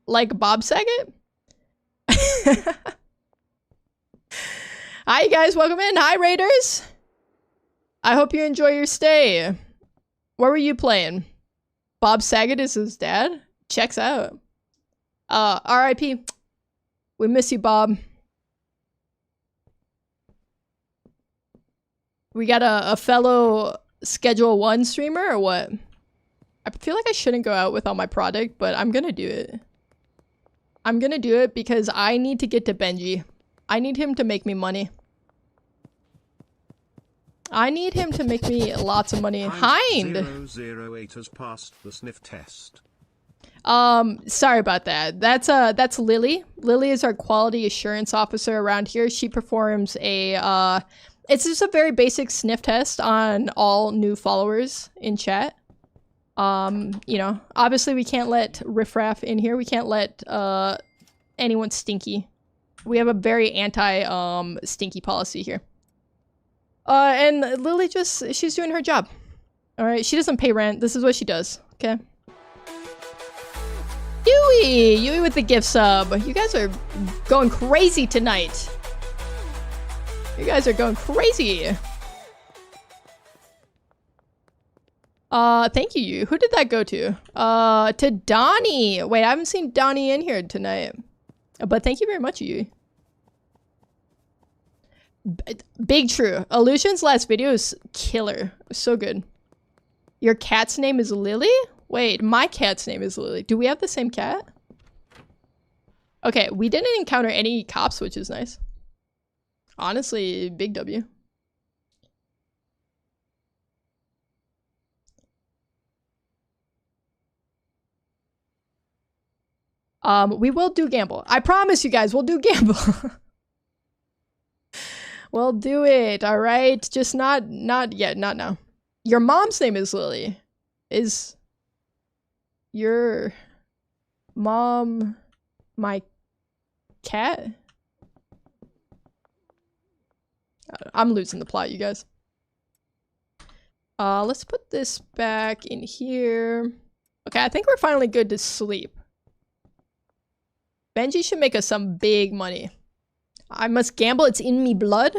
Like Bob Saget? Hi, you guys. Welcome in. Hi, Raiders. I hope you enjoy your stay. What were you playing? Bob Saget is his dad? Checks out. R.I.P. We miss you, Bob. We got a fellow Schedule 1 streamer or what? I feel like I shouldn't go out with all my product, but I'm gonna do it. I'm gonna do it because I need to get to Benji. I need him to make me money. I need him to make me lots of money. Hind! 008 has passed the sniff test. Sorry about that. That's Lily. Lily is our quality assurance officer around here. She performs a, it's just a very basic sniff test on all new followers in chat. You know, obviously we can't let riffraff in here. We can't let, anyone stinky. We have a very stinky policy here. And Lily she's doing her job. Alright, she doesn't pay rent. This is what she does, okay? Yui with the gift sub. You guys are going crazy tonight. You guys are going crazy. Thank you, Yu. Who did that go to? To Donnie. Wait, I haven't seen Donnie in here tonight. But thank you very much, Yu. Big true. Illusion's last video is killer. So good. Your cat's name is Lily? Wait, my cat's name is Lily. Do we have the same cat? Okay, we didn't encounter any cops, which is nice. Honestly, big W. We will do gamble. I promise you guys, we'll do gamble. We'll do it, alright? Just not yet, not now. Your mom's name is Lily. Is your mom my cat? I'm losing the plot, you guys. Let's put this back in here. Okay, I think we're finally good to sleep. Benji should make us some big money. I must gamble. It's in me blood.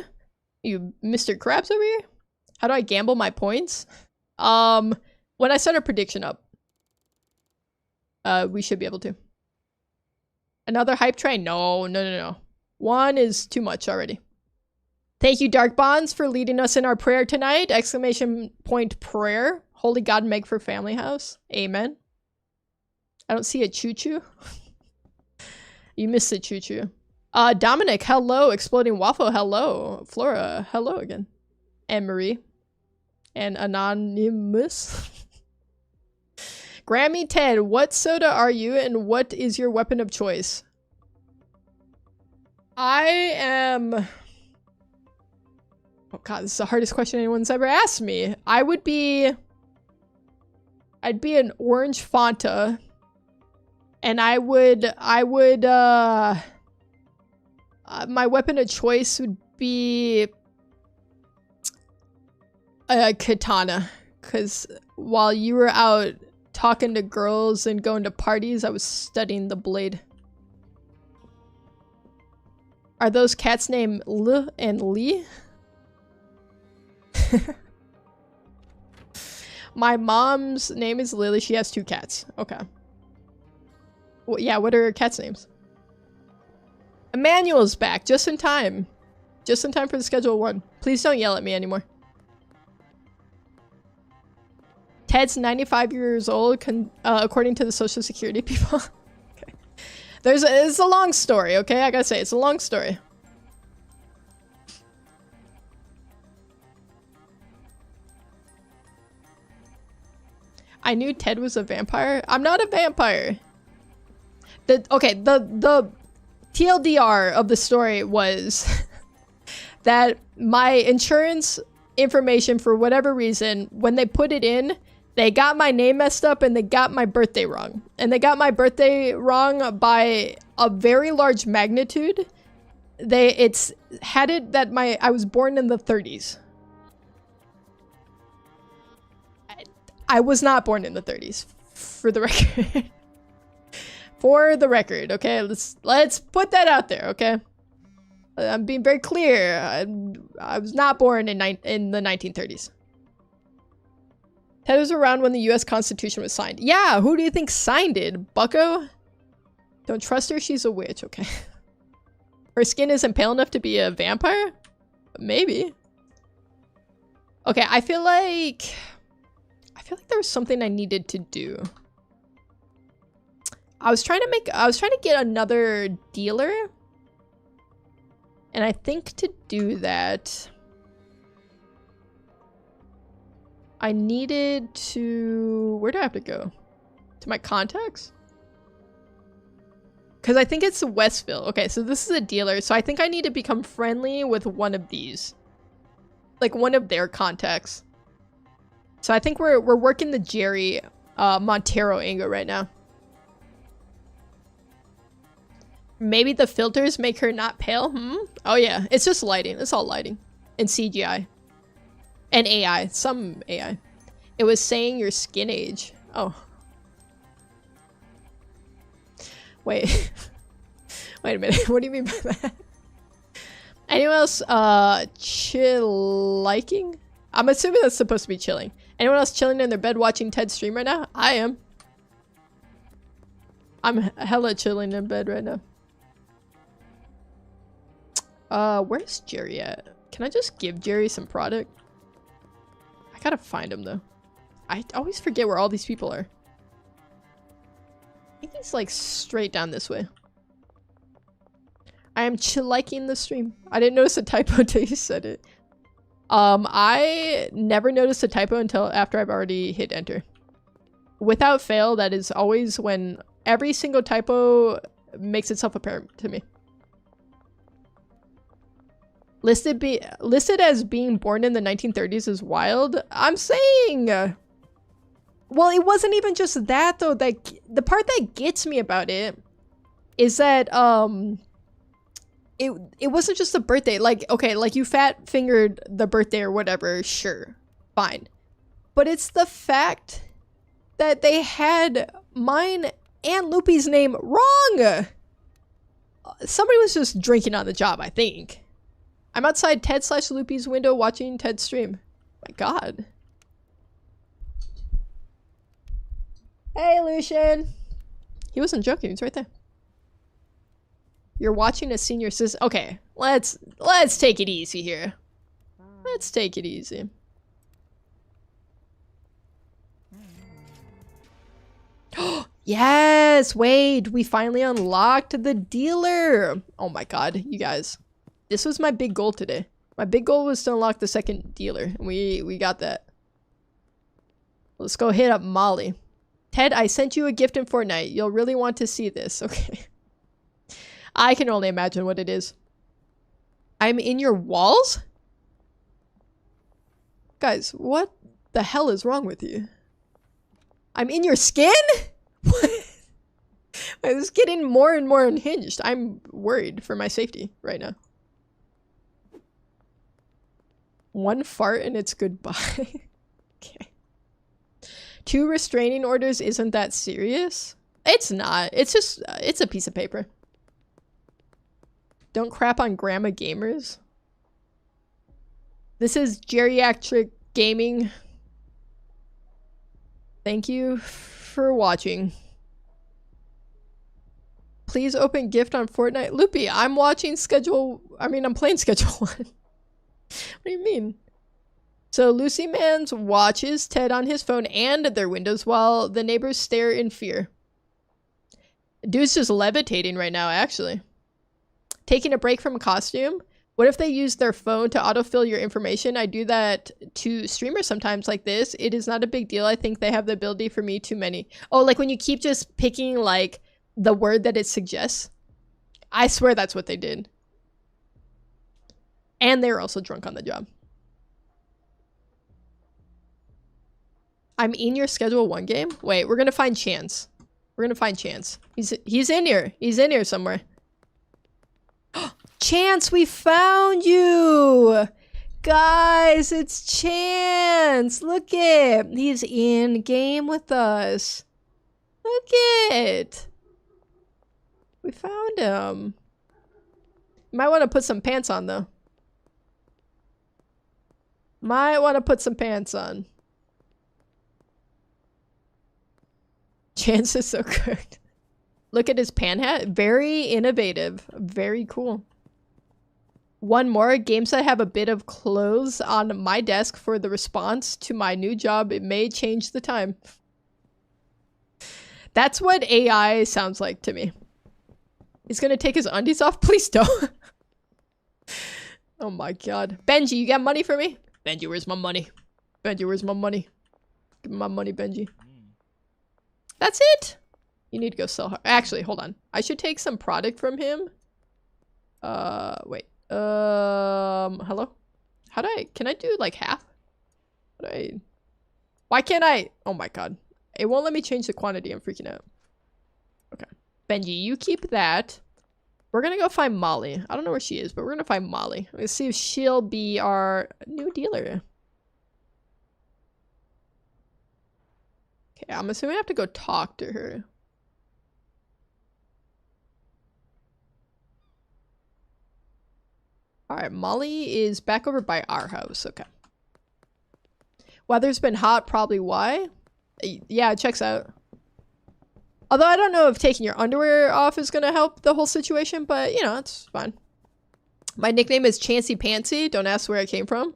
You Mr. Krabs over here? How do I gamble my points? When I set a prediction up, we should be able to. Another hype train? No. One is too much already. Thank you, Dark Bonds, for leading us in our prayer tonight. Exclamation point prayer. Holy God, make for family house. Amen. I don't see a choo-choo. You missed the choo-choo. Dominic, hello. Exploding Waffle, hello. Flora, hello again. And Marie. And Anonymous. Grammy Ted, what soda are you and what is your weapon of choice? I am... Oh god, this is the hardest question anyone's ever asked me. I'd be an orange Fanta. And my weapon of choice would be a katana. Because while you were out talking to girls and going to parties, I was studying the blade. Are those cats named L and Lee? My mom's name is Lily. She has 2 cats. Okay. Well, yeah, what are her cats' names? Emmanuel's back, just in time. Just in time for the schedule 1. Please don't yell at me anymore. Ted's 95 years old, according to the Social Security people. Okay. It's a long story, okay? I gotta say, it's a long story. I knew Ted was a vampire. I'm not a vampire. The TLDR of the story was that my insurance information, for whatever reason, when they put it in, they got my name messed up and they got my birthday wrong. And they got my birthday wrong by a very large magnitude. It's had it that I was born in the 30s. I was not born in the 30s, for the record. For the record, okay? Let's put that out there, okay? I'm being very clear. I was not born in the 1930s. Ted was around when the US Constitution was signed. Yeah, who do you think signed it? Bucko? Don't trust her, she's a witch, okay. Her skin isn't pale enough to be a vampire? Maybe. Okay, I feel like there was something I needed to do. I was trying to get another dealer. And I think to do that, I needed to... Where do I have to go? To my contacts? Because I think it's Westville. Okay, so this is a dealer. So I think I need to become friendly with one of these. Like one of their contacts. So I think we're working the Jerry Montero angle right now. Maybe the filters make her not pale? Oh yeah, it's just lighting. It's all lighting. And CGI. And AI. Some AI. It was saying your skin age. Oh. Wait. Wait a minute. What do you mean by that? Anyone else liking? I'm assuming that's supposed to be chilling. Anyone else chilling in their bed watching Ted stream right now? I am. I'm hella chilling in bed right now. Where's Jerry at? Can I just give Jerry some product? I gotta find him though. I always forget where all these people are. I think he's like straight down this way. I am liking the stream. I didn't notice a typo until you said it. I never noticed a typo until after I've already hit enter. Without fail, that is always when every single typo makes itself apparent to me. Listed as being born in the 1930s is wild. I'm saying... well, it wasn't even just that though. The part that gets me about it is that it wasn't just the birthday. Like, okay, like you fat fingered the birthday or whatever, sure, fine. But it's the fact that they had mine and Loopy's name wrong. Somebody was just drinking on the job, I think. I'm outside Ted/Loopy's window watching Ted stream. My god. Hey, Lucian. He wasn't joking. He's right there. You're watching a senior citizen. Okay, let's take it easy here. Let's take it easy. Yes, wait, we finally unlocked the dealer. Oh my god, you guys. This was my big goal today. My big goal was to unlock the second dealer, and we got that. Let's go hit up Molly. Ted, I sent you a gift in Fortnite. You'll really want to see this. Okay. I can only imagine what it is. I'm in your walls? Guys, what the hell is wrong with you? I'm in your skin? What? I was getting more and more unhinged. I'm worried for my safety right now. One fart and it's goodbye. Okay. 2 restraining orders isn't that serious? It's not. It's just, it's a piece of paper. Don't crap on grandma gamers. This is geriatric gaming. Thank you for watching. Please open gift on Fortnite. Loopy, I'm watching schedule. I'm playing schedule 1. What do you mean? So Lucy Mans watches Ted on his phone and their windows while the neighbors stare in fear. Dude's just levitating right now, actually. Taking a break from a costume. What if they use their phone to autofill your information? I do that to streamers sometimes like this. It is not a big deal. I think they have the ability for me too many. Oh, like when you keep just picking like the word that it suggests. I swear that's what they did. And they were also drunk on the job. I'm in your schedule 1 game? Wait, we're gonna find Chance. We're gonna find Chance. He's in here. He's in here somewhere. Chance, we found you! Guys, it's Chance! Look it! He's in game with us. Look it! We found him. Might want to put some pants on, though. Might want to put some pants on. Chance is so good. Look at his pan hat. Very innovative. Very cool. One more. Games that have a bit of clothes on my desk for the response to my new job. It may change the time. That's what AI sounds like to me. He's gonna take his undies off? Please don't. Oh my god. Benji, you got money for me? Benji, where's my money? Benji, where's my money? Give me my money, Benji. That's it? You need to go sell her. Actually, hold on. I should take some product from him. Wait. Hello? How do can I do like half? Why can't I? Oh my god. It won't let me change the quantity. I'm freaking out. Okay. Benji, you keep that. We're gonna go find Molly. I don't know where she is, but we're gonna find Molly. Let's see if she'll be our new dealer. Okay, I'm assuming I have to go talk to her. Alright, Molly is back over by our house. Okay. Weather's been hot, probably why? Yeah, it checks out. Although I don't know if taking your underwear off is gonna help the whole situation, but you know, it's fine. My nickname is Chancy Pantsy. Don't ask where I came from.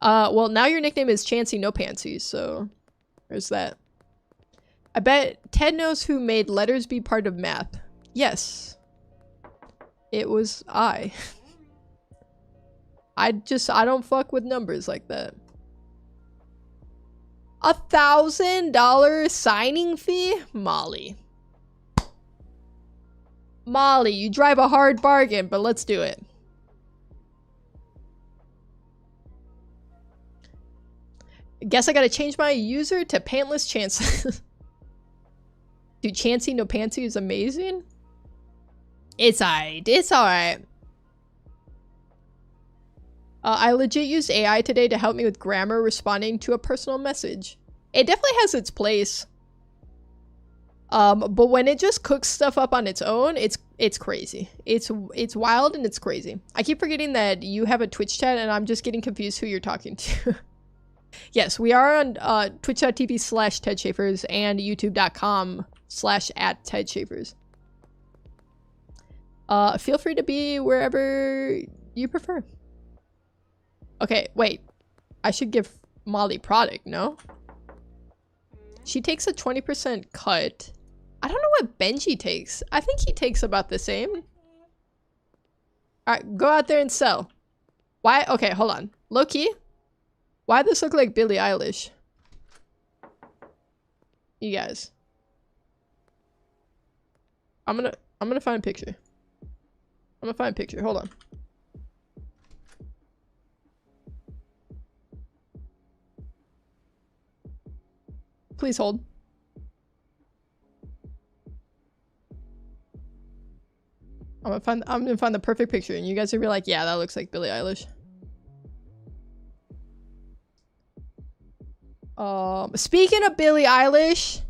Well, now your nickname is Chancy No Pantsy, so there's that. I bet Ted knows who made letters be part of math. Yes. It was I. I don't fuck with numbers like that. $1,000 signing fee? Molly. Molly, you drive a hard bargain, but let's do it. Guess I gotta change my user to Pantless Chance. Dude, Chancy No Pantsy is amazing. It's alright. It's alright. I legit used AI today to help me with grammar responding to a personal message. It definitely has its place. But when it just cooks stuff up on its own, it's crazy. It's wild and it's crazy. I keep forgetting that you have a Twitch chat and I'm just getting confused who you're talking to. Yes, we are on twitch.tv/TedSchaefers and youtube.com/@TedSchaefers. Feel free to be wherever you prefer. Okay, wait. I should give Molly product, no? She takes a 20% cut. I don't know what Benji takes. I think he takes about the same. Alright, go out there and sell. Why? Okay, hold on. Low key. Why does this look like Billie Eilish? You guys. I'm gonna find a picture. I'm gonna find a picture. Hold on. Please hold. I'm gonna find the perfect picture and you guys are gonna be like, yeah, that looks like Billie Eilish. Speaking of Billie Eilish,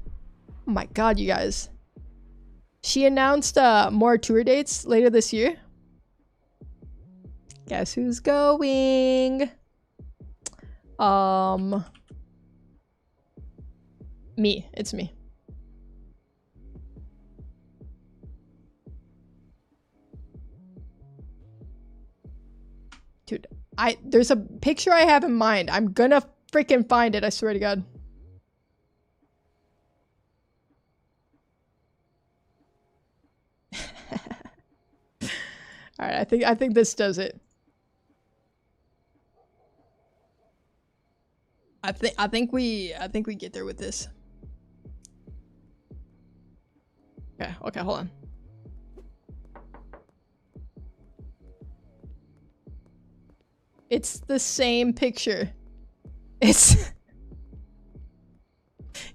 oh my god, you guys. She announced more tour dates later this year. Guess who's going? Me. It's me. Dude, there's a picture I have in mind. I'm gonna freaking find it, I swear to god. Alright, I think this does it. I think we get there with this. Okay, hold on. It's the same picture. It's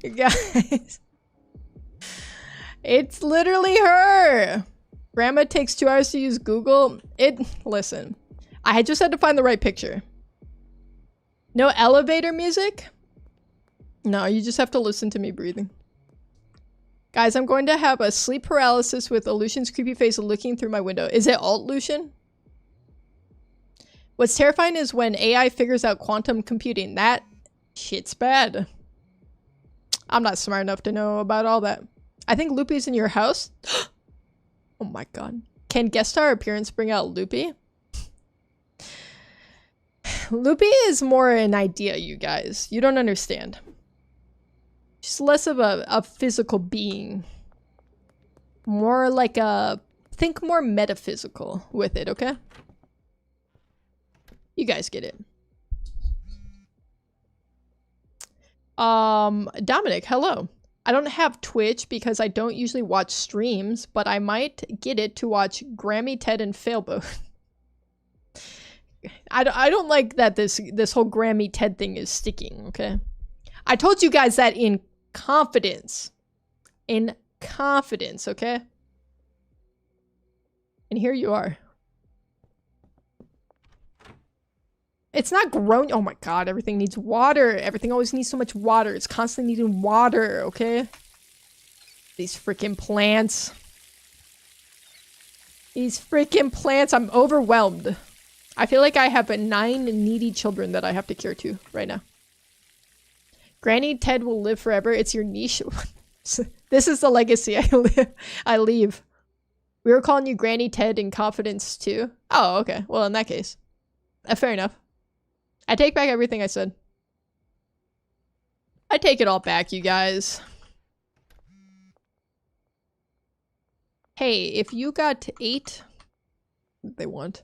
you guys. It's literally her. Grandma takes 2 hours to use Google. Listen. I just had to find the right picture. No elevator music? No, you just have to listen to me breathing. Guys, I'm going to have a sleep paralysis with Lucian's creepy face looking through my window. Is it alt Lucian? What's terrifying is when AI figures out quantum computing. That shit's bad. I'm not smart enough to know about all that. I think Loopy's in your house. Oh my god. Can guest star appearance bring out Loopy? Loopy is more an idea, you guys. You don't understand. She's less of a physical being. More like a... Think more metaphysical with it, okay? You guys get it. Dominic, hello. I don't have Twitch because I don't usually watch streams, but I might get it to watch Grammy, Ted, and Failboat. I don't like that this whole Grammy Ted thing is sticking, okay? I told you guys that in confidence. In confidence, okay? And here you are. It's not growing. Oh my god, everything needs water. Everything always needs so much water. It's constantly needing water, okay? These freaking plants. These freaking plants. I'm overwhelmed. I feel like I have 9 needy children that I have to care to right now. Granny Ted will live forever. It's your niche. This is the legacy I leave. We were calling you Granny Ted in confidence too. Oh, okay. Well, in that case. Fair enough. I take back everything I said. I take it all back, you guys. Hey, if you got 8... They want...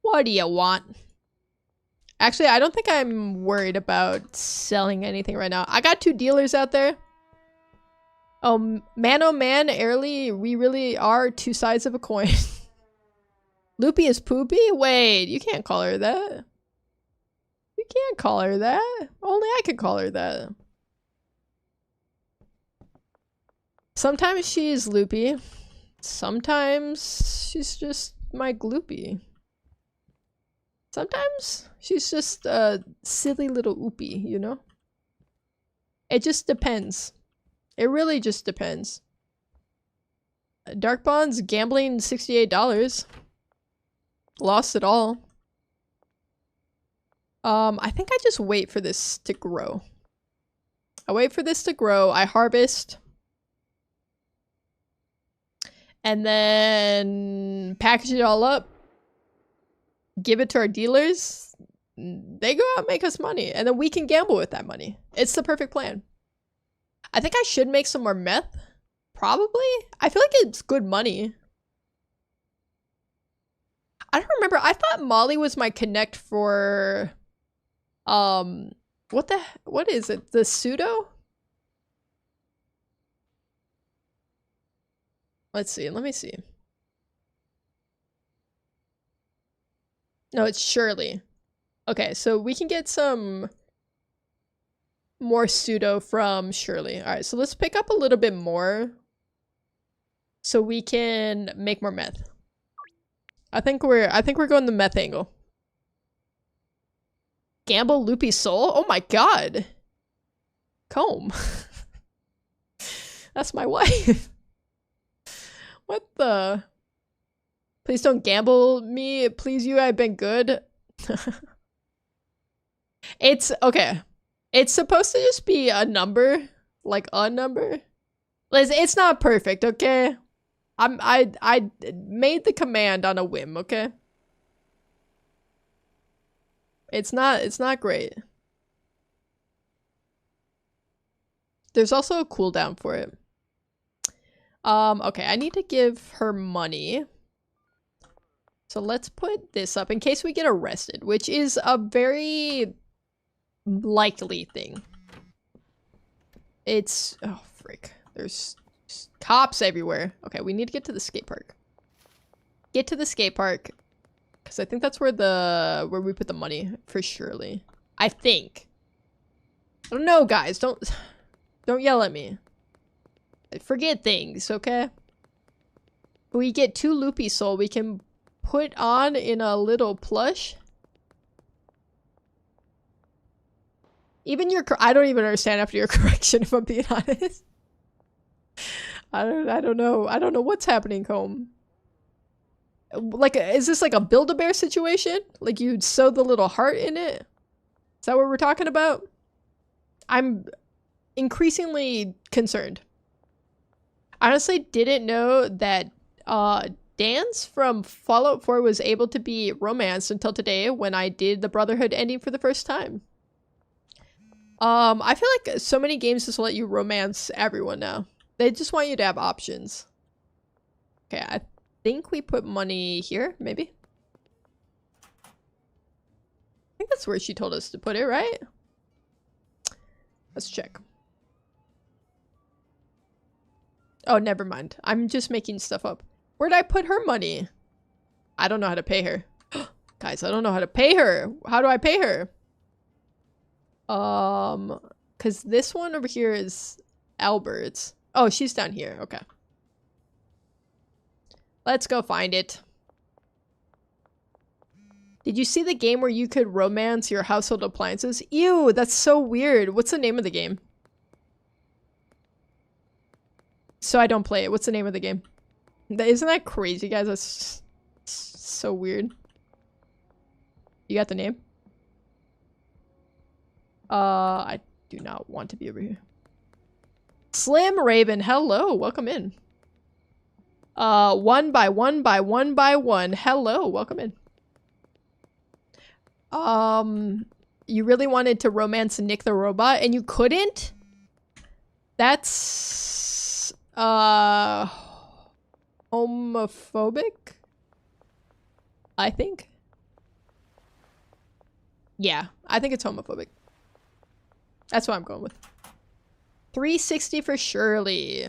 What do you want? Actually, I don't think I'm worried about selling anything right now. I got 2 dealers out there. Oh man, Airly, we really are 2 sides of a coin. Loopy is poopy? Wait, you can't call her that. You can't call her that. Only I could call her that. Sometimes she's loopy. Sometimes she's just my gloopy. Sometimes she's just a silly little oopie, you know? It just depends. It really just depends. Dark bonds, gambling, $68. Lost it all. I think I just wait for this to grow. I wait for this to grow. I harvest. And then package it all up. Give it to our dealers. They go out and make us money. And then we can gamble with that money. It's the perfect plan. I think I should make some more meth. Probably. I feel like it's good money. I don't remember. I thought Molly was my connect for... what is it? The pseudo? Let's see. Let me see. No, it's Shirley. Okay, so we can get some more pseudo from Shirley. All right, so let's pick up a little bit more so we can make more meth. I think we're going the meth angle. Gamble Loopy Soul? Oh my god. Comb. That's my wife. What the? Please don't gamble me. Please you, I've been good. It's okay. It's supposed to just be a number. Like a number. It's not perfect, okay? I made the command on a whim, okay? It's not great. There's also a cooldown for it. Okay, I need to give her money. So let's put this up in case we get arrested, which is a very likely thing. It's oh frick. There's cops everywhere. Okay, we need to get to the skate park. Get to the skate park. Because I think that's where we put the money for Shirley. I think. I don't know, guys. Don't yell at me. Forget things, okay? We get 2 Loopy Soul we can put on in a little plush. Even your I don't even understand after your correction, if I'm being honest. I don't know. I don't know what's happening, Comb. Like, is this like a Build-A-Bear situation? Like you'd sew the little heart in it? Is that what we're talking about? I'm increasingly concerned. I honestly didn't know that Dance from Fallout 4 was able to be romanced until today when I did the Brotherhood ending for the first time. I feel like so many games just let you romance everyone now. They just want you to have options. Okay, I think we put money here, maybe. I think that's where she told us to put it, right? Let's check. Oh, never mind. I'm just making stuff up. Where'd I put her money? I don't know how to pay her. Guys, I don't know how to pay her. How do I pay her? Because this one over here is Albert's. Oh, she's down here. Okay. Let's go find it. Did you see the game where you could romance your household appliances? Ew, that's so weird. What's the name of the game? So I don't play it. What's the name of the game? Isn't that crazy, guys? That's so weird. You got the name? I do not want to be over here. Slim Raven, hello. Welcome in. One by one by one by one. Hello, welcome in. You really wanted to romance Nick the Robot and you couldn't? That's homophobic, I think. Yeah, I think it's homophobic. That's what I'm going with. 360 for Shirley.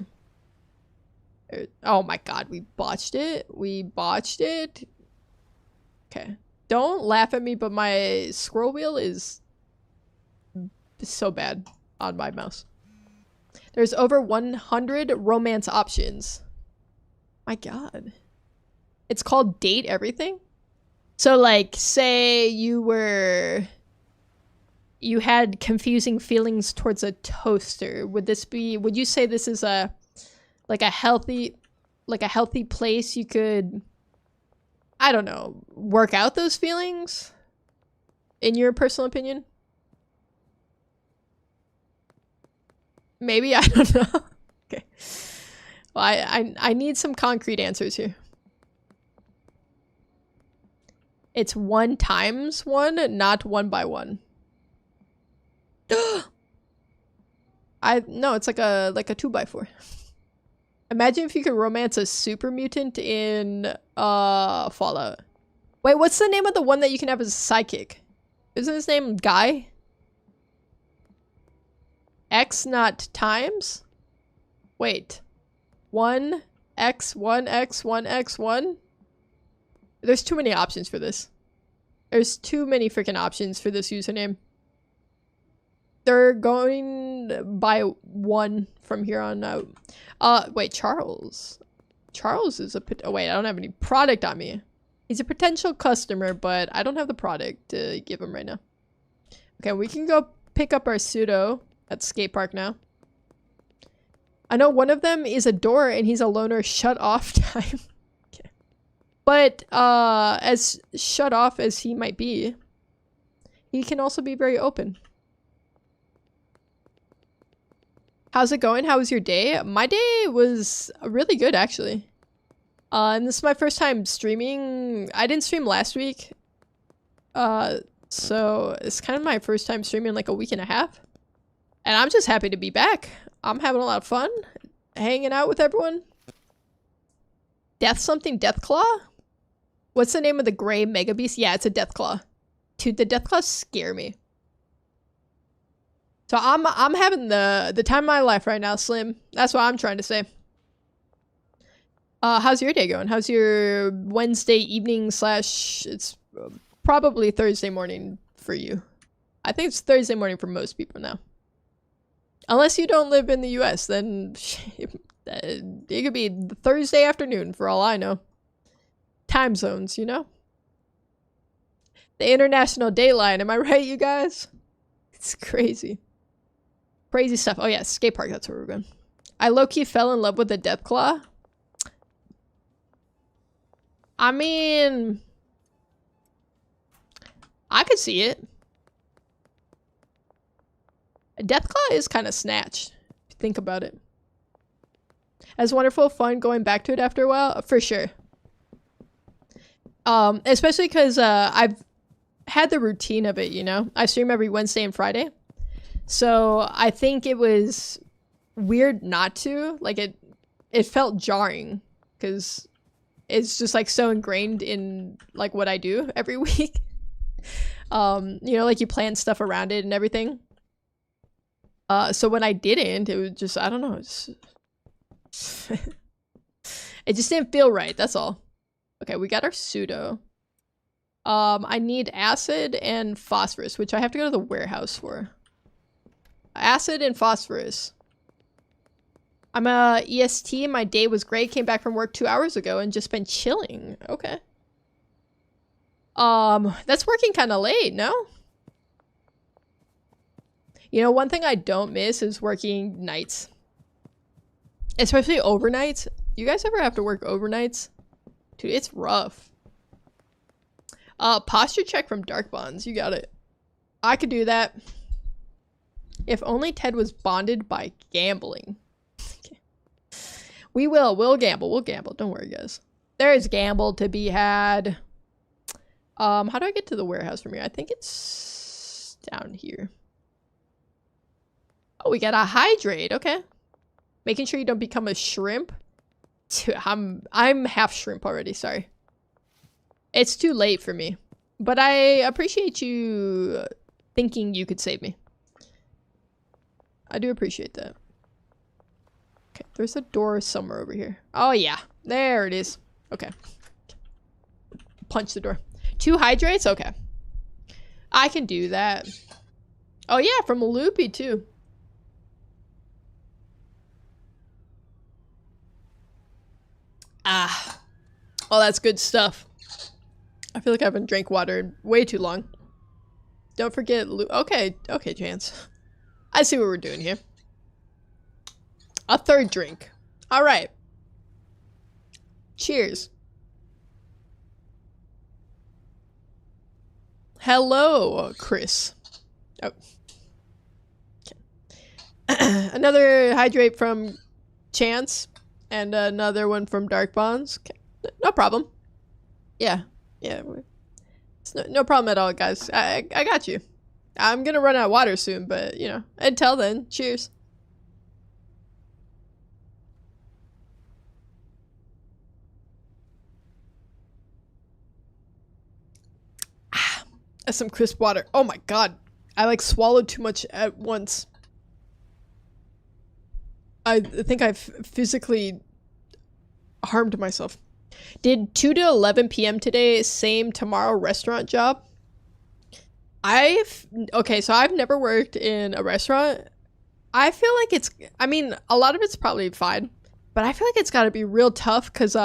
Oh my god, we botched it. We botched it. Okay. Don't laugh at me, but my scroll wheel is so bad on my mouse. There's over 100 romance options. My god. It's called Date Everything? So like, say you were you had confusing feelings towards a toaster. Would you say this is a healthy place you could, I don't know, work out those feelings? In your personal opinion? Maybe, I don't know. Okay. Well, I need some concrete answers here. It's 1 times 1, not 1 by 1. No, it's like a 2 by 4. Imagine if you could romance a super mutant in Fallout. Wait, what's the name of the one that you can have as a sidekick? Isn't his name Guy? X not times? Wait. 1x 1x 1x 1? There's too many options for this. There's too many freaking options for this username. They're going by 1 from here on out. Wait, Charles. Charles is a oh wait, I don't have any product on me. He's a potential customer, but I don't have the product to give him right now. Okay, we can go pick up our pseudo at skate park now. I know one of them is a door and he's a loner shut off time. Okay. But as shut off as he might be, he can also be very open. How's it going? How was your day? My day was really good, actually. And this is my first time streaming. I didn't stream last week. So it's kind of my first time streaming like a week and a half. And I'm just happy to be back. I'm having a lot of fun hanging out with everyone. Deathclaw? What's the name of the gray mega beast? Yeah, it's a Deathclaw. Dude, the Deathclaws scare me. So I'm having the time of my life right now, Slim. That's what I'm trying to say. How's your day going? How's your Wednesday evening / it's probably Thursday morning for you. I think it's Thursday morning for most people now. Unless you don't live in the US, then it could be Thursday afternoon for all I know. Time zones, you know? The international daylight, am I right, you guys? It's crazy. Crazy stuff. Oh yeah, skate park, that's where we're going. I low-key fell in love with the Deathclaw. I mean, I could see it. Deathclaw is kind of snatched, if you think about it. As wonderful fun going back to it after a while, for sure. Especially because I've had the routine of it, you know? I stream every Wednesday and Friday. So I think it was weird not to. Like, it felt jarring because it's just like so ingrained in like what I do every week. You know, like you plan stuff around it and everything. So when I didn't, it was just, I don't know. It just didn't feel right. That's all. Okay, we got our pseudo. I need acid and phosphorus, which I have to go to the warehouse for. Acid and phosphorus. I'm a EST. My day was great. Came back from work 2 hours ago and just been chilling. Okay. That's working kind of late, no? You know, one thing I don't miss is working nights. Especially overnights. You guys ever have to work overnights? Dude, it's rough. Posture check from Dark Bonds. You got it. I could do that. If only Ted was bonded by gambling. We'll gamble. We'll gamble. Don't worry, guys. There's gamble to be had. How do I get to the warehouse from here? I think it's down here. Oh, we got a hydrate. Okay. Making sure you don't become a shrimp. I'm half shrimp already. Sorry. It's too late for me. But I appreciate you thinking you could save me. I do appreciate that. Okay, there's a door somewhere over here. Oh, yeah. There it is. Okay. Punch the door. 2 hydrates? Okay. I can do that. Oh, yeah, from Loopy, too. Ah. Oh, that's good stuff. I feel like I haven't drank water in way too long. Don't forget okay, Chance. I see what we're doing here. A third drink. All right. Cheers. Hello, Chris. Oh. Okay. Another hydrate from Chance and another one from Dark Bonds. Okay. No problem. Yeah. Yeah. It's no problem at all, guys. I got you. I'm gonna run out of water soon, but you know, until then, cheers. That's some crisp water. Oh my god. I like swallowed too much at once. I think I've physically harmed myself. Did 2 to 11 p.m. today, same tomorrow restaurant job? Okay, so I've never worked in a restaurant. I feel like I mean, a lot of it's probably fine, but I feel like it's gotta be real tough because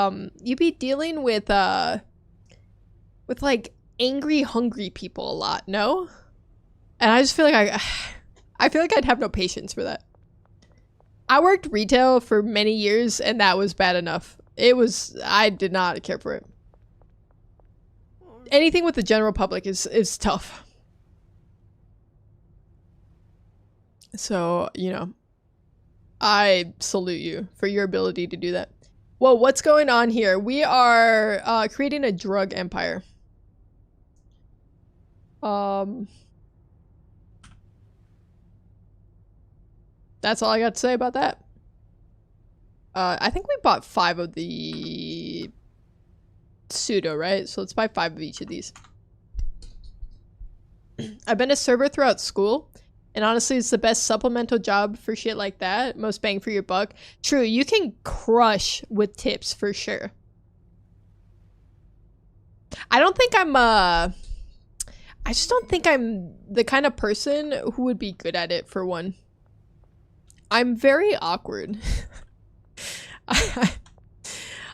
you be dealing with like angry, hungry people a lot, no? And I just feel like I feel like I'd have no patience for that. I worked retail for many years and that was bad enough. I did not care for it. Anything with the general public is tough. So, you know, I salute you for your ability to do that. Well, what's going on here? We are creating a drug empire. That's all I got to say about that. I think we bought 5 of the pseudo, right? So let's buy 5 of each of these. I've been a server throughout school, and honestly, it's the best supplemental job for shit like that. Most bang for your buck. True, you can crush with tips for sure. I don't think I just don't think I'm the kind of person who would be good at it, for one. I'm very awkward.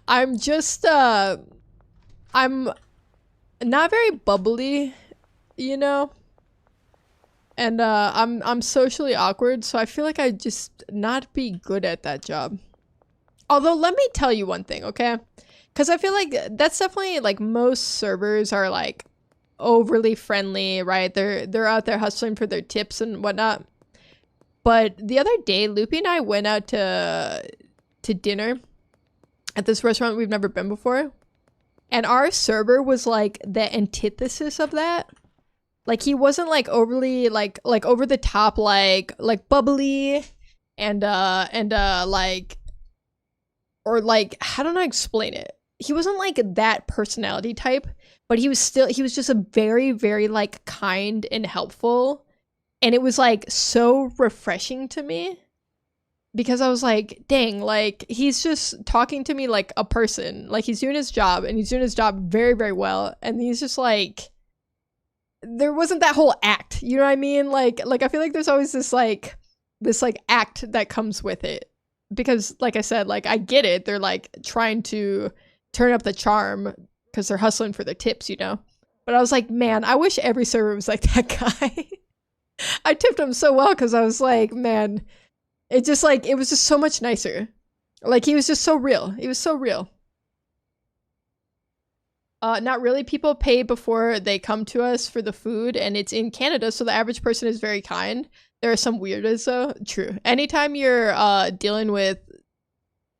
I'm just, I'm not very bubbly, you know? And, I'm socially awkward, so I feel like I'd just not be good at that job. Although, let me tell you one thing, okay? Because I feel like that's definitely, like, most servers are, like, overly friendly, right? They're out there hustling for their tips and whatnot. But the other day, Loopy and I went out to dinner at this restaurant we've never been before. And our server was like the antithesis of that. Like he wasn't like overly like over the top like bubbly and like, or like, how do I explain it? He wasn't like that personality type, but he was just a very, very like kind and helpful. And it was like so refreshing to me because I was like, dang, like he's just talking to me like a person. Like he's doing his job and he's doing his job very, very well. And he's just like, there wasn't that whole act. You know what I mean? Like I feel like there's always this act that comes with it. Because like I said, like I get it. They're like trying to turn up the charm because they're hustling for their tips, you know? But I was like, man, I wish every server was like that guy. I tipped him so well because I was like, man, it was just so much nicer. Like he was just so real. He was so real. Not really. People pay before they come to us for the food, and it's in Canada, so the average person is very kind. There are some weirdos though. True. Anytime you're dealing with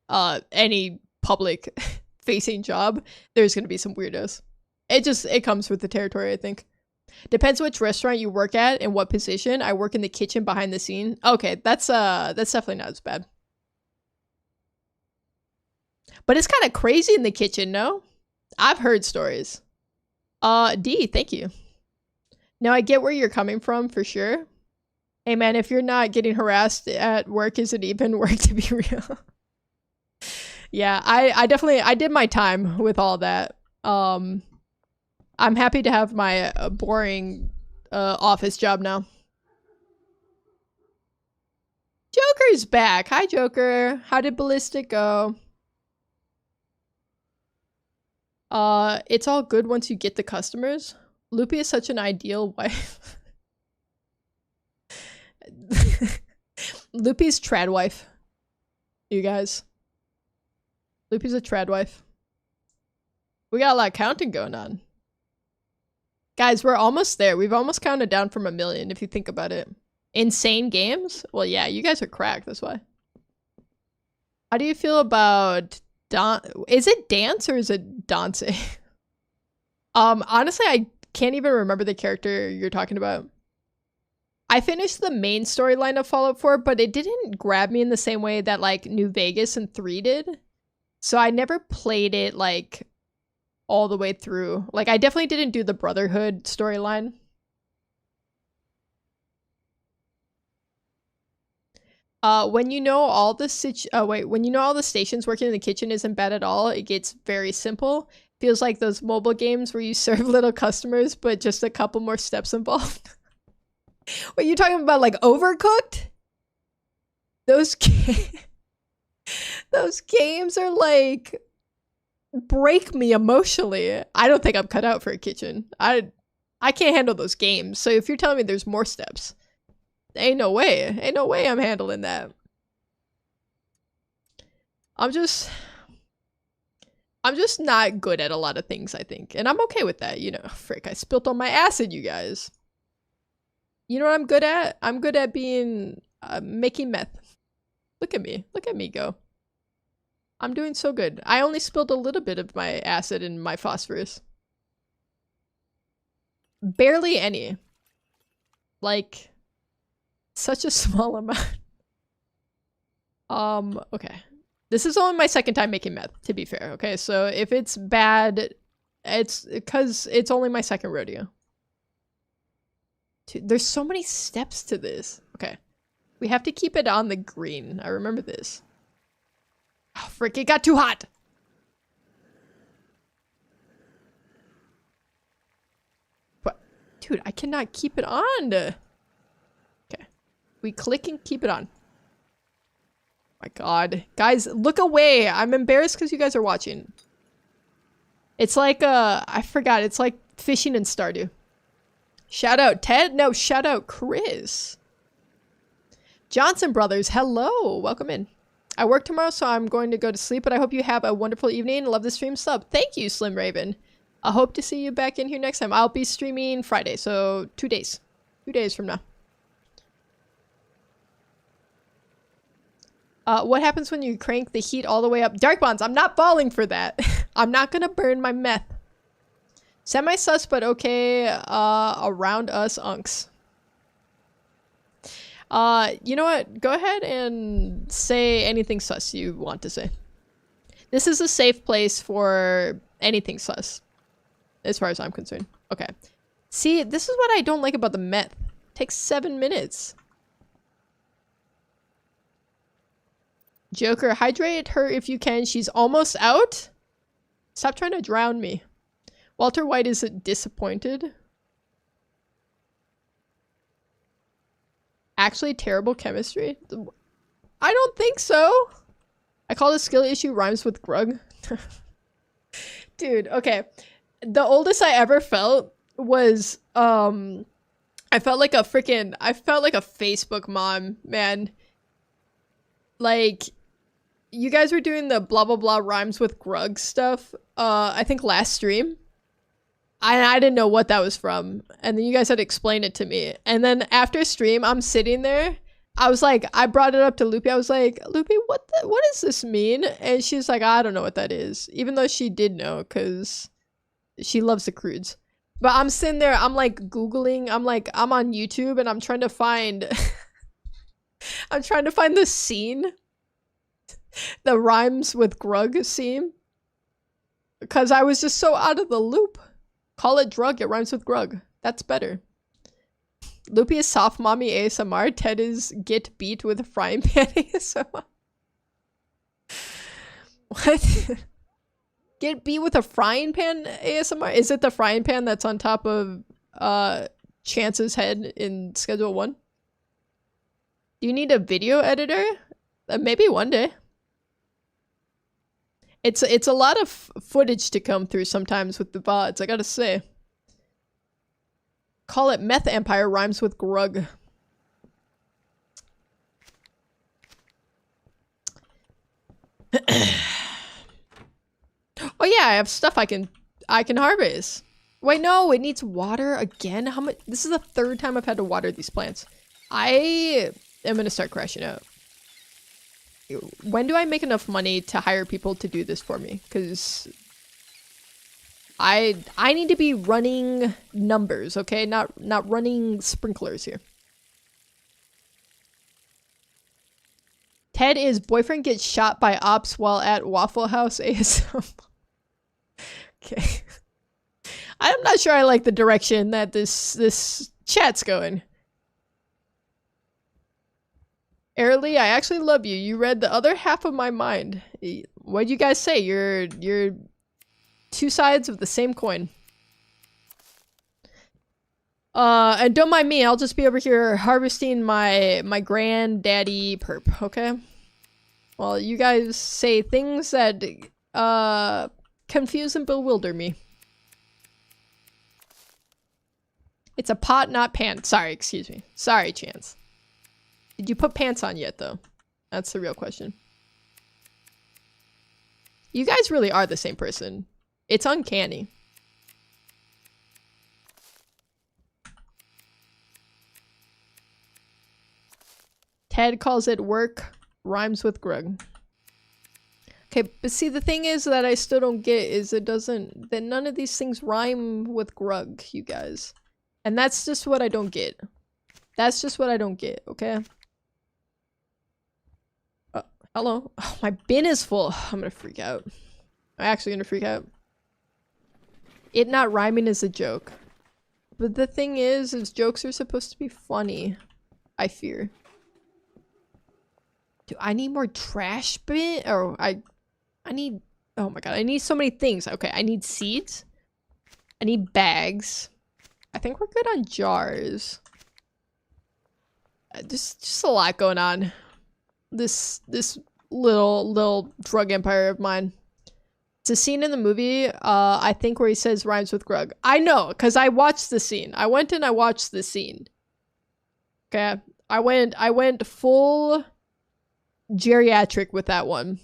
any public facing job, there's gonna be some weirdos. It comes with the territory, I think. Depends which restaurant you work at and what position. I work in the kitchen behind the scene. Okay, that's definitely not as bad. But it's kind of crazy in the kitchen, no? I've heard stories. D, thank you. Now I get where you're coming from for sure. Hey man, if you're not getting harassed at work, is it even work to be real? Yeah, I did my time with all that. I'm happy to have my boring office job now. Joker's back. Hi, Joker. How did Ballistic go? It's all good once you get the customers. Loopy is such an ideal wife. Loopy's trad wife. You guys. Loopy's a trad wife. We got a lot of counting going on. Guys, we're almost there. We've almost counted down from 1 million, if you think about it. Insane games? Well, yeah, you guys are cracked, that's why. How do you feel about is it dance or is it dance? Honestly, I can't even remember the character you're talking about. I finished the main storyline of Fallout 4, but it didn't grab me in the same way that like New Vegas and 3 did. So I never played it like all the way through. Like I definitely didn't do the Brotherhood storyline. When you know all the when you know all the stations working in the kitchen isn't bad at all, it gets very simple. Feels like those mobile games where you serve little customers, but just a couple more steps involved. What, you talking about, like Overcooked? Those those games are like break me emotionally. I don't think I'm cut out for a kitchen. I can't handle those games. So if you're telling me there's more steps, ain't no way. Ain't no way I'm handling that. I'm just not good at a lot of things, I think. And I'm okay with that, you know. Frick, I spilt on my acid, you guys. You know what I'm good at? I'm good at being making meth. Look at me. Look at me go. I'm doing so good. I only spilled a little bit of my acid and my phosphorus. Barely any. Like, such a small amount. Okay. This is only my second time making meth, to be fair, okay? So if it's bad, it's because it's only my second rodeo. Dude, there's so many steps to this. Okay. We have to keep it on the green. I remember this. Oh, frick, it got too hot! What? Dude, I cannot keep it on! Okay. We click and keep it on. My god. Guys, look away! I'm embarrassed because you guys are watching. It's like, I forgot. It's like fishing in Stardew. Shout out Ted? No, shout out Chris. Johnson Brothers, hello! Welcome in. I work tomorrow, so I'm going to go to sleep, but I hope you have a wonderful evening. Love the stream sub. Thank you, Slim Raven. I hope to see you back in here next time. I'll be streaming Friday, so 2 days. 2 days from now. What happens when you crank the heat all the way up? Dark Bonds, I'm not falling for that. I'm not gonna burn my meth. Semi-sus, but okay, around us unks. You know what? Go ahead and say anything sus you want to say. This is a safe place for anything sus, as far as I'm concerned. Okay. See, this is what I don't like about the meth. It takes 7 minutes. Joker, hydrate her if you can. She's almost out. Stop trying to drown me. Walter White is disappointed. Actually, terrible chemistry? I don't think so. I call the skill issue rhymes with grug. Dude, okay. The oldest I ever felt was, I felt like a Facebook mom, man. Like, you guys were doing the blah blah blah rhymes with grug stuff, I think last stream. I didn't know what that was from. And then you guys had to explain it to me. And then after stream, I'm sitting there. I was like, I brought it up to Loopy. I was like, Loopy, what does this mean? And she's like, I don't know what that is. Even though she did know, because she loves the crudes. But I'm sitting there, I'm like Googling. I'm on YouTube and I'm trying to find... I'm trying to find the scene. The rhymes with grug scene. Because I was just so out of the loop. Call it drug, it rhymes with grug. That's better. Loopy is soft mommy ASMR. Ted is get beat with a frying pan ASMR. What? Get beat with a frying pan ASMR? Is it the frying pan that's on top of Chance's head in Schedule 1? Do you need a video editor? Maybe one day. It's a lot of footage to come through sometimes with the VODs, I gotta say. Call it Meth Empire rhymes with grug. Oh yeah, I have stuff I can harvest. Wait, no, it needs water again? How much? This is the third time I've had to water these plants. I am gonna start crashing out. When do I make enough money to hire people to do this for me? Because I need to be running numbers, okay? Not running sprinklers here. Ted is boyfriend gets shot by ops while at Waffle House ASM. Okay. I'm not sure I like the direction that this chat's going. Airly, I actually love you. You read the other half of my mind. What'd you guys say? You're two sides of the same coin. And don't mind me, I'll just be over here harvesting my granddaddy perp, okay? Well, you guys say things that confuse and bewilder me. It's a pot, not pants. Sorry, excuse me. Sorry, Chance. Did you put pants on yet, though? That's the real question. You guys really are the same person. It's uncanny. Ted calls it work, rhymes with grug. Okay, but see, the thing is that I still don't get is that none of these things rhyme with grug, you guys. And that's just what I don't get. That's just what I don't get, okay? Hello? Oh, my bin is full. I'm gonna freak out. I'm actually gonna freak out. It not rhyming is a joke. But the thing is jokes are supposed to be funny. I fear. Do I need more trash bin? Or I need... Oh my god, I need so many things. Okay, I need seeds. I need bags. I think we're good on jars. Just a lot going on. This little drug empire of mine. It's a scene in the movie, I think, where he says rhymes with grug. I know, because I watched the scene. I went and I watched the scene. Okay? I went full geriatric with that one.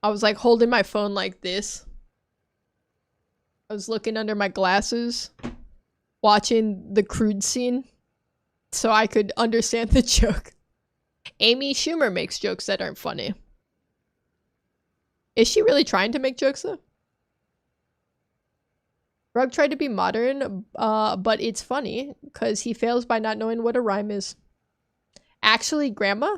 I was like holding my phone like this. I was looking under my glasses, watching the crude scene, so I could understand the joke. Amy Schumer makes jokes that aren't funny. Is she really trying to make jokes though? Rug tried to be modern, but it's funny because he fails by not knowing what a rhyme is. Actually, Grandma?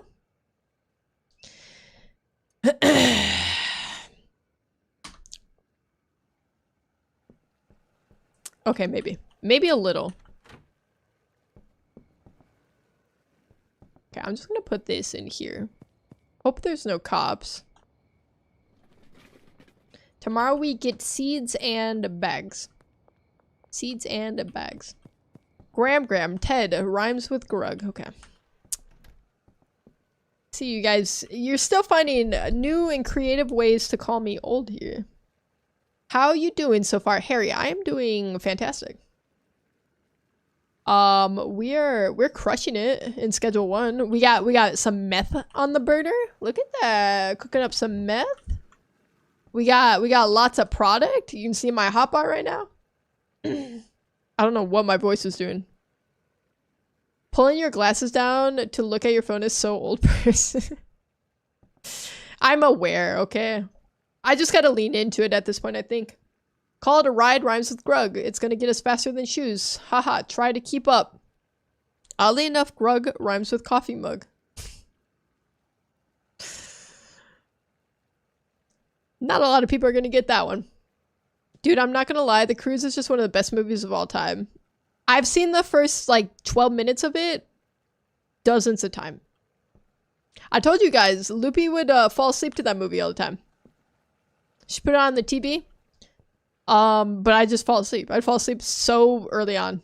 Okay, maybe. Maybe a little. Okay, I'm just gonna put this in here. Hope there's no cops. Tomorrow we get seeds and bags. Seeds and bags. Gram, Ted, rhymes with grug. Okay. See, you guys, you're still finding new and creative ways to call me old here. How you doing so far? Harry, I am doing fantastic. We're crushing it in schedule 1. We got some meth on the burner. Look at that. Cooking up some meth. We got lots of product. You can see my hotbar right now. I don't know what my voice is doing. Pulling your glasses down to look at your phone is so old person. I'm aware, okay? I just gotta lean into it at this point, I think. Call it a ride rhymes with grug. It's gonna get us faster than shoes. Haha, try to keep up. Oddly enough, grug rhymes with coffee mug. Not a lot of people are gonna get that one. Dude, I'm not gonna lie, The Cruise is just one of the best movies of all time. I've seen the first, like, 12 minutes of it dozens of times. I told you guys, Loopy would fall asleep to that movie all the time. She put it on the TV. But I just fall asleep. I'd fall asleep so early on.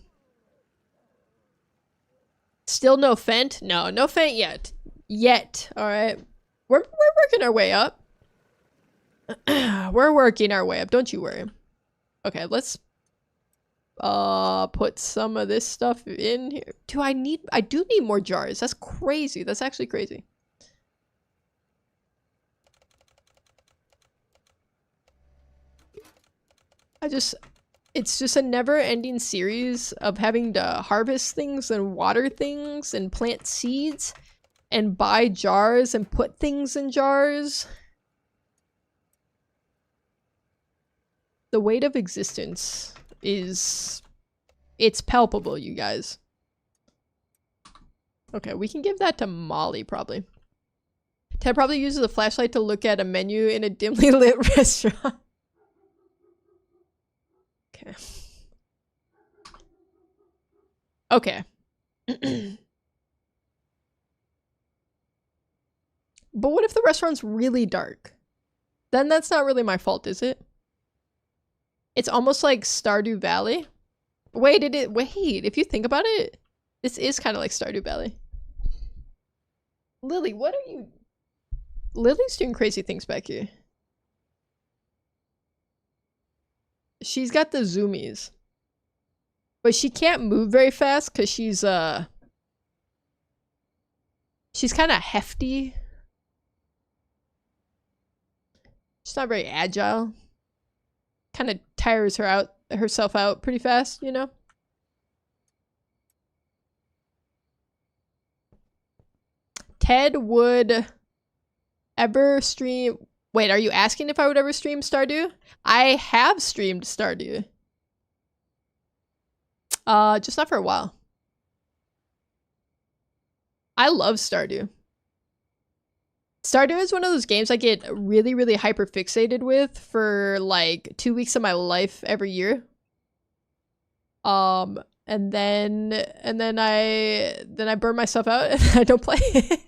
Still no Fent? No Fent yet. Yet, alright. We're working our way up. We're working our way up, don't you worry. Okay, let's put some of this stuff in here. I do need more jars. That's crazy. That's actually crazy. It's just a never-ending series of having to harvest things and water things and plant seeds and buy jars and put things in jars. The weight of existence it's palpable, you guys. Okay, we can give that to Molly, probably. Ted probably uses a flashlight to look at a menu in a dimly lit restaurant. Okay. Okay. But what if the restaurant's really dark? Then that's not really my fault, is it? It's almost like Stardew Valley. Wait, if you think about it, this is kind of like Stardew Valley. Lily, what are you... Lily's doing crazy things back here. She's got the zoomies. But she can't move very fast because she's kind of hefty. She's not very agile. Kind of tires herself out pretty fast, you know? Ted would ever stream... Wait, are you asking if I would ever stream Stardew? I have streamed Stardew. Just not for a while. I love Stardew. Stardew is one of those games I get really, really hyper fixated with for like 2 weeks of my life every year. And then I burn myself out and I don't play it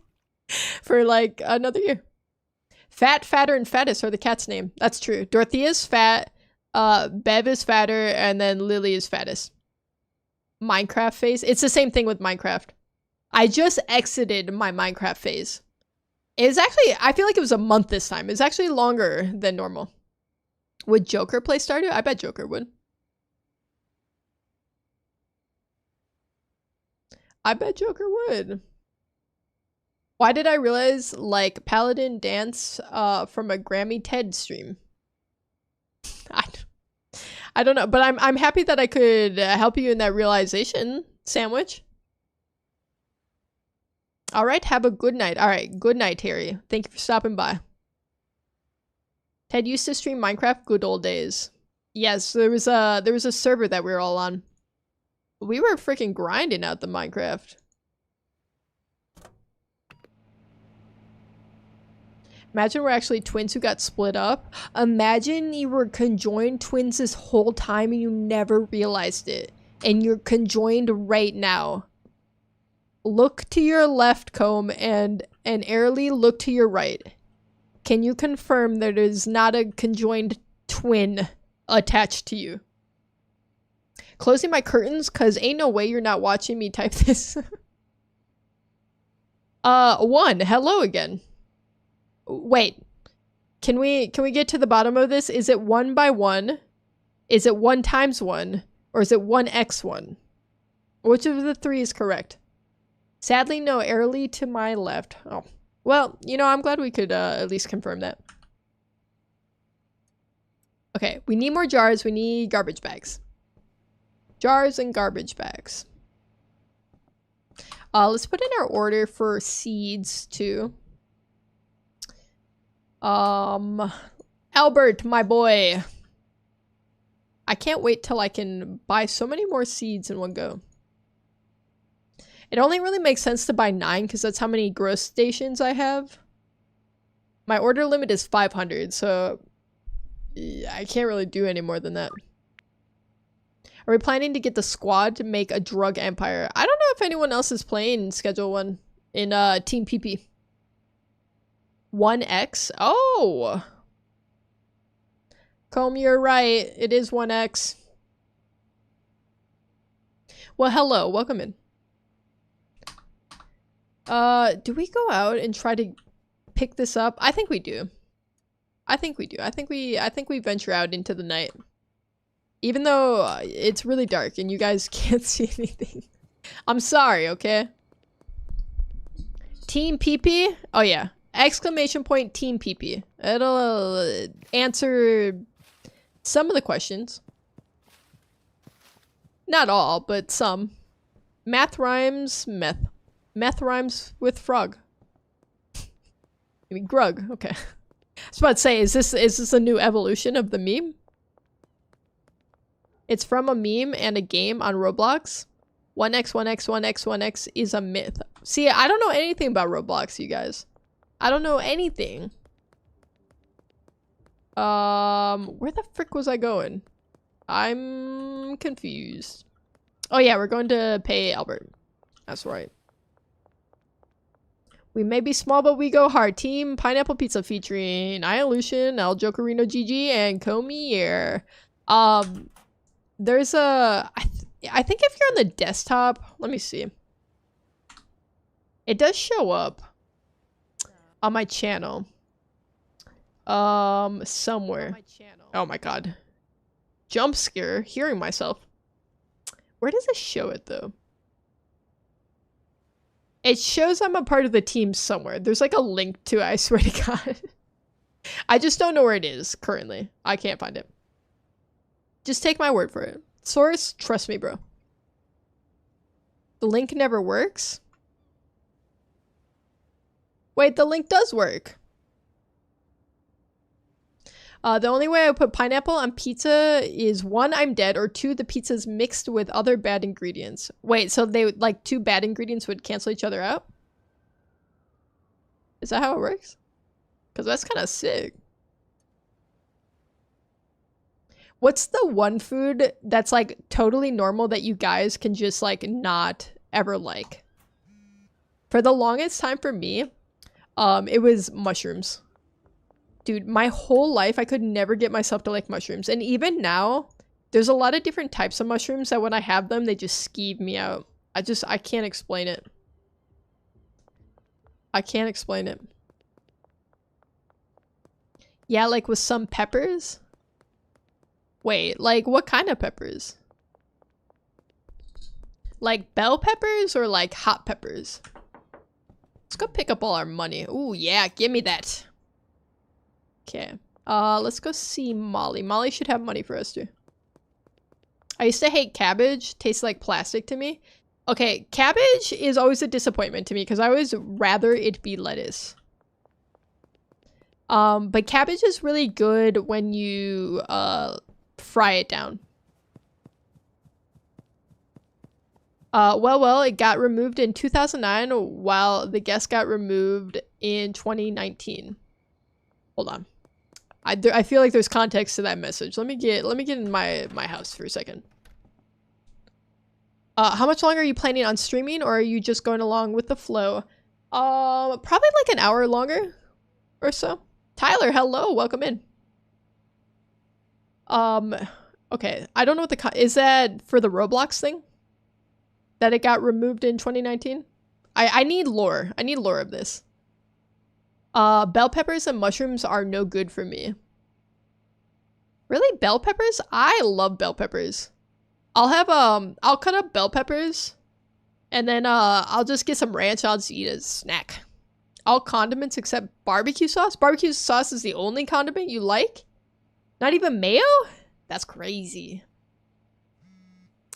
for like another year. Fat, fatter, and fattest are the cat's name. That's true. Dorothea's fat, Bev is fatter, and then Lily is fattest. Minecraft phase. It's the same thing with Minecraft. I just exited my Minecraft phase. It's actually, I feel like it was a month this time. It's actually longer than normal. Would Joker play Stardew? I bet Joker would. I bet Joker would. Why did I realize, like, Paladin dance from a Grammy TED stream? I don't know, but I'm happy that I could help you in that realization, Sandwich. All right, have a good night. All right, good night, Harry. Thank you for stopping by. Ted used to stream Minecraft good old days. Yes, there was a server that we were all on. We were freaking grinding out the Minecraft. Imagine we're actually twins who got split up. Imagine you were conjoined twins this whole time and you never realized it. And you're conjoined right now. Look to your left, Comb, and Airly, look to your right. Can you confirm that there is not a conjoined twin attached to you? Closing my curtains, cause ain't no way you're not watching me type this. One, hello again. Wait, can we get to the bottom of this? Is it 1 by 1? Is it 1 times 1? Or is it 1x1? Which of the three is correct? Sadly, no, Airly to my left. Oh, well, you know, I'm glad we could at least confirm that. Okay, we need more jars. We need garbage bags. Jars and garbage bags. Let's put in our order for seeds too. Albert, my boy. I can't wait till I can buy so many more seeds in one go. It only really makes sense to buy 9 because that's how many grow stations I have. My order limit is 500, so I can't really do any more than that. Are we planning to get the squad to make a drug empire? I don't know if anyone else is playing Schedule 1 in Team PP. 1x? Oh! Comb, you're right. It is 1x. Well, hello. Welcome in. Do we go out and try to pick this up? I think we do. I think we do. I think we venture out into the night. Even though it's really dark and you guys can't see anything. I'm sorry, okay? Team PP? Oh yeah. Exclamation point Team PP. It'll answer some of the questions. Not all, but some. Math rhymes meth. Meth rhymes with frog. I mean, grug. Okay. I was about to say, is this a new evolution of the meme? It's from a meme and a game on Roblox. 1x, 1x, 1x, 1x is a myth. See, I don't know anything about Roblox, you guys. I don't know anything. Where the frick was I going? I'm confused. Oh yeah, we're going to pay Albert. That's right. We may be small, but we go hard. Team Pineapple Pizza featuring Iolution, El Jokerino GG, and Comier. There's a... I think if you're on the desktop... Let me see. It does show up on my channel. Somewhere. Oh my god. Jump scare. Hearing myself. Where does it show it, though? It shows I'm a part of the team somewhere. There's like a link to it, I swear to god. I just don't know where it is currently. I can't find it. Just take my word for it. Source, trust me, bro. The link never works? Wait, the link does work. The only way I put pineapple on pizza is 1, I'm dead, or 2, the pizza's mixed with other bad ingredients. Wait, so they like 2 bad ingredients would cancel each other out? Is that how it works? Because that's kind of sick. What's the one food that's like totally normal that you guys can just like not ever like? For the longest time for me, it was mushrooms. Dude, my whole life I could never get myself to like mushrooms. And even now, there's a lot of different types of mushrooms that when I have them, they just skeeve me out. I can't explain it. I can't explain it. Yeah, like with some peppers. Wait, like what kind of peppers? Like bell peppers or like hot peppers? Let's go pick up all our money. Ooh, yeah, give me that. Okay. Let's go see Molly. Molly should have money for us too. I used to hate cabbage. Tastes like plastic to me. Okay, cabbage is always a disappointment to me because I always rather it be lettuce. But cabbage is really good when you fry it down. Well, it got removed in 2009 while the guest got removed in 2019. Hold on. I feel like there's context to that message. Let me get in my house for a second. How much longer are you planning on streaming, or are you just going along with the flow? Probably like an hour longer or so. Tyler, hello, welcome in. Okay, I don't know what is that for the Roblox thing? That it got removed in 2019? I need lore. I need lore of this. Bell peppers and mushrooms are no good for me. Really? Bell peppers? I love bell peppers. I'll have, I'll cut up bell peppers and then, I'll just get some ranch. I'll just eat it as a snack. All condiments except barbecue sauce? Barbecue sauce is the only condiment you like? Not even mayo? That's crazy.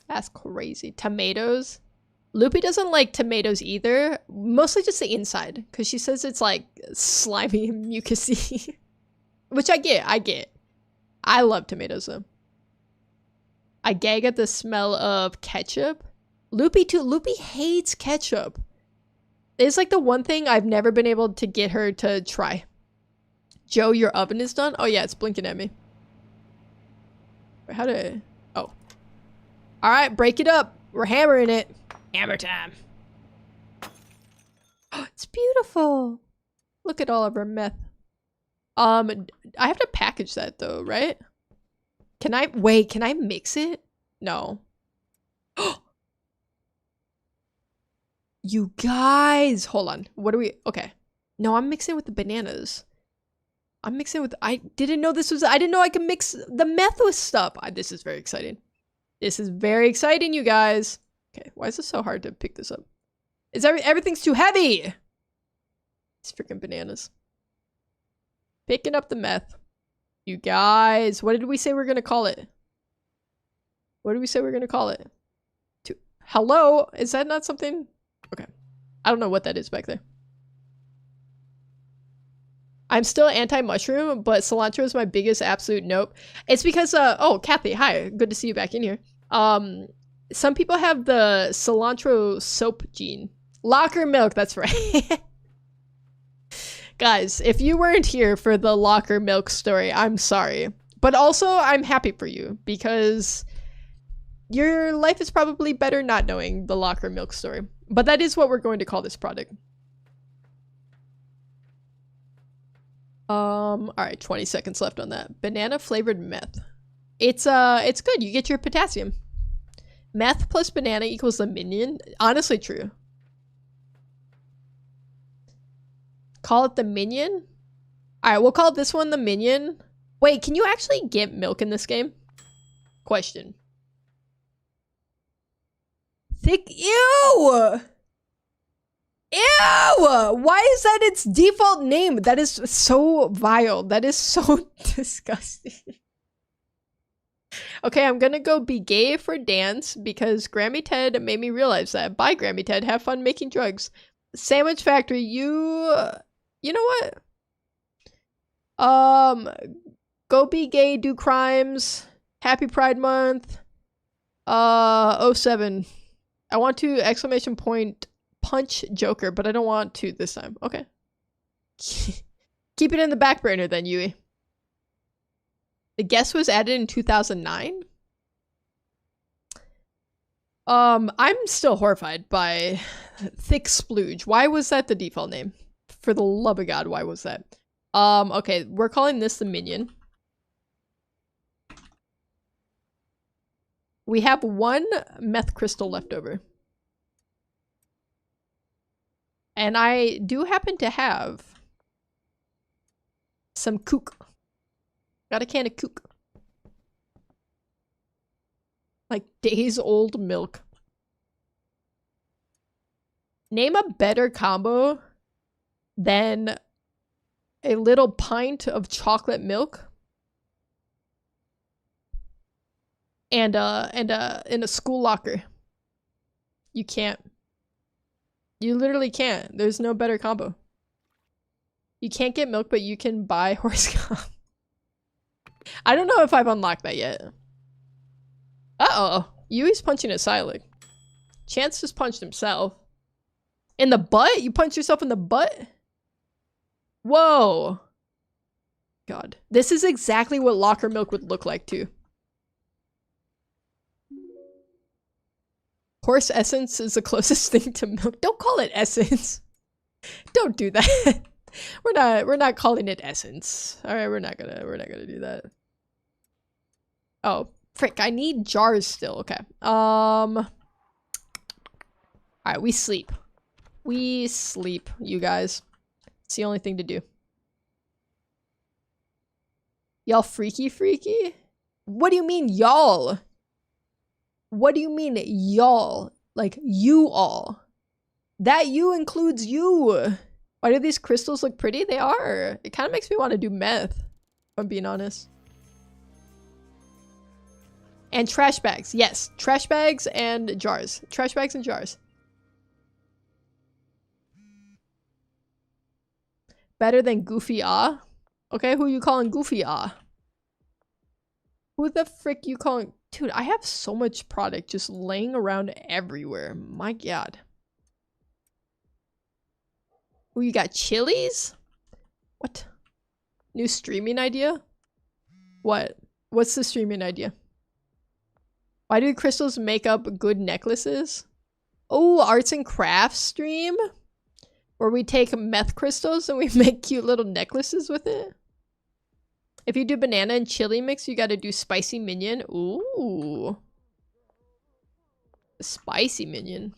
That's crazy. Tomatoes? Loopy doesn't like tomatoes either. Mostly just the inside. Because she says it's like slimy and mucusy. Which I get. I love tomatoes though. I gag at the smell of ketchup. Loopy too. Loopy hates ketchup. It's like the one thing I've never been able to get her to try. Joe, your oven is done? Oh yeah, it's blinking at me. Wait, how do I... Oh. Alright, break it up. We're hammering it. Hammer time. Oh, it's beautiful. Look at all of our meth. I have to package that though, right? Can I mix it? No. You guys, hold on. What do we, okay. No, I'm mixing with the bananas. I'm mixing with, I didn't know I could mix the meth with stuff. This is very exciting. This is very exciting, you guys. Okay, why is it so hard to pick this up? Everything's too heavy! These freaking bananas. Picking up the meth. You guys, what did we say we're gonna call it? What did we say we're gonna call it? Hello? Is that not something? Okay. I don't know what that is back there. I'm still anti-mushroom, but cilantro is my biggest absolute nope. It's because, oh, Kathy, hi. Good to see you back in here. Some people have the cilantro soap gene. Locker milk, that's right. Guys, if you weren't here for the locker milk story, I'm sorry. But also, I'm happy for you, because your life is probably better not knowing the locker milk story. But that is what we're going to call this product. Alright, 20 seconds left on that. Banana flavored meth. It's good. You get your potassium. Meth plus banana equals the minion. Honestly true. Call it the minion? Alright, we'll call this one the minion. Wait, can you actually get milk in this game? Question. Thick. Ew! Ew! Why is that its default name? That is so vile. That is so disgusting. Okay, I'm gonna go be gay for dance because Grammy Ted made me realize that. Bye, Grammy Ted. Have fun making drugs. Sandwich Factory, you know what? Go be gay, do crimes. Happy Pride Month. 07. I want to exclamation point punch Joker, but I don't want to this time. Okay. Keep it in the back burner then, Yui. The guest was added in 2009? I'm still horrified by Thick Splooge. Why was that the default name? For the love of God, why was that? Okay, we're calling this the minion. We have one meth crystal left over. And I do happen to have some kook. Got a can of kook. Like days old milk. Name a better combo than a little pint of chocolate milk and in a school locker. You can't. You literally can't. There's no better combo. You can't get milk, but you can buy horse comp. I don't know if I've unlocked that yet. Uh-oh. Yui's punching a Silik. Chance just punched himself. In the butt? You punched yourself in the butt? Whoa. God. This is exactly what locker milk would look like, too. Horse essence is the closest thing to milk. Don't call it essence. Don't do that. We're not calling it essence. All right, we're not gonna do that. Oh, frick, I need jars still. Okay. All right, we sleep. We sleep, you guys. It's the only thing to do. Y'all freaky? What do you mean, y'all? What do you mean, y'all? Like, you all. That you includes you. Why do these crystals look pretty? They are. It kind of makes me want to do meth, if I'm being honest. And trash bags. Yes, trash bags and jars. Trash bags and jars. Better than Goofy Ah? Okay, who you calling Goofy Ah? Who the frick you calling? Dude, I have so much product just laying around everywhere. My God. Oh, you got chilies? What? New streaming idea? What? What's the streaming idea? Why do crystals make up good necklaces? Oh, arts and crafts stream? Where we take meth crystals and we make cute little necklaces with it? If you do banana and chili mix, you gotta do spicy minion. Ooh. Spicy minion.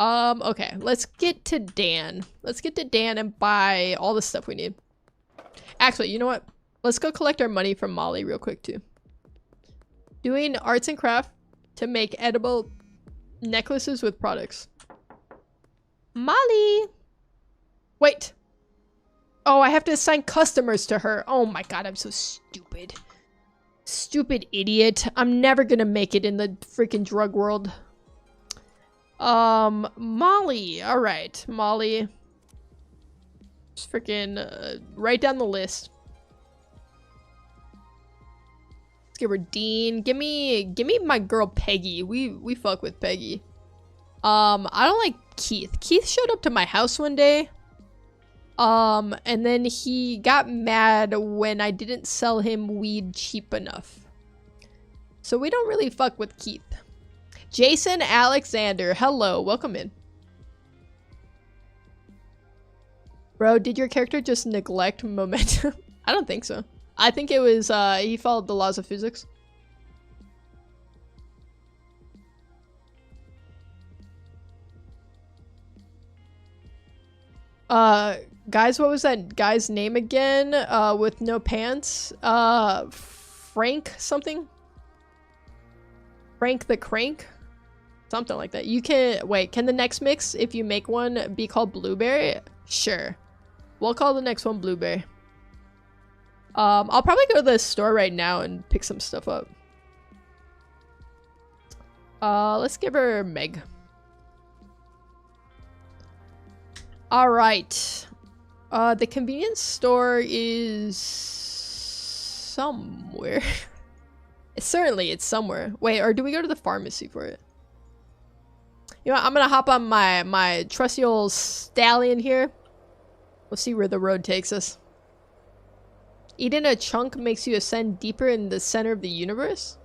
Okay, let's get to Dan. Let's get to Dan and buy all the stuff we need. Actually, you know what? Let's go collect our money from Molly real quick, too. Doing arts and craft to make edible necklaces with products. Molly! Wait. Oh, I have to assign customers to her. Oh my God, I'm so stupid. Stupid idiot. I'm never gonna make it in the freaking drug world. Molly. All right, Molly. Just freaking write down the list. Let's give her Dean. Give me my girl Peggy. We fuck with Peggy. I don't like Keith. Keith showed up to my house one day. And then he got mad when I didn't sell him weed cheap enough. So we don't really fuck with Keith. Jason Alexander, hello, welcome in. Bro, did your character just neglect momentum? I don't think so. I think it was, he followed the laws of physics. Guys, what was that guy's name again? With no pants? Frank something? Frank the Crank? Something like that. You can, wait, can the next mix, if you make one, be called Blueberry? Sure. We'll call the next one Blueberry. I'll probably go to the store right now and pick some stuff up. Let's give her Meg. Alright. The convenience store is somewhere. Certainly, it's somewhere. Wait, or do we go to the pharmacy for it? You know what, I'm gonna hop on my trusty old stallion here. We'll see where the road takes us. Eating a chunk makes you ascend deeper in the center of the universe?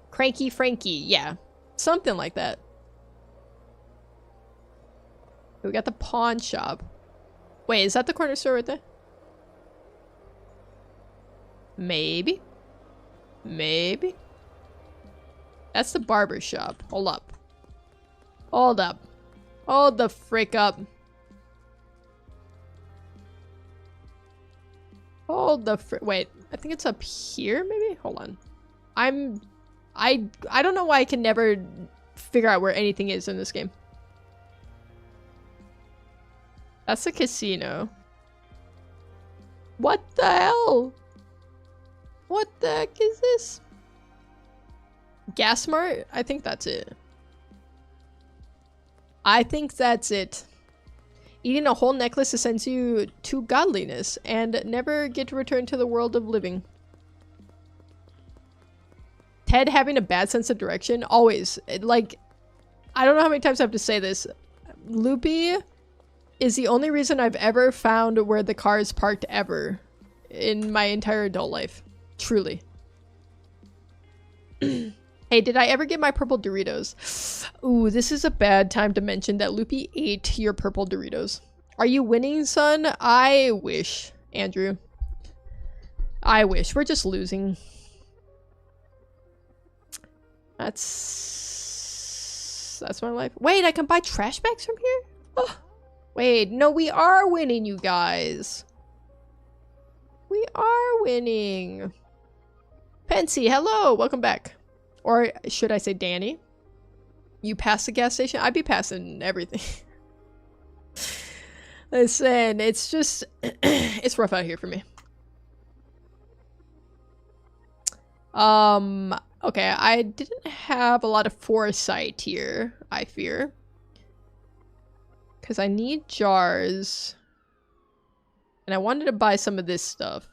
Cranky Frankie, yeah. Something like that. We got the pawn shop. Wait, is that the corner store right there? Maybe. Maybe. That's the barber shop. Hold up. Hold up. Hold the frick up. Hold the frick. Wait, I think it's up here maybe? Hold on. I don't know why I can never figure out where anything is in this game. That's a casino. What the hell? What the heck is this? Gas Mart? I think that's it. I think that's it. Eating a whole necklace ascends you to godliness and never get to return to the world of living. Ted having a bad sense of direction? Always. Like, I don't know how many times I have to say this. Loopy is the only reason I've ever found where the car is parked ever in my entire adult life. Truly. Hey, did I ever get my purple Doritos? Ooh, this is a bad time to mention that Loopy ate your purple Doritos. Are you winning, son? I wish, Andrew. I wish. We're just losing. That's my life. Wait, I can buy trash bags from here? Oh. Wait, no, we are winning, you guys. We are winning. Pensy, hello, welcome back. Or should I say Danny? You passed the gas station? I'd be passing everything. Listen, it's just, it's rough out here for me. Okay, I didn't have a lot of foresight here, I fear. Because I need jars. And I wanted to buy some of this stuff.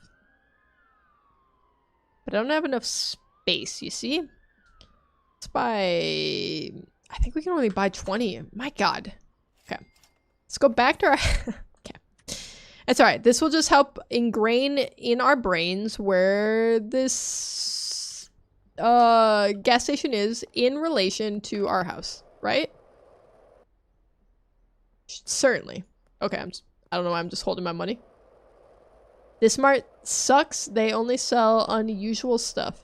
But I don't have enough space, you see? Let's buy... I think we can only buy 20. My god. Okay. Let's go back to our... Okay. It's alright. This will just help ingrain in our brains where this gas station is in relation to our house, right? Certainly. Okay, I don't know why I'm just holding my money. This mart sucks. They only sell unusual stuff.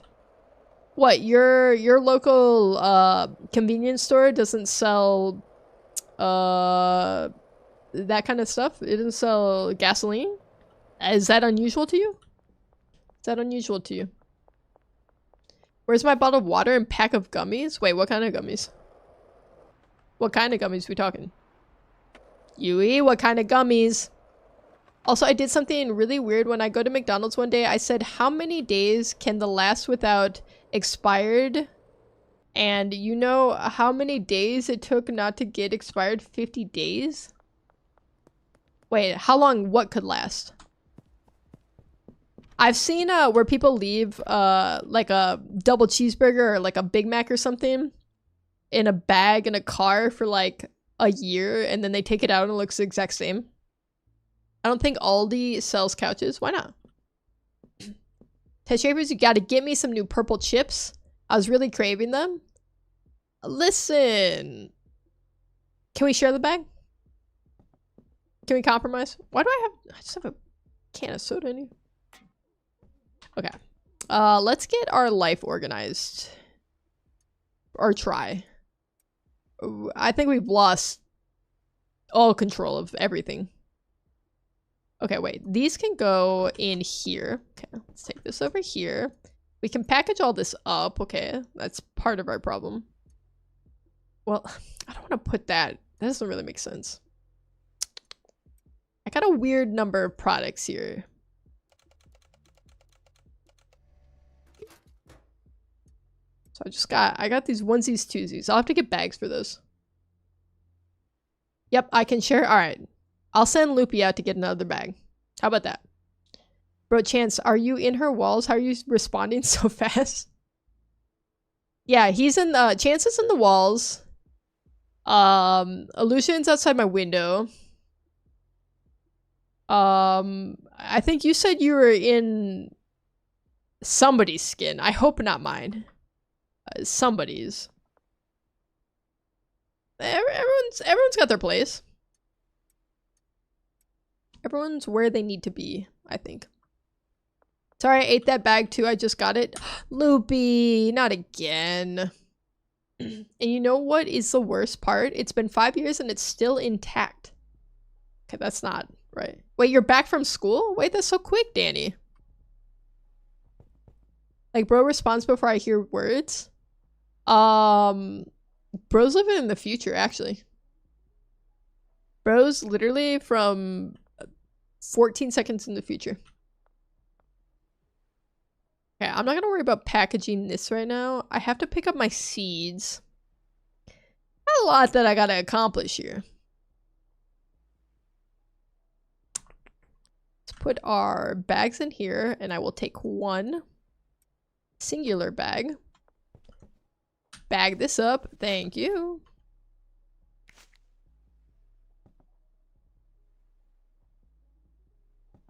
What, your local convenience store doesn't sell that kind of stuff? It doesn't sell gasoline? Is that unusual to you? Is that unusual to you? Where's my bottle of water and pack of gummies? Wait, what kind of gummies? What kind of gummies we talking? Yui, what kind of gummies? Also, I did something really weird when I go to McDonald's one day. I said, how many days can the last without expired And you know how many days it took not to get expired? 50 days? Wait, how long what could last? I've seen where people leave like a double cheeseburger or like a Big Mac or something in a bag in a car for like a year, and then they take it out and it looks the exact same. I don't think Aldi sells couches. Why not? Ted Shapers, you gotta get me some new purple chips. I was really craving them. Listen. Can we share the bag? Can we compromise? Why do I just have a can of soda in here? Okay. Let's get our life organized. Or try. I think we've lost all control of everything. Okay, wait. These can go in here. Okay, let's take this over here. We can package all this up. Okay, that's part of our problem. Well, I don't want to put that. That doesn't really make sense. I got a weird number of products here. So I got these onesies, twosies. I'll have to get bags for those. Yep, I can share. All right. I'll send Loopy out to get another bag. How about that? Bro, Chance, are you in her walls? How are you responding so fast? Yeah, he's in the... Chance is in the walls. Illusion's outside my window. I think you said you were in somebody's skin. I hope not mine. Somebody's. Everyone's got their place. Everyone's where they need to be, I think. Sorry, I ate that bag too. I just got it. Loopy, not again. And you know what is the worst part? It's been 5 years and it's still intact. Okay, that's not right. Wait, you're back from school? Wait, that's so quick, Danny. Like, bro responds before I hear words. Bro's living in the future, actually. Bro's literally from 14 seconds in the future. Okay, I'm not gonna worry about packaging this right now. I have to pick up my seeds. Not a lot that I gotta accomplish here. Let's put our bags in here, and I will take one singular bag. Bag this up. Thank you.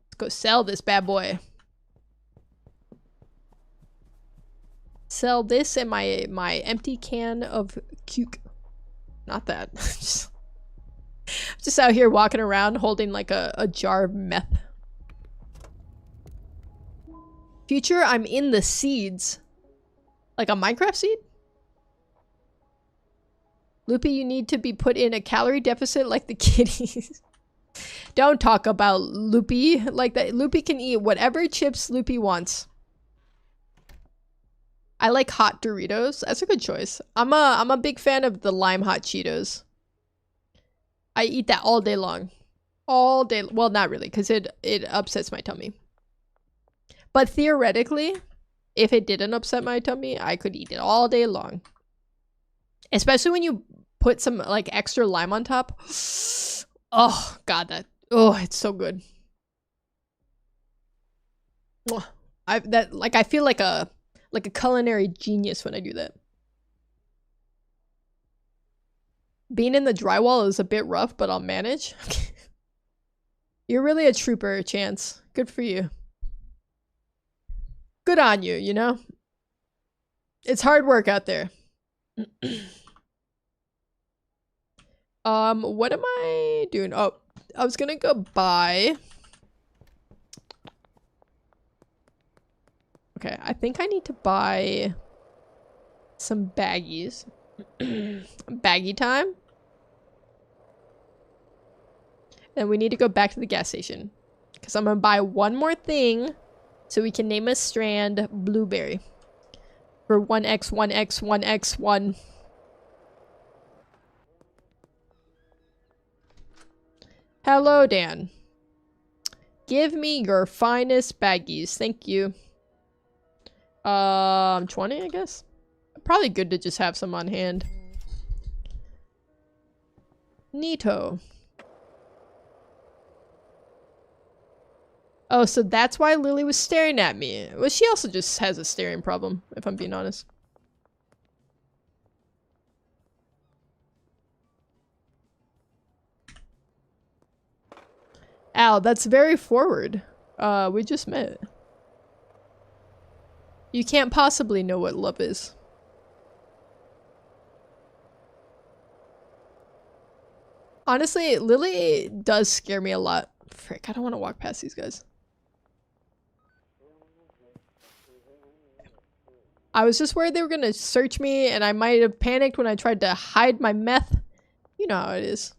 Let's go sell this bad boy. Sell this and my empty can of cuke. Not that. just out here walking around holding like a jar of meth. Future, I'm in the seeds. Like a Minecraft seed? Loopy, you need to be put in a calorie deficit like the kitties. Don't talk about Loopy like that. Loopy can eat whatever chips Loopy wants. I like hot Doritos. That's a good choice. I'm a big fan of the lime hot Cheetos. I eat that all day long. All day. Well, not really, because it upsets my tummy. But theoretically, if it didn't upset my tummy, I could eat it all day long. Especially when you put some like extra lime on top. Oh god, it's so good. I feel like a culinary genius when I do that. Being in the drywall is a bit rough, but I'll manage. You're really a trooper, Chance. Good for you. Good on you, you know? It's hard work out there. What am I doing? Oh, I was gonna go buy... Okay, I think I need to buy some baggies. Baggy time. And we need to go back to the gas station. Because I'm gonna buy one more thing so we can name a strand Blueberry. For 1x, 1x, 1x, 1. Hello, Dan. Give me your finest baggies. Thank you. 20, I guess. probably good to just have some on hand. Neato. Oh, so that's why Lily was staring at me. Well, she also just has a staring problem, if I'm being honest. Al, that's very forward. We just met. You can't possibly know what love is. Honestly, Lily does scare me a lot. Frick, I don't want to walk past these guys. I was just worried they were gonna search me and I might have panicked when I tried to hide my meth. You know how it is.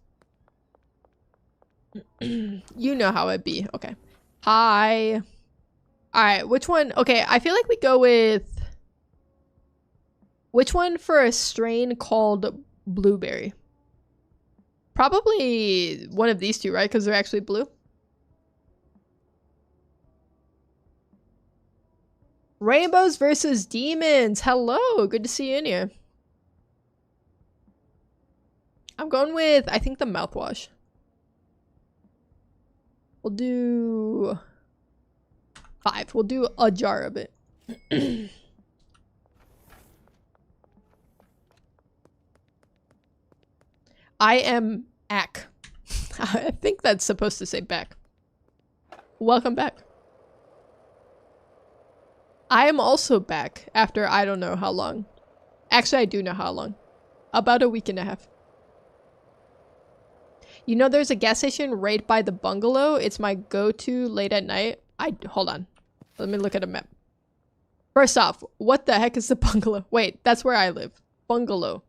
You know how it be. Okay. Hi. Alright, which one? Okay, I feel like we go with... Which one for a strain called blueberry? Probably one of these two, right? Because they're actually blue. Rainbows versus demons. Hello, good to see you in here. I'm going with, I think, the mouthwash. We'll do 5. We'll do a jar of it. I am Ack. I think that's supposed to say back. Welcome back. I am also back after I don't know how long. Actually, I do know how long. About a week and a half. You know there's a gas station right by the bungalow? It's my go-to late at night. Hold on. Let me look at a map. First off, what the heck is the bungalow? Wait, that's where I live. Bungalow.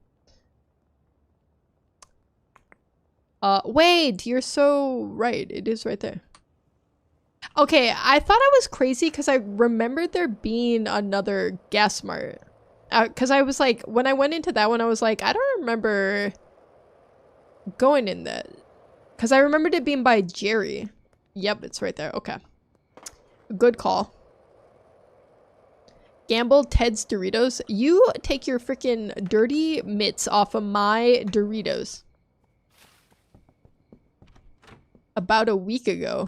Wait, you're so right. It is right there. Okay, I thought I was crazy because I remembered there being another gas mart. Because I was like, when I went into that one, I was like, I don't remember going in that. Because I remembered it being by Jerry. Yep, it's right there. Okay. Good call. Gamble Ted's Doritos. You take your freaking dirty mitts off of my Doritos. About a week ago.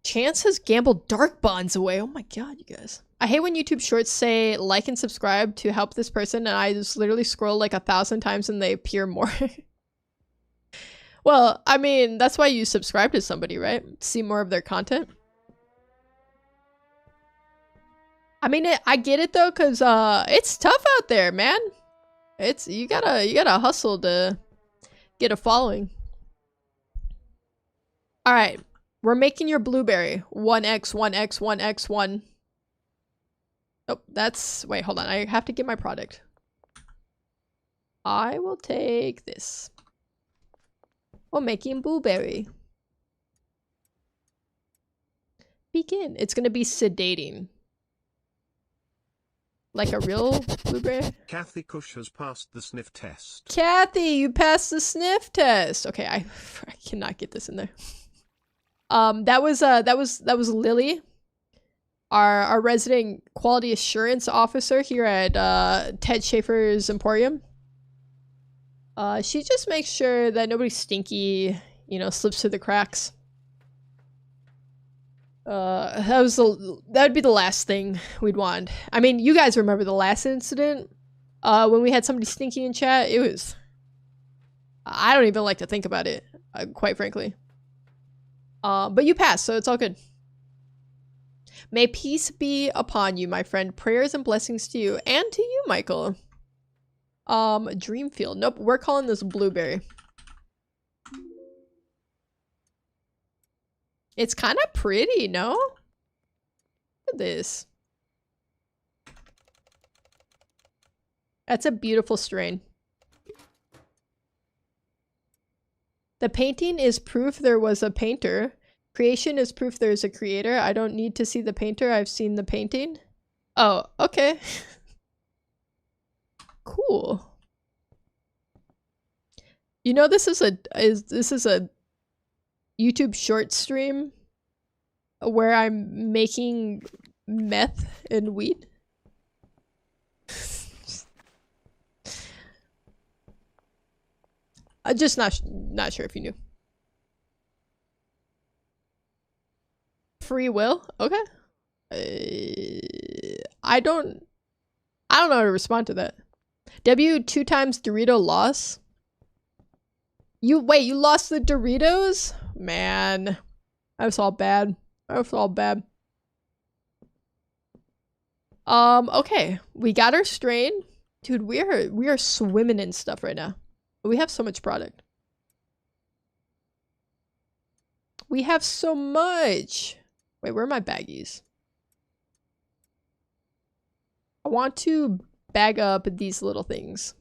Chance has gambled dark bonds away. Oh my god, you guys. I hate when YouTube shorts say like and subscribe to help this person and I just literally scroll like 1,000 times and they appear more. Well, I mean, that's why you subscribe to somebody, right? See more of their content. I mean, I get it though, cause it's tough out there, man. It's you gotta hustle to get a following. All right, we're making your blueberry 1x 1x 1x 1. Oh, that's wait, hold on. I have to get my product. I will take this. We're making blueberry. Begin. It's gonna be sedating. Like a real blueberry? Kathy Kush has passed the sniff test. Kathy, you passed the sniff test. Okay, I cannot get this in there. That was Lily, our resident quality assurance officer here at Ted Schaefer's Emporium. She just makes sure that nobody stinky, you know, slips through the cracks. That'd be the last thing we'd want. I mean, you guys remember the last incident? When we had somebody stinky in chat? It was... I don't even like to think about it, quite frankly. But you passed, so it's all good. May peace be upon you, my friend. Prayers and blessings to you, and to you, Michael. Dreamfield. Nope, we're calling this blueberry. It's kind of pretty, no? Look at this. That's a beautiful strain. The painting is proof there was a painter. Creation is proof there's a creator. I don't need to see the painter. I've seen the painting. Oh, okay. Cool. You know, this is a YouTube short stream where I'm making meth and weed. I'm just not sure if you knew. Free will? Okay. I don't know how to respond to that. W 2 times Dorito loss. You lost the Doritos? Man. That was all bad. Okay. We got our strain. Dude, we are swimming in stuff right now. We have so much product. We have so much. Wait, where are my baggies? I want to bag up these little things.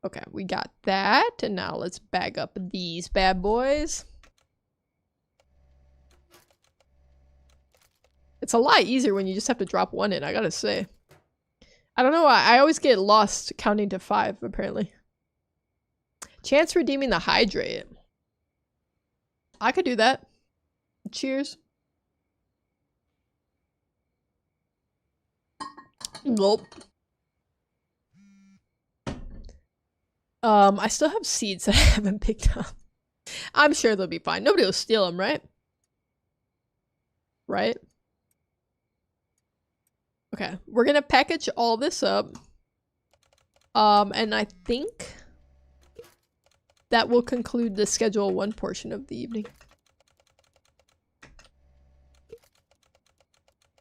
Okay, we got that. And now let's bag up these bad boys. It's a lot easier when you just have to drop one in, I gotta say. I don't know why. I always get lost counting to 5, apparently. Chance redeeming the hydrate. I could do that. Cheers. Nope. I still have seeds that I haven't picked up. I'm sure they'll be fine. Nobody will steal them, right? Right? Okay, we're gonna package all this up. And I think that will conclude the Schedule 1 portion of the evening.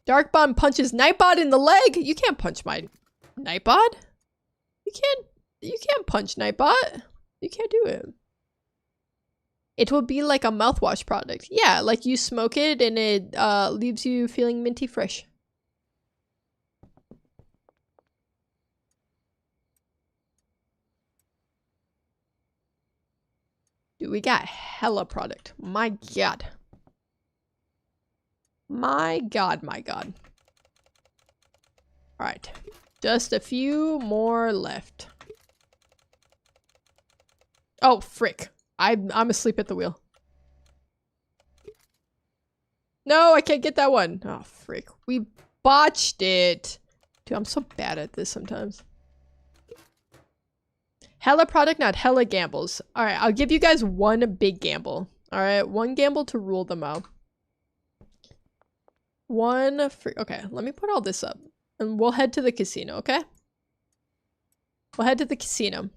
Darkbond punches Nightbot in the leg! You can't punch my Nightbot. You can't punch Nightbot. You can't do it. It will be like a mouthwash product. Yeah, like you smoke it and it leaves you feeling minty fresh. Dude, we got hella product. My god. My god, my god. Alright. Just a few more left. Oh, frick. I'm asleep at the wheel. No, I can't get that one. Oh, frick. We botched it. Dude, I'm so bad at this sometimes. Hella product, not hella gambles. Alright, I'll give you guys one big gamble. Alright, one gamble to rule them out. Okay, let me put all this up. And we'll head to the casino, okay? We'll head to the casino.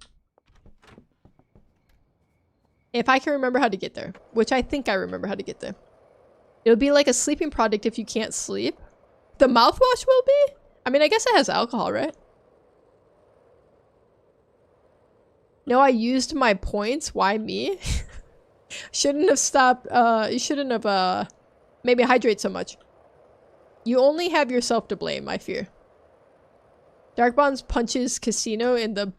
If I can remember how to get there. Which I think I remember how to get there. It'll be like a sleeping product if you can't sleep. The mouthwash will be? I mean, I guess it has alcohol, right? No, I used my points. Why me? Shouldn't have stopped. You shouldn't have, maybe hydrate so much. You only have yourself to blame, I fear. Darkbonds punches Casino in the...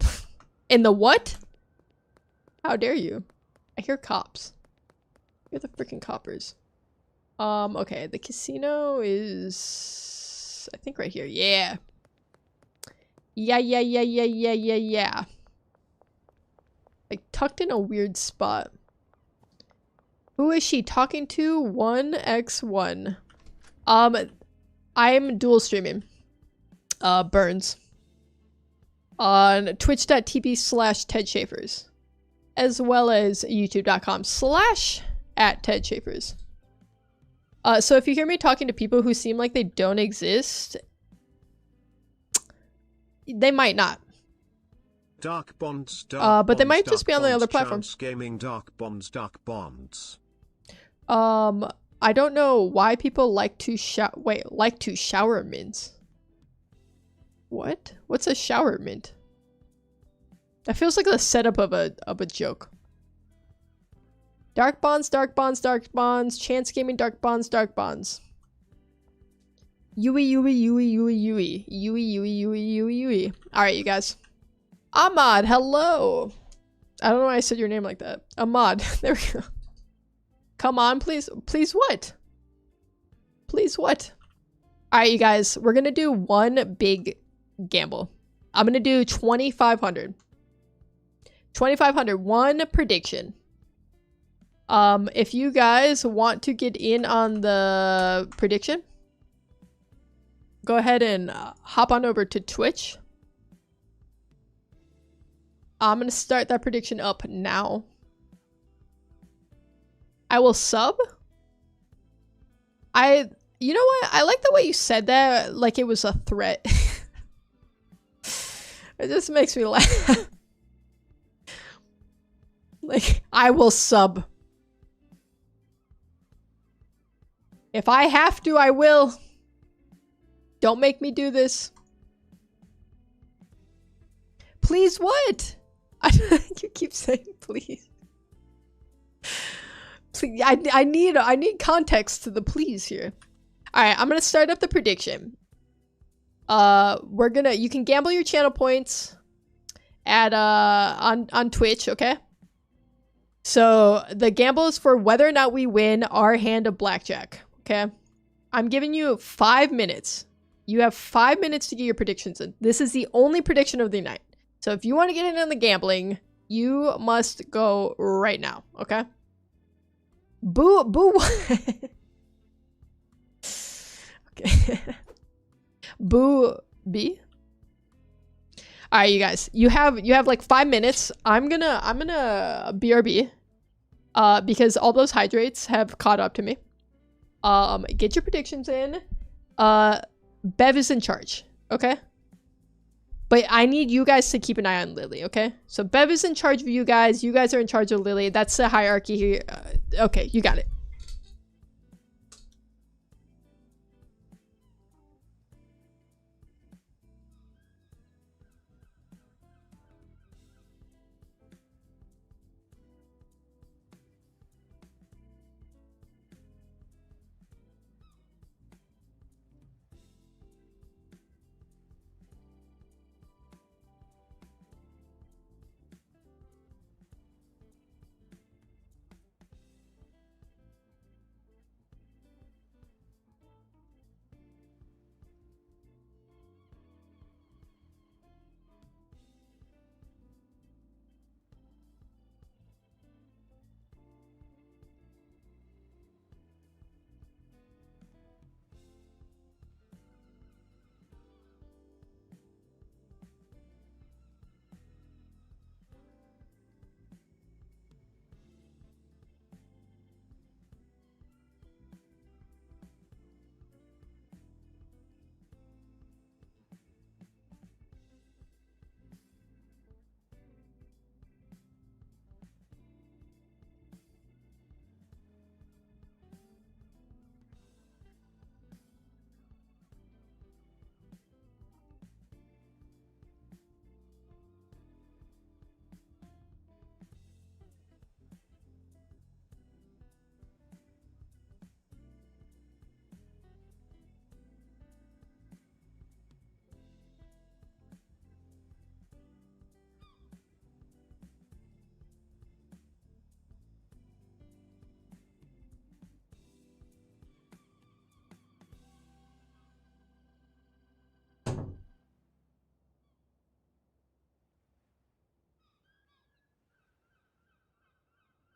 In the what? How dare you? I hear cops. You're the freaking coppers. Okay, the casino is... I think right here. Yeah. Yeah. Like, tucked in a weird spot. Who is she talking to? 1x1. I'm dual streaming. Burns. On twitch.tv/TedSchaefers. As well as youtube.com/@TedSchaefers. So if you hear me talking to people who seem like they don't exist, they might not. Dark bonds, but they might just be on the other platform. Gaming, dark bonds. I don't know why people like to shower mints. What? What's a shower mint? That feels like the setup of a joke. Dark bonds. Chance gaming, dark bonds. Yui. Alright, you guys. Ahmad, hello. I don't know why I said your name like that. Ahmad, there we go. Come on, please. Please what? Please what? Alright, you guys. We're gonna do one big gamble. I'm gonna do 2,500. 2,500. One prediction. If you guys want to get in on the prediction, go ahead and hop on over to Twitch. I'm gonna start that prediction up now. I will sub. You know what? I like the way you said that, like it was a threat. It just makes me laugh. Like, I will sub. If I have to, I will. Don't make me do this. Please what? You keep saying please. Please, I need context to the please here. Alright, I'm gonna start up the prediction. You can gamble your channel points at on Twitch, okay? So the gamble is for whether or not we win our hand of blackjack, okay? I'm giving you 5 minutes. You have 5 minutes to get your predictions in. This is the only prediction of the night. So if you want to get in on the gambling, you must go right now, okay? Boo, boo. Okay. Boo B. All right, you guys. You have like 5 minutes. I'm gonna BRB because all those hydrates have caught up to me. Get your predictions in. Bev is in charge, okay? But I need you guys to keep an eye on Lily, okay? So Bev is in charge of you guys. You guys are in charge of Lily. That's the hierarchy here. Okay, you got it.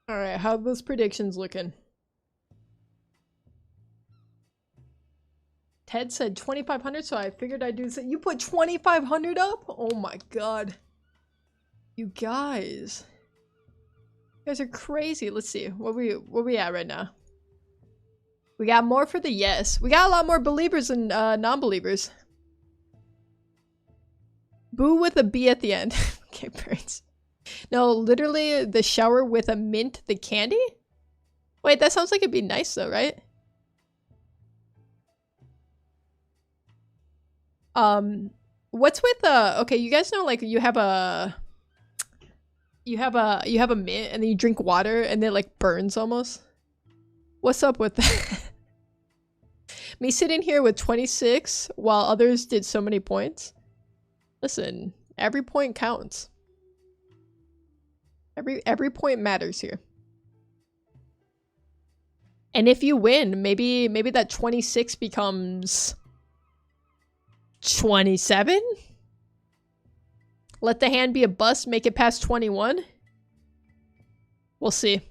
All right, how are those predictions looking? Ted said 2,500, so I figured I'd do this. You put 2,500 up? Oh my god. You guys. You guys are crazy. Let's see. Where we at right now? We got more for the yes. We got a lot more believers than non-believers. Boo with a B at the end. Okay, birds. No, literally the shower with a mint the candy? Wait, that sounds like it'd be nice though, right? What's with okay, you guys know like you have a mint and then you drink water and it like burns almost? What's up with that? Me sitting here with 26 while others did so many points. Listen, every point counts. Every point matters here. And if you win, maybe that 26 becomes 27? Let the hand be a bust. Make it past 21. We'll see.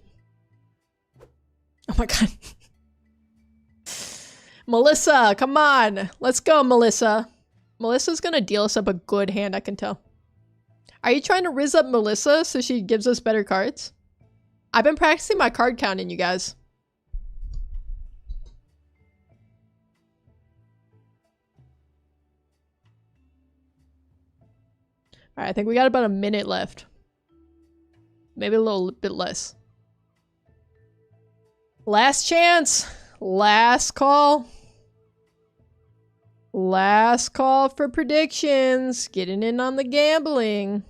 Oh my god. Melissa, come on. Let's go, Melissa. Melissa's gonna deal us up a good hand, I can tell. Are you trying to rizz up Melissa so she gives us better cards? I've been practicing my card counting, you guys. Alright, I think we got about a minute left. Maybe a little bit less. Last chance. Last call. Last call for predictions. Getting in on the gambling.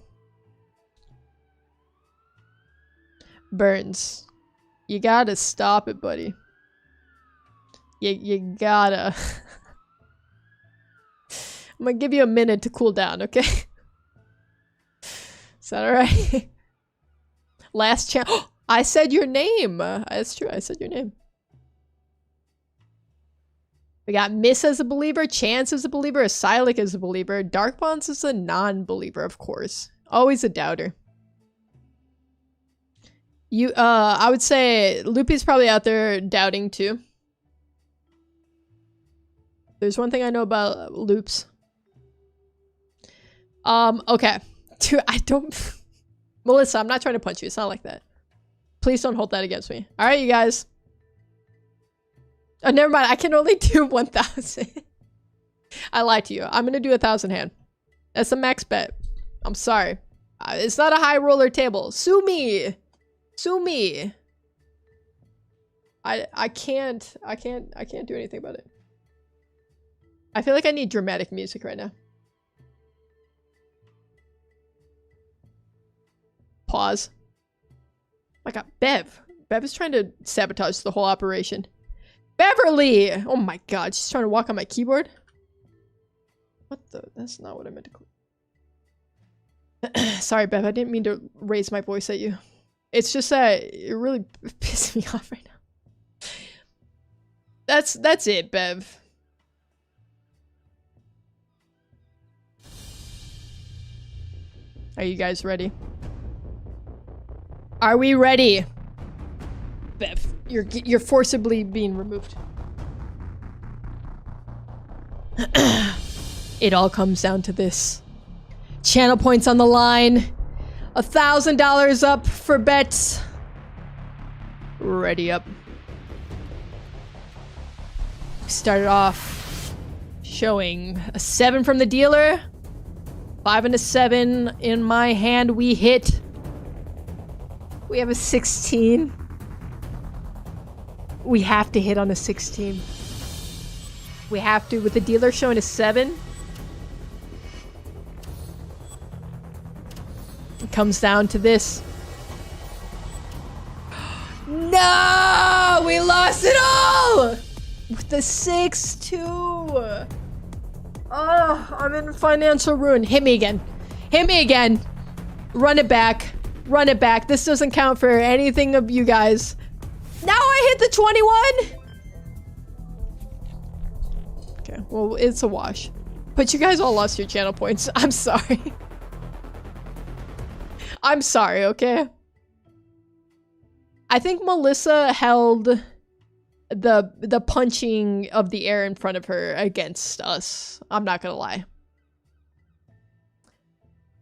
Burns. You gotta stop it, buddy. You gotta. I'm gonna give you a minute to cool down, okay? Is that alright? Last chance. I said your name. That's true. I said your name. We got Miss as a believer, Chance as a believer, Asylic as a believer, Dark Bonds is a non-believer, of course. Always a doubter. I would say Loopy's probably out there doubting too. There's one thing I know about loops. Okay. Dude, I don't... Melissa, I'm not trying to punch you. It's not like that. Please don't hold that against me. Alright, you guys. Oh, never mind. I can only do 1,000. I lied to you. I'm gonna do 1,000 hand. That's a max bet. I'm sorry. It's not a high roller table. Sue me. Sue me. I can't do anything about it. I feel like I need dramatic music right now. Pause. I got Bev. Bev is trying to sabotage the whole operation. Beverly! Oh my god, she's trying to walk on my keyboard. What the? That's not what I meant to call. Sorry, Bev, I didn't mean to raise my voice at you. It's just that you're really pissing me off right now. That's it, Bev. Are you guys ready? Are we ready? Bev, you're forcibly being removed. It all comes down to this. Channel points on the line. $1,000 up for bets. Ready up. We started off showing a 7 from the dealer. 5 and a 7 in my hand. We hit. We have a 16. We have to hit on a 16. We have to, with the dealer showing a 7. It comes down to this. No! We lost it all! With the 6-2. Oh, I'm in financial ruin. Hit me again. Hit me again. Run it back. Run it back. This doesn't count for anything of you guys. Now I hit the 21. Okay, well, it's a wash. But you guys all lost your channel points. I'm sorry. I'm sorry, okay? I think Melissa held the punching of the air in front of her against us. I'm not gonna lie.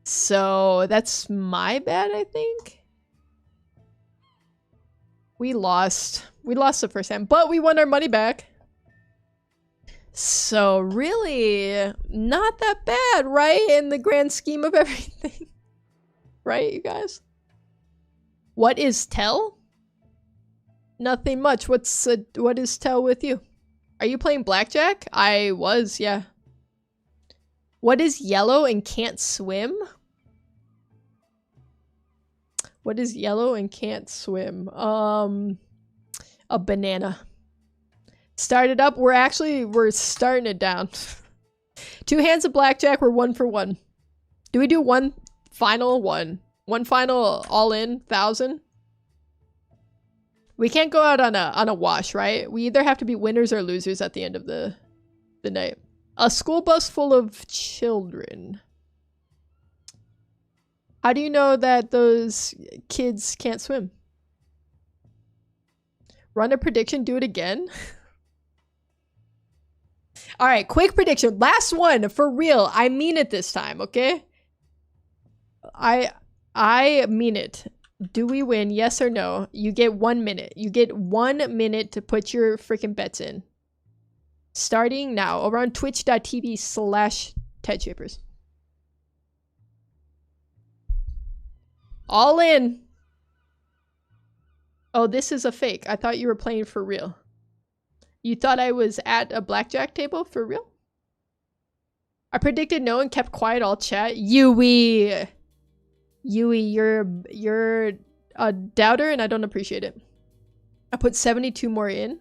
So that's my bad, I think. We lost. We lost the first hand, but we won our money back. So really, not that bad, right? In the grand scheme of everything. Right, you guys? What is tell? Nothing much. What is tell with you? Are you playing blackjack? I was, yeah. What is yellow and can't swim? What is yellow and can't swim? A banana. Start it up. We're starting it down. 2 hands of blackjack. We're 1 for 1. Do we do one final one? One final all in 1,000? We can't go out on a wash, right? We either have to be winners or losers at the end of the night. A school bus full of children. How do you know that those kids can't swim? Run a prediction, do it again? Alright, quick prediction. Last one, for real. I mean it this time, okay? I mean it. Do we win? Yes or no? You get 1 minute. You get 1 minute to put your freaking bets in. Starting now, over on twitch.tv/TedShapers. All in. Oh, this is a fake. I thought you were playing for real. You thought I was at a blackjack table for real? I predicted no and kept quiet all chat. Yui, you're a doubter and I don't appreciate it. I put 72 more in.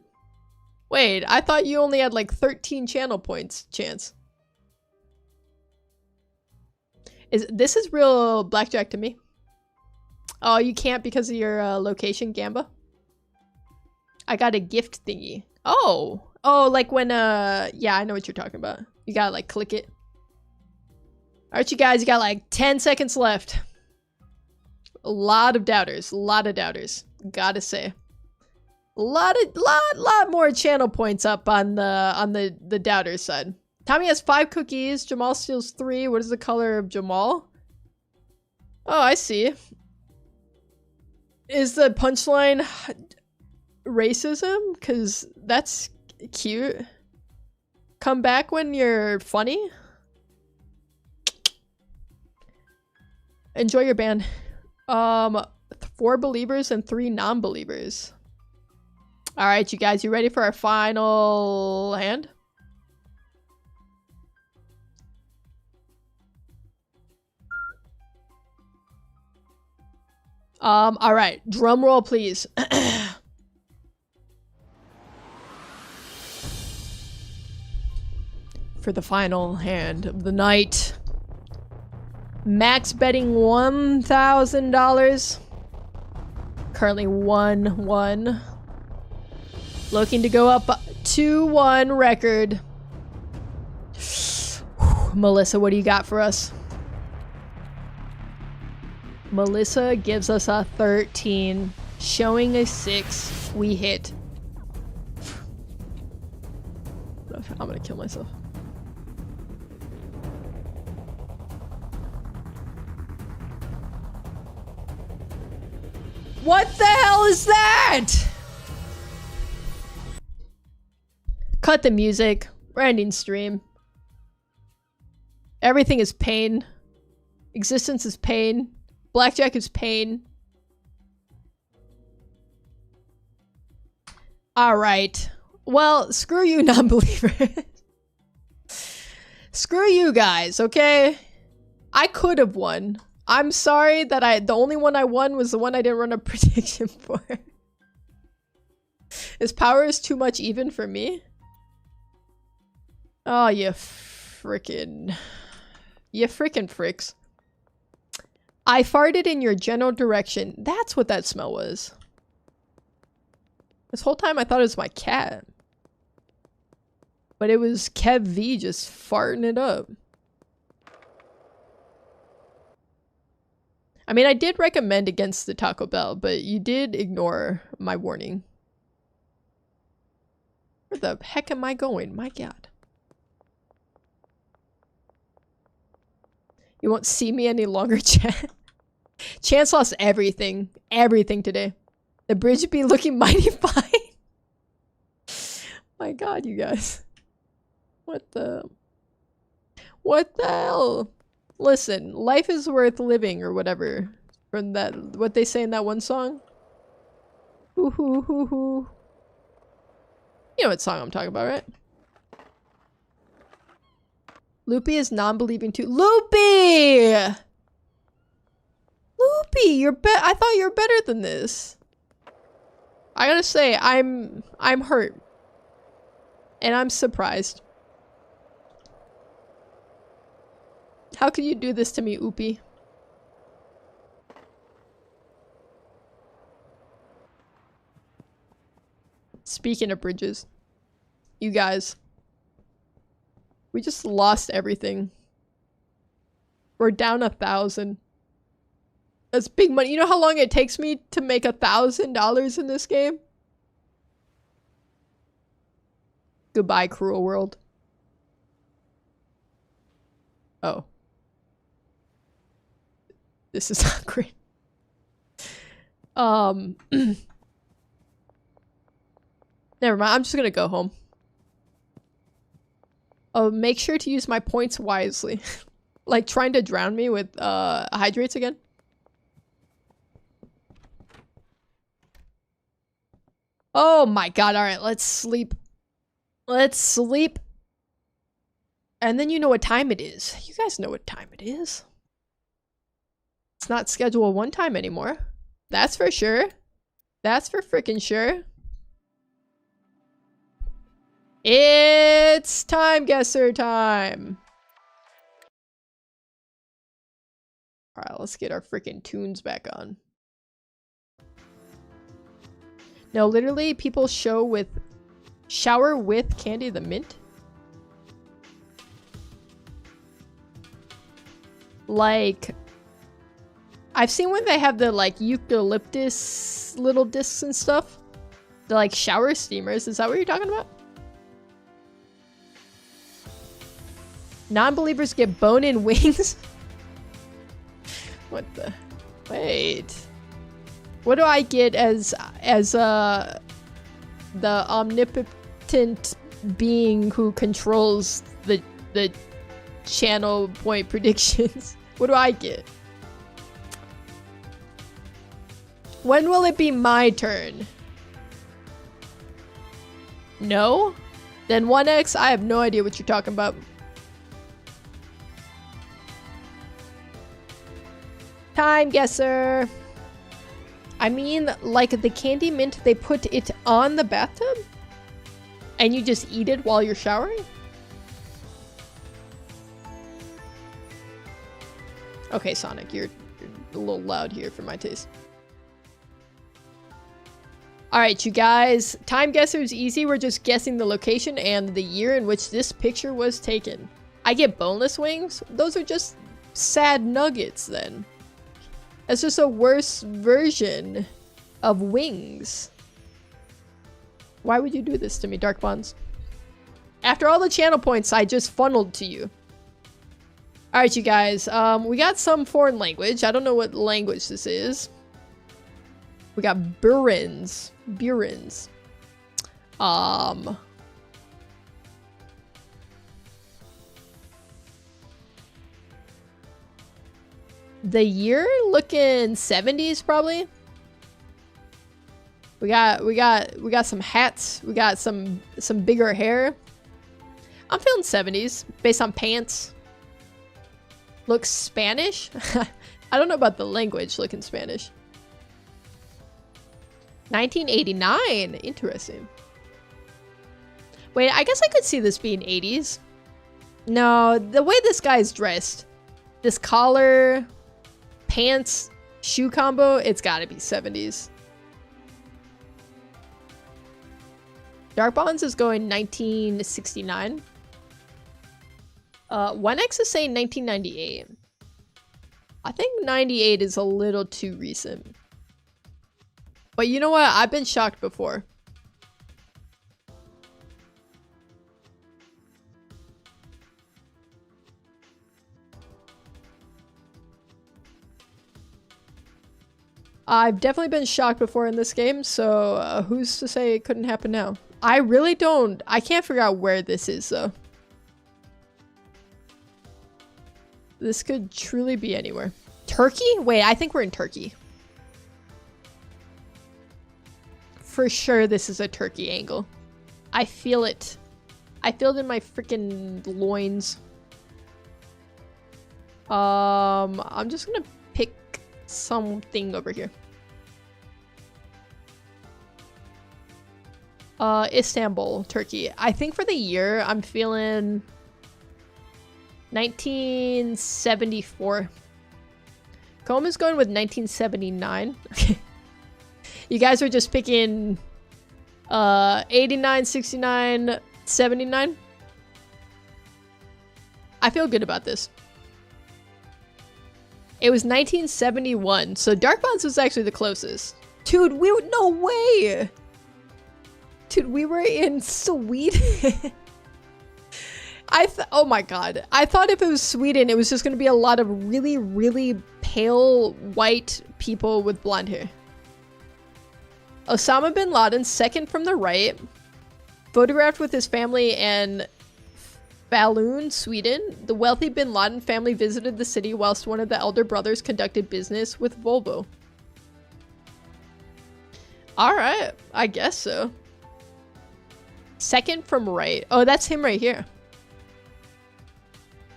Wait, I thought you only had like 13 channel points chance. This is real blackjack to me. Oh, you can't because of your location, Gamba? I got a gift thingy. Oh, like when, yeah, I know what you're talking about. You gotta like click it. All right, you guys, you got like 10 seconds left. A lot of doubters, gotta say. A lot more channel points up on the doubters side. Tommy has 5 cookies, Jamal steals 3. What is the color of Jamal? Oh, I see. Is the punchline racism? Because that's cute. Come back when you're funny. Enjoy your band. 4 believers and 3 non-believers. All right, you guys, you ready for our final hand? All right, drum roll, please. For the final hand of the night. Max betting $1,000. Currently 1-1. Looking to go up 2-1 record. Melissa, what do you got for us? Melissa gives us a 13, showing a 6. We hit. I'm gonna kill myself. What the hell is that? Cut the music. We're ending stream. Everything is pain. Existence is pain. Blackjack is pain. Alright. Well, screw you, non-believers. Screw you guys, okay? I could have won. I'm sorry that the only one I won was the one I didn't run a prediction for. His power is too much even for me. Oh, you frickin' fricks. I farted in your general direction. That's what that smell was. This whole time I thought it was my cat. But it was Kev V just farting it up. I mean, I did recommend against the Taco Bell, but you did ignore my warning. Where the heck am I going? My God. You won't see me any longer, chat. Chance lost everything. Everything today. The bridge be looking mighty fine. My God, you guys. What the hell? Listen, life is worth living or whatever. From that, what they say in that one song. Hoo hoo hoo hoo. You know what song I'm talking about, right? Loopy is non-believing too. Loopy! Loopy, I thought you were better than this. I gotta say, I'm hurt. And I'm surprised. How could you do this to me, Oopie? Speaking of bridges, you guys, we just lost everything. We're down 1,000. That's big money. You know how long it takes me to make $1,000 in this game? Goodbye, cruel world. Oh. This is not great. Never mind. I'm just gonna go home. Oh, make sure to use my points wisely. Like trying to drown me with hydrates again. Oh my god. Alright, let's sleep. Let's sleep. And then you know what time it is. You guys know what time it is. It's not schedule 1 time anymore. That's for sure. That's for freaking sure. It's time guesser time. Alright, let's get our freaking tunes back on. No, literally, people shower with Candy the Mint. Like, I've seen when they have the like eucalyptus little discs and stuff. The like shower steamers. Is that what you're talking about? Non-believers get bone-in wings. What the? Wait. What do I get as the omnipotent being who controls the channel point predictions? What do I get? When will it be my turn? No? Then 1x? I have no idea what you're talking about. Time guesser. I mean, like the candy mint, they put it on the bathtub? And you just eat it while you're showering? Okay, Sonic, you're a little loud here for my taste. Alright, you guys. Time guesser is easy. We're just guessing the location and the year in which this picture was taken. I get boneless wings? Those are just sad nuggets, then. It's just a worse version of wings. Why would you do this to me, Dark Bonds? After all the channel points I just funneled to you. Alright, you guys. We got some foreign language. I don't know what language this is. We got Burins. Burins. The year looking 70s probably. We got some hats. We got some bigger hair. I'm feeling 70s based on pants. Looks Spanish. I don't know about the language looking Spanish. 1989. Interesting. Wait, I guess I could see this being 80s. No, the way this guy's dressed, this collar, pants, shoe combo, it's gotta be 70s. Dark Bonds is going 1969. 1x is saying 1998. I think 98 is a little too recent. But you know what? I've been shocked before. I've definitely been shocked before in this game, so who's to say it couldn't happen now? I really don't. I can't figure out where this is, though. This could truly be anywhere. Turkey? Wait, I think we're in Turkey. For sure this is a Turkey angle. I feel it. I feel it in my freaking loins. I'm just gonna pick something over here. Istanbul, Turkey. I think for the year, I'm feeling 1974. Comb is going with 1979. You guys are just picking 89, 69, 79. I feel good about this. It was 1971, so Dark Bonds was actually the closest. Dude, no way! Dude, we were in Sweden. Oh my god. I thought if it was Sweden, it was just gonna be a lot of really, really pale white people with blonde hair. Osama bin Laden, second from the right. Photographed with his family in Falun, Sweden. The wealthy bin Laden family visited the city whilst one of the elder brothers conducted business with Volvo. Alright, I guess so. Second from right. Oh, that's him right here.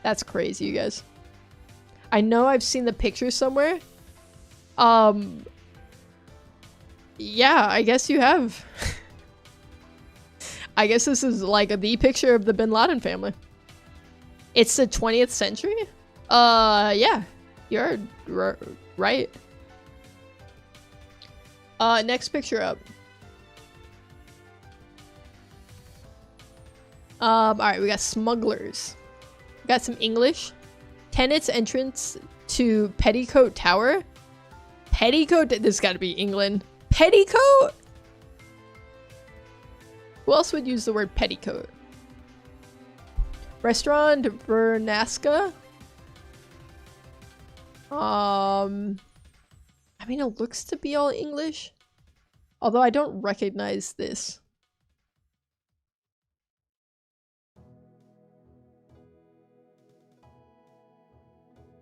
That's crazy, you guys. I know I've seen the picture somewhere. Yeah, I guess you have. I guess this is like the picture of the bin Laden family. It's the 20th century? Yeah. You're right. Next picture up. Alright, we got smugglers. We got some English. Tenant's entrance to Petticoat Tower. Petticoat? This gotta be England. Petticoat? Who else would use the word petticoat? Restaurant Vernaska. I mean, it looks to be all English. Although I don't recognize this.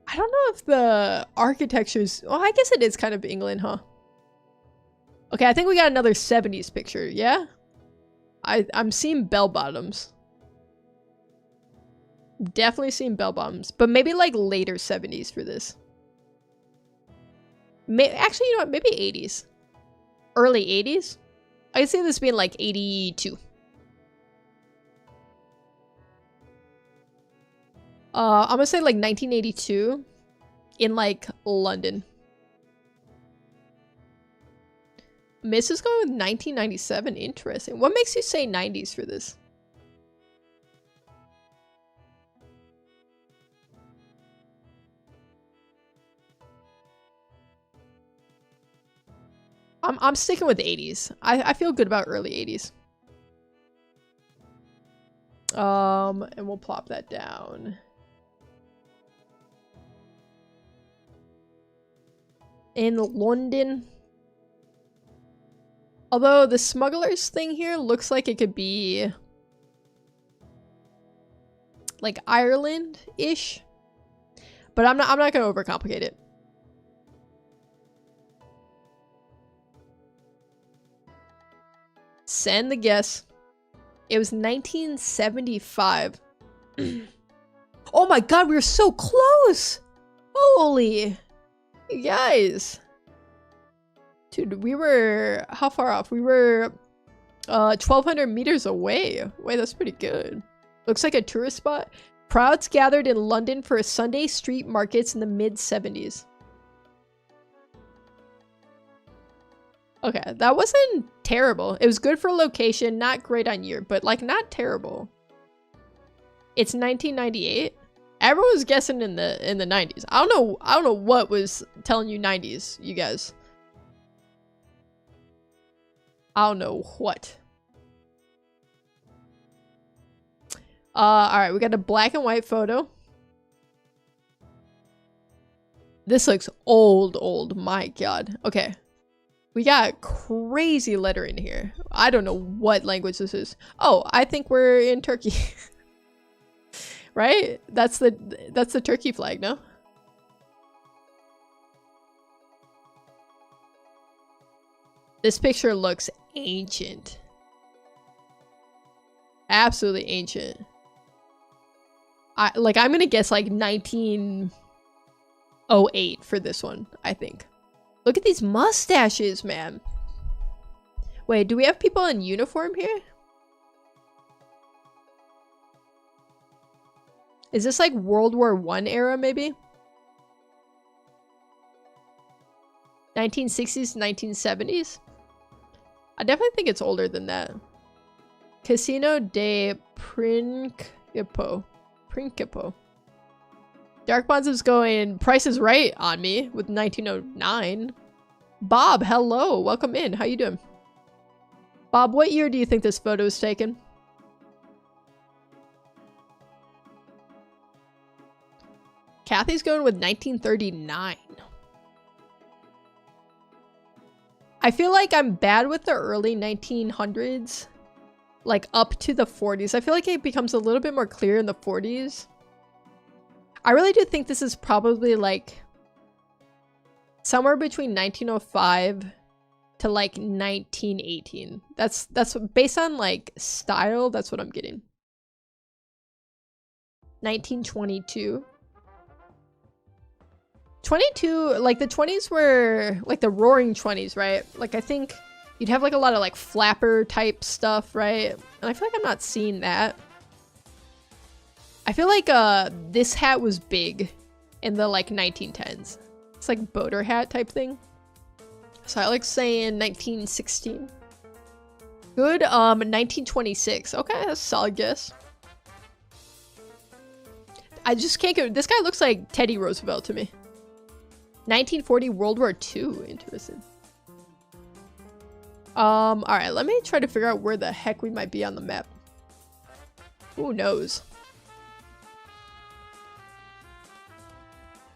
I don't know if the architecture's... Well, I guess it is kind of England, huh? Okay, I think we got another 70s picture, yeah? I'm seeing bell bottoms. Definitely seeing bell bottoms. But maybe like later 70s for this. Actually, you know what? Maybe 80s. Early 80s? I can see this being like 82. I'm gonna say like 1982 in like London. Miss is going with 1997. Interesting. What makes you say 90s for this? I'm sticking with 80s. I feel good about early 80s. And we'll plop that down. In London. Although the smugglers thing here looks like it could be like Ireland-ish. But I'm not gonna overcomplicate it. Send the guess. It was 1975. Oh my god, we were so close! Holy guys. Dude, we were... How far off? We were 1,200 meters away. Wait, that's pretty good. Looks like a tourist spot. Crowds gathered in London for Sunday street markets in the mid-70s. Okay, that wasn't terrible. It was good for location, not great on year, but like not terrible. It's 1998. Everyone was guessing in the 90s. I don't know what was telling you 90s, you guys. I don't know what. Alright, we got a black and white photo. This looks old, my god. Okay. We got crazy lettering here. I don't know what language this is. Oh, I think we're in Turkey. Right? That's the Turkey flag, no? This picture looks ancient. Absolutely ancient. I'm gonna guess like 1908 for this one, I think. Look at these mustaches, man. Wait, do we have people in uniform here? Is this like World War I era, maybe? 1960s, 1970s? I definitely think it's older than that. Casino de Principo. Dark Bonds is going Price is Right on me with 1909. Bob, hello. Welcome in. How you doing? Bob, what year do you think this photo was taken? Kathy's going with 1939. I feel like I'm bad with the early 1900s. Like up to the 40s. I feel like it becomes a little bit more clear in the 40s. I really do think this is probably like somewhere between 1905 to like 1918. That's based on like style, that's what I'm getting. 1922. 22, like the 20s were like the roaring 20s, right? Like I think you'd have like a lot of like flapper type stuff, right? And I feel like I'm not seeing that. I feel like this hat was big in the like 1910s. It's like boater hat type thing. So I like saying 1916. Good, 1926. Okay, that's a solid guess. I just can't get, this guy looks like Teddy Roosevelt to me. 1940 World War II. Interesting. Alright, let me try to figure out where the heck we might be on the map. Who knows?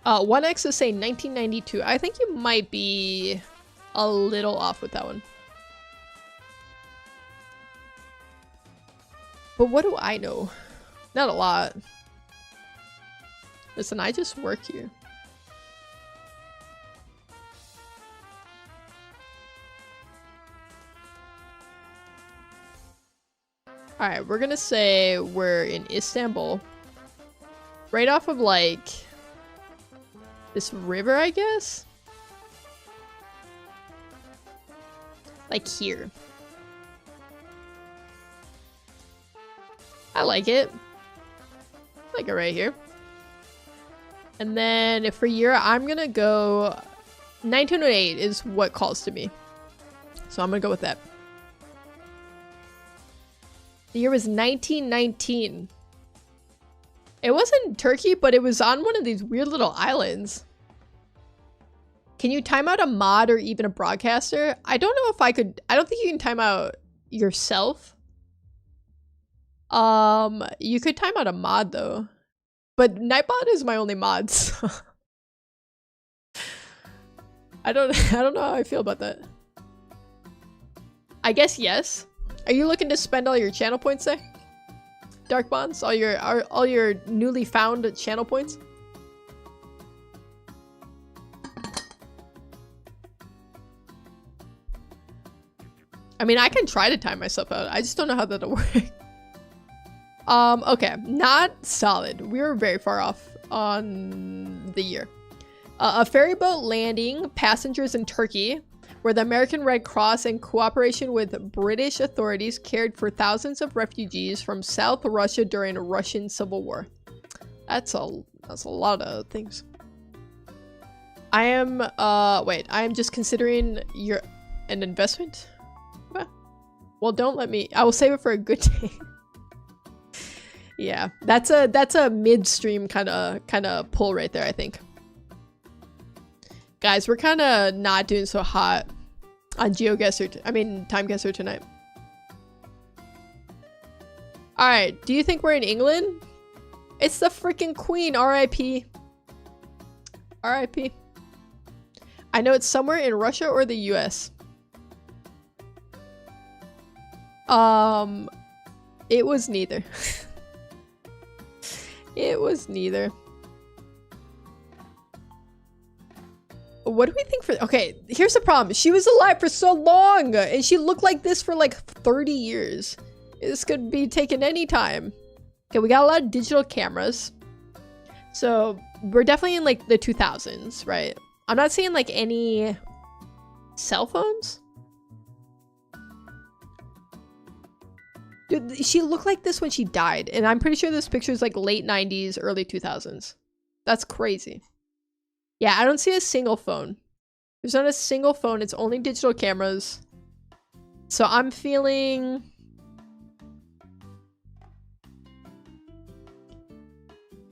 1X is saying 1992. I think you might be a little off with that one. But what do I know? Not a lot. Listen, I just work here. Alright, we're gonna say we're in Istanbul. Right off of, like, this river, I guess? Like here. I like it. I like it right here. And then for year, I'm gonna go 1908 is what calls to me. So I'm gonna go with that. The year was 1919. It wasn't Turkey, but it was on one of these weird little islands. Can you time out a mod or even a broadcaster? I don't know if I could. I don't think you can time out yourself. You could time out a mod though. But Nightbot is my only mod, so I don't know how I feel about that. I guess yes. Are you looking to spend all your channel points there? Dark Bonds? All your newly found channel points? I mean, I can try to time myself out. I just don't know how that'll work. Okay. Not solid. We were very far off on the year. A ferry boat landing passengers in Turkey, where the American Red Cross, in cooperation with British authorities, cared for thousands of refugees from South Russia during a Russian Civil War. That's a lot of things. I am, wait, I am just considering an investment? Well, don't let me, I will save it for a good day. Yeah, that's a midstream kind of pull right there, I think. Guys, we're kind of not doing so hot on Time Guesser tonight. Alright, do you think we're in England? It's the freaking Queen, R.I.P. R.I.P. I know it's somewhere in Russia or the U.S. It was neither. It was neither. What do we think for... Okay, here's the problem. She was alive for so long, and she looked like this for like 30 years. This could be taken any time. Okay, we got a lot of digital cameras. So, we're definitely in like the 2000s, right? I'm not seeing like any cell phones. Dude, she looked like this when she died, and I'm pretty sure this picture is like late 90s, early 2000s. That's crazy. Yeah, I don't see a single phone. There's not a single phone. It's only digital cameras. So I'm feeling...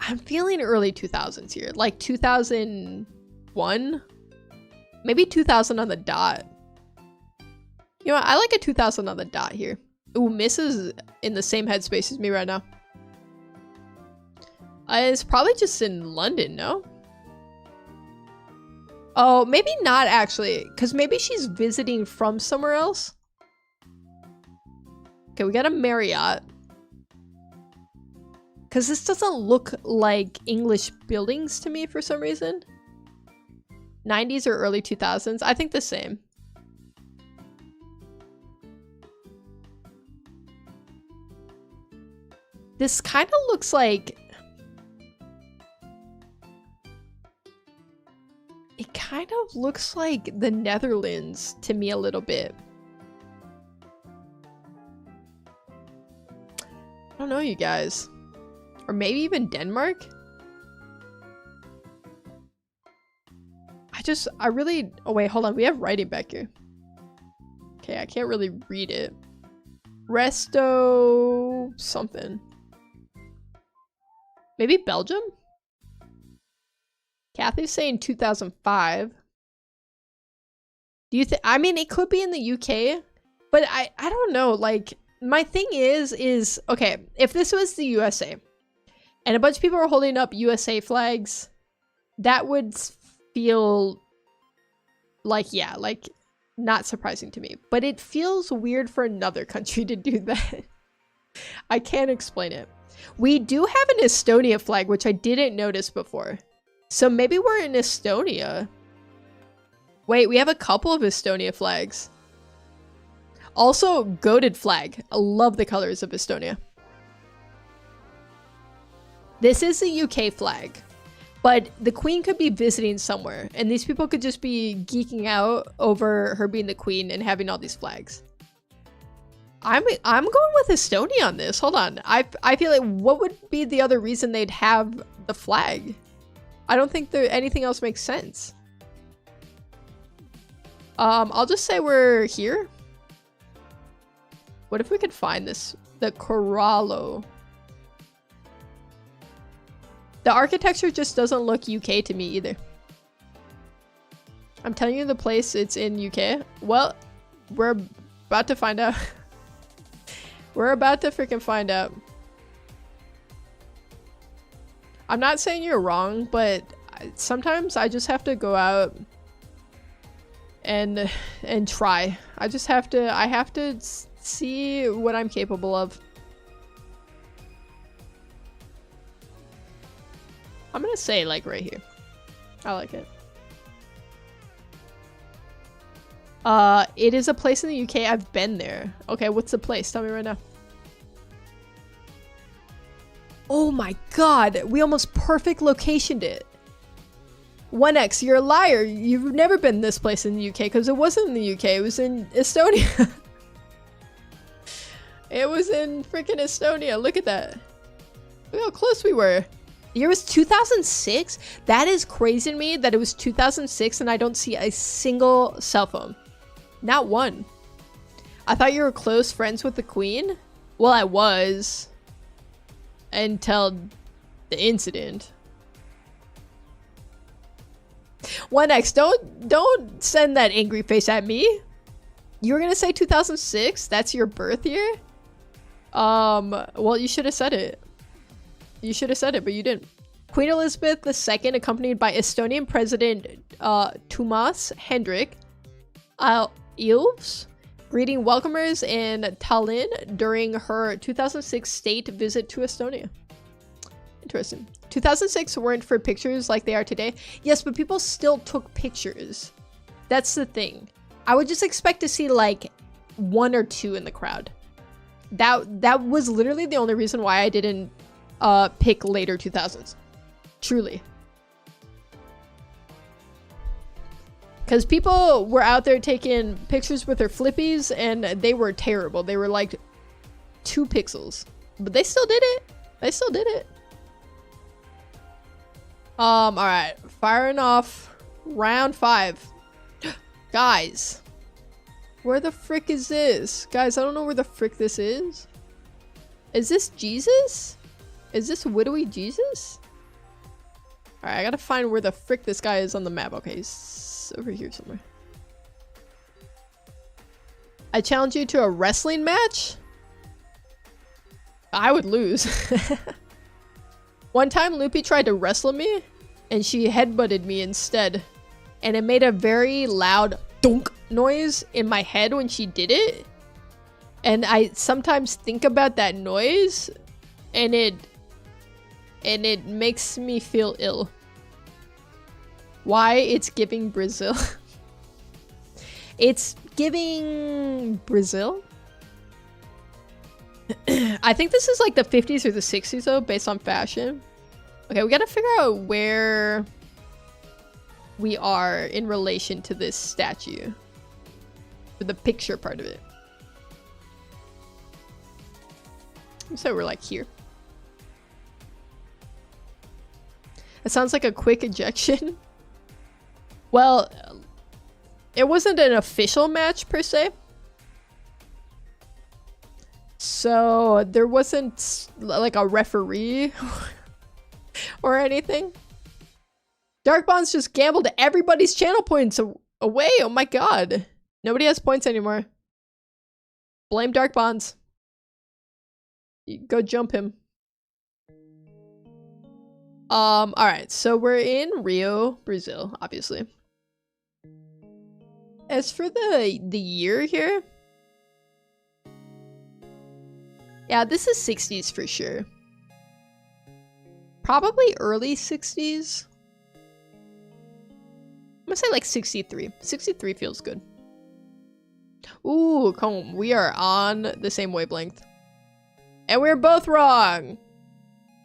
I'm feeling early 2000s here, like 2001, maybe 2000 on the dot. You know what? I like a 2000 on the dot here. Ooh, Miss is in the same headspace as me right now. It's probably just in London, no? Oh, maybe not actually, because maybe she's visiting from somewhere else. Okay, we got a Marriott. Because this doesn't look like English buildings to me for some reason. 90s or early 2000s. I think the same. This kind of looks like... It kind of looks like the Netherlands to me a little bit. I don't know, you guys. Or maybe even Denmark? I really... Oh wait, hold on. We have writing back here. Okay, I can't really read it. Resto... something. Maybe Belgium? Kathy's saying 2005. Do you think... I mean, it could be in the UK. But I don't know. Like, my thing is... Okay, if this was the USA... and a bunch of people are holding up USA flags, that would feel like, yeah, like not surprising to me. But it feels weird for another country to do that. I can't explain it. We do have an Estonia flag, which I didn't notice before. So maybe we're in Estonia. Wait, we have a couple of Estonia flags. Also, goated flag. I love the colors of Estonia. This is the UK flag, but the queen could be visiting somewhere, and these people could just be geeking out over her being the queen and having all these flags. I'm going with Estonia on this. Hold on. I feel like what would be the other reason they'd have the flag? I don't think anything else makes sense. I'll just say we're here. What if we could find this? The Corallo. The architecture just doesn't look UK to me either. I'm telling you the place, it's in UK. Well, we're about to find out. We're about to freaking find out. I'm not saying you're wrong, but sometimes I just have to go out and try. I have to see what I'm capable of. I'm gonna say like right here. I like it. It is a place in the UK. I've been there. Okay, what's the place? Tell me right now. Oh my god, we almost perfect locationed it. 1x, you're a liar. You've never been this place in the UK because it wasn't in the UK. It was in Estonia. It was in freaking Estonia. Look at that. Look how close we were. The year was 2006? That is crazy to me that it was 2006 and I don't see a single cell phone. Not one. I thought you were close friends with the queen? Well, I was. Until the incident. 1x, don't send that angry face at me. You were gonna say 2006? That's your birth year? Well, you should have said it. You should have said it, but you didn't. Queen Elizabeth II, accompanied by Estonian President Toomas Hendrik Ilves, greeting welcomers in Tallinn during her 2006 state visit to Estonia. Interesting. 2006 weren't for pictures like they are today. Yes, but people still took pictures. That's the thing. I would just expect to see like 1 or 2 in the crowd. That was literally the only reason why I didn't pick later 2000s. Truly. Because people were out there taking pictures with their flippies and they were terrible. They were like 2 pixels. But they still did it. They still did it. Alright. Firing off round 5. Guys. Where the frick is this? Guys, I don't know where the frick this is. Is this Jesus? Is this widowy Jesus? Alright, I gotta find where the frick this guy is on the map. Okay, he's over here somewhere. I challenge you to a wrestling match? I would lose. One time Loopy tried to wrestle me, and she headbutted me instead. And it made a very loud thunk noise in my head when she did it. And I sometimes think about that noise, and it makes me feel ill. Why? It's giving Brazil. It's giving Brazil? I think this is like the 50s or the 60s though, based on fashion. Okay, we gotta figure out where we are in relation to this statue. For the picture part of it. So we're like here. It sounds like a quick ejection. Well, it wasn't an official match per se. So there wasn't like a referee or anything. Dark Bonds just gambled everybody's channel points away. Oh my god. Nobody has points anymore. Blame Dark Bonds. Go jump him. Alright, so we're in Rio, Brazil, obviously. As for the year here, yeah, this is 60s for sure. Probably early 60s. I'm gonna say like 63. 63 feels good. Ooh, come on. We are on the same wavelength. And we're both wrong.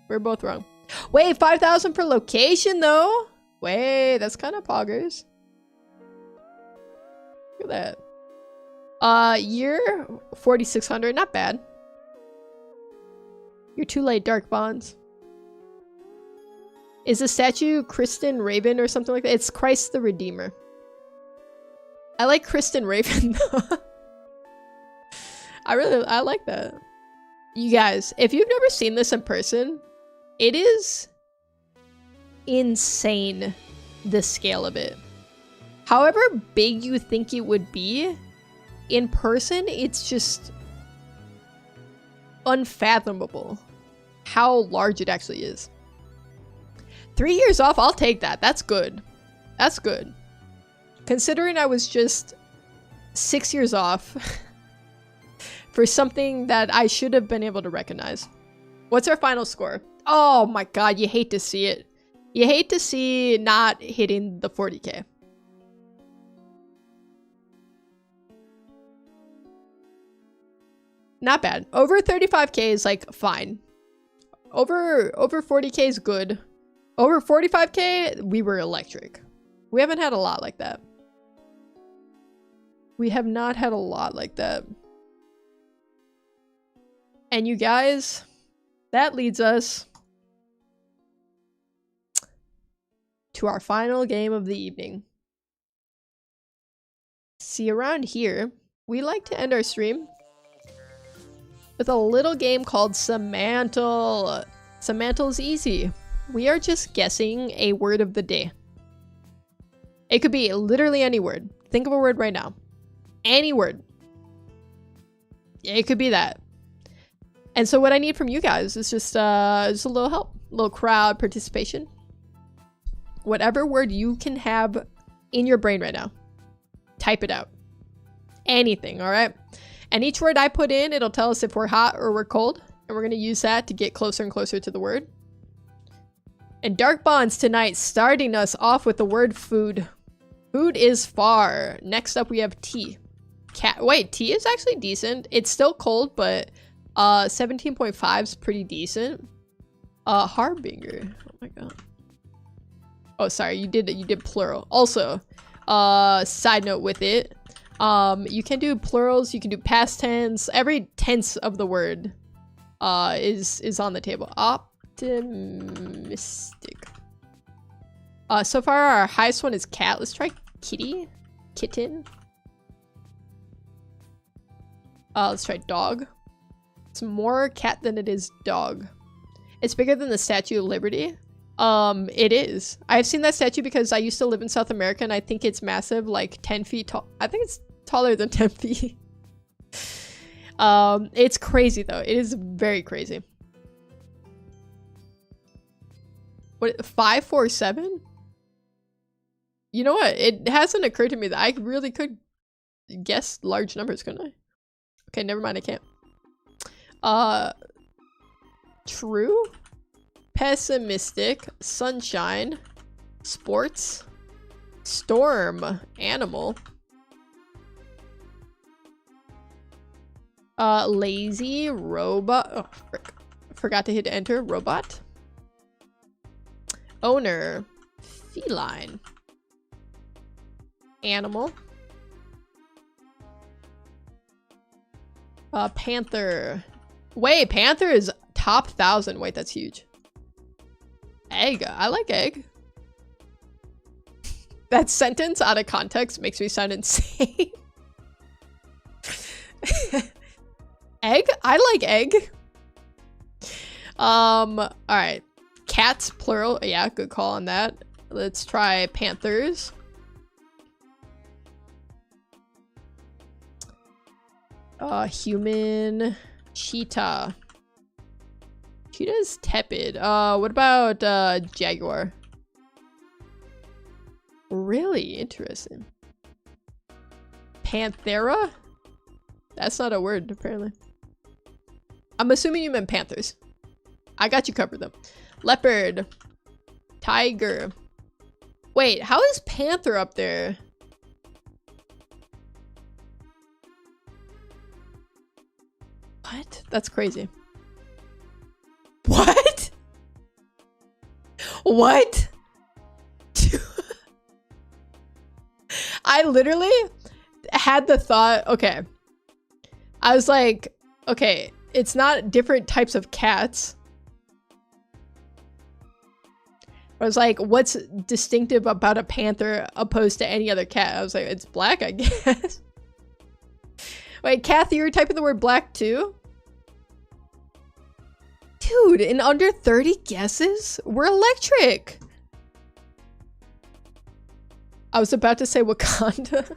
We're both wrong. Wait, 5,000 per location though? Wait, that's kind of poggers. Look at that. Year 4,600, not bad. You're too late, Dark Bonds. Is the statue Kristen Raven or something like that? It's Christ the Redeemer. I like Kristen Raven though. I like that. You guys, if you've never seen this in person, it is insane, the scale of it. However big you think it would be, in person, it's just unfathomable how large it actually is. 3 years off, I'll take that. That's good. That's good. Considering I was just 6 years off for something that I should have been able to recognize. What's our final score? Oh my god, you hate to see it. You hate to see not hitting the 40k. Not bad. Over 35k is like fine. Over 40k is good. Over 45k, we were electric. We haven't had a lot like that. We have not had a lot like that. And you guys, that leads us to our final game of the evening. See, around here, we like to end our stream with a little game called Semantle. Semantle is easy. We are just guessing a word of the day. It could be literally any word. Think of a word right now. Any word. It could be that. And so what I need from you guys is just a little help. A little crowd participation. Whatever word you can have in your brain right now. Type it out. Anything, alright? And each word I put in, it'll tell us if we're hot or we're cold. And we're going to use that to get closer and closer to the word. And Dark Bonds tonight starting us off with the word food. Food is far. Next up we have tea. Wait, tea is actually decent. It's still cold, but 17.5 is pretty decent. Harbinger. Oh my god. Oh, sorry, you did plural. Also, side note with it, you can do plurals, you can do past tense. Every tense of the word is on the table. Optimistic. So far our highest one is cat. Let's try kitty. Kitten. Let's try dog. It's more cat than it is dog. It's bigger than the Statue of Liberty. It is. I've seen that statue because I used to live in South America and I think it's massive, like 10 feet tall. I think it's taller than 10 feet. It's crazy though. It is very crazy. What, 547? You know what? It hasn't occurred to me that I really could guess large numbers, couldn't I? Okay, never mind, I can't. True? Pessimistic, sunshine, sports, storm, animal, lazy, robot, oh frick, forgot to hit enter, robot, owner, feline, animal, panther, wait, panther is top 1,000, wait, that's huge. Egg. I like egg. That sentence out of context makes me sound insane. Egg? I like egg. Alright. Cats, plural. Yeah, good call on that. Let's try panthers. Human. Cheetah. Cheetah's tepid. What about jaguar? Really interesting. Panthera? That's not a word, apparently. I'm assuming you meant panthers. I got you covered though. Leopard. Tiger. Wait, how is panther up there? What? That's crazy. What? What? I literally had the thought, okay. I was like, okay, it's not different types of cats. I was like, what's distinctive about a panther opposed to any other cat? I was like, it's black, I guess. Wait, Kathy, you were typing the word black too? Dude, in under 30 guesses? We're electric! I was about to say Wakanda.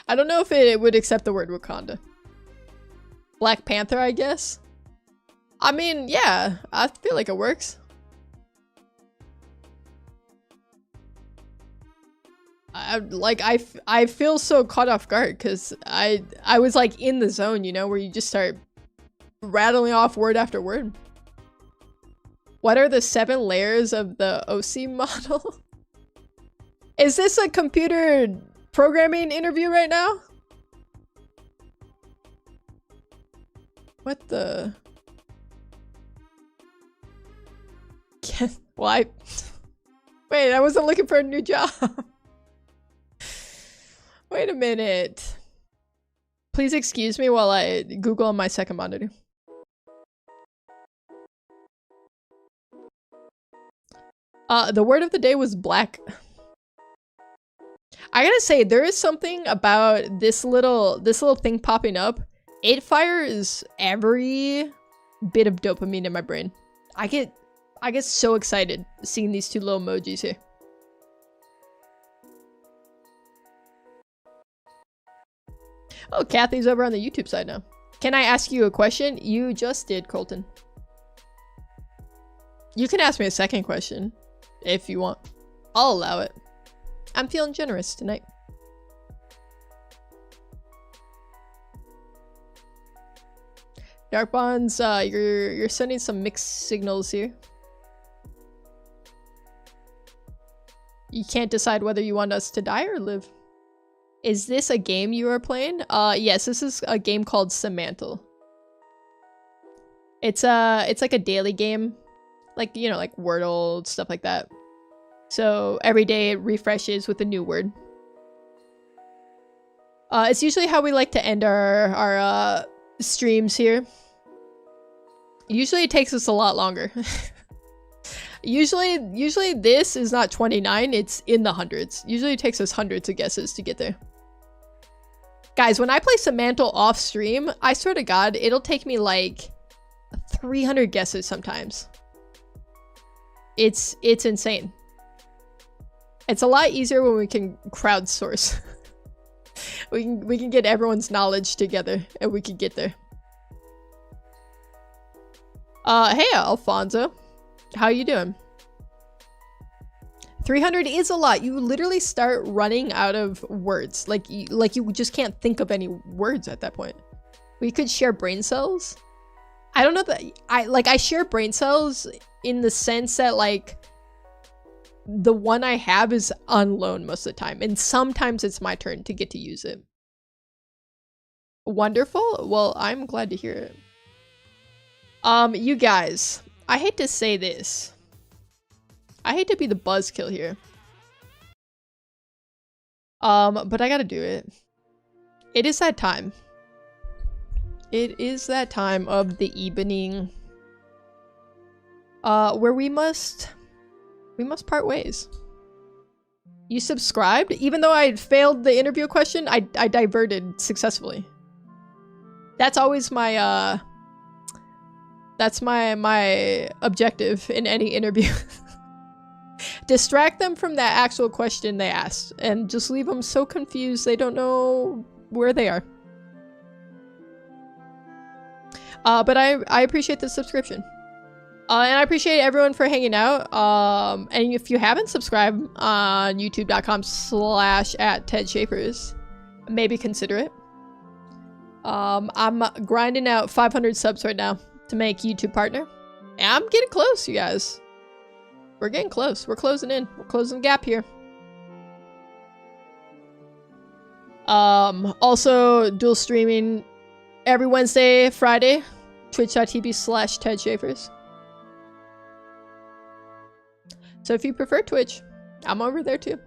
I don't know if it would accept the word Wakanda. Black Panther, I guess? I mean, yeah, I feel like it works. I feel so caught off guard because I was like in the zone, you know, where you just start rattling off word after word. What are the 7 layers of the OC model? Is this a computer programming interview right now? What the? Well, wait, I wasn't looking for a new job. Wait a minute. Please excuse me while I Google on my second monitor. The word of the day was black. I gotta say, there is something about this little thing popping up. It fires every bit of dopamine in my brain. I get so excited seeing these 2 little emojis here. Oh, Kathy's over on the YouTube side now. Can I ask you a question? You just did, Colton. You can ask me a second question if you want. I'll allow it. I'm feeling generous tonight. Dark Bonds, you're sending some mixed signals here. You can't decide whether you want us to die or live. Is this a game you are playing? Yes, this is a game called Semantle. It's like a daily game. Like, you know, like Wordle, stuff like that. So every day it refreshes with a new word. It's usually how we like to end our streams here. Usually it takes us a lot longer. Usually this is not 29, it's in the hundreds. Usually it takes us hundreds of guesses to get there. Guys, when I play Semantle off stream, I swear to God, it'll take me like 300 guesses sometimes. it's insane. It's a lot easier when we can crowdsource. we can get everyone's knowledge together and we can get there. Hey Alfonso, how you doing? 300 is a lot. You literally start running out of words. Like you just can't think of any words at that point. We could share brain cells. I don't know that I share brain cells in the sense that like the one I have is on loan most of the time, and sometimes it's my turn to get to use it. Wonderful. Well, I'm glad to hear it. You guys, I hate to say this. I hate to be the buzzkill here. But I gotta do it. It is that time. It is that time of the evening. Where we must part ways. You subscribed? Even though I failed the interview question, I diverted successfully. That's always my, that's my objective in any interview. Distract them from that actual question they asked and just leave them so confused they don't know where they are. But I appreciate the subscription. And I appreciate everyone for hanging out. And if you haven't subscribed on youtube.com/@TedShapers, maybe consider it. I'm grinding out 500 subs right now to make YouTube partner. And I'm getting close, you guys. We're getting close. We're closing in. We're closing the gap here. Also dual streaming every Wednesday, Friday, twitch.tv/TedShapers. So if you prefer Twitch, I'm over there too.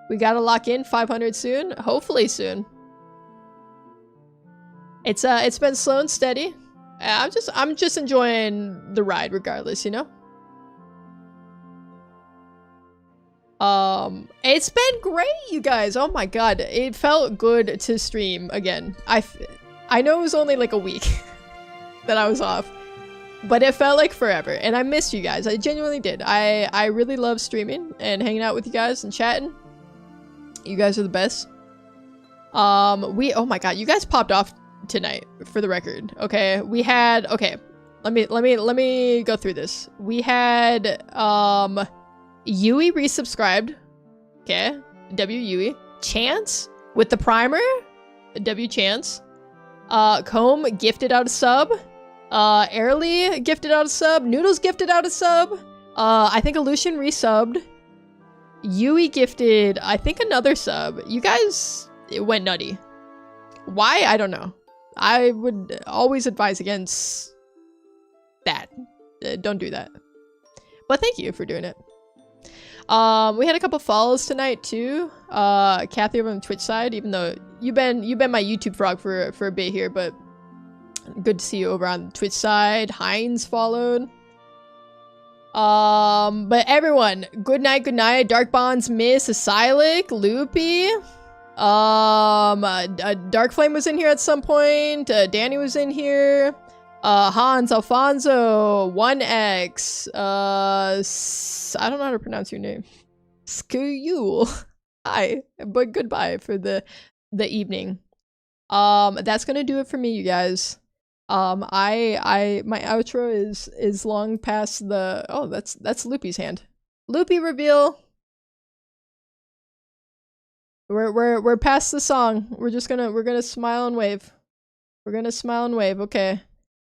We gotta lock in 500 soon. Hopefully soon. It's been slow and steady. I'm just enjoying the ride regardless, you know? It's been great, you guys. Oh my god. It felt good to stream again. I know it was only like a week that I was off, but it felt like forever, and I missed you guys. I genuinely did. I really love streaming and hanging out with you guys and chatting. You guys are the best. Oh my god, you guys popped off tonight, for the record. Okay, we had, okay, let me go through this. We had Yui resubscribed. Okay, W Yui. Chance with the primer. W Chance. Comb gifted out a sub. Airly gifted out a sub. Noodles gifted out a sub. I think Aleutian resubbed. Yui gifted, I think, another sub. You guys, it went nutty. Why? I don't know. I would always advise against that. Don't do that. But thank you for doing it. We had a couple follows tonight too. Kathy over on the Twitch side, even though you've been my YouTube frog for a bit here, but good to see you over on the Twitch side. Heinz followed. But everyone, good night, good night. Dark Bonds, Miss, Asylic, Loopy. Dark Flame was in here at some point. Danny was in here. Hans, Alfonso, 1X. I don't know how to pronounce your name. Skuyul. Hi, but goodbye for the evening. That's gonna do it for me, you guys. My outro is long past the, oh, that's Loopy's hand. Loopy reveal. We're past the song. We're gonna smile and wave. We're gonna smile and wave. Okay.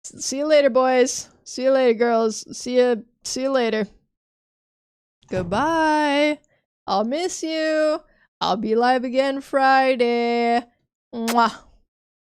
See you later, boys. See you later, girls. See you later. Goodbye. I'll miss you. I'll be live again Friday. Mwah.